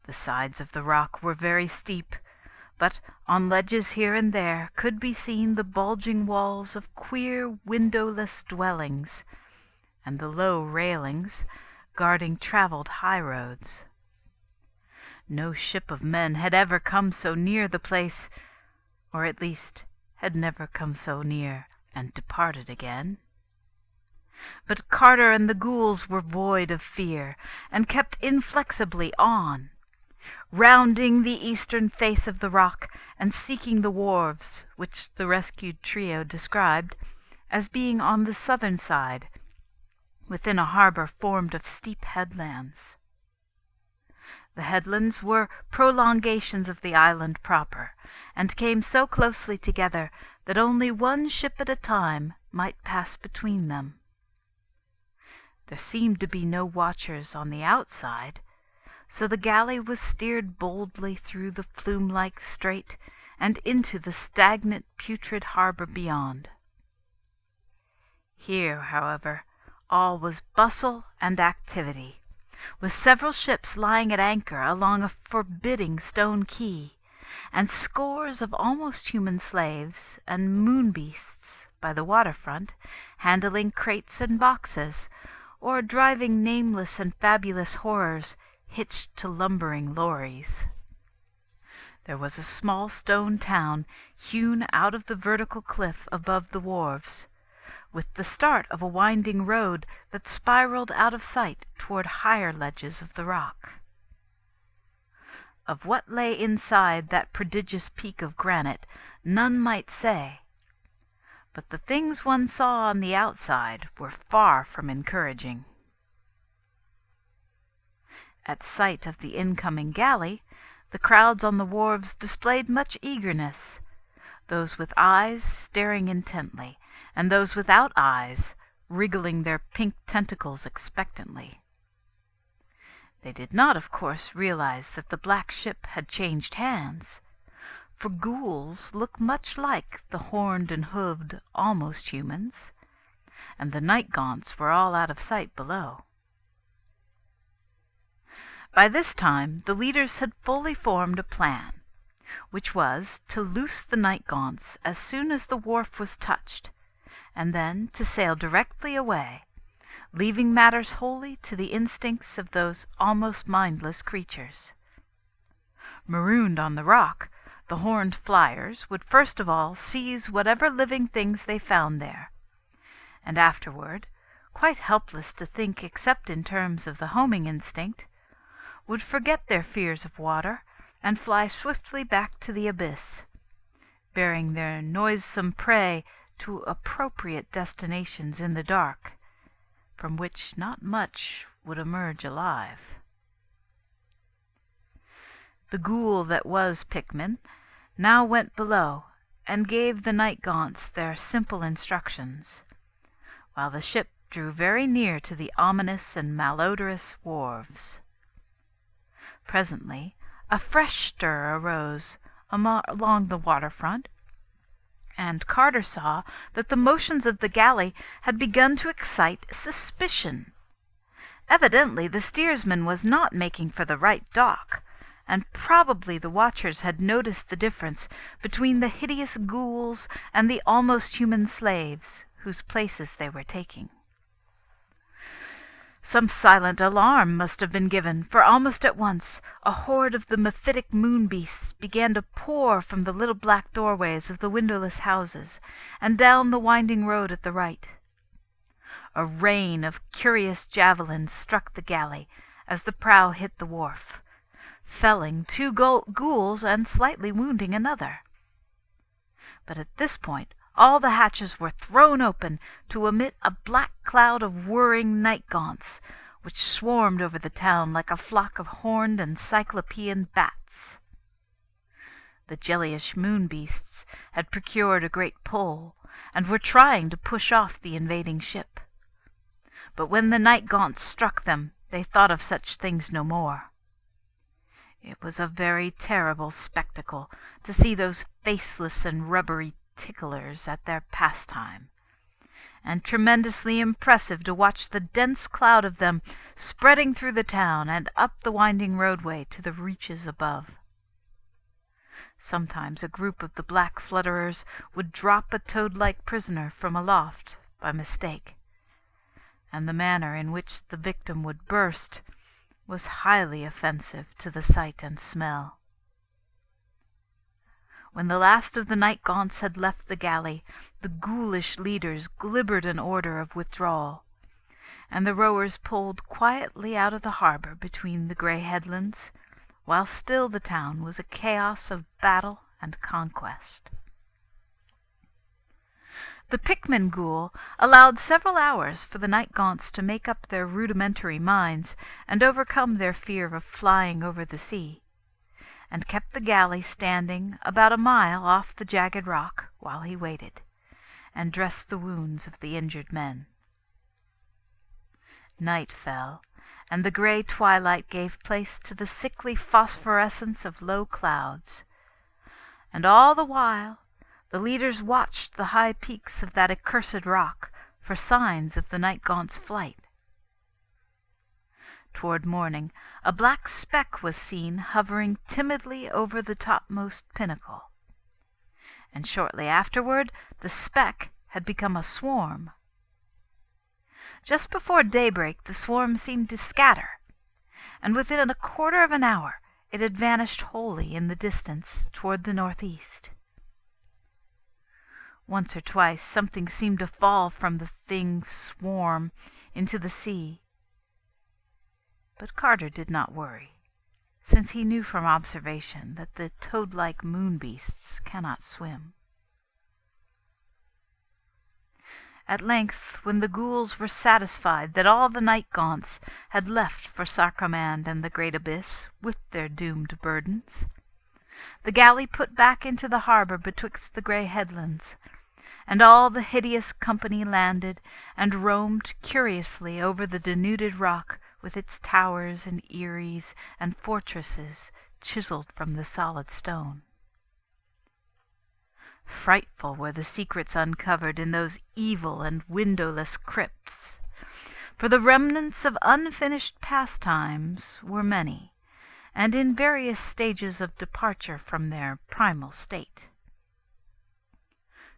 The sides of the rock were very steep, but on ledges here and there could be seen the bulging walls of queer windowless dwellings, and the low railings guarding travelled highroads. No ship of men had ever come so near the place, or at least had never come so near and departed again. But Carter and the ghouls were void of fear, and kept inflexibly on, rounding the eastern face of the rock and seeking the wharves, which the rescued trio described as being on the southern side, within a harbor formed of steep headlands. The headlands were prolongations of the island proper, and came so closely together that only one ship at a time might pass between them. There seemed to be no watchers on the outside, so the galley was steered boldly through the flume-like strait and into the stagnant, putrid harbor beyond. Here, however, all was bustle and activity, with several ships lying at anchor along a forbidding stone quay, and scores of almost human slaves and moon beasts by the waterfront, handling crates and boxes, or driving nameless and fabulous horrors hitched to lumbering lorries. There was a small stone town hewn out of the vertical cliff above the wharves, with the start of a winding road that spiraled out of sight toward higher ledges of the rock. Of what lay inside that prodigious peak of granite none might say, but the things one saw on the outside were far from encouraging. At sight of the incoming galley, the crowds on the wharves displayed much eagerness, those with eyes staring intently, and those without eyes wriggling their pink tentacles expectantly. They did not, of course, realize that the black ship had changed hands, for ghouls look much like the horned and hooved almost humans, and the night gaunts were all out of sight below. By this time the leaders had fully formed a plan, which was to loose the night gaunts as soon as the wharf was touched, and then to sail directly away, leaving matters wholly to the instincts of those almost mindless creatures. Marooned on the rock, the horned flyers would first of all seize whatever living things they found there, and afterward, quite helpless to think except in terms of the homing instinct, would forget their fears of water and fly swiftly back to the abyss, bearing their noisome prey to appropriate destinations in the dark, from which not much would emerge alive. The ghoul that was Pickman now went below and gave the night gaunts their simple instructions, while the ship drew very near to the ominous and malodorous wharves. Presently a fresh stir arose along the waterfront, and Carter saw that the motions of the galley had begun to excite suspicion. Evidently the steersman was not making for the right dock, and probably the watchers had noticed the difference between the hideous ghouls and the almost human slaves whose places they were taking. Some silent alarm must have been given, for almost at once a horde of the mephitic moon beasts began to pour from the little black doorways of the windowless houses and down the winding road at the right. A rain of curious javelins struck the galley as the prow hit the wharf, felling 2 ghouls and slightly wounding another. But at this point all the hatches were thrown open to emit a black cloud of whirring night gaunts, which swarmed over the town like a flock of horned and cyclopean bats. The jellyish moon beasts had procured a great pole, and were trying to push off the invading ship. But when the night gaunts struck them, they thought of such things no more. It was a very terrible spectacle to see those faceless and rubbery ticklers at their pastime, and tremendously impressive to watch the dense cloud of them spreading through the town and up the winding roadway to the reaches above. Sometimes a group of the black flutterers would drop a toad-like prisoner from aloft by mistake, and the manner in which the victim would burst was highly offensive to the sight and smell. When the last of the night gaunts had left the galley, the ghoulish leaders glibbered an order of withdrawal, and the rowers pulled quietly out of the harbor between the grey headlands, while still the town was a chaos of battle and conquest. The Pickman ghoul allowed several hours for the night gaunts to make up their rudimentary minds and overcome their fear of flying over the sea, and kept the galley standing about a mile off the jagged rock while he waited, and dressed the wounds of the injured men. Night fell, and the grey twilight gave place to the sickly phosphorescence of low clouds, and all the while the leaders watched the high peaks of that accursed rock for signs of the night gaunt's flight. Toward morning a black speck was seen hovering timidly over the topmost pinnacle, and shortly afterward the speck had become a swarm. Just before daybreak the swarm seemed to scatter, and within a quarter of an hour it had vanished wholly in the distance toward the northeast. Once or twice something seemed to fall from the thing's swarm into the sea, but Carter did not worry, since he knew from observation that the toad-like moon beasts cannot swim. At length, when the ghouls were satisfied that all the night gaunts had left for Sarkomand and the great abyss with their doomed burdens, the galley put back into the harbour betwixt the grey headlands, and all the hideous company landed and roamed curiously over the denuded rock with its towers and eyries and fortresses chiselled from the solid stone. Frightful were the secrets uncovered in those evil and windowless crypts, for the remnants of unfinished pastimes were many, and in various stages of departure from their primal state.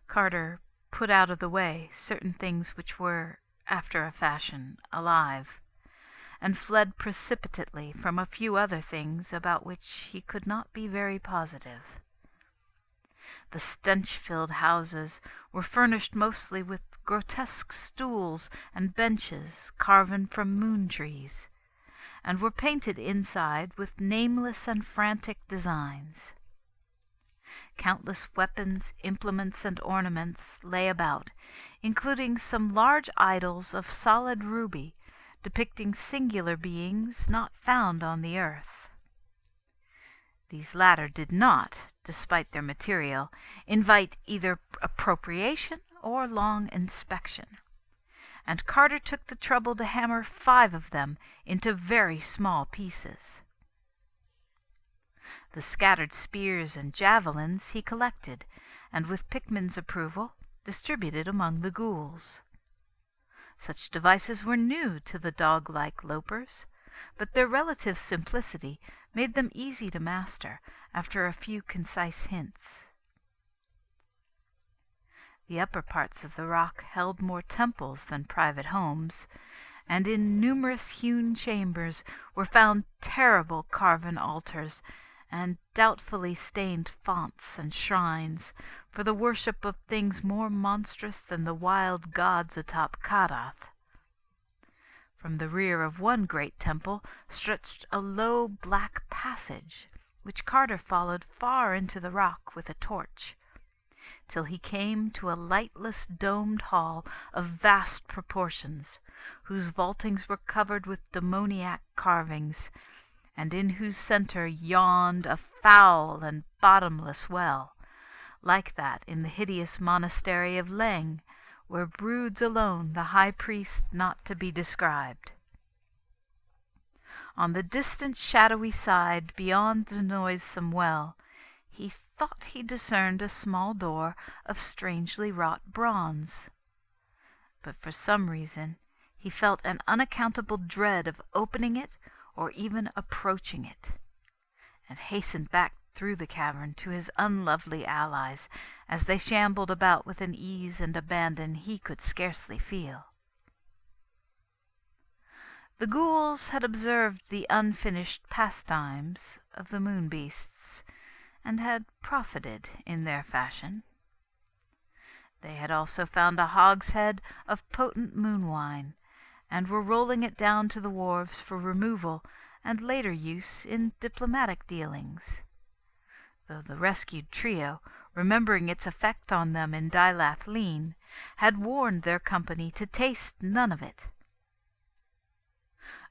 Carter put out of the way certain things which were, after a fashion, alive, and fled precipitately from a few other things about which he could not be very positive. The stench-filled houses were furnished mostly with grotesque stools and benches carven from moon-trees, and were painted inside with nameless and frantic designs. Countless weapons, implements, and ornaments lay about, including some large idols of solid ruby, depicting singular beings not found on the earth. These latter did not, despite their material, invite either appropriation or long inspection, and Carter took the trouble to hammer 5 of them into very small pieces. The scattered spears and javelins he collected, and with Pickman's approval distributed among the ghouls. Such devices were new to the dog-like lopers, but their relative simplicity made them easy to master after a few concise hints. The upper parts of the rock held more temples than private homes, and in numerous hewn chambers were found terrible carven altars and doubtfully stained fonts and shrines for the worship of things more monstrous than the wild gods atop Kadath. From the rear of one great temple stretched a low black passage, which Carter followed far into the rock with a torch, till he came to a lightless domed hall of vast proportions, whose vaultings were covered with demoniac carvings, and in whose centre yawned a foul and bottomless well, like that in the hideous monastery of Leng, where broods alone the high priest not to be described. On the distant shadowy side, beyond the noisome well, he thought he discerned a small door of strangely wrought bronze. But for some reason he felt an unaccountable dread of opening it or even approaching it, and hastened back through the cavern to his unlovely allies, as they shambled about with an ease and abandon he could scarcely feel. The ghouls had observed the unfinished pastimes of the moon beasts, and had profited in their fashion. They had also found a hogshead of potent moon wine, and were rolling it down to the wharves for removal and later use in diplomatic dealings, though the rescued trio, remembering its effect on them in Dilath Leen, had warned their company to taste none of it.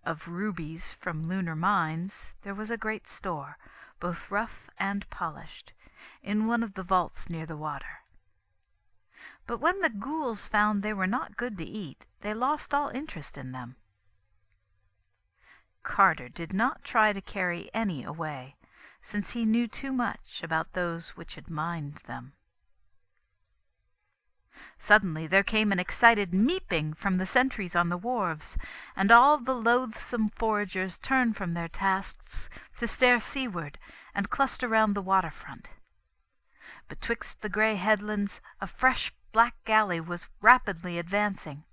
Of rubies from lunar mines there was a great store, both rough and polished, in one of the vaults near the water. But when the ghouls found they were not good to eat, they lost all interest in them. Carter did not try to carry any away, since he knew too much about those which had mined them. Suddenly there came an excited meeping from the sentries on the wharves, and all the loathsome foragers turned from their tasks to stare seaward and cluster round the waterfront. Betwixt the grey headlands a fresh black galley was rapidly advancing,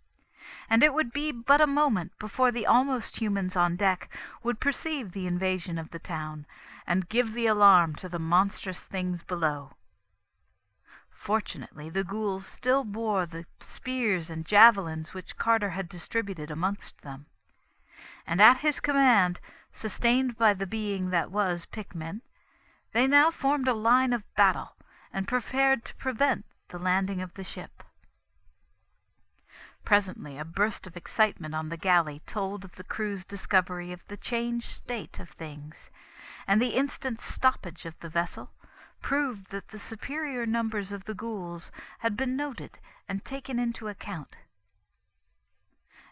and it would be but a moment before the almost humans on deck would perceive the invasion of the town, and give the alarm to the monstrous things below. Fortunately, the ghouls still bore the spears and javelins which Carter had distributed amongst them, and at his command, sustained by the being that was Pickman, they now formed a line of battle, and prepared to prevent the landing of the ship. Presently a burst of excitement on the galley told of the crew's discovery of the changed state of things, and the instant stoppage of the vessel proved that the superior numbers of the ghouls had been noted and taken into account.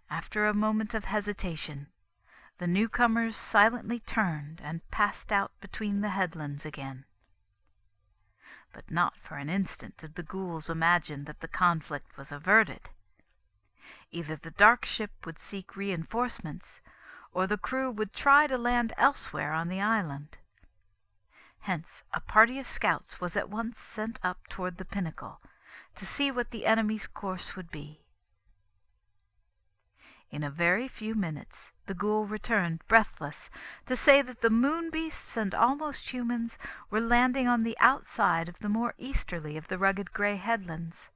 After a moment of hesitation, the newcomers silently turned and passed out between the headlands again. But not for an instant did the ghouls imagine that the conflict was averted. Either the dark ship would seek reinforcements, or the crew would try to land elsewhere on the island. Hence a party of scouts was at once sent up toward the pinnacle, to see what the enemy's course would be. In a very few minutes the ghoul returned, breathless, to say that the moon beasts and almost humans were landing on the outside of the more easterly of the rugged grey headlands,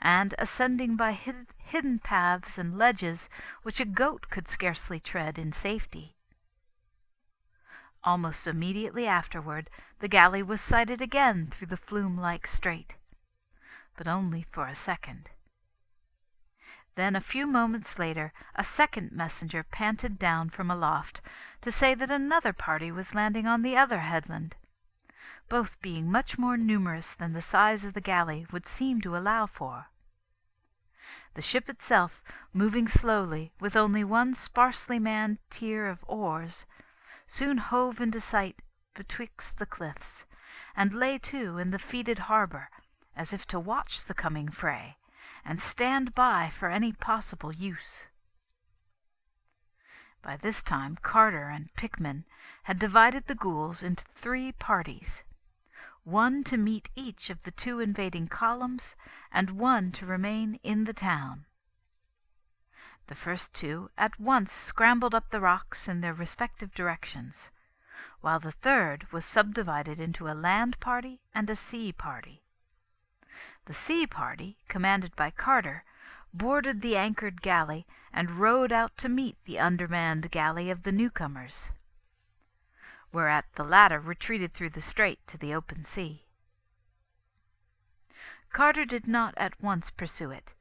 and ascending by hidden paths and ledges which a goat could scarcely tread in safety. Almost immediately afterward the galley was sighted again through the flume-like strait, but only for a second. Then a few moments later a second messenger panted down from aloft to say that another party was landing on the other headland, both being much more numerous than the size of the galley would seem to allow for. The ship itself, moving slowly, with only one sparsely manned tier of oars, soon hove into sight betwixt the cliffs, and lay to in the feeded harbour, as if to watch the coming fray, and stand by for any possible use. By this time Carter and Pickman had divided the ghouls into 3 parties, one to meet each of the 2 invading columns, and one to remain in the town. The first 2 at once scrambled up the rocks in their respective directions, while the third was subdivided into a land party and a sea party. The sea party, commanded by Carter, boarded the anchored galley and rowed out to meet the undermanned galley of the newcomers, whereat the latter retreated through the strait to the open sea. Carter did not at once pursue it,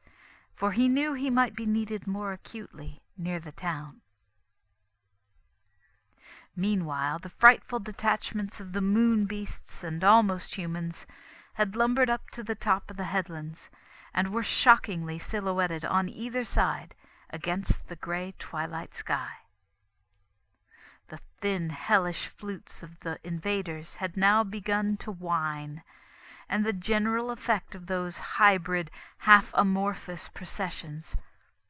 for he knew he might be needed more acutely near the town. Meanwhile the frightful detachments of the moon beasts and almost humans had lumbered up to the top of the headlands, and were shockingly silhouetted on either side against the grey twilight sky. The thin, hellish flutes of the invaders had now begun to whine, and the general effect of those hybrid, half-amorphous processions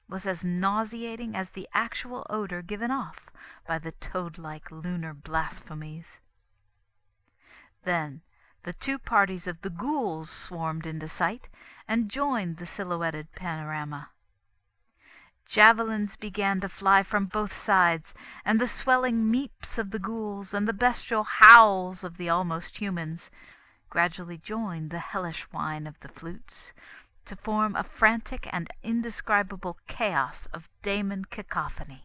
was as nauseating as the actual odour given off by the toad-like lunar blasphemies. Then the 2 parties of the ghouls swarmed into sight and joined the silhouetted panorama. Javelins began to fly from both sides, and the swelling meeps of the ghouls and the bestial howls of the almost humans gradually joined the hellish whine of the flutes to form a frantic and indescribable chaos of daemon cacophony.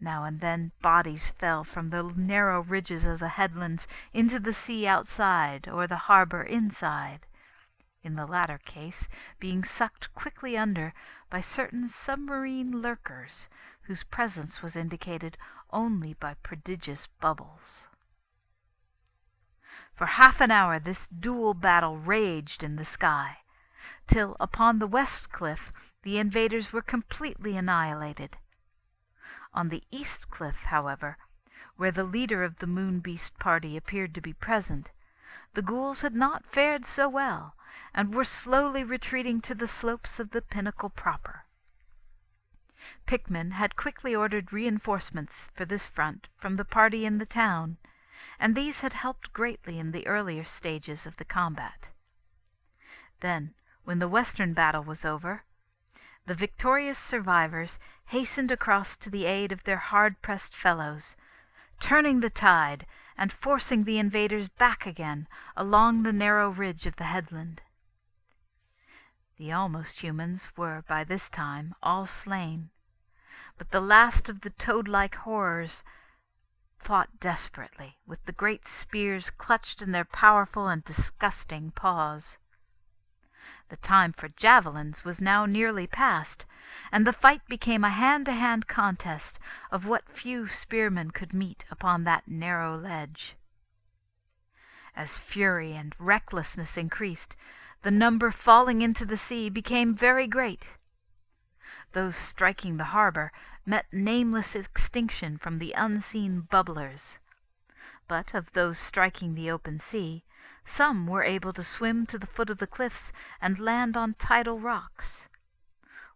Now and then bodies fell from the narrow ridges of the headlands into the sea outside or the harbour inside, in the latter case being sucked quickly under by certain submarine lurkers whose presence was indicated only by prodigious bubbles. For half an hour this dual battle raged in the sky, till upon the west cliff the invaders were completely annihilated. On the east cliff, however, where the leader of the moon beast party appeared to be present, the ghouls had not fared so well, and were slowly retreating to the slopes of the pinnacle proper. Pickman had quickly ordered reinforcements for this front from the party in the town, and these had helped greatly in the earlier stages of the combat. Then, when the western battle was over, the victorious survivors hastened across to the aid of their hard-pressed fellows, turning the tide and forcing the invaders back again along the narrow ridge of the headland. The almost humans were by this time all slain, but the last of the toad-like horrors fought desperately, with the great spears clutched in their powerful and disgusting paws. The time for javelins was now nearly past, and the fight became a hand-to-hand contest of what few spearmen could meet upon that narrow ledge. As fury and recklessness increased, the number falling into the sea became very great. Those striking the harbor met nameless extinction from the unseen bubblers. But of those striking the open sea, some were able to swim to the foot of the cliffs and land on tidal rocks,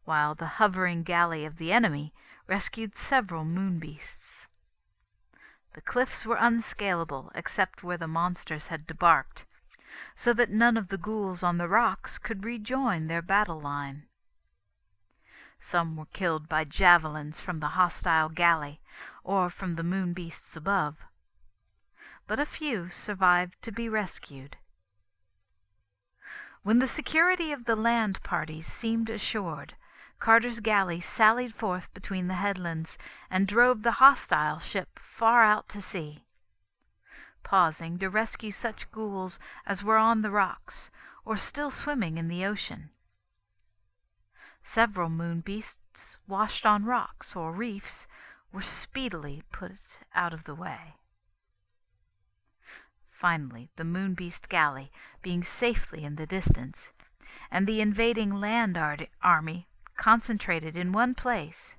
while the hovering galley of the enemy rescued several moon-beasts. The cliffs were unscalable except where the monsters had debarked, so that none of the ghouls on the rocks could rejoin their battle line. Some were killed by javelins from the hostile galley or from the moon-beasts above, but a few survived to be rescued. When the security of the land parties seemed assured, Carter's galley sallied forth between the headlands and drove the hostile ship far out to sea, pausing to rescue such ghouls as were on the rocks or still swimming in the ocean. Several moon-beasts washed on rocks or reefs were speedily put out of the way. Finally, the moon-beast galley being safely in the distance, and the invading land army concentrated in one place,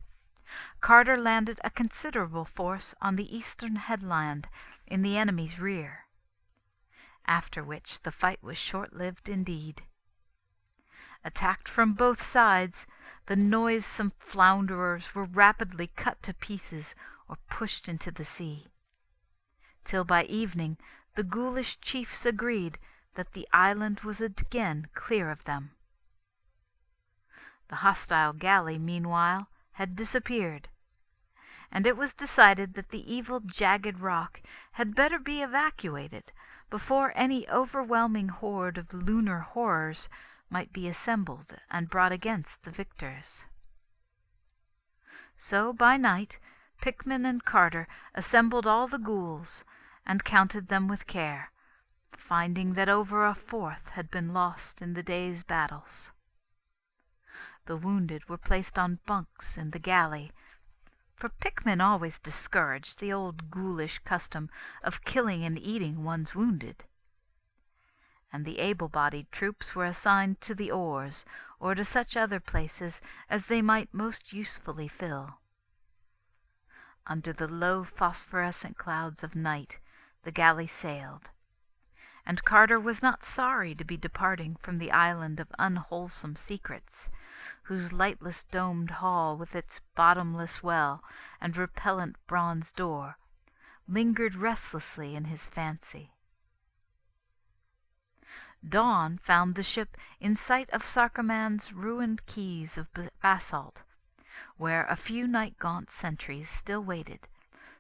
Carter landed a considerable force on the eastern headland in the enemy's rear, after which the fight was short-lived indeed. Attacked from both sides, the noisome flounderers were rapidly cut to pieces or pushed into the sea, till by evening the ghoulish chiefs agreed that the island was again clear of them. The hostile galley, meanwhile, had disappeared, and it was decided that the evil jagged rock had better be evacuated before any overwhelming horde of lunar horrors might be assembled and brought against the victors. So by night Pickman and Carter assembled all the ghouls and counted them with care, finding that over a fourth had been lost in the day's battles. The wounded were placed on bunks in the galley, for Pickman always discouraged the old ghoulish custom of killing and eating one's wounded, and the able-bodied troops were assigned to the oars or to such other places as they might most usefully fill. Under the low phosphorescent clouds of night the galley sailed, and Carter was not sorry to be departing from the island of unwholesome secrets, whose lightless domed hall with its bottomless well and repellent bronze door lingered restlessly in his fancy. Dawn found the ship in sight of Sarkoman's ruined quays of basalt, where a few night-gaunt sentries still waited,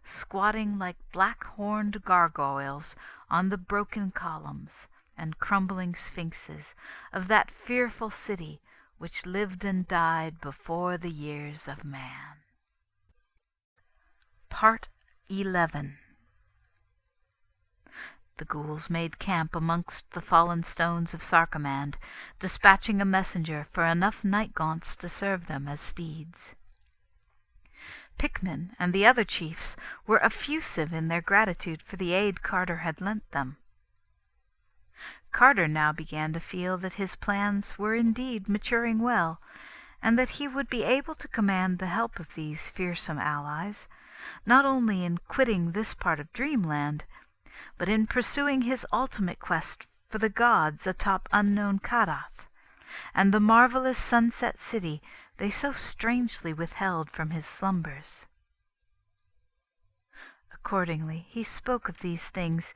squatting like black-horned gargoyles on the broken columns and crumbling sphinxes of that fearful city which lived and died before the years of man. Part 11. The ghouls made camp amongst the fallen stones of Sarkomand, dispatching a messenger for enough night-gaunts to serve them as steeds. Pickman and the other chiefs were effusive in their gratitude for the aid Carter had lent them. Carter now began to feel that his plans were indeed maturing well, and that he would be able to command the help of these fearsome allies, not only in quitting this part of Dreamland, but in pursuing his ultimate quest for the gods atop unknown Kadath, and the marvelous sunset city they so strangely withheld from his slumbers. Accordingly he spoke of these things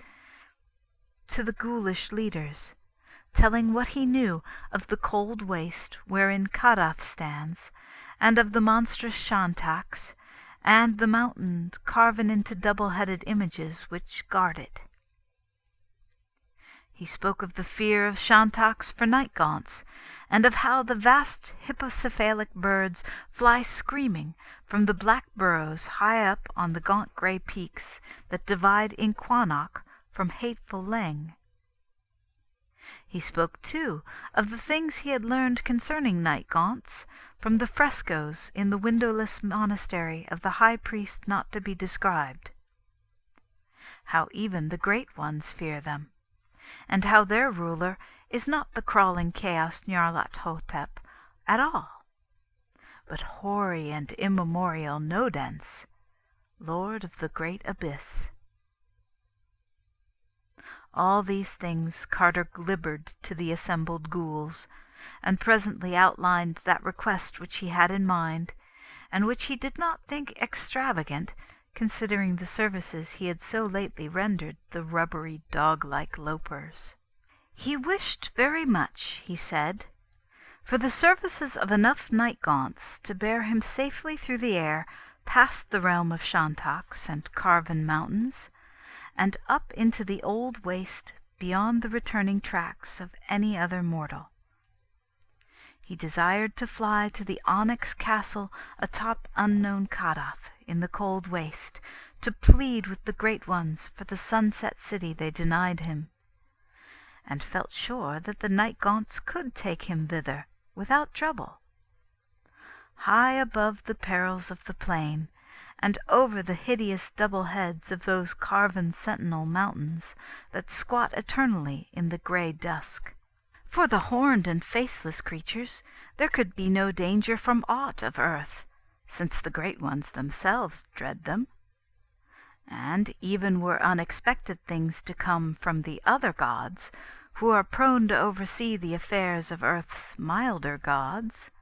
to the ghoulish leaders, telling what he knew of the cold waste wherein Kadath stands, and of the monstrous Shantax, and the mountain carven into double-headed images which guard it. He spoke of the fear of Shantax for night gaunts, and of how the vast hippocephalic birds fly screaming from the black burrows high up on the gaunt grey peaks that divide Inquannock from hateful Leng. He spoke, too, of the things he had learned concerning night gaunts from the frescoes in the windowless monastery of the high priest not to be described. How even the great ones fear them, and how their ruler is not the crawling chaos Nyarlathotep at all, but hoary and immemorial Nodens, lord of the great abyss. All these things Carter glibbered to the assembled ghouls, and presently outlined that request which he had in mind, and which he did not think extravagant, considering the services he had so lately rendered the rubbery dog-like lopers. He wished very much, he said, for the services of enough night gaunts to bear him safely through the air past the realm of Shantax and carven mountains, and up into the old waste beyond the returning tracks of any other mortal. He desired to fly to the onyx castle atop unknown Kadath in the cold waste, to plead with the great ones for the sunset city they denied him, and felt sure that the night gaunts could take him thither without trouble. High above the perils of the plain, and over the hideous double heads of those carven sentinel mountains that squat eternally in the grey dusk. For the horned and faceless creatures there could be no danger from aught of earth, since the great ones themselves dread them. And even were unexpected things to come from the other gods, who are prone to oversee the affairs of earth's milder gods,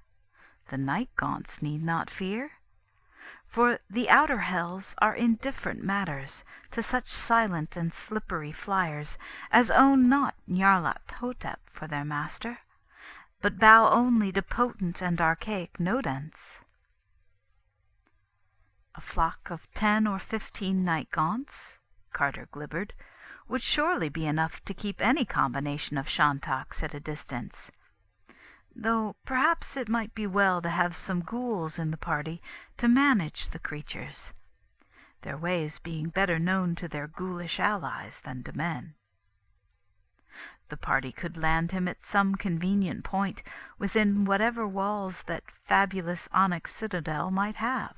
the night gaunts need not fear. For the outer hells are indifferent matters to such silent and slippery flyers as own not Nyarlathotep for their master, but bow only to potent and archaic Nodens. A flock of 10 or 15 night gaunts, Carter glibbered, would surely be enough to keep any combination of Shantax at a distance, though perhaps it might be well to have some ghouls in the party to manage the creatures, their ways being better known to their ghoulish allies than to men. The party could land him at some convenient point within whatever walls that fabulous onyx citadel might have,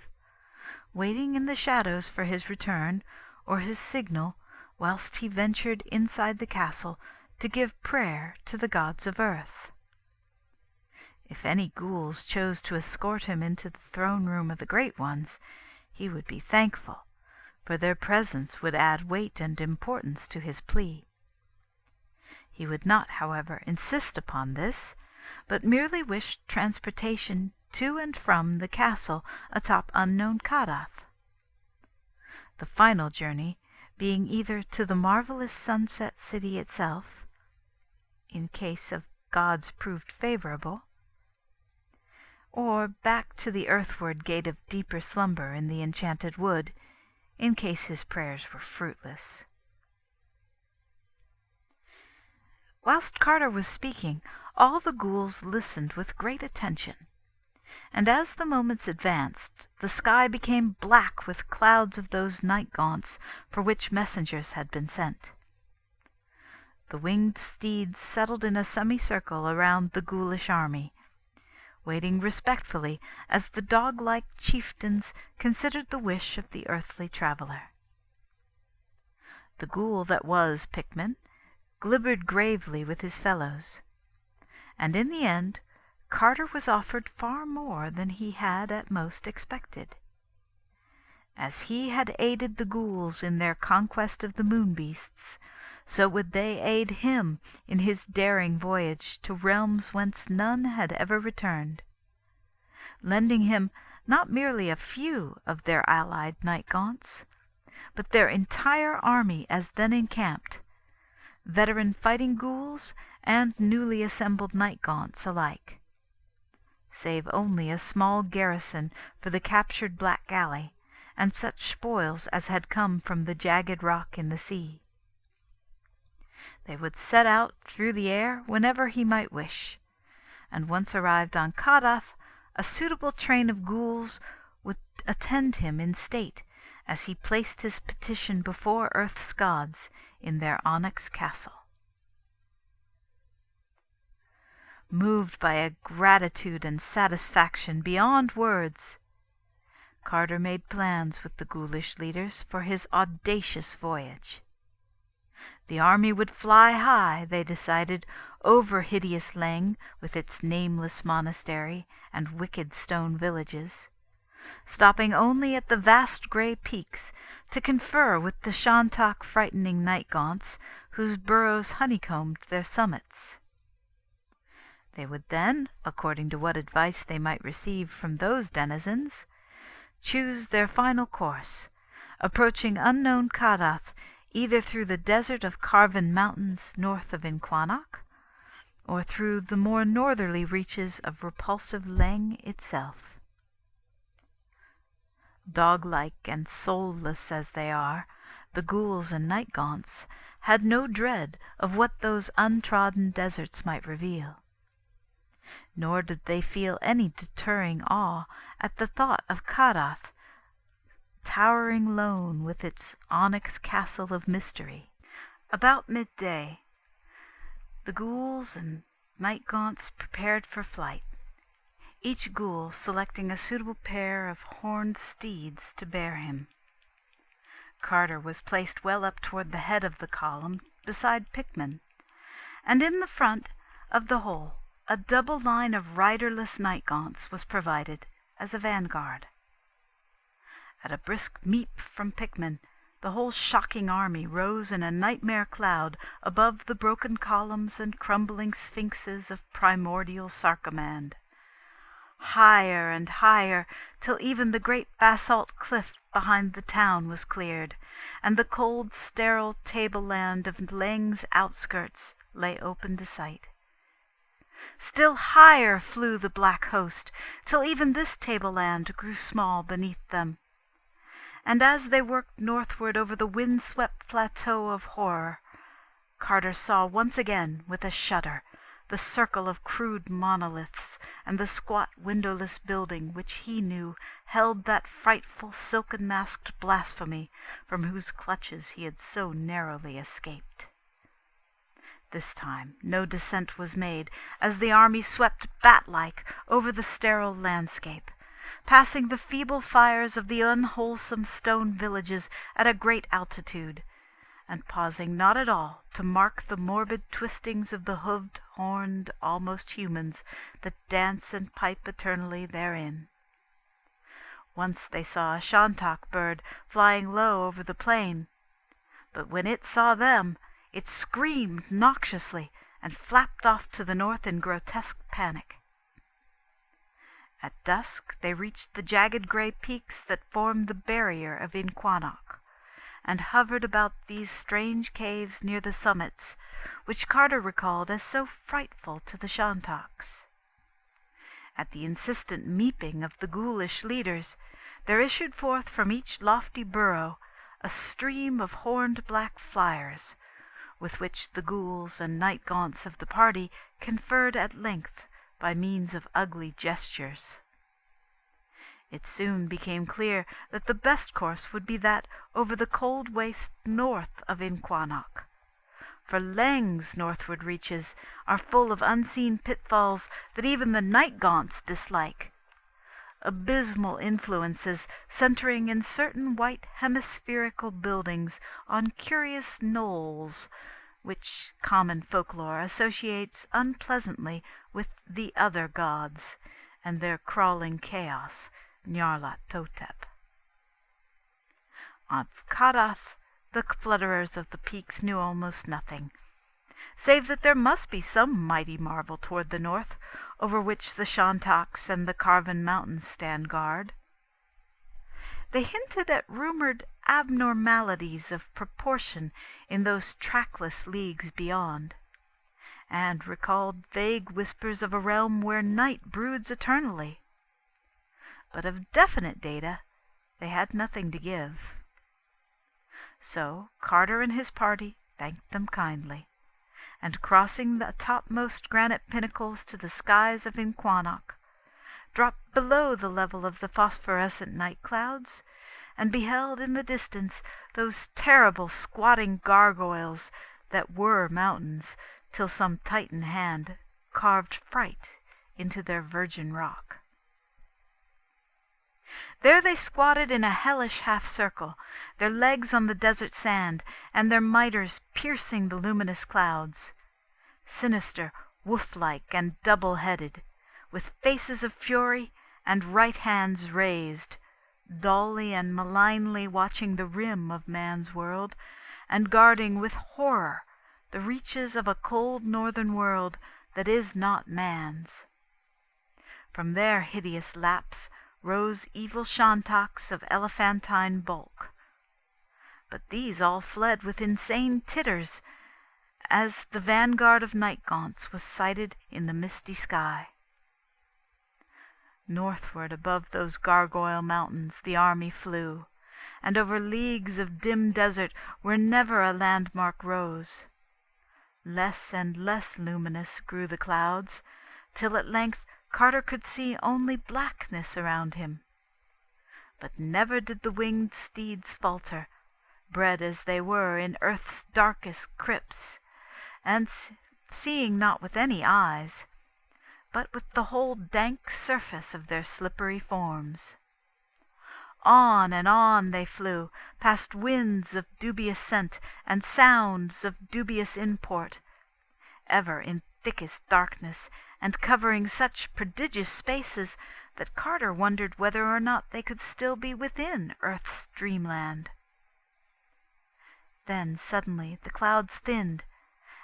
waiting in the shadows for his return or his signal whilst he ventured inside the castle to give prayer to the gods of earth. If any ghouls chose to escort him into the throne room of the great ones, he would be thankful, for their presence would add weight and importance to his plea. He would not, however, insist upon this, but merely wished transportation to and from the castle atop unknown Kadath, the final journey being either to the marvelous sunset city itself, in case of gods proved favorable, or back to the earthward gate of deeper slumber in the enchanted wood, in case his prayers were fruitless. Whilst Carter was speaking, all the ghouls listened with great attention, and as the moments advanced, the sky became black with clouds of those night gaunts for which messengers had been sent. The winged steeds settled in a semicircle around the ghoulish army, waiting respectfully as the dog-like chieftains considered the wish of the earthly traveller. The ghoul that was Pickman glibbered gravely with his fellows, and in the end Carter was offered far more than he had at most expected. As he had aided the ghouls in their conquest of the moon beasts, so would they aid him in his daring voyage to realms whence none had ever returned, lending him not merely a few of their allied night gaunts, but their entire army as then encamped, veteran fighting ghouls and newly assembled night-gaunts alike, save only a small garrison for the captured Black Galley, and such spoils as had come from the jagged rock in the sea. They would set out through the air whenever he might wish, and once arrived on Kadath, a suitable train of ghouls would attend him in state as he placed his petition before Earth's gods in their onyx castle. Moved by a gratitude and satisfaction beyond words, Carter made plans with the ghoulish leaders for his audacious voyage. The army would fly high, they decided, over hideous Leng with its nameless monastery and wicked stone villages, stopping only at the vast grey peaks to confer with the Shantak frightening night-gaunts whose burrows honeycombed their summits. They would then, according to what advice they might receive from those denizens, choose their final course, approaching unknown Kadath either through the desert of carven mountains north of Inquanok, or through the more northerly reaches of repulsive Leng itself. Dog-like and soulless as they are, the ghouls and night-gaunts had no dread of what those untrodden deserts might reveal. Nor did they feel any deterring awe at the thought of Kadath, towering lone with its onyx castle of mystery. About midday, the ghouls and night-gaunts prepared for flight, each ghoul selecting a suitable pair of horned steeds to bear him. Carter was placed well up toward the head of the column beside Pickman, and in the front of the whole a double line of riderless night-gaunts was provided as a vanguard. At a brisk meep from Pickman, the whole shocking army rose in a nightmare cloud above the broken columns and crumbling sphinxes of primordial Sarkomand. Higher and higher, till even the great basalt cliff behind the town was cleared, and the cold, sterile tableland of Leng's outskirts lay open to sight. Still higher flew the black host, till even this tableland grew small beneath them. And as they worked northward over the wind-swept plateau of horror, Carter saw once again, with a shudder, the circle of crude monoliths and the squat windowless building which he knew held that frightful silken-masked blasphemy from whose clutches he had so narrowly escaped. This time no descent was made, as the army swept bat-like over the sterile landscape, passing the feeble fires of the unwholesome stone villages at a great altitude, and pausing not at all to mark the morbid twistings of the hooved, horned, almost humans that dance and pipe eternally therein. Once they saw a Shantak bird flying low over the plain, but when it saw them, it screamed noxiously and flapped off to the north in grotesque panic. At dusk they reached the jagged grey peaks that formed the barrier of Inquanok, and hovered about these strange caves near the summits, which Carter recalled as so frightful to the Shantaks. At the insistent meeping of the ghoulish leaders, there issued forth from each lofty burrow a stream of horned black flyers, with which the ghouls and night-gaunts of the party conferred at length by means of ugly gestures. It soon became clear that the best course would be that over the cold waste north of Inquanok, for Leng's northward reaches are full of unseen pitfalls that even the night-gaunts dislike, abysmal influences centering in certain white hemispherical buildings on curious knolls, which common folklore associates unpleasantly with the other gods and their crawling chaos, Nyarlathotep. Of Kadath, the flutterers of the peaks knew almost nothing, save that there must be some mighty marvel toward the north, over which the Shantaks and the carven mountains stand guard. They hinted at rumored abnormalities of proportion in those trackless leagues beyond, and recalled vague whispers of a realm where night broods eternally. But of definite data they had nothing to give. So Carter and his party thanked them kindly, and crossing the topmost granite pinnacles to the skies of Inquannock, dropped below the level of the phosphorescent night clouds, and beheld in the distance those terrible squatting gargoyles that were mountains, till some Titan hand carved fright into their virgin rock. There they squatted in a hellish half-circle, their legs on the desert sand, and their miters piercing the luminous clouds. Sinister, wolf-like, and double-headed, with faces of fury and right hands raised, dully and malignly watching the rim of man's world, and guarding with horror the reaches of a cold northern world that is not man's. From their hideous laps rose evil Shantaks of elephantine bulk. But these all fled with insane titters as the vanguard of night gaunts was sighted in the misty sky. Northward above those gargoyle mountains the army flew, and over leagues of dim desert where never a landmark rose. Less and less luminous grew the clouds, till at length Carter could see only blackness around him. But never did the winged steeds falter, bred as they were in earth's darkest crypts, and seeing not with any eyes, but with the whole dank surface of their slippery forms. On and on they flew, past winds of dubious scent and sounds of dubious import, ever in thickest darkness, and covering such prodigious spaces that Carter wondered whether or not they could still be within Earth's dreamland. Then suddenly the clouds thinned,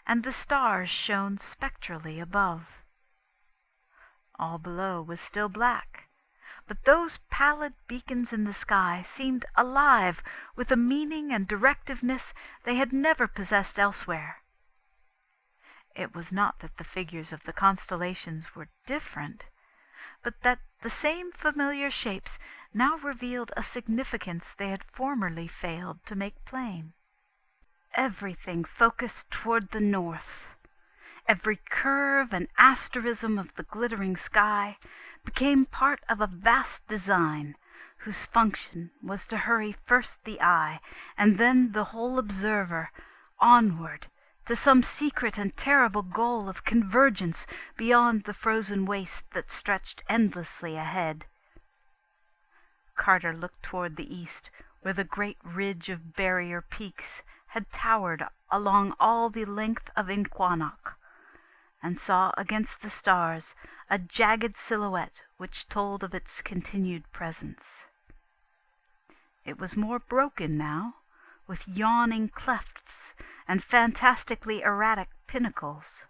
and the stars shone spectrally above. All below was still black, but those pallid beacons in the sky seemed alive with a meaning and directiveness they had never possessed elsewhere. It was not that the figures of the constellations were different, but that the same familiar shapes now revealed a significance they had formerly failed to make plain. Everything focused toward the north. Every curve and asterism of the glittering sky became part of a vast design, whose function was to hurry first the eye, and then the whole observer, onward, to some secret and terrible goal of convergence beyond the frozen waste that stretched endlessly ahead. Carter looked toward the east, where the great ridge of barrier peaks had towered along all the length of Inquannock, and saw against the stars a jagged silhouette which told of its continued presence. It was more broken now, with yawning clefts and fantastically erratic pinnacles.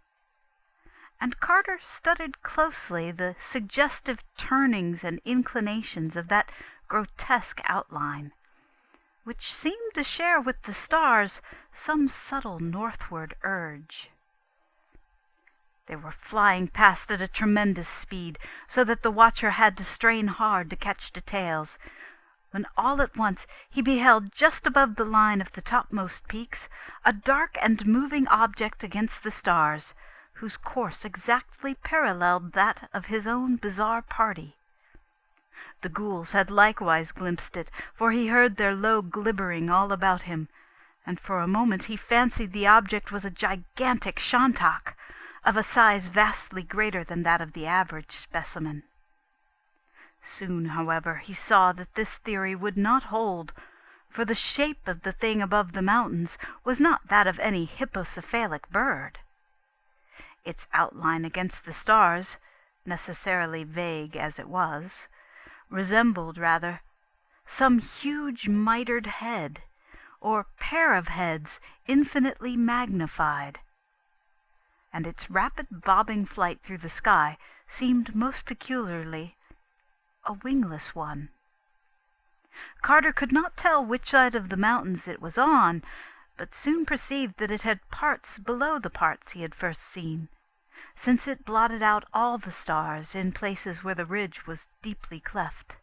And Carter studied closely the suggestive turnings and inclinations of that grotesque outline, which seemed to share with the stars some subtle northward urge. They were flying past at a tremendous speed, so that the watcher had to strain hard to catch details, when all at once he beheld just above the line of the topmost peaks a dark and moving object against the stars, whose course exactly paralleled that of his own bizarre party. The ghouls had likewise glimpsed it, for he heard their low glibbering all about him, and for a moment he fancied the object was a gigantic Shantak, of a size vastly greater than that of the average specimen. Soon, however, he saw that this theory would not hold, for the shape of the thing above the mountains was not that of any hippocephalic bird. Its outline against the stars, necessarily vague as it was, resembled rather some huge mitred head, or pair of heads infinitely magnified, and its rapid bobbing flight through the sky seemed most peculiarly a wingless one. Carter could not tell which side of the mountains it was on, but soon perceived that it had parts below the parts he had first seen, since it blotted out all the stars in places where the ridge was deeply cleft.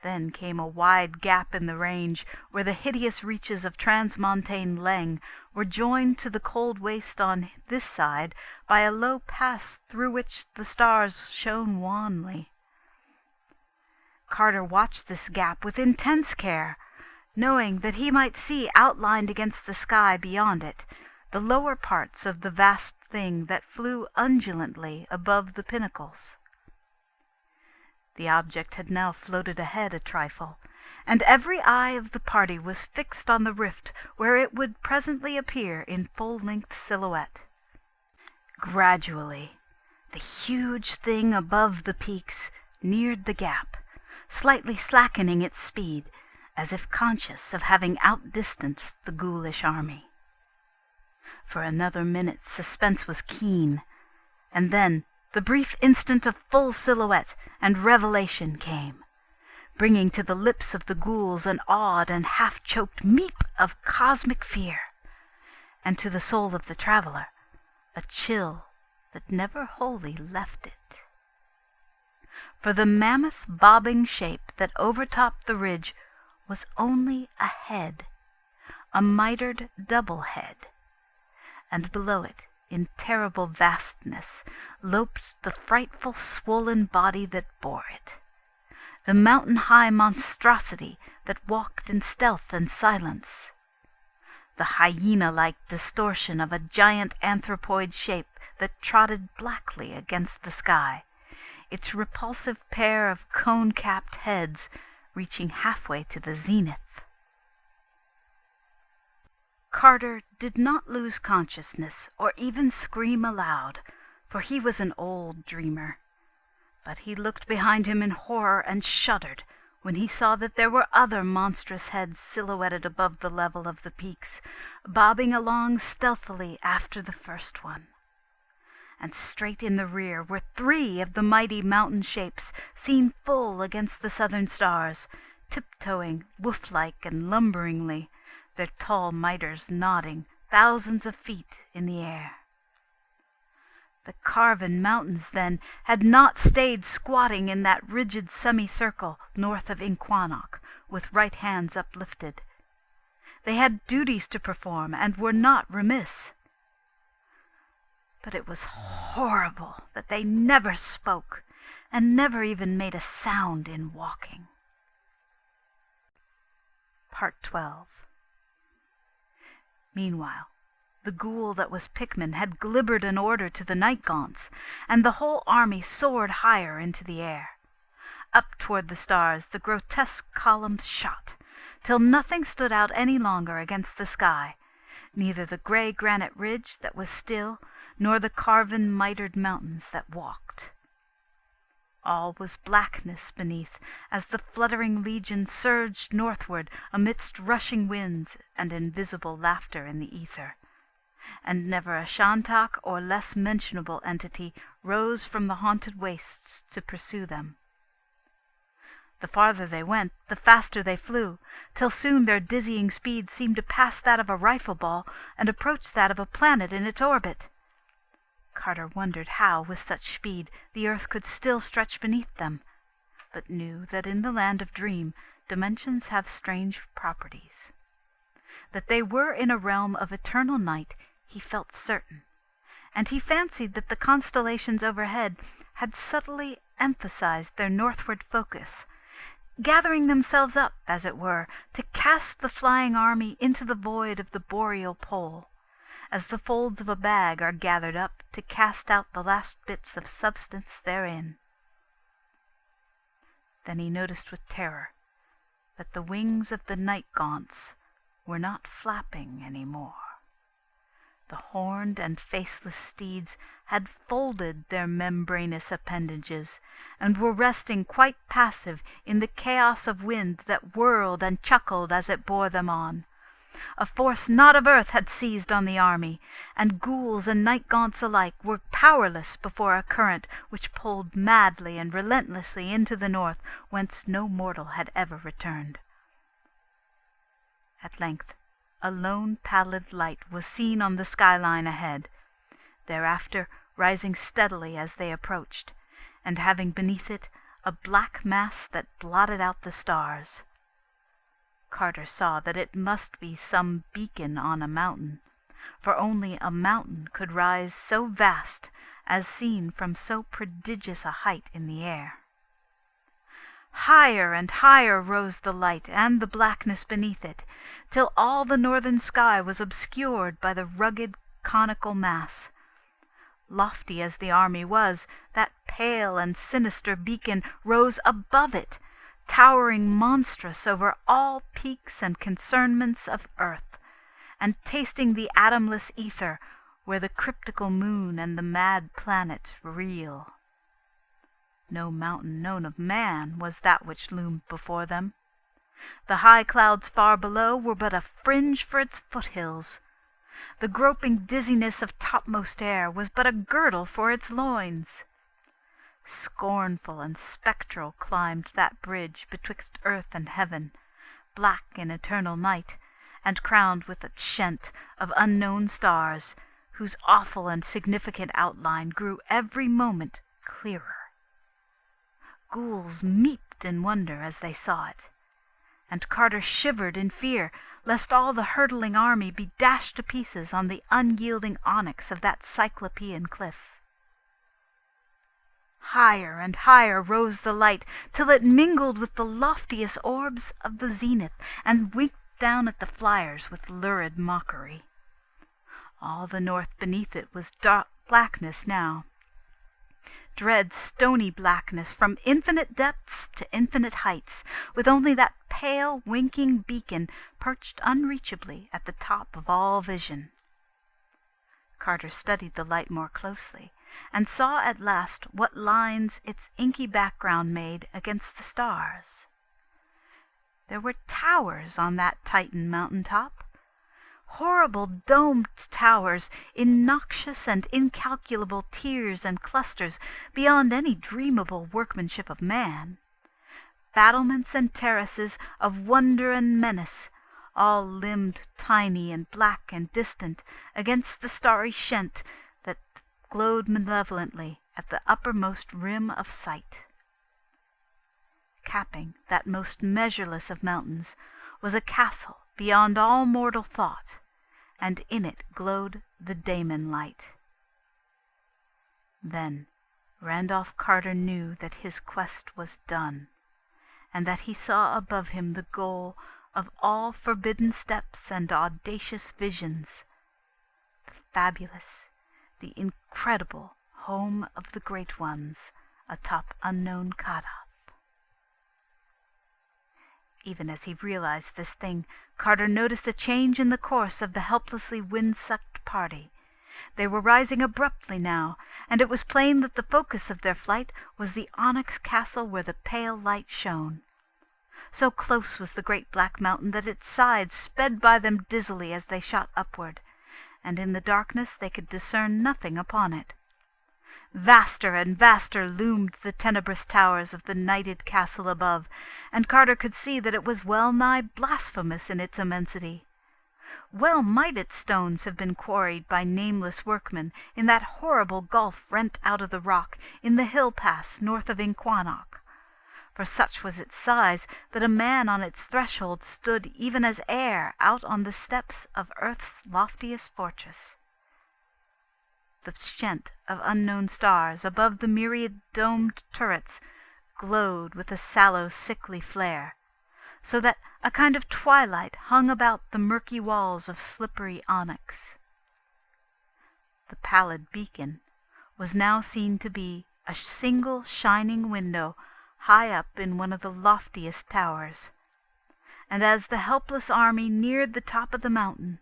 Then came a wide gap in the range, where the hideous reaches of transmontane Leng were joined to the cold waste on this side by a low pass through which the stars shone wanly. Carter watched this gap with intense care, knowing that he might see outlined against the sky beyond it the lower parts of the vast thing that flew undulantly above the pinnacles. The object had now floated ahead a trifle, and every eye of the party was fixed on the rift where it would presently appear in full-length silhouette. Gradually, the huge thing above the peaks neared the gap, slightly slackening its speed, as if conscious of having outdistanced the ghoulish army. For another minute suspense was keen, and then the brief instant of full silhouette and revelation came, bringing to the lips of the ghouls an awed and half-choked meep of cosmic fear, and to the soul of the traveler a chill that never wholly left it. For the mammoth bobbing shape that overtopped the ridge was only a head, a mitered double head, and below it, in terrible vastness, loped the frightful swollen body that bore it, the mountain-high monstrosity that walked in stealth and silence, the hyena-like distortion of a giant anthropoid shape that trotted blackly against the sky, its repulsive pair of cone-capped heads reaching halfway to the zenith. Carter did not lose consciousness or even scream aloud, for he was an old dreamer. But he looked behind him in horror and shuddered when he saw that there were other monstrous heads silhouetted above the level of the peaks, bobbing along stealthily after the first one. And straight in the rear were 3 of the mighty mountain shapes seen full against the southern stars, tiptoeing wolf-like and lumberingly, their tall miters nodding thousands of feet in the air. The carven mountains, then, had not stayed squatting in that rigid semicircle north of Inquannock, with right hands uplifted. They had duties to perform, and were not remiss. But it was horrible that they never spoke, and never even made a sound in walking. Part 12. Meanwhile, the ghoul that was Pickman had glibbered an order to the night gaunts, and the whole army soared higher into the air. Up toward the stars the grotesque columns shot, till nothing stood out any longer against the sky, neither the grey granite ridge that was still, nor the carven mitered mountains that walked. All was blackness beneath, as the fluttering legion surged northward amidst rushing winds and invisible laughter in the ether. And never a Shantak or less mentionable entity rose from the haunted wastes to pursue them. The farther they went, the faster they flew, till soon their dizzying speed seemed to pass that of a rifle ball and approach that of a planet in its orbit. Carter wondered how, with such speed, the earth could still stretch beneath them, but knew that in the land of Dream dimensions have strange properties. That they were in a realm of eternal night he felt certain, and he fancied that the constellations overhead had subtly emphasized their northward focus, gathering themselves up, as it were, to cast the flying army into the void of the boreal pole, as the folds of a bag are gathered up to cast out the last bits of substance therein. Then he noticed with terror that the wings of the night gaunts were not flapping any more. The horned and faceless steeds had folded their membranous appendages, and were resting quite passive in the chaos of wind that whirled and chuckled as it bore them on. A force not of earth had seized on the army, and ghouls and night gaunts alike were powerless before a current which pulled madly and relentlessly into the north, whence no mortal had ever returned. At length a lone pallid light was seen on the skyline ahead, thereafter rising steadily as they approached, and having beneath it a black mass that blotted out the stars. Carter saw that it must be some beacon on a mountain, for only a mountain could rise so vast as seen from so prodigious a height in the air. Higher and higher rose the light and the blackness beneath it, till all the northern sky was obscured by the rugged conical mass. Lofty as the army was, that pale and sinister beacon rose above it, towering monstrous over all peaks and concernments of earth, and tasting the atomless ether where the cryptical moon and the mad planets reel. No mountain known of man was that which loomed before them. The high clouds far below were but a fringe for its foothills. The groping dizziness of topmost air was but a girdle for its loins. Scornful and spectral climbed that bridge betwixt earth and heaven, black in eternal night, and crowned with a shent of unknown stars, whose awful and significant outline grew every moment clearer. Ghouls meeped in wonder as they saw it, and Carter shivered in fear lest all the hurtling army be dashed to pieces on the unyielding onyx of that cyclopean cliff. Higher and higher rose the light, till it mingled with the loftiest orbs of the zenith, and winked down at the flyers with lurid mockery. All the north beneath it was dark blackness now, dread stony blackness from infinite depths to infinite heights, with only that pale winking beacon perched unreachably at the top of all vision. Carter studied the light more closely, and saw at last what lines its inky background made against the stars. There were towers on that Titan mountain top, horrible domed towers in noxious and incalculable tiers and clusters beyond any dreamable workmanship of man, battlements and terraces of wonder and menace, all limbed tiny and black and distant against the starry shent that glowed malevolently at the uppermost rim of sight. Capping that most measureless of mountains was a castle beyond all mortal thought, and in it glowed the daemon light. Then Randolph Carter knew that his quest was done, and that he saw above him the goal of all forbidden steps and audacious visions, the fabulous, the incredible home of the great ones atop unknown Kadath. Even as he realized this thing, Carter noticed a change in the course of the helplessly wind-sucked party. They were rising abruptly now, and it was plain that the focus of their flight was the onyx castle where the pale light shone. So close was the great black mountain that its sides sped by them dizzily as they shot upward, and in the darkness they could discern nothing upon it. Vaster and vaster loomed the tenebrous towers of the nighted castle above, and Carter could see that it was well-nigh blasphemous in its immensity. Well might its stones have been quarried by nameless workmen in that horrible gulf rent out of the rock in the hill pass north of Inquannock, for such was its size that a man on its threshold stood even as air out on the steps of earth's loftiest fortress. The shent of unknown stars above the myriad domed turrets glowed with a sallow, sickly flare, so that a kind of twilight hung about the murky walls of slippery onyx. The pallid beacon was now seen to be a single shining window high up in one of the loftiest towers, and as the helpless army neared the top of the mountain,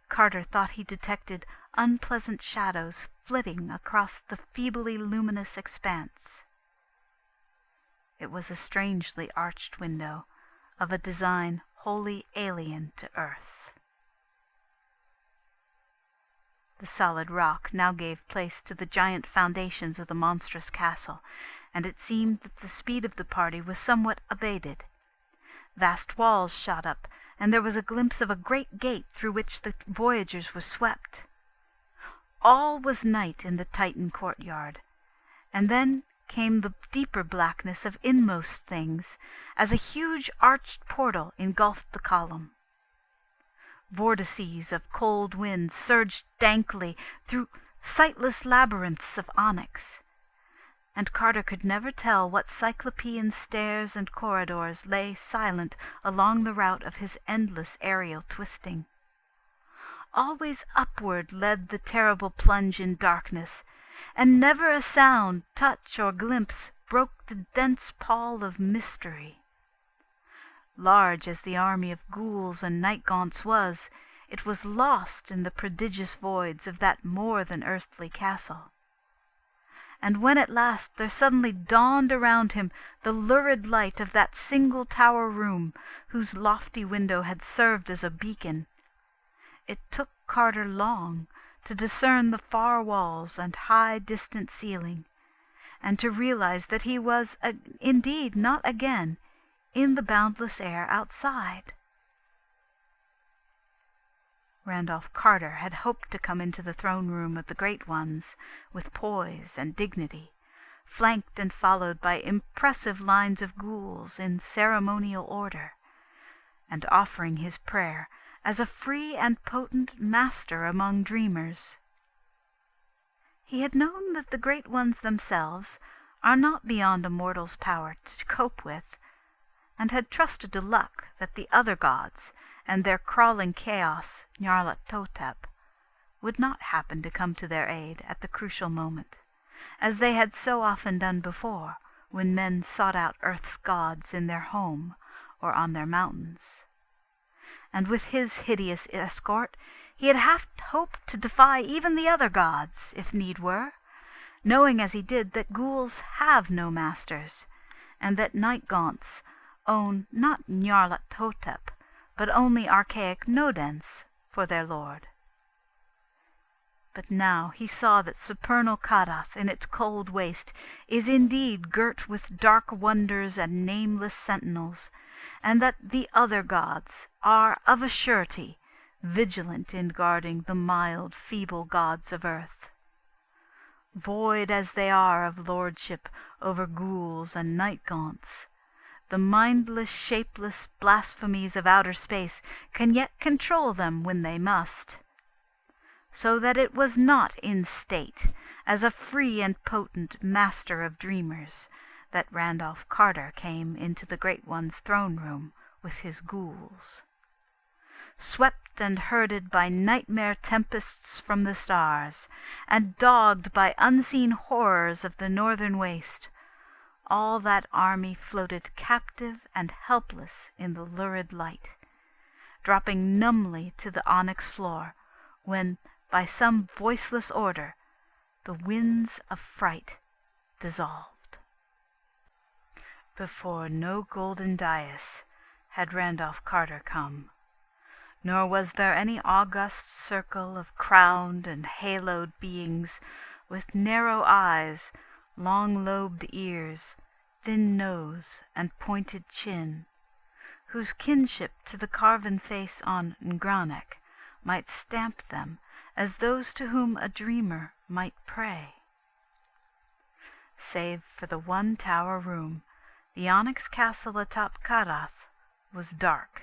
Carter thought he detected unpleasant shadows flitting across the feebly luminous expanse. It was a strangely arched window, of a design wholly alien to earth. The solid rock now gave place to the giant foundations of the monstrous castle, and it seemed that the speed of the party was somewhat abated. Vast walls shot up, and there was a glimpse of a great gate through which the voyagers were swept. All was night in the Titan courtyard, and then came the deeper blackness of inmost things, as a huge arched portal engulfed the column. Vortices of cold wind surged dankly through sightless labyrinths of onyx, and Carter could never tell what cyclopean stairs and corridors lay silent along the route of his endless aerial twisting. Always upward led the terrible plunge in darkness, and never a sound, touch, or glimpse broke the dense pall of mystery. Large as the army of ghouls and night-gaunts was, it was lost in the prodigious voids of that more than earthly castle. And when at last there suddenly dawned around him the lurid light of that single tower room whose lofty window had served as a beacon, it took Carter long to discern the far walls and high distant ceiling, and to realize that he was indeed not again in the boundless air outside. Randolph Carter had hoped to come into the throne room of the Great Ones with poise and dignity, flanked and followed by impressive lines of ghouls in ceremonial order, and offering his prayer as a free and potent master among dreamers. He had known that the Great Ones themselves are not beyond a mortal's power to cope with, and had trusted to luck that the other gods and their crawling chaos, Nyarlathotep, would not happen to come to their aid at the crucial moment, as they had so often done before when men sought out Earth's gods in their home or on their mountains. And with his hideous escort he had half hoped to defy even the other gods, if need were, knowing as he did that ghouls have no masters, and that night-gaunts own not Nyarlathotep, but only archaic Nodens for their lord. But now he saw that supernal Kadath in its cold waste is indeed girt with dark wonders and nameless sentinels, and that the other gods are of a surety vigilant in guarding the mild, feeble gods of earth. Void as they are of lordship over ghouls and night-gaunts, the mindless, shapeless blasphemies of outer space can yet control them when they must. So that it was not in state, as a free and potent master of dreamers, that Randolph Carter came into the Great One's throne room with his ghouls. Swept and herded by nightmare tempests from the stars, and dogged by unseen horrors of the northern waste, all that army floated captive and helpless in the lurid light, dropping numbly to the onyx floor when, by some voiceless order, the winds of fright dissolved. Before no golden dais had Randolph Carter come, nor was there any august circle of crowned and haloed beings with narrow eyes, long-lobed ears, thin nose, and pointed chin, whose kinship to the carven face on Ngranek might stamp them as those to whom a dreamer might pray. Save for the one tower room, the onyx castle atop Kadath was dark,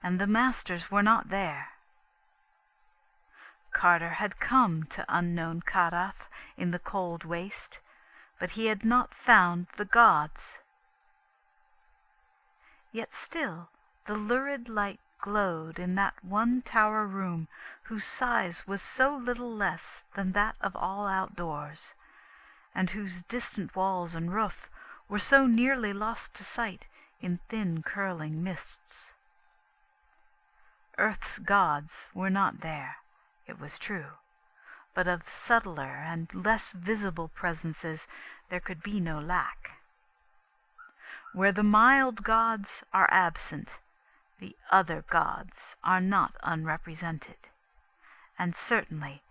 and the masters were not there. Carter had come to unknown Kadath in the cold waste, but he had not found the gods. Yet still the lurid light glowed in that one tower room whose size was so little less than that of all outdoors, and whose distant walls and roof were so nearly lost to sight in thin curling mists. Earth's gods were not there, it was true, but of subtler and less visible presences there could be no lack. Where the mild gods are absent, the other gods are not unrepresented, and certainly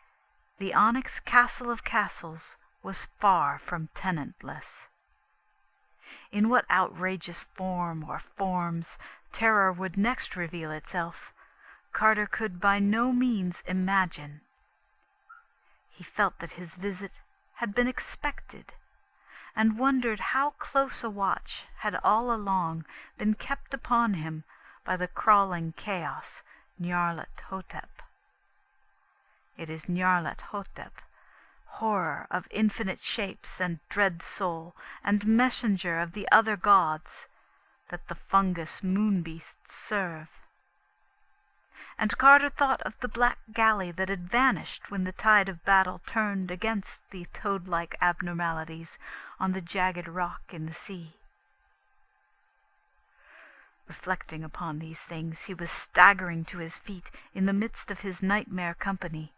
the onyx castle of castles was far from tenantless. In what outrageous form or forms terror would next reveal itself, Carter could by no means imagine. He felt that his visit had been expected, and wondered how close a watch had all along been kept upon him by the crawling chaos, Nyarlathotep. It is Nyarlathotep, horror of infinite shapes and dread soul, and messenger of the other gods, that the fungus moon-beasts serve. And Carter thought of the black galley that had vanished when the tide of battle turned against the toad-like abnormalities on the jagged rock in the sea. Reflecting upon these things, he was staggering to his feet in the midst of his nightmare company,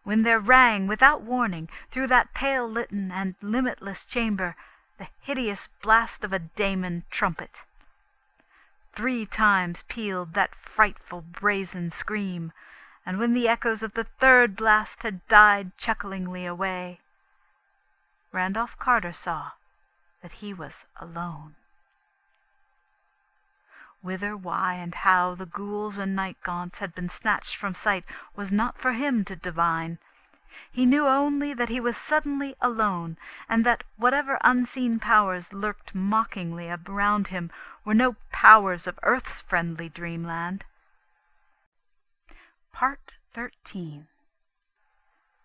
when there rang, without warning, through that pale-litten and limitless chamber, the hideous blast of a daemon trumpet. 3 times pealed that frightful brazen scream, and when the echoes of the 3rd blast had died chucklingly away, Randolph Carter saw that he was alone. Whither, why, and how the ghouls and night-gaunts had been snatched from sight was not for him to divine. He knew only that he was suddenly alone, and that whatever unseen powers lurked mockingly around him were no powers of Earth's friendly dreamland. Part 13.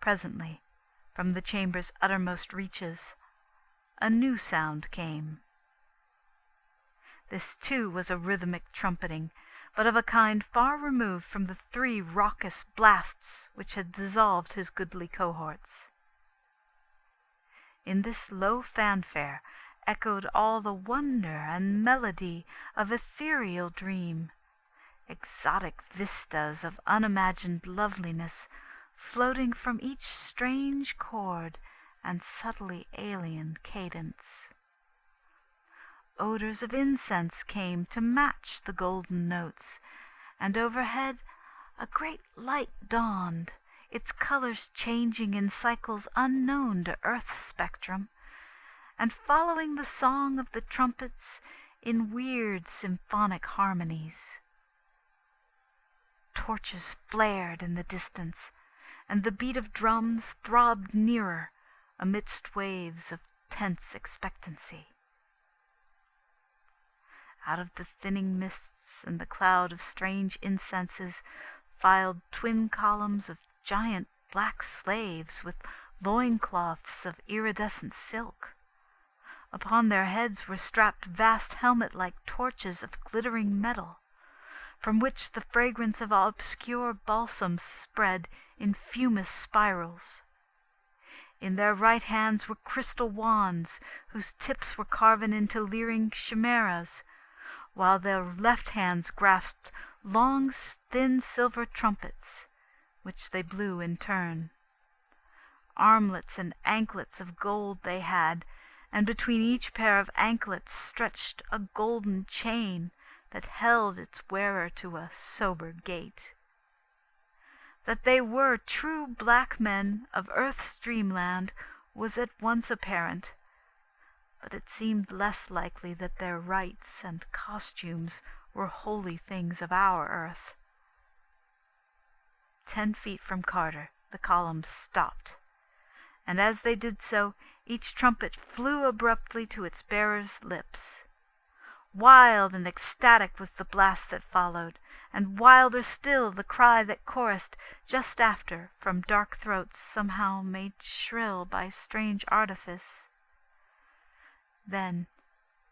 Presently, from the chamber's uttermost reaches, a new sound came. This, too, was a rhythmic trumpeting, but of a kind far removed from the 3 raucous blasts which had dissolved his goodly cohorts. In this low fanfare echoed all the wonder and melody of ethereal dream, exotic vistas of unimagined loveliness floating from each strange chord and subtly alien cadence. Odors of incense came to match the golden notes, and overhead a great light dawned, its colors changing in cycles unknown to Earth's spectrum, and following the song of the trumpets in weird symphonic harmonies. Torches flared in the distance, and the beat of drums throbbed nearer amidst waves of tense expectancy. Out of the thinning mists and the cloud of strange incenses filed twin columns of giant black slaves with loincloths of iridescent silk. Upon their heads were strapped vast helmet-like torches of glittering metal, from which the fragrance of obscure balsams spread in fumous spirals. In their right hands were crystal wands, whose tips were carven into leering chimeras, while their left hands grasped long, thin silver trumpets, which they blew in turn. Armlets and anklets of gold they had, and between each pair of anklets stretched a golden chain that held its wearer to a sober gait. That they were true black men of Earth's dreamland was at once apparent, but it seemed less likely that their rites and costumes were holy things of our Earth. 10 feet from Carter, the columns stopped, and as they did so, each trumpet flew abruptly to its bearer's lips. Wild and ecstatic was the blast that followed, and wilder still the cry that chorused just after from dark throats somehow made shrill by strange artifice. Then,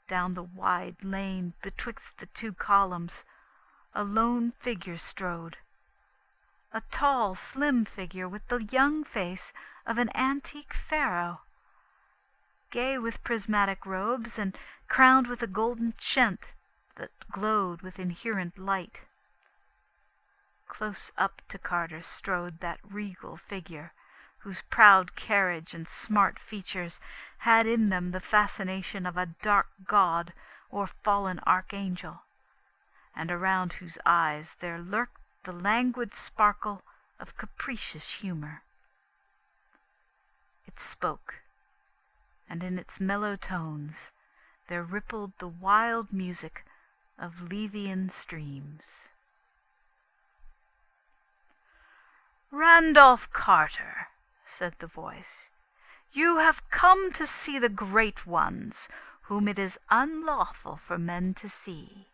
down the wide lane betwixt the 2 columns, a lone figure strode. A tall, slim figure with the young face of an antique pharaoh, gay with prismatic robes and crowned with a golden chent that glowed with inherent light. Close up to Carter strode that regal figure, whose proud carriage and smart features had in them the fascination of a dark god or fallen archangel, and around whose eyes there lurked the languid sparkle of capricious humor. It spoke, and in its mellow tones there rippled the wild music of Lethean streams. "Randolph Carter," said the voice, "you have come to see the great ones whom it is unlawful for men to see.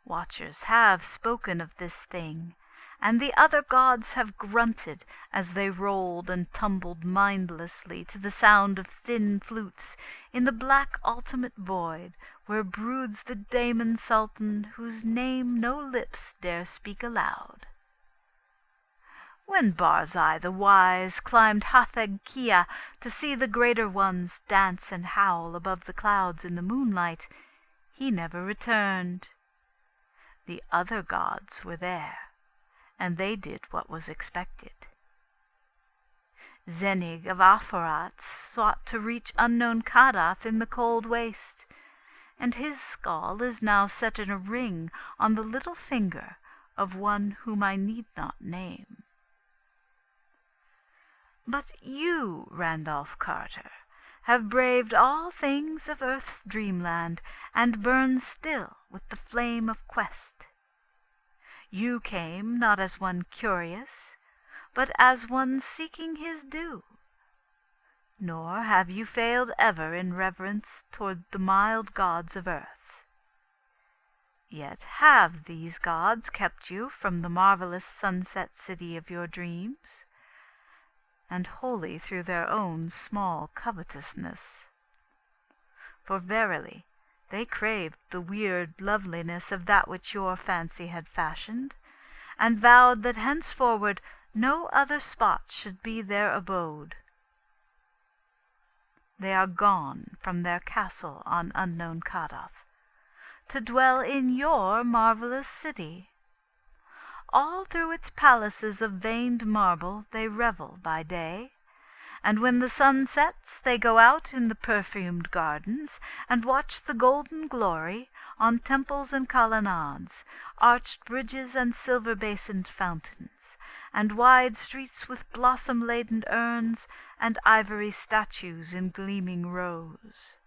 Watchers have spoken of this thing, and the other gods have grunted as they rolled and tumbled mindlessly to the sound of thin flutes in the black ultimate void where broods the daemon sultan whose name no lips dare speak aloud. When Barzai the Wise climbed Hatheg Kia to see the greater ones dance and howl above the clouds in the moonlight, he never returned. The other gods were there, and they did what was expected. Zenig of Aphorat sought to reach unknown Kadath in the cold waste, and his skull is now set in a ring on the little finger of one whom I need not name. But you, Randolph Carter, have braved all things of earth's dreamland, and burn still with the flame of quest. You came not as one curious, but as one seeking his due. Nor have you failed ever in reverence toward the mild gods of earth. Yet have these gods kept you from the marvelous sunset city of your dreams, and wholly through their own small covetousness. For verily they craved the weird loveliness of that which your fancy had fashioned, and vowed that henceforward no other spot should be their abode. They are gone from their castle on unknown Kadath, to dwell in your marvelous city. All through its palaces of veined marble they revel by day, and when the sun sets they go out in the perfumed gardens and watch the golden glory on temples and colonnades, arched bridges and silver-basined fountains, and wide streets with blossom-laden urns and ivory statues in gleaming rows.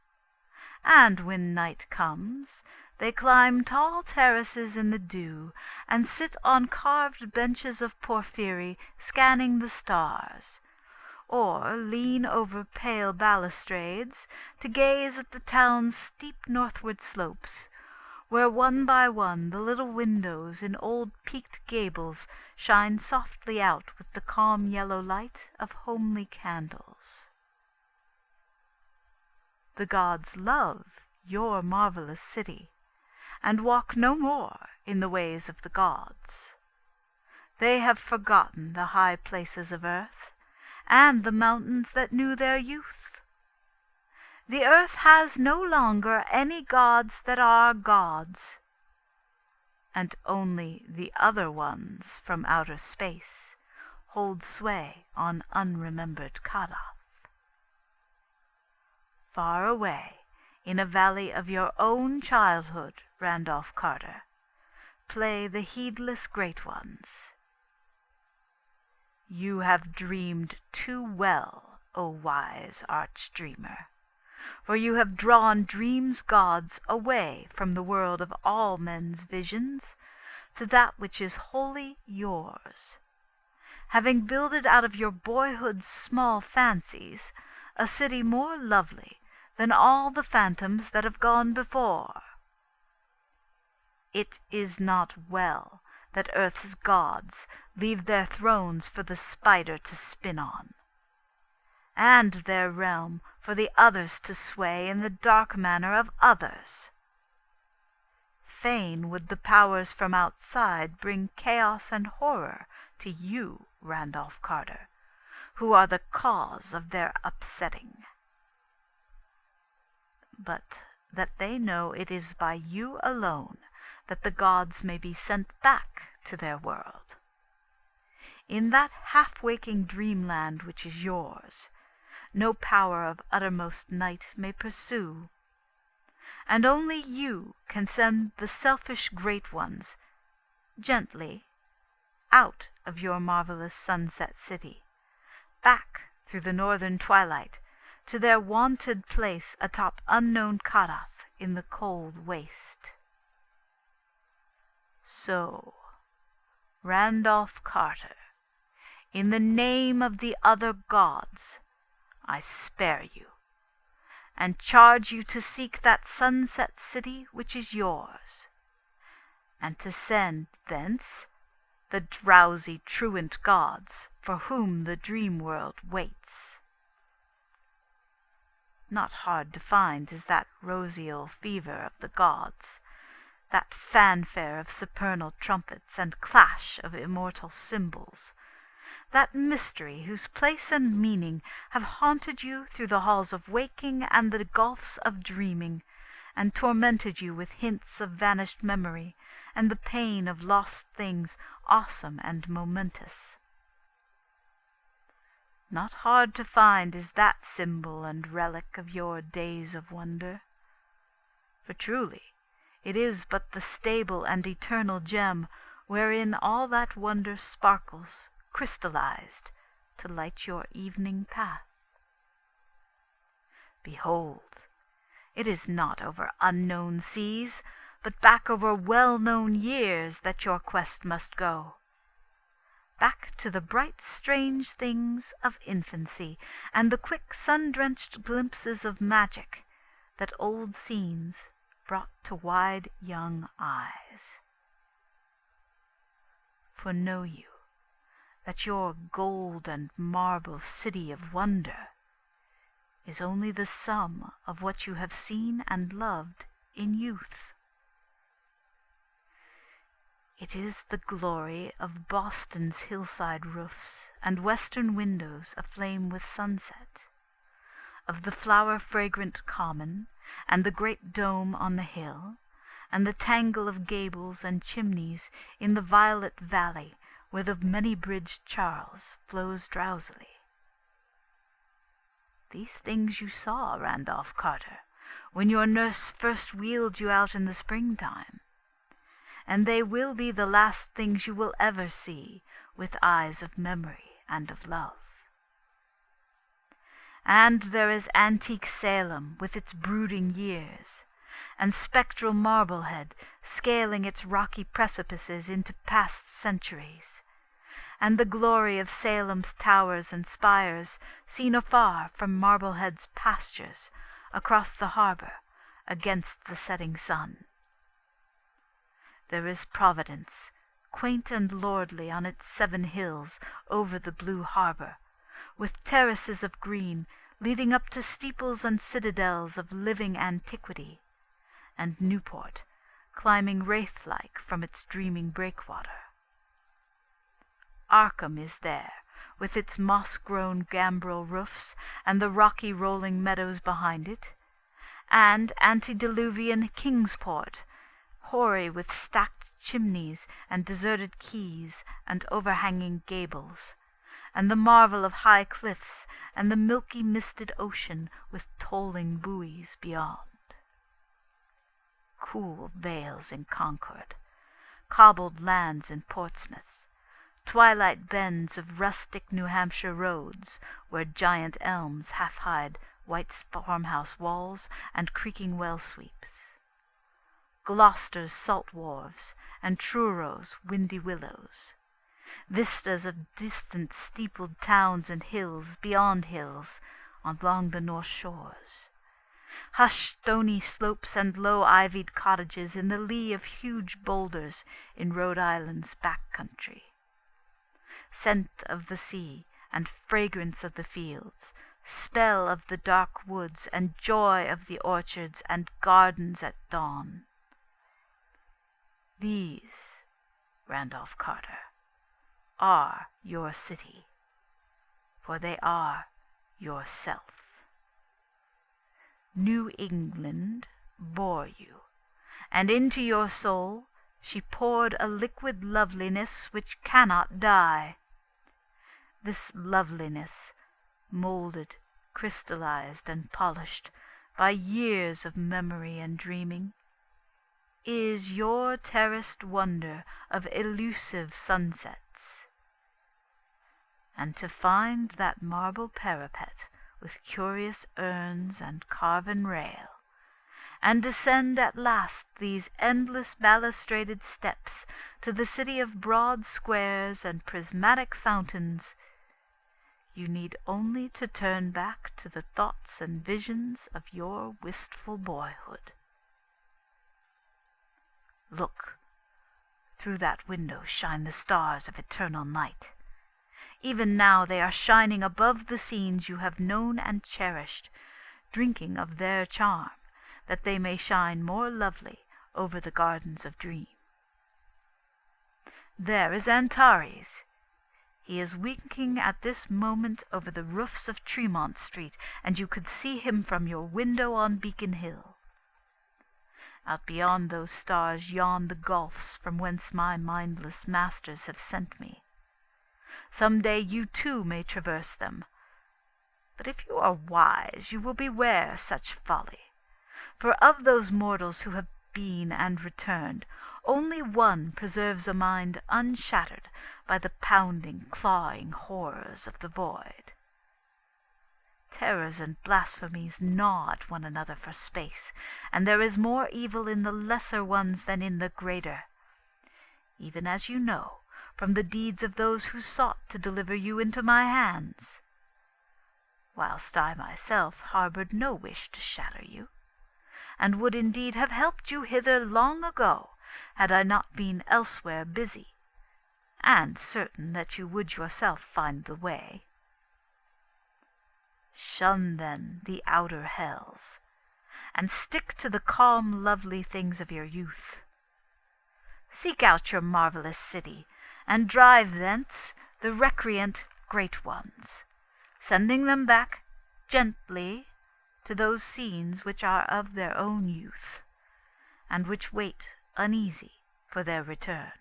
And when night comes, they climb tall terraces in the dew, and sit on carved benches of porphyry scanning the stars, or lean over pale balustrades to gaze at the town's steep northward slopes, where one by one the little windows in old peaked gables shine softly out with the calm yellow light of homely candles. The gods love your marvelous city, and walk no more in the ways of the gods. They have forgotten the high places of earth, and the mountains that knew their youth. The earth has no longer any gods that are gods, and only the other ones from outer space hold sway on unremembered Kadath. Far away, in a valley of your own childhood, Randolph Carter, play the heedless great ones. You have dreamed too well, O wise arch-dreamer, for you have drawn dreams' gods away from the world of all men's visions to that which is wholly yours, having builded out of your boyhood's small fancies a city more lovely than all the phantoms that have gone before. It is not well that earth's gods leave their thrones for the spider to spin on, and their realm for the others to sway in the dark manner of others. Fain would the powers from outside bring chaos and horror to you, Randolph Carter, who are the cause of their upsetting. But that they know it is by you alone that the gods may be sent back to their world. In that half-waking dreamland which is yours, no power of uttermost night may pursue, and only you can send the selfish great ones gently out of your marvelous sunset city, back through the northern twilight, to their wonted place atop unknown Kadath in the cold waste. So, Randolph Carter, in the name of the other gods, I spare you, and charge you to seek that sunset city which is yours, and to send thence the drowsy truant gods for whom the dream world waits. Not hard to find is that roseal fever of the gods, that fanfare of supernal trumpets and clash of immortal cymbals, that mystery whose place and meaning have haunted you through the halls of waking and the gulfs of dreaming, and tormented you with hints of vanished memory and the pain of lost things awesome and momentous. Not hard to find is that symbol and relic of your days of wonder. For truly, it is but the stable and eternal gem wherein all that wonder sparkles, crystallized, to light your evening path. Behold, it is not over unknown seas, but back over well-known years that your quest must go. Back to the bright strange things of infancy, and the quick sun-drenched glimpses of magic that old scenes brought to wide young eyes. For know you that your gold and marble city of wonder is only the sum of what you have seen and loved in youth. It is the glory of Boston's hillside roofs and western windows aflame with sunset, of the flower-fragrant common and the great dome on the hill, and the tangle of gables and chimneys in the violet valley where the many-bridged Charles flows drowsily. These things you saw, Randolph Carter, when your nurse first wheeled you out in the springtime, and they will be the last things you will ever see with eyes of memory and of love. And there is antique Salem with its brooding years, and spectral Marblehead scaling its rocky precipices into past centuries, and the glory of Salem's towers and spires seen afar from Marblehead's pastures across the harbor against the setting sun. There is Providence, quaint and lordly on its 7 hills over the blue harbor, with terraces of green leading up to steeples and citadels of living antiquity, and Newport climbing wraith-like from its dreaming breakwater. Arkham is there, with its moss-grown gambrel roofs and the rocky rolling meadows behind it, and antediluvian Kingsport, hoary with stacked chimneys and deserted quays and overhanging gables, and the marvel of high cliffs and the milky misted ocean with tolling buoys beyond. Cool vales in Concord, cobbled lands in Portsmouth, twilight bends of rustic New Hampshire roads where giant elms half hide white farmhouse walls and creaking well sweeps. Gloucester's salt wharves, and Truro's windy willows, vistas of distant steepled towns and hills beyond hills along the north shores, hushed stony slopes and low-ivied cottages in the lee of huge boulders in Rhode Island's back country, scent of the sea and fragrance of the fields, spell of the dark woods and joy of the orchards and gardens at dawn. These, Randolph Carter, are your city, for they are yourself. New England bore you, and into your soul she poured a liquid loveliness which cannot die. This loveliness, molded, crystallized, and polished by years of memory and dreaming, is your terraced wonder of elusive sunsets. And to find that marble parapet with curious urns and carven rail, and descend at last these endless balustraded steps to the city of broad squares and prismatic fountains, you need only to turn back to the thoughts and visions of your wistful boyhood. Look, through that window shine the stars of eternal night. Even now they are shining above the scenes you have known and cherished, drinking of their charm, that they may shine more lovely over the gardens of dream. There is Antares. He is winking at this moment over the roofs of Tremont Street, and you could see him from your window on Beacon Hill. Out beyond those stars yawn the gulfs from whence my mindless masters have sent me. Some day you too may traverse them, but if you are wise you will beware such folly. For of those mortals who have been and returned, only one preserves a mind unshattered by the pounding, clawing horrors of the void. Terrors and blasphemies gnaw at one another for space, and there is more evil in the lesser ones than in the greater, even as you know from the deeds of those who sought to deliver you into my hands, whilst I myself harboured no wish to shatter you, and would indeed have helped you hither long ago, had I not been elsewhere busy, and certain that you would yourself find the way. Shun, then, the outer hells, and stick to the calm, lovely things of your youth. Seek out your marvellous city, and drive thence the recreant great ones, sending them back gently to those scenes which are of their own youth, and which wait uneasy for their return.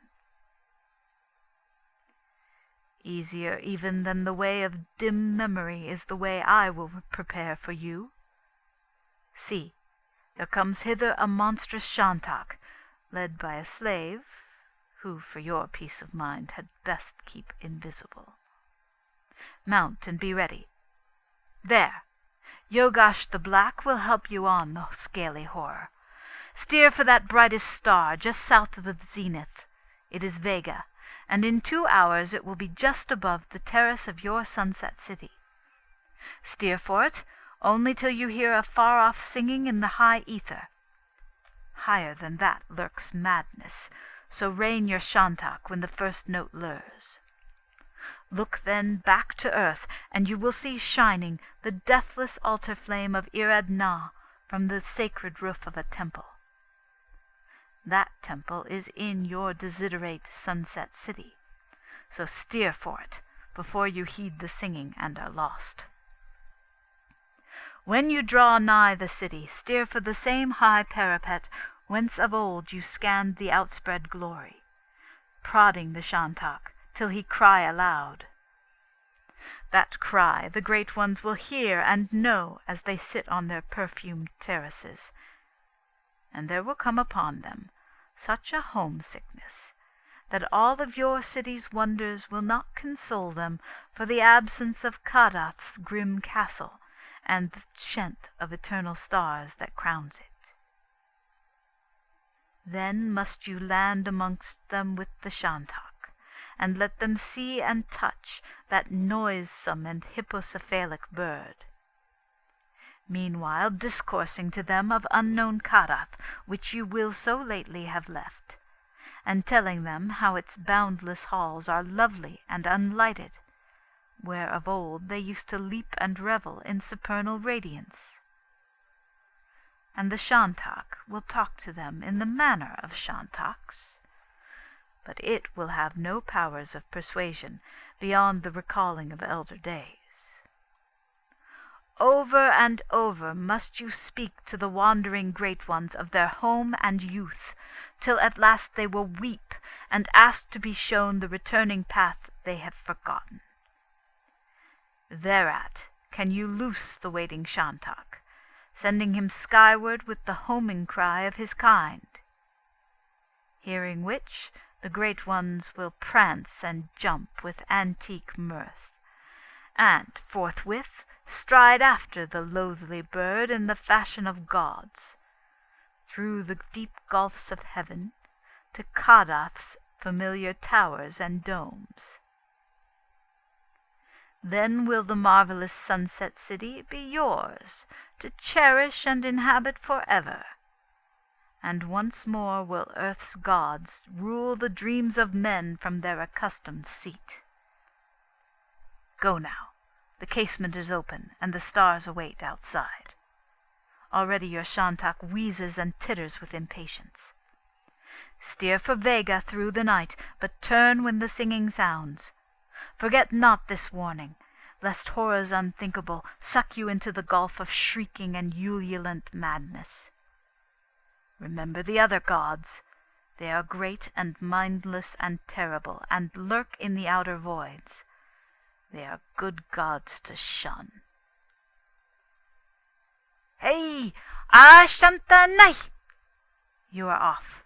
Easier even than the way of dim memory is the way I will prepare for you. See, there comes hither a monstrous shantak, led by a slave, who for your peace of mind had best keep invisible. Mount and be ready. There, Yogash the Black will help you on, the scaly horror. Steer for that brightest star just south of the zenith. It is Vega, and in 2 hours it will be just above the terrace of your sunset city. Steer for it, only till you hear a far-off singing in the high ether. Higher than that lurks madness, so rein your shantak when the first note lures. Look then back to earth, and you will see shining the deathless altar flame of Irad-Na from the sacred roof of a temple. That temple is in your desiderate sunset city, so steer for it before you heed the singing and are lost. When you draw nigh the city, steer for the same high parapet whence of old you scanned the outspread glory, prodding the shantak till he cry aloud. That cry the great ones will hear and know as they sit on their perfumed terraces, and there will come upon them such a homesickness that all of your city's wonders will not console them for the absence of Kadath's grim castle and the chant of eternal stars that crowns it. Then must you land amongst them with the shantak, and let them see and touch that noisome and hippocephalic bird. Meanwhile discoursing to them of unknown Kadath, which you will so lately have left, and telling them how its boundless halls are lovely and unlighted, where of old they used to leap and revel in supernal radiance. And the shantak will talk to them in the manner of shantaks, but it will have no powers of persuasion beyond the recalling of elder days. Over and over must you speak to the wandering great ones of their home and youth, till at last they will weep and ask to be shown the returning path they have forgotten. Thereat can you loose the waiting shantak, sending him skyward with the homing cry of his kind, hearing which the great ones will prance and jump with antique mirth, and forthwith stride after the loathly bird in the fashion of gods, through the deep gulfs of heaven, to Kadath's familiar towers and domes. Then will the marvelous sunset city be yours to cherish and inhabit forever, and once more will earth's gods rule the dreams of men from their accustomed seat. Go now. The casement is open, and the stars await outside. Already your Shantak wheezes and titters with impatience. Steer for Vega through the night, but turn when the singing sounds. Forget not this warning, lest horrors unthinkable suck you into the gulf of shrieking and ululant madness. Remember the other gods. They are great and mindless and terrible, and lurk in the outer voids. They are good gods to shun. Hey! Ashantanai! You are off.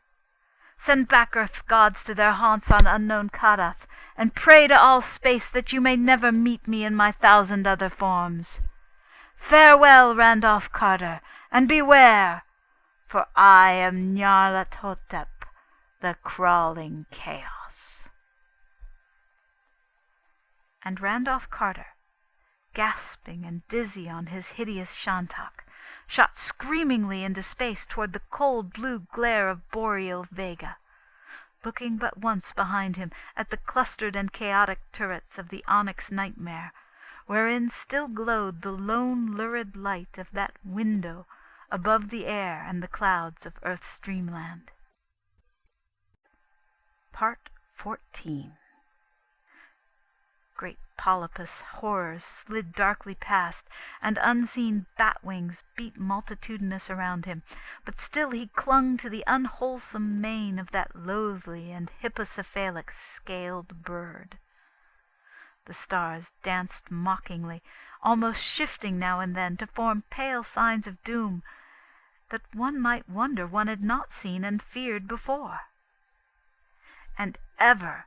Send back earth's gods to their haunts on unknown Kadath, and pray to all space that you may never meet me in my 1,000 other forms. Farewell, Randolph Carter, and beware, for I am Nyarlathotep, the crawling chaos. And Randolph Carter, gasping and dizzy on his hideous Shantak, shot screamingly into space toward the cold blue glare of boreal Vega, looking but once behind him at the clustered and chaotic turrets of the onyx nightmare, wherein still glowed the lone lurid light of that window above the air and the clouds of Earth's dreamland. Part 14. Great polypus horrors slid darkly past, and unseen bat wings beat multitudinous around him, but still he clung to the unwholesome mane of that loathly and hippocephalic scaled bird. The stars danced mockingly, almost shifting now and then to form pale signs of doom that one might wonder one had not seen and feared before. And ever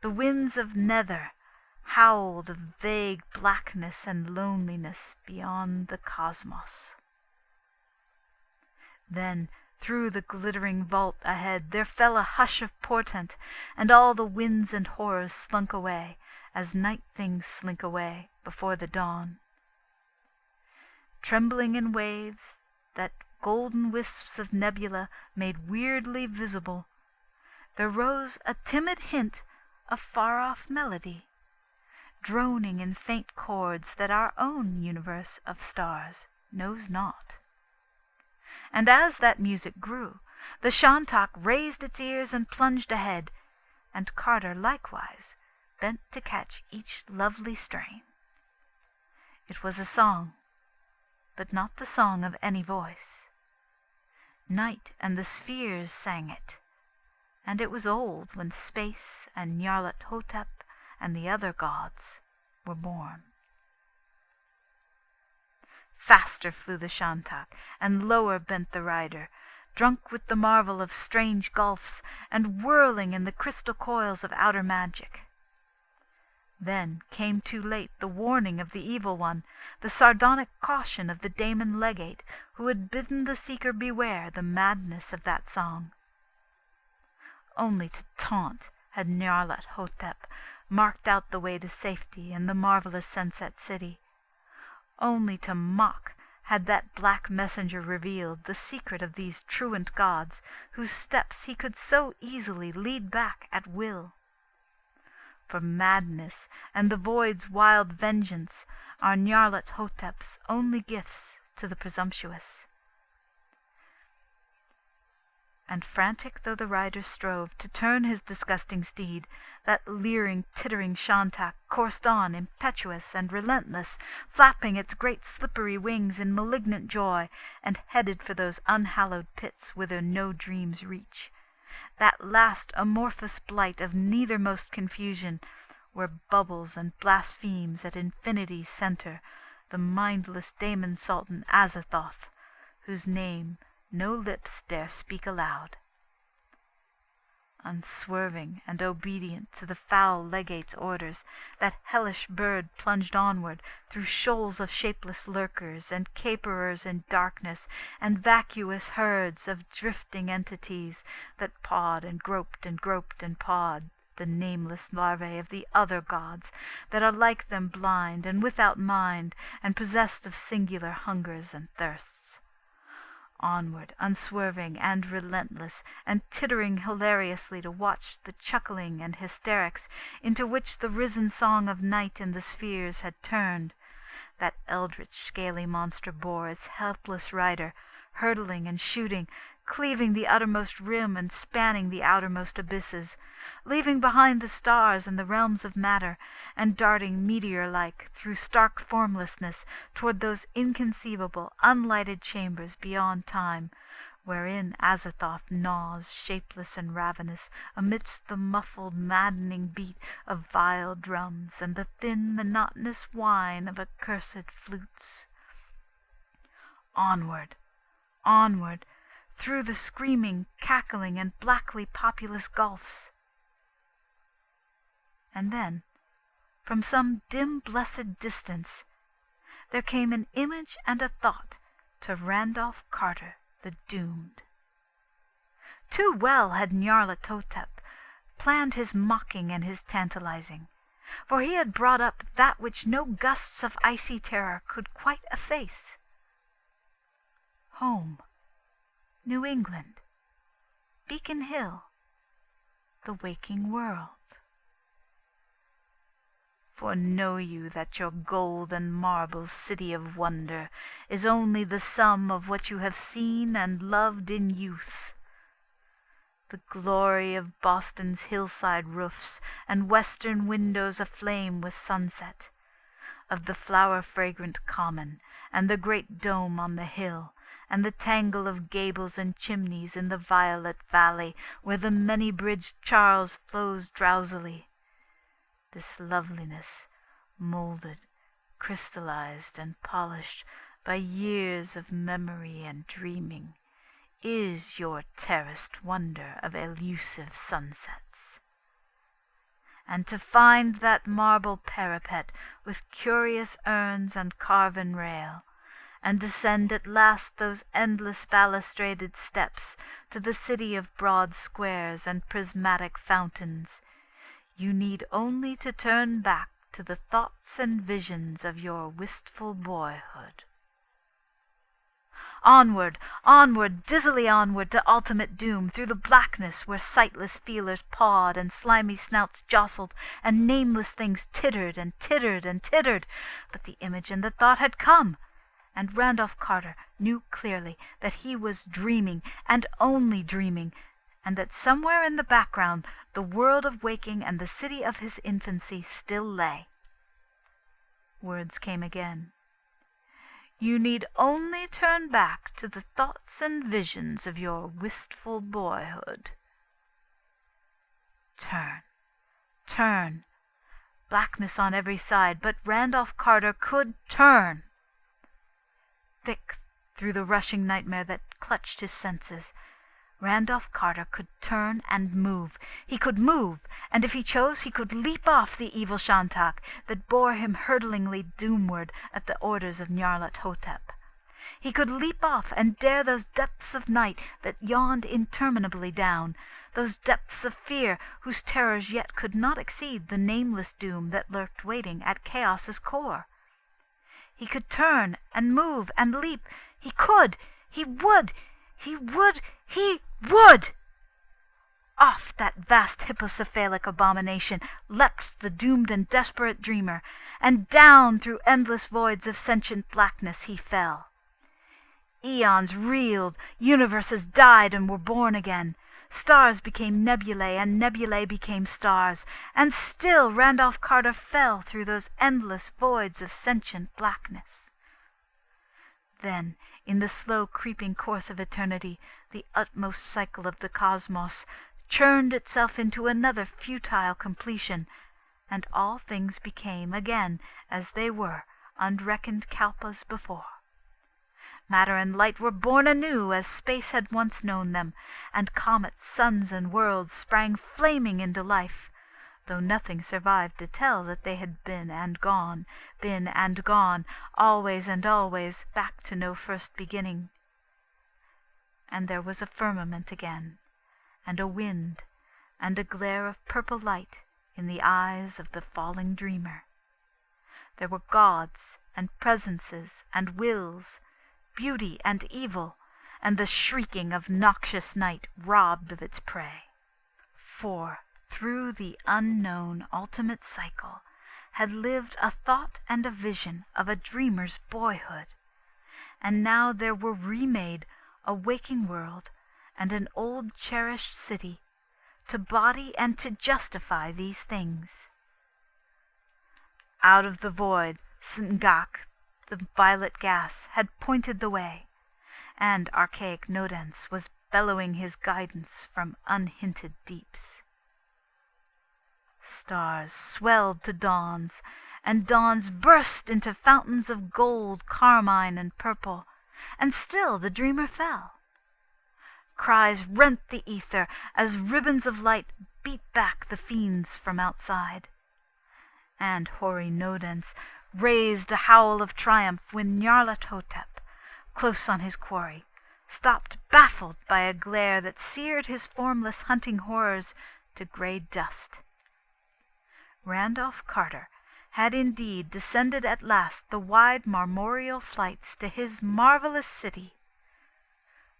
the winds of nether howled of vague blackness and loneliness beyond the cosmos. Then through the glittering vault ahead there fell a hush of portent, and all the winds and horrors slunk away, as night things slink away before the dawn. Trembling in waves that golden wisps of nebula made weirdly visible, there rose a timid hint of far-off melody, droning in faint chords that our own universe of stars knows not. And as that music grew, the Shantak raised its ears and plunged ahead, and Carter likewise bent to catch each lovely strain. It was a song, but not the song of any voice. Night and the spheres sang it, and it was old when space and Nyarlathotep and the other gods were born. Faster flew the Shantak, and lower bent the rider, drunk with the marvel of strange gulfs, and whirling in the crystal coils of outer magic. Then came too late the warning of the Evil One, the sardonic caution of the Daemon Legate, who had bidden the seeker beware the madness of that song. Only to taunt had Nyarlathotep marked out the way to safety in the marvelous sunset city. Only to mock had that black messenger revealed the secret of these truant gods, whose steps he could so easily lead back at will. For madness and the void's wild vengeance are Nyarlathotep's only gifts to the presumptuous. And frantic though the rider strove to turn his disgusting steed, that leering, tittering Shantak coursed on impetuous and relentless, flapping its great slippery wings in malignant joy, and headed for those unhallowed pits whither no dreams reach, that last amorphous blight of neithermost confusion, where bubbles and blasphemes at infinity's centre the mindless Daemon Sultan Azathoth, whose name no lips dare speak aloud. Unswerving and obedient to the foul legate's orders, that hellish bird plunged onward through shoals of shapeless lurkers and caperers in darkness, and vacuous herds of drifting entities that pawed and groped and groped and pawed, the nameless larvae of the other gods that are like them, blind and without mind, and possessed of singular hungers and thirsts. Onward, unswerving and relentless, and tittering hilariously to watch the chuckling and hysterics into which the risen song of night in the spheres had turned, that eldritch scaly monster bore its helpless rider, hurtling and shooting, cleaving the uttermost rim and spanning the outermost abysses, leaving behind the stars and the realms of matter, and darting meteor-like through stark formlessness toward those inconceivable, unlighted chambers beyond time, wherein Azathoth gnaws, shapeless and ravenous, amidst the muffled, maddening beat of vile drums and the thin, monotonous whine of accursed flutes. Onward, onward, through the screaming, cackling, and blackly populous gulfs. And then, from some dim blessed distance, there came an image and a thought to Randolph Carter, the doomed. Too well had Nyarlathotep planned his mocking and his tantalizing, for he had brought up that which no gusts of icy terror could quite efface. Home, New England, Beacon Hill, the waking world. For know you that your gold and marble city of wonder is only the sum of what you have seen and loved in youth. The glory of Boston's hillside roofs and western windows aflame with sunset, of the flower-fragrant common and the great dome on the hill, and the tangle of gables and chimneys in the violet valley where the many-bridged Charles flows drowsily. This loveliness, molded, crystallized, and polished by years of memory and dreaming, is your terraced wonder of elusive sunsets. And to find that marble parapet with curious urns and carven rail, and descend at last those endless balustraded steps to the city of broad squares and prismatic fountains, you need only to turn back to the thoughts and visions of your wistful boyhood. Onward, onward, dizzily onward to ultimate doom, through the blackness where sightless feelers pawed and slimy snouts jostled and nameless things tittered and tittered and tittered. But the image and the thought had come, and Randolph Carter knew clearly that he was dreaming, and only dreaming, and that somewhere in the background the world of waking and the city of his infancy still lay. Words came again. You need only turn back to the thoughts and visions of your wistful boyhood. Turn, turn. Blackness on every side, but Randolph Carter could turn. Thick through the rushing nightmare that clutched his senses, Randolph Carter could turn and move. He could move, and if he chose he could leap off the evil Shantak that bore him hurtlingly doomward at the orders of Nyarlathotep. He could leap off and dare those depths of night that yawned interminably down, those depths of fear whose terrors yet could not exceed the nameless doom that lurked waiting at chaos's core. He could turn and move and leap. He could. He would. He would. He would! Off that vast hippocephalic abomination leapt the doomed and desperate dreamer, and down through endless voids of sentient blackness he fell. Eons reeled, universes died and were born again. Stars became nebulae, and nebulae became stars, and still Randolph Carter fell through those endless voids of sentient blackness. Then, in the slow creeping course of eternity, the utmost cycle of the cosmos churned itself into another futile completion, and all things became again as they were unreckoned kalpas before. Matter and light were born anew as space had once known them, and comets, suns, and worlds sprang flaming into life, though nothing survived to tell that they had been and gone, always and always, back to no first beginning. And there was a firmament again, and a wind, and a glare of purple light in the eyes of the falling dreamer. There were gods and presences and wills, beauty and evil, and the shrieking of noxious night robbed of its prey. For through the unknown ultimate cycle had lived a thought and a vision of a dreamer's boyhood, and now there were remade a waking world and an old cherished city to body and to justify these things. Out of the void S'ngak, the violet gas, had pointed the way, and archaic Nodens was bellowing his guidance from unhinted deeps. Stars swelled to dawns, and dawns burst into fountains of gold, carmine, and purple, and still the dreamer fell. Cries rent the ether as ribbons of light beat back the fiends from outside. And hoary Nodens raised a howl of triumph when Nyarlathotep, close on his quarry, stopped baffled by a glare that seared his formless hunting horrors to grey dust. Randolph Carter had indeed descended at last the wide marmoreal flights to his marvelous city,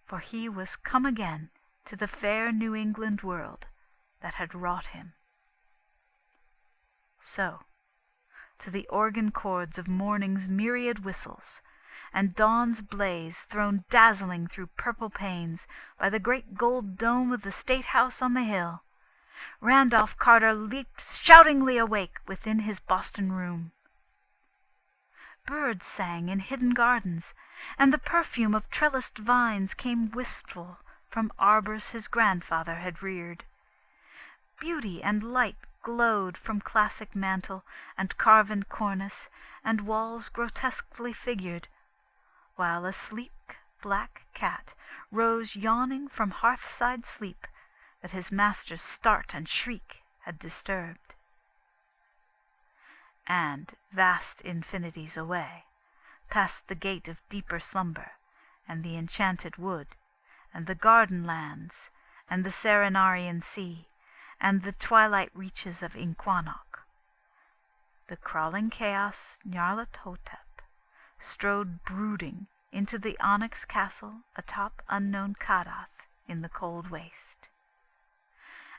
for he was come again to the fair New England world that had wrought him. So, to the organ chords of morning's myriad whistles, and dawn's blaze thrown dazzling through purple panes by the great gold dome of the State House on the hill, Randolph Carter leaped shoutingly awake within his Boston room. Birds sang in hidden gardens, and the perfume of trellised vines came wistful from arbors his grandfather had reared. Beauty and light glowed from classic mantel and carven cornice and walls grotesquely figured, while a sleek black cat rose yawning from hearthside sleep that his master's start and shriek had disturbed. And vast infinities away, past the gate of deeper slumber, and the enchanted wood, and the garden lands, and the Serenarian sea, and the twilight reaches of Inquanok, the crawling chaos Nyarlathotep strode brooding into the onyx castle atop unknown Kadath in the cold waste,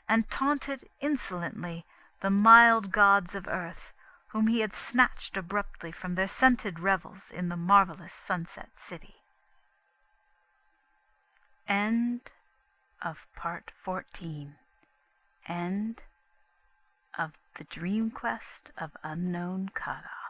and taunted insolently the mild gods of earth, whom he had snatched abruptly from their scented revels in the marvelous sunset city. End of Part 14. End of the Dream-Quest of Unknown Kadath.